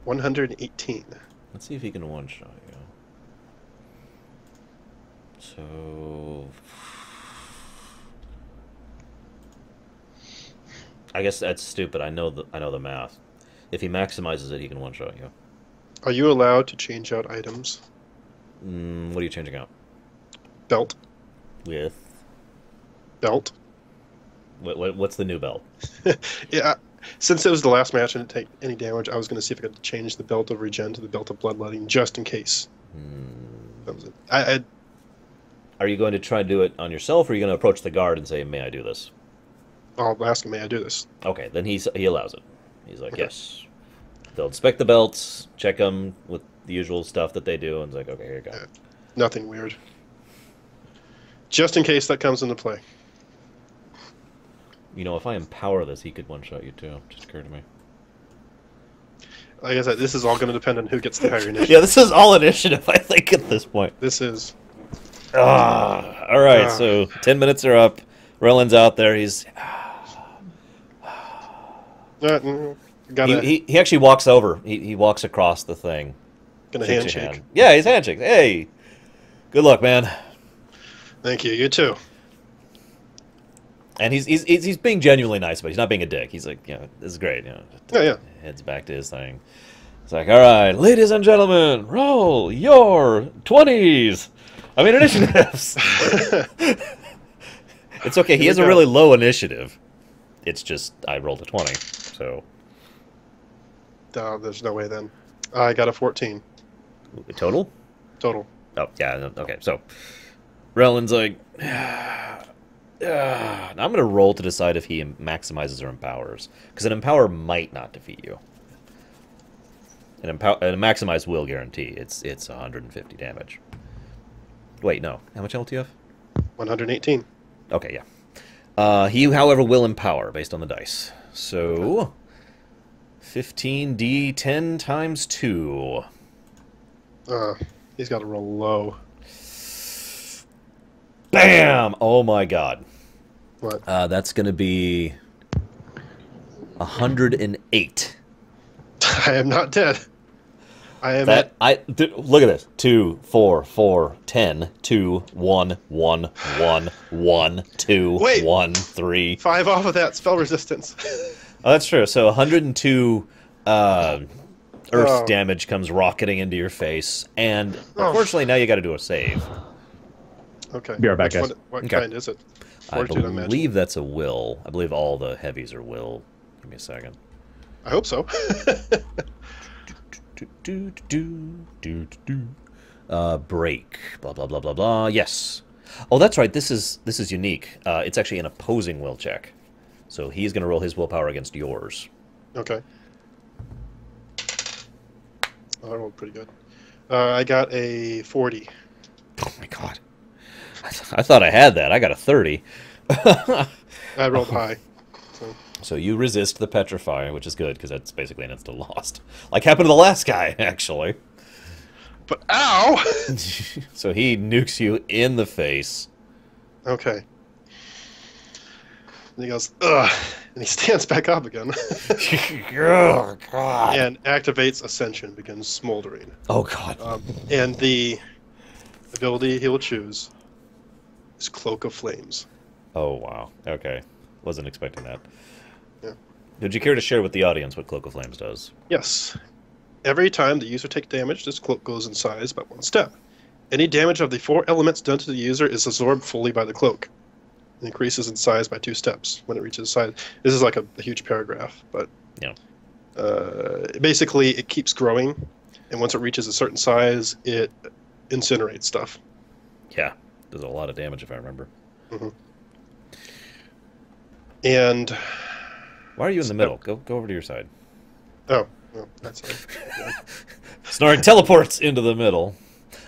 118. Let's see if he can one-shot you. So... I guess that's stupid. I know the math. If he maximizes it, he can one-shot you. Are you allowed to change out items? What are you changing out? Belt. With? Belt. What's the new belt? Yeah. Since it was the last match and didn't take any damage, I was going to see if I could change the belt of regen to the belt of bloodletting, just in case. That was it. Are you going to try to do it on yourself, or are you going to approach the guard and say, "May I do this"? I'll ask him, may I do this? Okay, then he allows it. He's like, Okay. yes. They'll inspect the belts, check them with the usual stuff that they do, and it's like, okay, here you go. Yeah. Nothing weird. Just in case that comes into play. You know, if I empower this, he could one-shot you too. Just occurred to me. Like I said, this is all going to depend on who gets the higher initiative. Yeah, this is all initiative, I think, at this point. This is... All right, so 10 minutes are up. Relin's out there. He's... Gotta He actually walks over. He walks across the thing. gonna Shakes your handshake. hand. Yeah, he's handshake. Hey, good luck, man. Thank you. You too. And he's being genuinely nice, but he's not being a dick. He's like, this is great. Yeah. Heads back to his thing. It's like, all right, ladies and gentlemen, roll your 20s. I mean, initiatives. It's okay. He Here has we a go. really low initiative. It's just I rolled a 20, so There's no way then. I got a 14 total. total. Oh yeah, okay. So Relin's like, I'm gonna roll to decide if he maximizes or empowers, because an empower might not defeat you. An maximize will guarantee it's 150 damage. Wait, no. How much health do you have? 118. Okay, yeah. He, however, will empower based on the dice. So 15d10 times 2. He's got to roll low. Bam! Oh my god. What? That's going to be 108. I am not dead. I am Look at this. 2, 4, 4, 10, 2, 1, 1, 1, 1, 2, Wait. 1, 3. 5 off of that spell resistance. Oh, that's true. So 102 Earth Oh. damage comes rocketing into your face, and Oh. unfortunately now you got to do a save. Okay. Be right back, Which guys. one- What Okay. kind is it? I Fortitude, imagine. believe that's a will. I believe all the heavies are will. Give me a second. I hope so. Break. Blah blah blah blah blah. Yes. Oh, that's right. This is unique. It's actually an opposing will check, so he's going to roll his willpower against yours. Okay. Oh, I rolled pretty good. I got a 40. Oh my god. I thought I had that. I got a 30. I rolled high. So. So you resist the petrify, which is good, because that's basically an instant lost. Like happened to the last guy, actually. But ow! So he nukes you in the face. Okay. And he goes, ugh, and he stands back up again. Oh, God. And activates Ascension, begins smoldering. Oh, God. And the ability he will choose is Cloak of Flames. Oh, wow. Okay. Wasn't expecting that. Yeah. Would you care to share with the audience what Cloak of Flames does? Yes. Every time the user takes damage, this cloak goes in size by 1 step. Any damage of the 4 elements done to the user is absorbed fully by the cloak. It increases in size by 2 steps when it reaches size. This is like a huge paragraph, but Yeah. Basically it keeps growing, and once it reaches a certain size, it incinerates stuff. Yeah. Does a lot of damage, if I remember. And Why are you in the middle? Go over to your side. Oh, well, that's it. Yeah. Snarg teleports into the middle.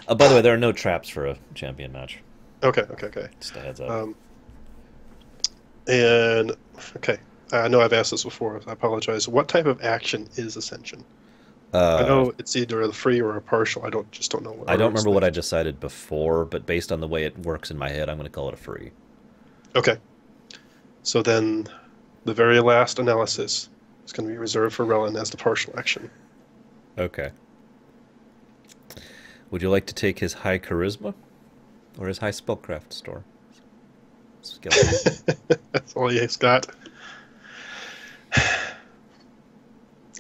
By the way, there are no traps for a champion match. Okay. Just a heads up. And okay, I know I've asked this before. I apologize. What type of action is Ascension? I know it's either a free or a partial. I don't know. I don't remember what I decided before, but based on the way it works in my head, I'm going to call it a free. Okay. So then, the very last analysis is going to be reserved for Relin as the partial action. Okay. Would you like to take his high charisma or his high spellcraft skill? That's all he's got.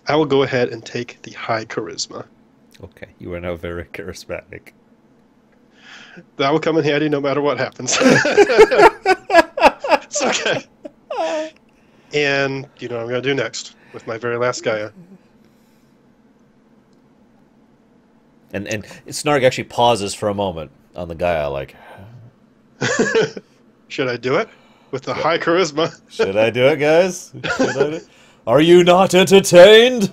I will go ahead and take the high charisma. Okay, you are now very charismatic. That will come in handy no matter what happens. It's okay. And you know what I'm going to do next with my very last Gaia. And Snarg actually pauses for a moment on the Gaia, like... Should I do it? With the high charisma? Should I do it, guys? Should I do it? Are you not entertained?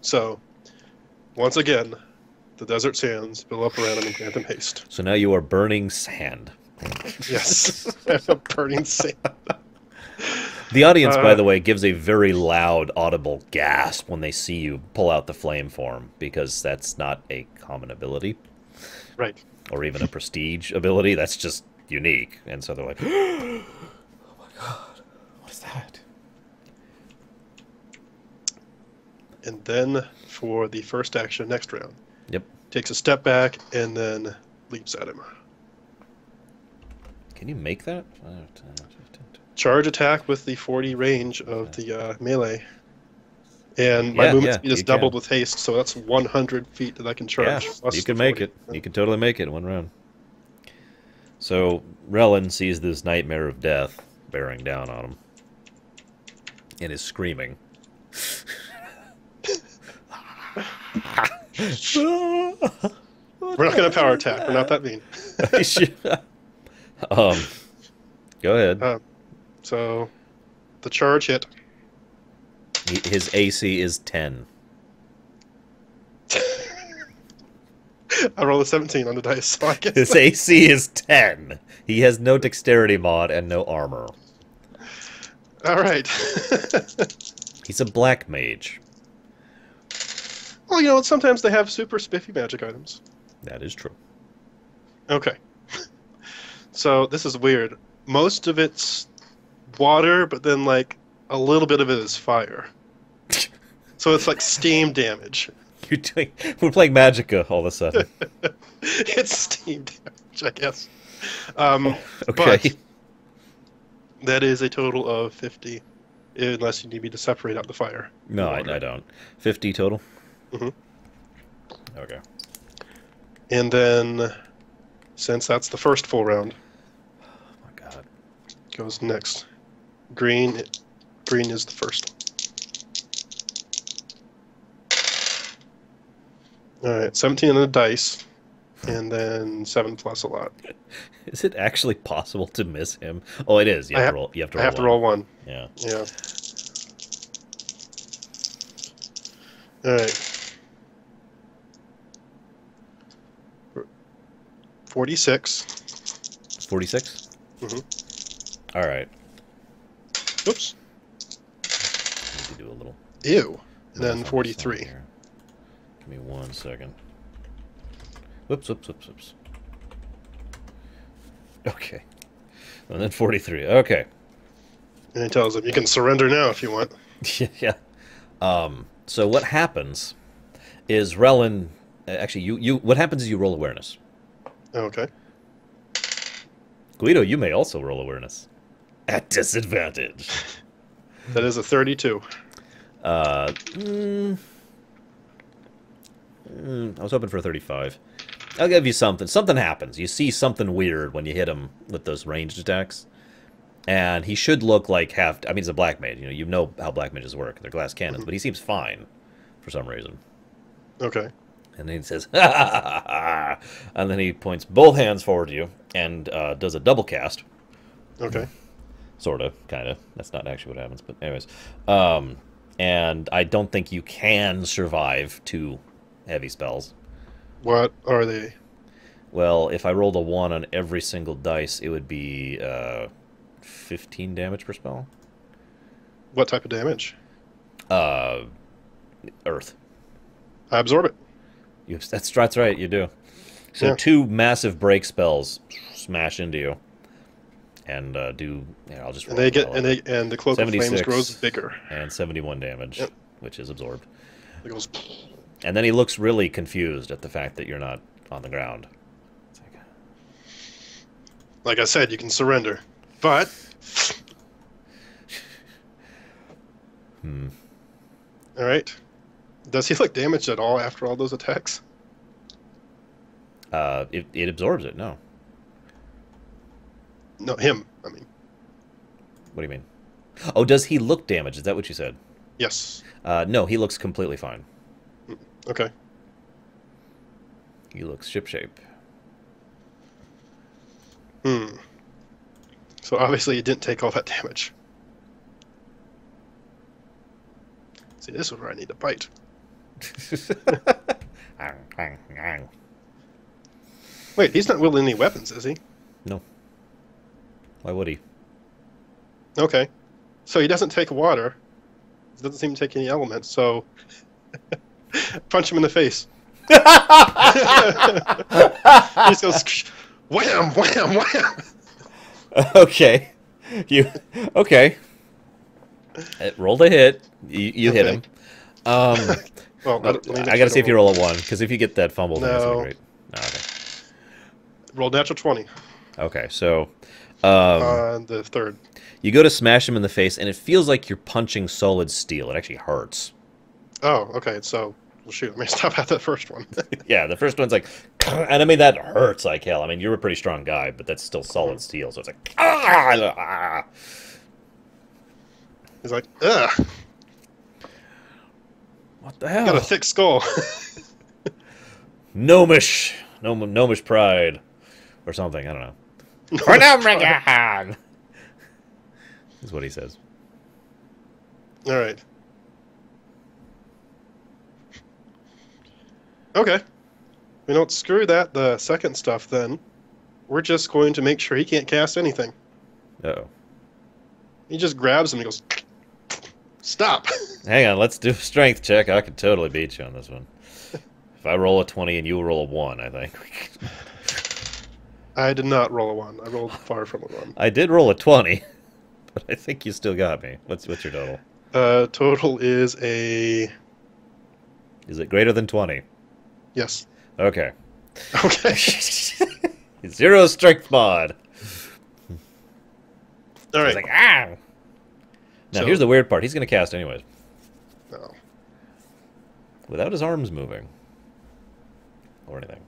So, once again, the desert sands fill up around him and grant him haste. So now you are burning sand. Yes, I'm burning sand. The audience, by the way, gives a very loud, audible gasp when they see you pull out the flame form, because that's not a common ability. Right. Or even a prestige ability. That's just unique. And so they're like, oh my god, what is that? And then for the first action next round. Yep. Takes a step back and then leaps at him. Can you make that? Charge attack with the 40 range of the melee. And my movement speed is doubled with haste, so that's 100 feet that I can charge. Yeah, you can make it. You can totally make it in one round. So Relin sees this nightmare of death bearing down on him. And is screaming. We're not going to power attack. We're not that mean. Go ahead. So, the charge hit. His AC is 10. I rolled a 17 on the dice, so I guess his AC is 10. He has no dexterity mod and no armor. All right. He's a black mage. Well, you know, sometimes they have super spiffy magic items. That is true. Okay. So, this is weird. Most of it's water, but then, like, a little bit of it is fire. So it's like steam damage. We're playing Magicka all of a sudden. It's steam damage, I guess. Okay. But that is a total of 50, unless you need me to separate out the fire. No, I don't. 50 total? Mm-hmm. Okay. And then, since that's the first full round, oh my god, goes next. Green is the first. Alright, 17 on the dice, and then 7 plus a lot. Is it actually possible to miss him? Oh, it is. You have to roll one. Yeah. Yeah. Alright. 46. 46? Mm-hmm. Alright. Oops. Need to do a little... Ew. And then 43. Give me 1 second. Whoops. Okay. And then 43. Okay. And it tells him, you can surrender now if you want. Yeah. So what happens is Relin... Actually, what happens is you roll awareness. Okay. Guido, you may also roll awareness. At disadvantage. That is a 32. I was hoping for a 35. I'll give you something. Something happens. You see something weird when you hit him with those ranged attacks. And he should look like half... I mean, he's a black mage. You know how black mages work. They're glass cannons. But he seems fine for some reason. Okay. And then he says, ha, ha, ha, ha. And then he points both hands forward to you and does a double cast. Okay. Sort of, kind of. That's not actually what happens, but anyways. And I don't think you can survive 2 heavy spells. What are they? Well, if I rolled a 1 on every single dice, it would be 15 damage per spell. What type of damage? Earth. I absorb it. That's right, you do. So Yeah. 2 massive break spells smash into you, and do. Yeah, I'll just. And roll they it get all and over. they and the cloak of flames 76. grows bigger. And 71 damage, Yep. which is absorbed. It goes. And then he looks really confused at the fact that you're not on the ground. It's Like I said, you can surrender, but all right. Does he look damaged at all after all those attacks? It absorbs it. No. No, him. I mean, What do you mean? Oh, does he look damaged? Is that what you said? yes. No, he looks completely fine. Okay. He looks shipshape. So obviously, he didn't take all that damage. See, this is where I need to bite. Wait, he's not wielding any weapons, is he? No. Why would he? Okay. So he doesn't take water. He doesn't seem to take any elements, so punch him in the face. He just goes wham, wham, wham. Okay. Okay. It rolled a hit. You hit Okay. him. Well, I gotta see if you roll a 1, because if you get that fumble, then that's No. gonna be great. No, okay. Roll natural 20 Okay, so on the third. you go to smash him in the face, and it feels like you're punching solid steel. It actually hurts. Oh, okay. So, well, shoot. Let me stop at that first one. Yeah, the first one's like, and I mean, that hurts like hell. I mean, you're a pretty strong guy, but that's still solid steel, so it's like, ah. He's like, ugh, What the got a hell? thick skull. Gnomish pride, or something. I don't know. Chronomregan is what he says. All right. Okay. You know, screw that. The second stuff. Then we're just going to make sure he can't cast anything. Uh-oh. He just grabs him and goes, stop. Hang on, let's do a strength check. I could totally beat you on this one. If I roll a 20 and you roll a 1, I think. I did not roll a 1. I rolled far from a 1. I did roll a 20, but I think you still got me. What's your total? Total is a... Is it greater than 20? Yes. Okay. Okay. 0 strength mod. All It's right. like, ah! Now, So- here's the weird part. He's going to cast anyways, No. without his arms moving. Or anything.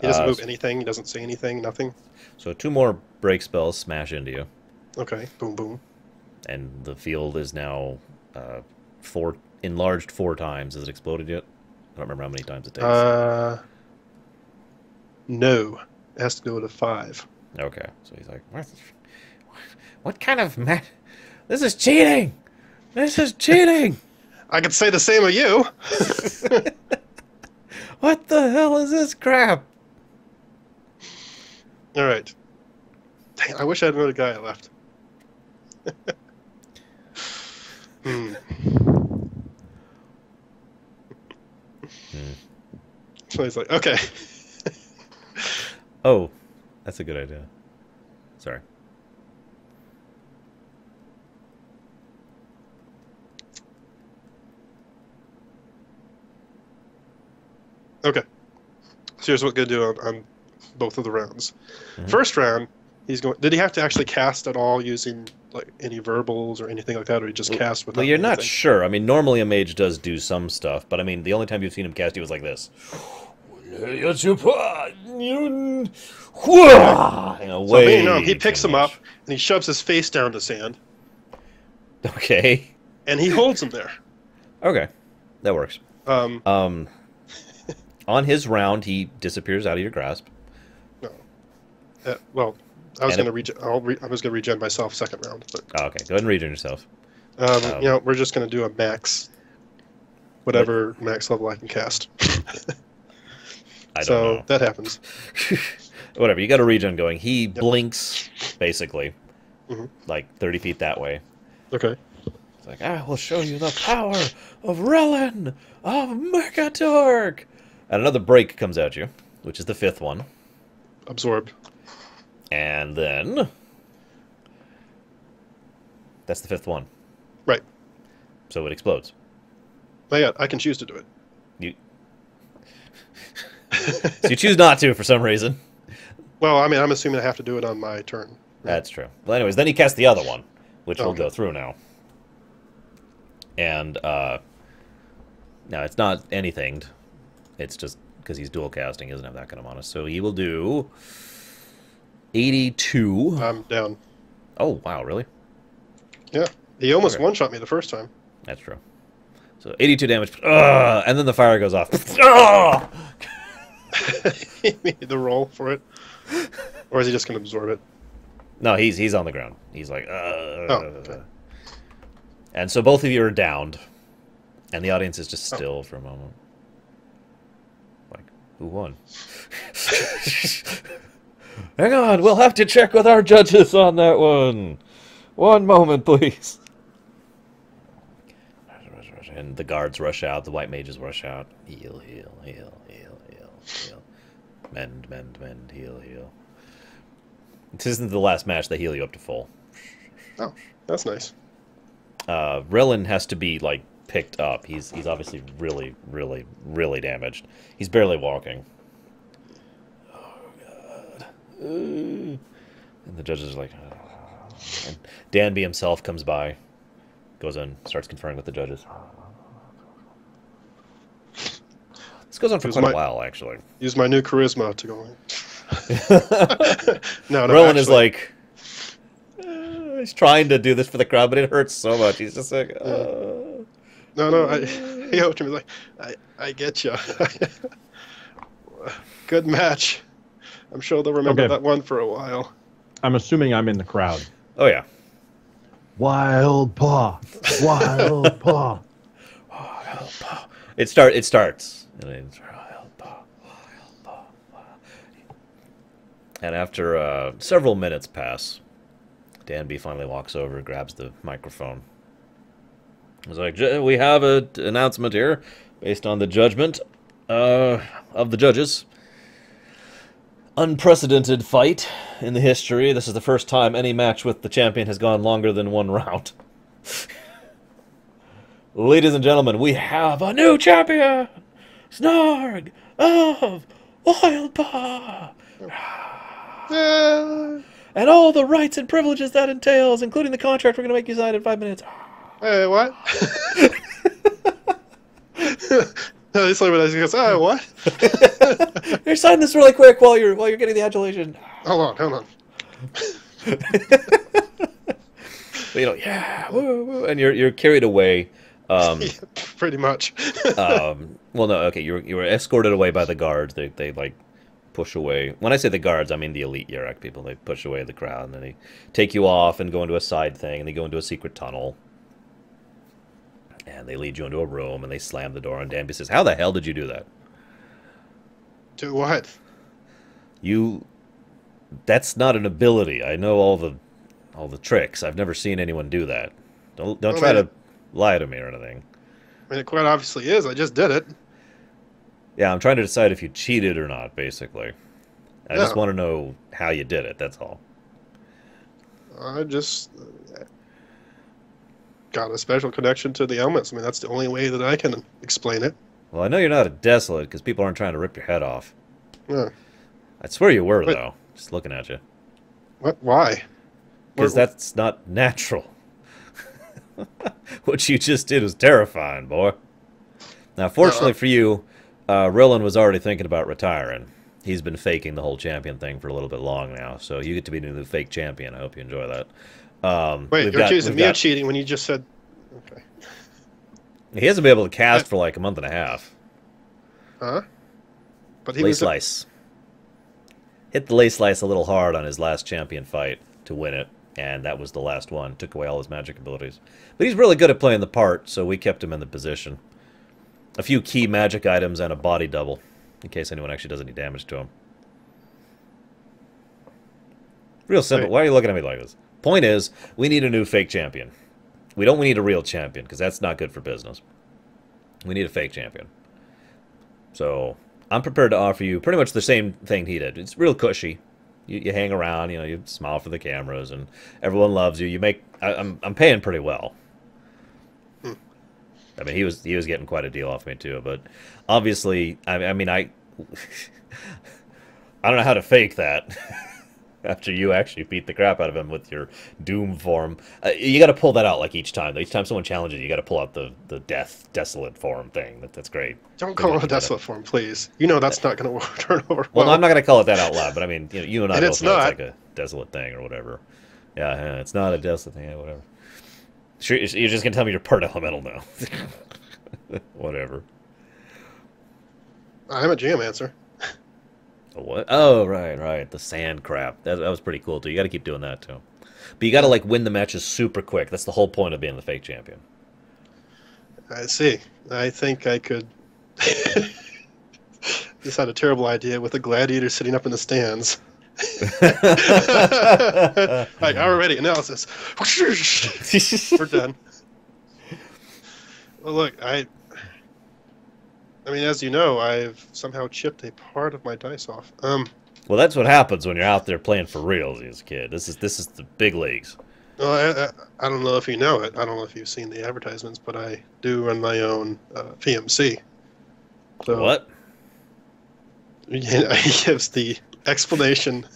He doesn't move anything. He doesn't say anything. Nothing. So 2 more break spells smash into you. Okay. Boom, boom. And the field is now enlarged 4 times. Has it exploded yet? I don't remember how many times it takes. No. It has to go to 5. Okay, so he's like, what kind of This is cheating! This is cheating! I could say the same of you. What the hell is this crap? All right. Dang, I wish I had another guy left. So he's like, okay. Oh, that's a good idea. Sorry. Okay. So here's what we're going to do on both of the rounds. Mhm. First round, he's going. Did he have to actually cast at all using like any verbals or anything like that, or he just cast without Well, you're not anything? sure. I mean, normally a mage does do some stuff, but I mean, the only time you've seen him cast, he was like this. So, he picks him up and he shoves his face down to sand, Okay. and he holds him there. Okay. That works. On his round, he disappears out of your grasp. No. Well, I was And going to I was going to regen myself second round, but Oh, okay, go ahead and regen yourself. we're just going to do a max, whatever max level I can cast. I don't so know. that happens. Whatever, you got a regen going. He blinks, basically, Mhm. like 30 feet that way. Okay. It's like, I will show you the power of Relin, of Mercatork. And another break comes at you, which is the 5th one. Absorb. And then... That's the 5th one. Right. So it explodes. Not yet. I can choose to do it. You... So you choose not to for some reason. Well, I mean, I'm assuming I have to do it on my turn. That's true. Well, anyways, then he casts the other one, which we'll Okay. go through now. And, now, it's not anything. It's just because he's dual casting, he doesn't have that kind of mana. So he will do 82. I'm down. Oh, wow, really? Yeah. He almost Okay. one-shot me the first time. That's true. So 82 damage. And then the fire goes off. Ugh! He made the roll for it. Or is he just going to absorb it? No, he's on the ground. He's like, okay. And so both of you are downed. And the audience is just still for a moment. Like, who won? Hang on, we'll have to check with our judges on that one. One moment, please. And the guards rush out, the white mages rush out. Heal, heal, heal, heal, heal, heal. Mend, mend, mend, heal, heal. This isn't the last match, they heal you up to full. Oh, that's nice. Relin has to be, like, picked up. He's obviously really, really, really damaged. He's barely walking. Oh, God. And the judges are like... And Danby himself comes by, goes in, starts conferring with the judges. This goes on for quite a while, actually. Use my new charisma to go in. No, Rowan actually, is like... he's trying to do this for the crowd, but it hurts so much. He's just like... No, he helped me. Like, I get you. Good match. I'm sure they'll remember Okay. that one for a while. I'm assuming I'm in the crowd. Oh, yeah. Wild paw. Wild paw. It starts. And after several minutes pass, Danby finally walks over, grabs the microphone. He's like, we have an announcement here based on the judgment of the judges. Unprecedented fight in the history. This is the first time any match with the champion has gone longer than one round. Ladies and gentlemen, we have a new champion! Snarg of Wildpaw! And all the rights and privileges that entails, including the contract we're going to make you sign in 5 minutes. Hey, what? No, this little bit goes, oh, what? Here, sign this really quick while you're getting the adulation. Hold on. But, yeah, woo, woo, and you're carried away. Yeah, pretty much. Well, no, okay, you were escorted away by the guards. They like push away. When I say the guards, I mean the elite Yarak people. They push away the crowd, and then they take you off and go into a side thing, and they go into a secret tunnel. And they lead you into a room, and they slam the door, and Danby says, how the hell did you do that? Do what? That's not an ability. I know all the tricks. I've never seen anyone do that. Don't try to lie to me or anything. I mean, it quite obviously is. I just did it. Yeah, I'm trying to decide if you cheated or not, basically. I just Yeah. want to know how you did it, that's all. I just got a special connection to the elements. I mean, that's the only way that I can explain it. Well, I know you're not a desolate, because people aren't trying to rip your head off. Yeah. I swear you were, Wait. though. Just looking at you. What? Why? Because Where- that's not natural. What you just did was terrifying, boy. Now, fortunately for you, Rillan was already thinking about retiring. He's been faking the whole champion thing for a little bit long now, so you get to be the fake champion. I hope you enjoy that. Wait, you're accusing me of cheating when you just said... Okay. He hasn't been able to cast for like a month and a half. Huh? But he Play was... slice. hit the lay slice a little hard on his last champion fight to win it, and that was the last one. Took away all his magic abilities. But he's really good at playing the part, so we kept him in the position. A few key magic items and a body double, in case anyone actually does any damage to him. Real simple. Right. Why are you looking at me like this? Point is, we need a new fake champion. We don't need a real champion, because that's not good for business. We need a fake champion. So, I'm prepared to offer you pretty much the same thing he did. It's real cushy. You hang around, you know, you smile for the cameras, and everyone loves you. You make... I'm paying pretty well. I mean, he was getting quite a deal off me, too. But, obviously, I mean, I don't know how to fake that. After you actually beat the crap out of him with your Doom form. You got to pull that out, like, each time. Each time someone challenges you got to pull out the Death, Desolate form thing. That's great. Don't call it a Desolate form, please. You know that's not going to turn over Well, well. no, I'm not going to call it that out loud, but I mean, you and I And both it's know it's not. like a Desolate thing or whatever. Yeah, it's not a Desolate thing, yeah, whatever. Sure, you're just going to tell me you're part elemental now. Whatever. I'm a geomancer. What? Oh, right. The sand crap. That was pretty cool, too. You got to keep doing that, too. But you got to, like, win the matches super quick. That's the whole point of being the fake champion. I see. I think I could... Just had a terrible idea with a gladiator sitting up in the stands. Like, already, analysis. We're done. Well, look, I mean, as you know, I've somehow chipped a part of my dice off. Well, that's what happens when you're out there playing for reals as a kid. This is the big leagues. Well, I don't know if you know it. I don't know if you've seen the advertisements, but I do run my own PMC. So What? He gives the explanation.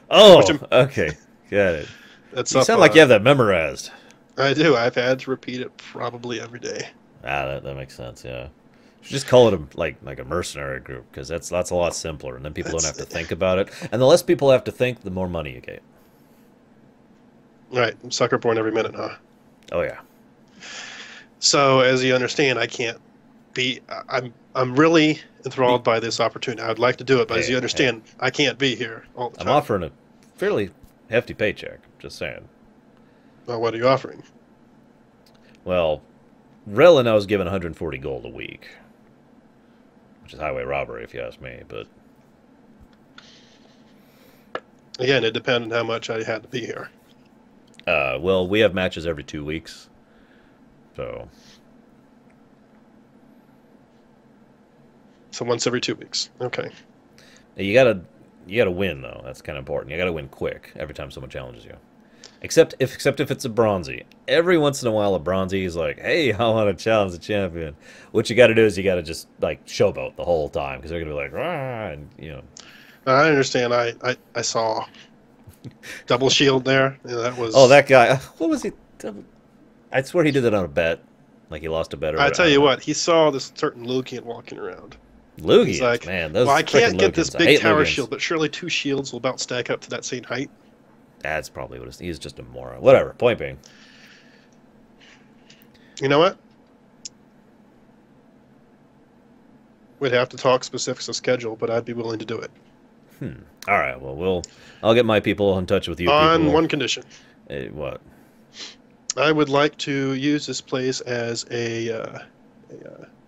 Oh, okay. Got it. That's You up, sound like you have that memorized. I do. I've had to repeat it probably every day. Ah, that makes sense, yeah. You should just call it like a mercenary group, because that's a lot simpler, and then people don't have to think about it. And the less people have to think, the more money you get. Right. I'm sucker born every minute, huh? Oh, yeah. So, as you understand, I can't be... I'm really enthralled by this opportunity. I'd like to do it, but as you understand, I can't be here all the I'm time. offering a fairly hefty paycheck, just saying. Well, what are you offering? Well, Rel and I was given 140 gold a week, which is highway robbery, if you ask me, but... Again, it depended on how much I had to be here. Well, we have matches every 2 weeks, so... So once every 2 weeks. Okay. You gotta win, though. That's kind of important. You gotta win quick every time someone challenges you. Except if it's a bronzy. Every once in a while, a bronzy is like, hey, I want to challenge the champion. What you got to do is you got to just, like, showboat the whole time, because they're going to be like, rah, and, you know. I understand. I saw double shield there. Yeah, that was... Oh, that guy. What was he? I swear he did it on a bet. Like, he lost a bet. Or I tell you what, he saw this certain Lugian walking around. Lugians, He's like, man. Those well, I can't frickin' get this Lugians. I big hate tower Lugians. shield, but surely 2 shields will about stack up to that same height. That's probably what it is. He's just a moron. Whatever. Point being. You know what? We'd have to talk specifics of schedule, but I'd be willing to do it. All right. Well, I'll get my people in touch with you. On people. one condition. What? I would like to use this place as a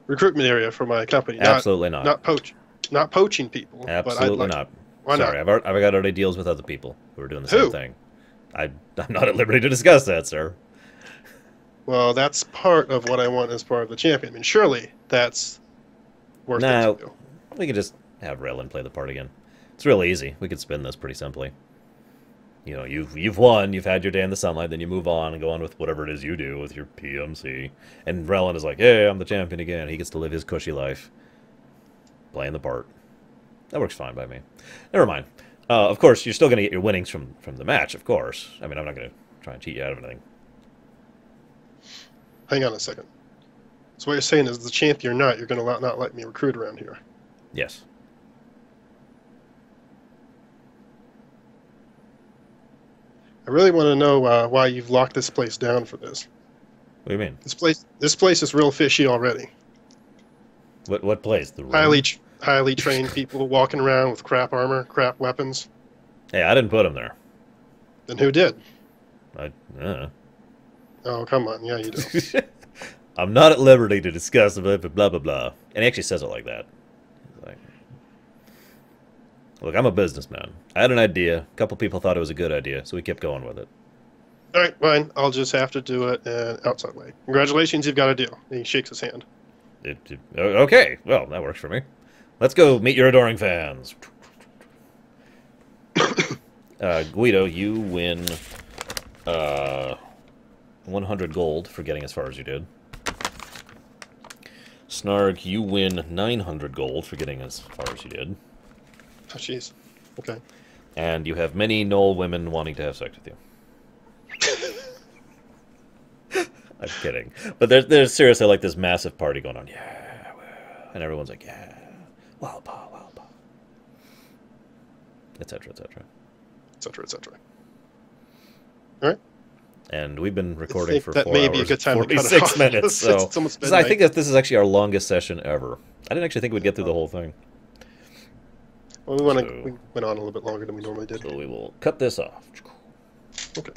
recruitment area for my company. Absolutely not. Not poaching people. Absolutely but not. Why Sorry, not? I've got already deals with other people who are doing the Who? same thing. I'm not at liberty to discuss that, sir. Well, that's part of what I want as part of the champion. I mean, surely that's worth it No, to do. we could just have Raylan play the part again. It's real easy. We could spin this pretty simply. You know, you've won, you've had your day in the sunlight, then you move on and go on with whatever it is you do with your PMC. And Raylan is like, hey, I'm the champion again. He gets to live his cushy life, playing the part. That works fine by me. Never mind. Of course, you're still going to get your winnings from the match, of course. I mean, I'm not going to try and cheat you out of anything. Hang on a second. So what you're saying is the champion or not, you're going to not let me recruit around here. Yes. I really want to know why you've locked this place down for this. What do you mean? This place is real fishy already. What place? The room? highly trained people walking around with crap armor, crap weapons. Hey, I didn't put him there. Then who did? I. Oh, come on. Yeah, you do. I'm not at liberty to discuss blah, blah, blah, blah. And he actually says it like that. He's like, look, I'm a businessman. I had an idea. A couple people thought it was a good idea, so we kept going with it. All right, fine. I'll just have to do it outside way. Congratulations, you've got a deal. And he shakes his hand. Okay, well, that works for me. Let's go meet your adoring fans. Guido, you win 100 gold for getting as far as you did. Snarg, you win 900 gold for getting as far as you did. Oh, jeez. Okay. And you have many Knoll women wanting to have sex with you. I'm kidding. But there's seriously like this massive party going on. Yeah, and everyone's like, yeah, wow, pa, etc., etc. etc., etc. All right. And we've been recording for that 4 may hours, be a good time to cut it 46 off. minutes. So It's almost I think midnight. this is actually our longest session ever. I didn't actually think we'd get through the whole thing. Well, we went on a little bit longer than we normally did. So we will cut this off. Okay.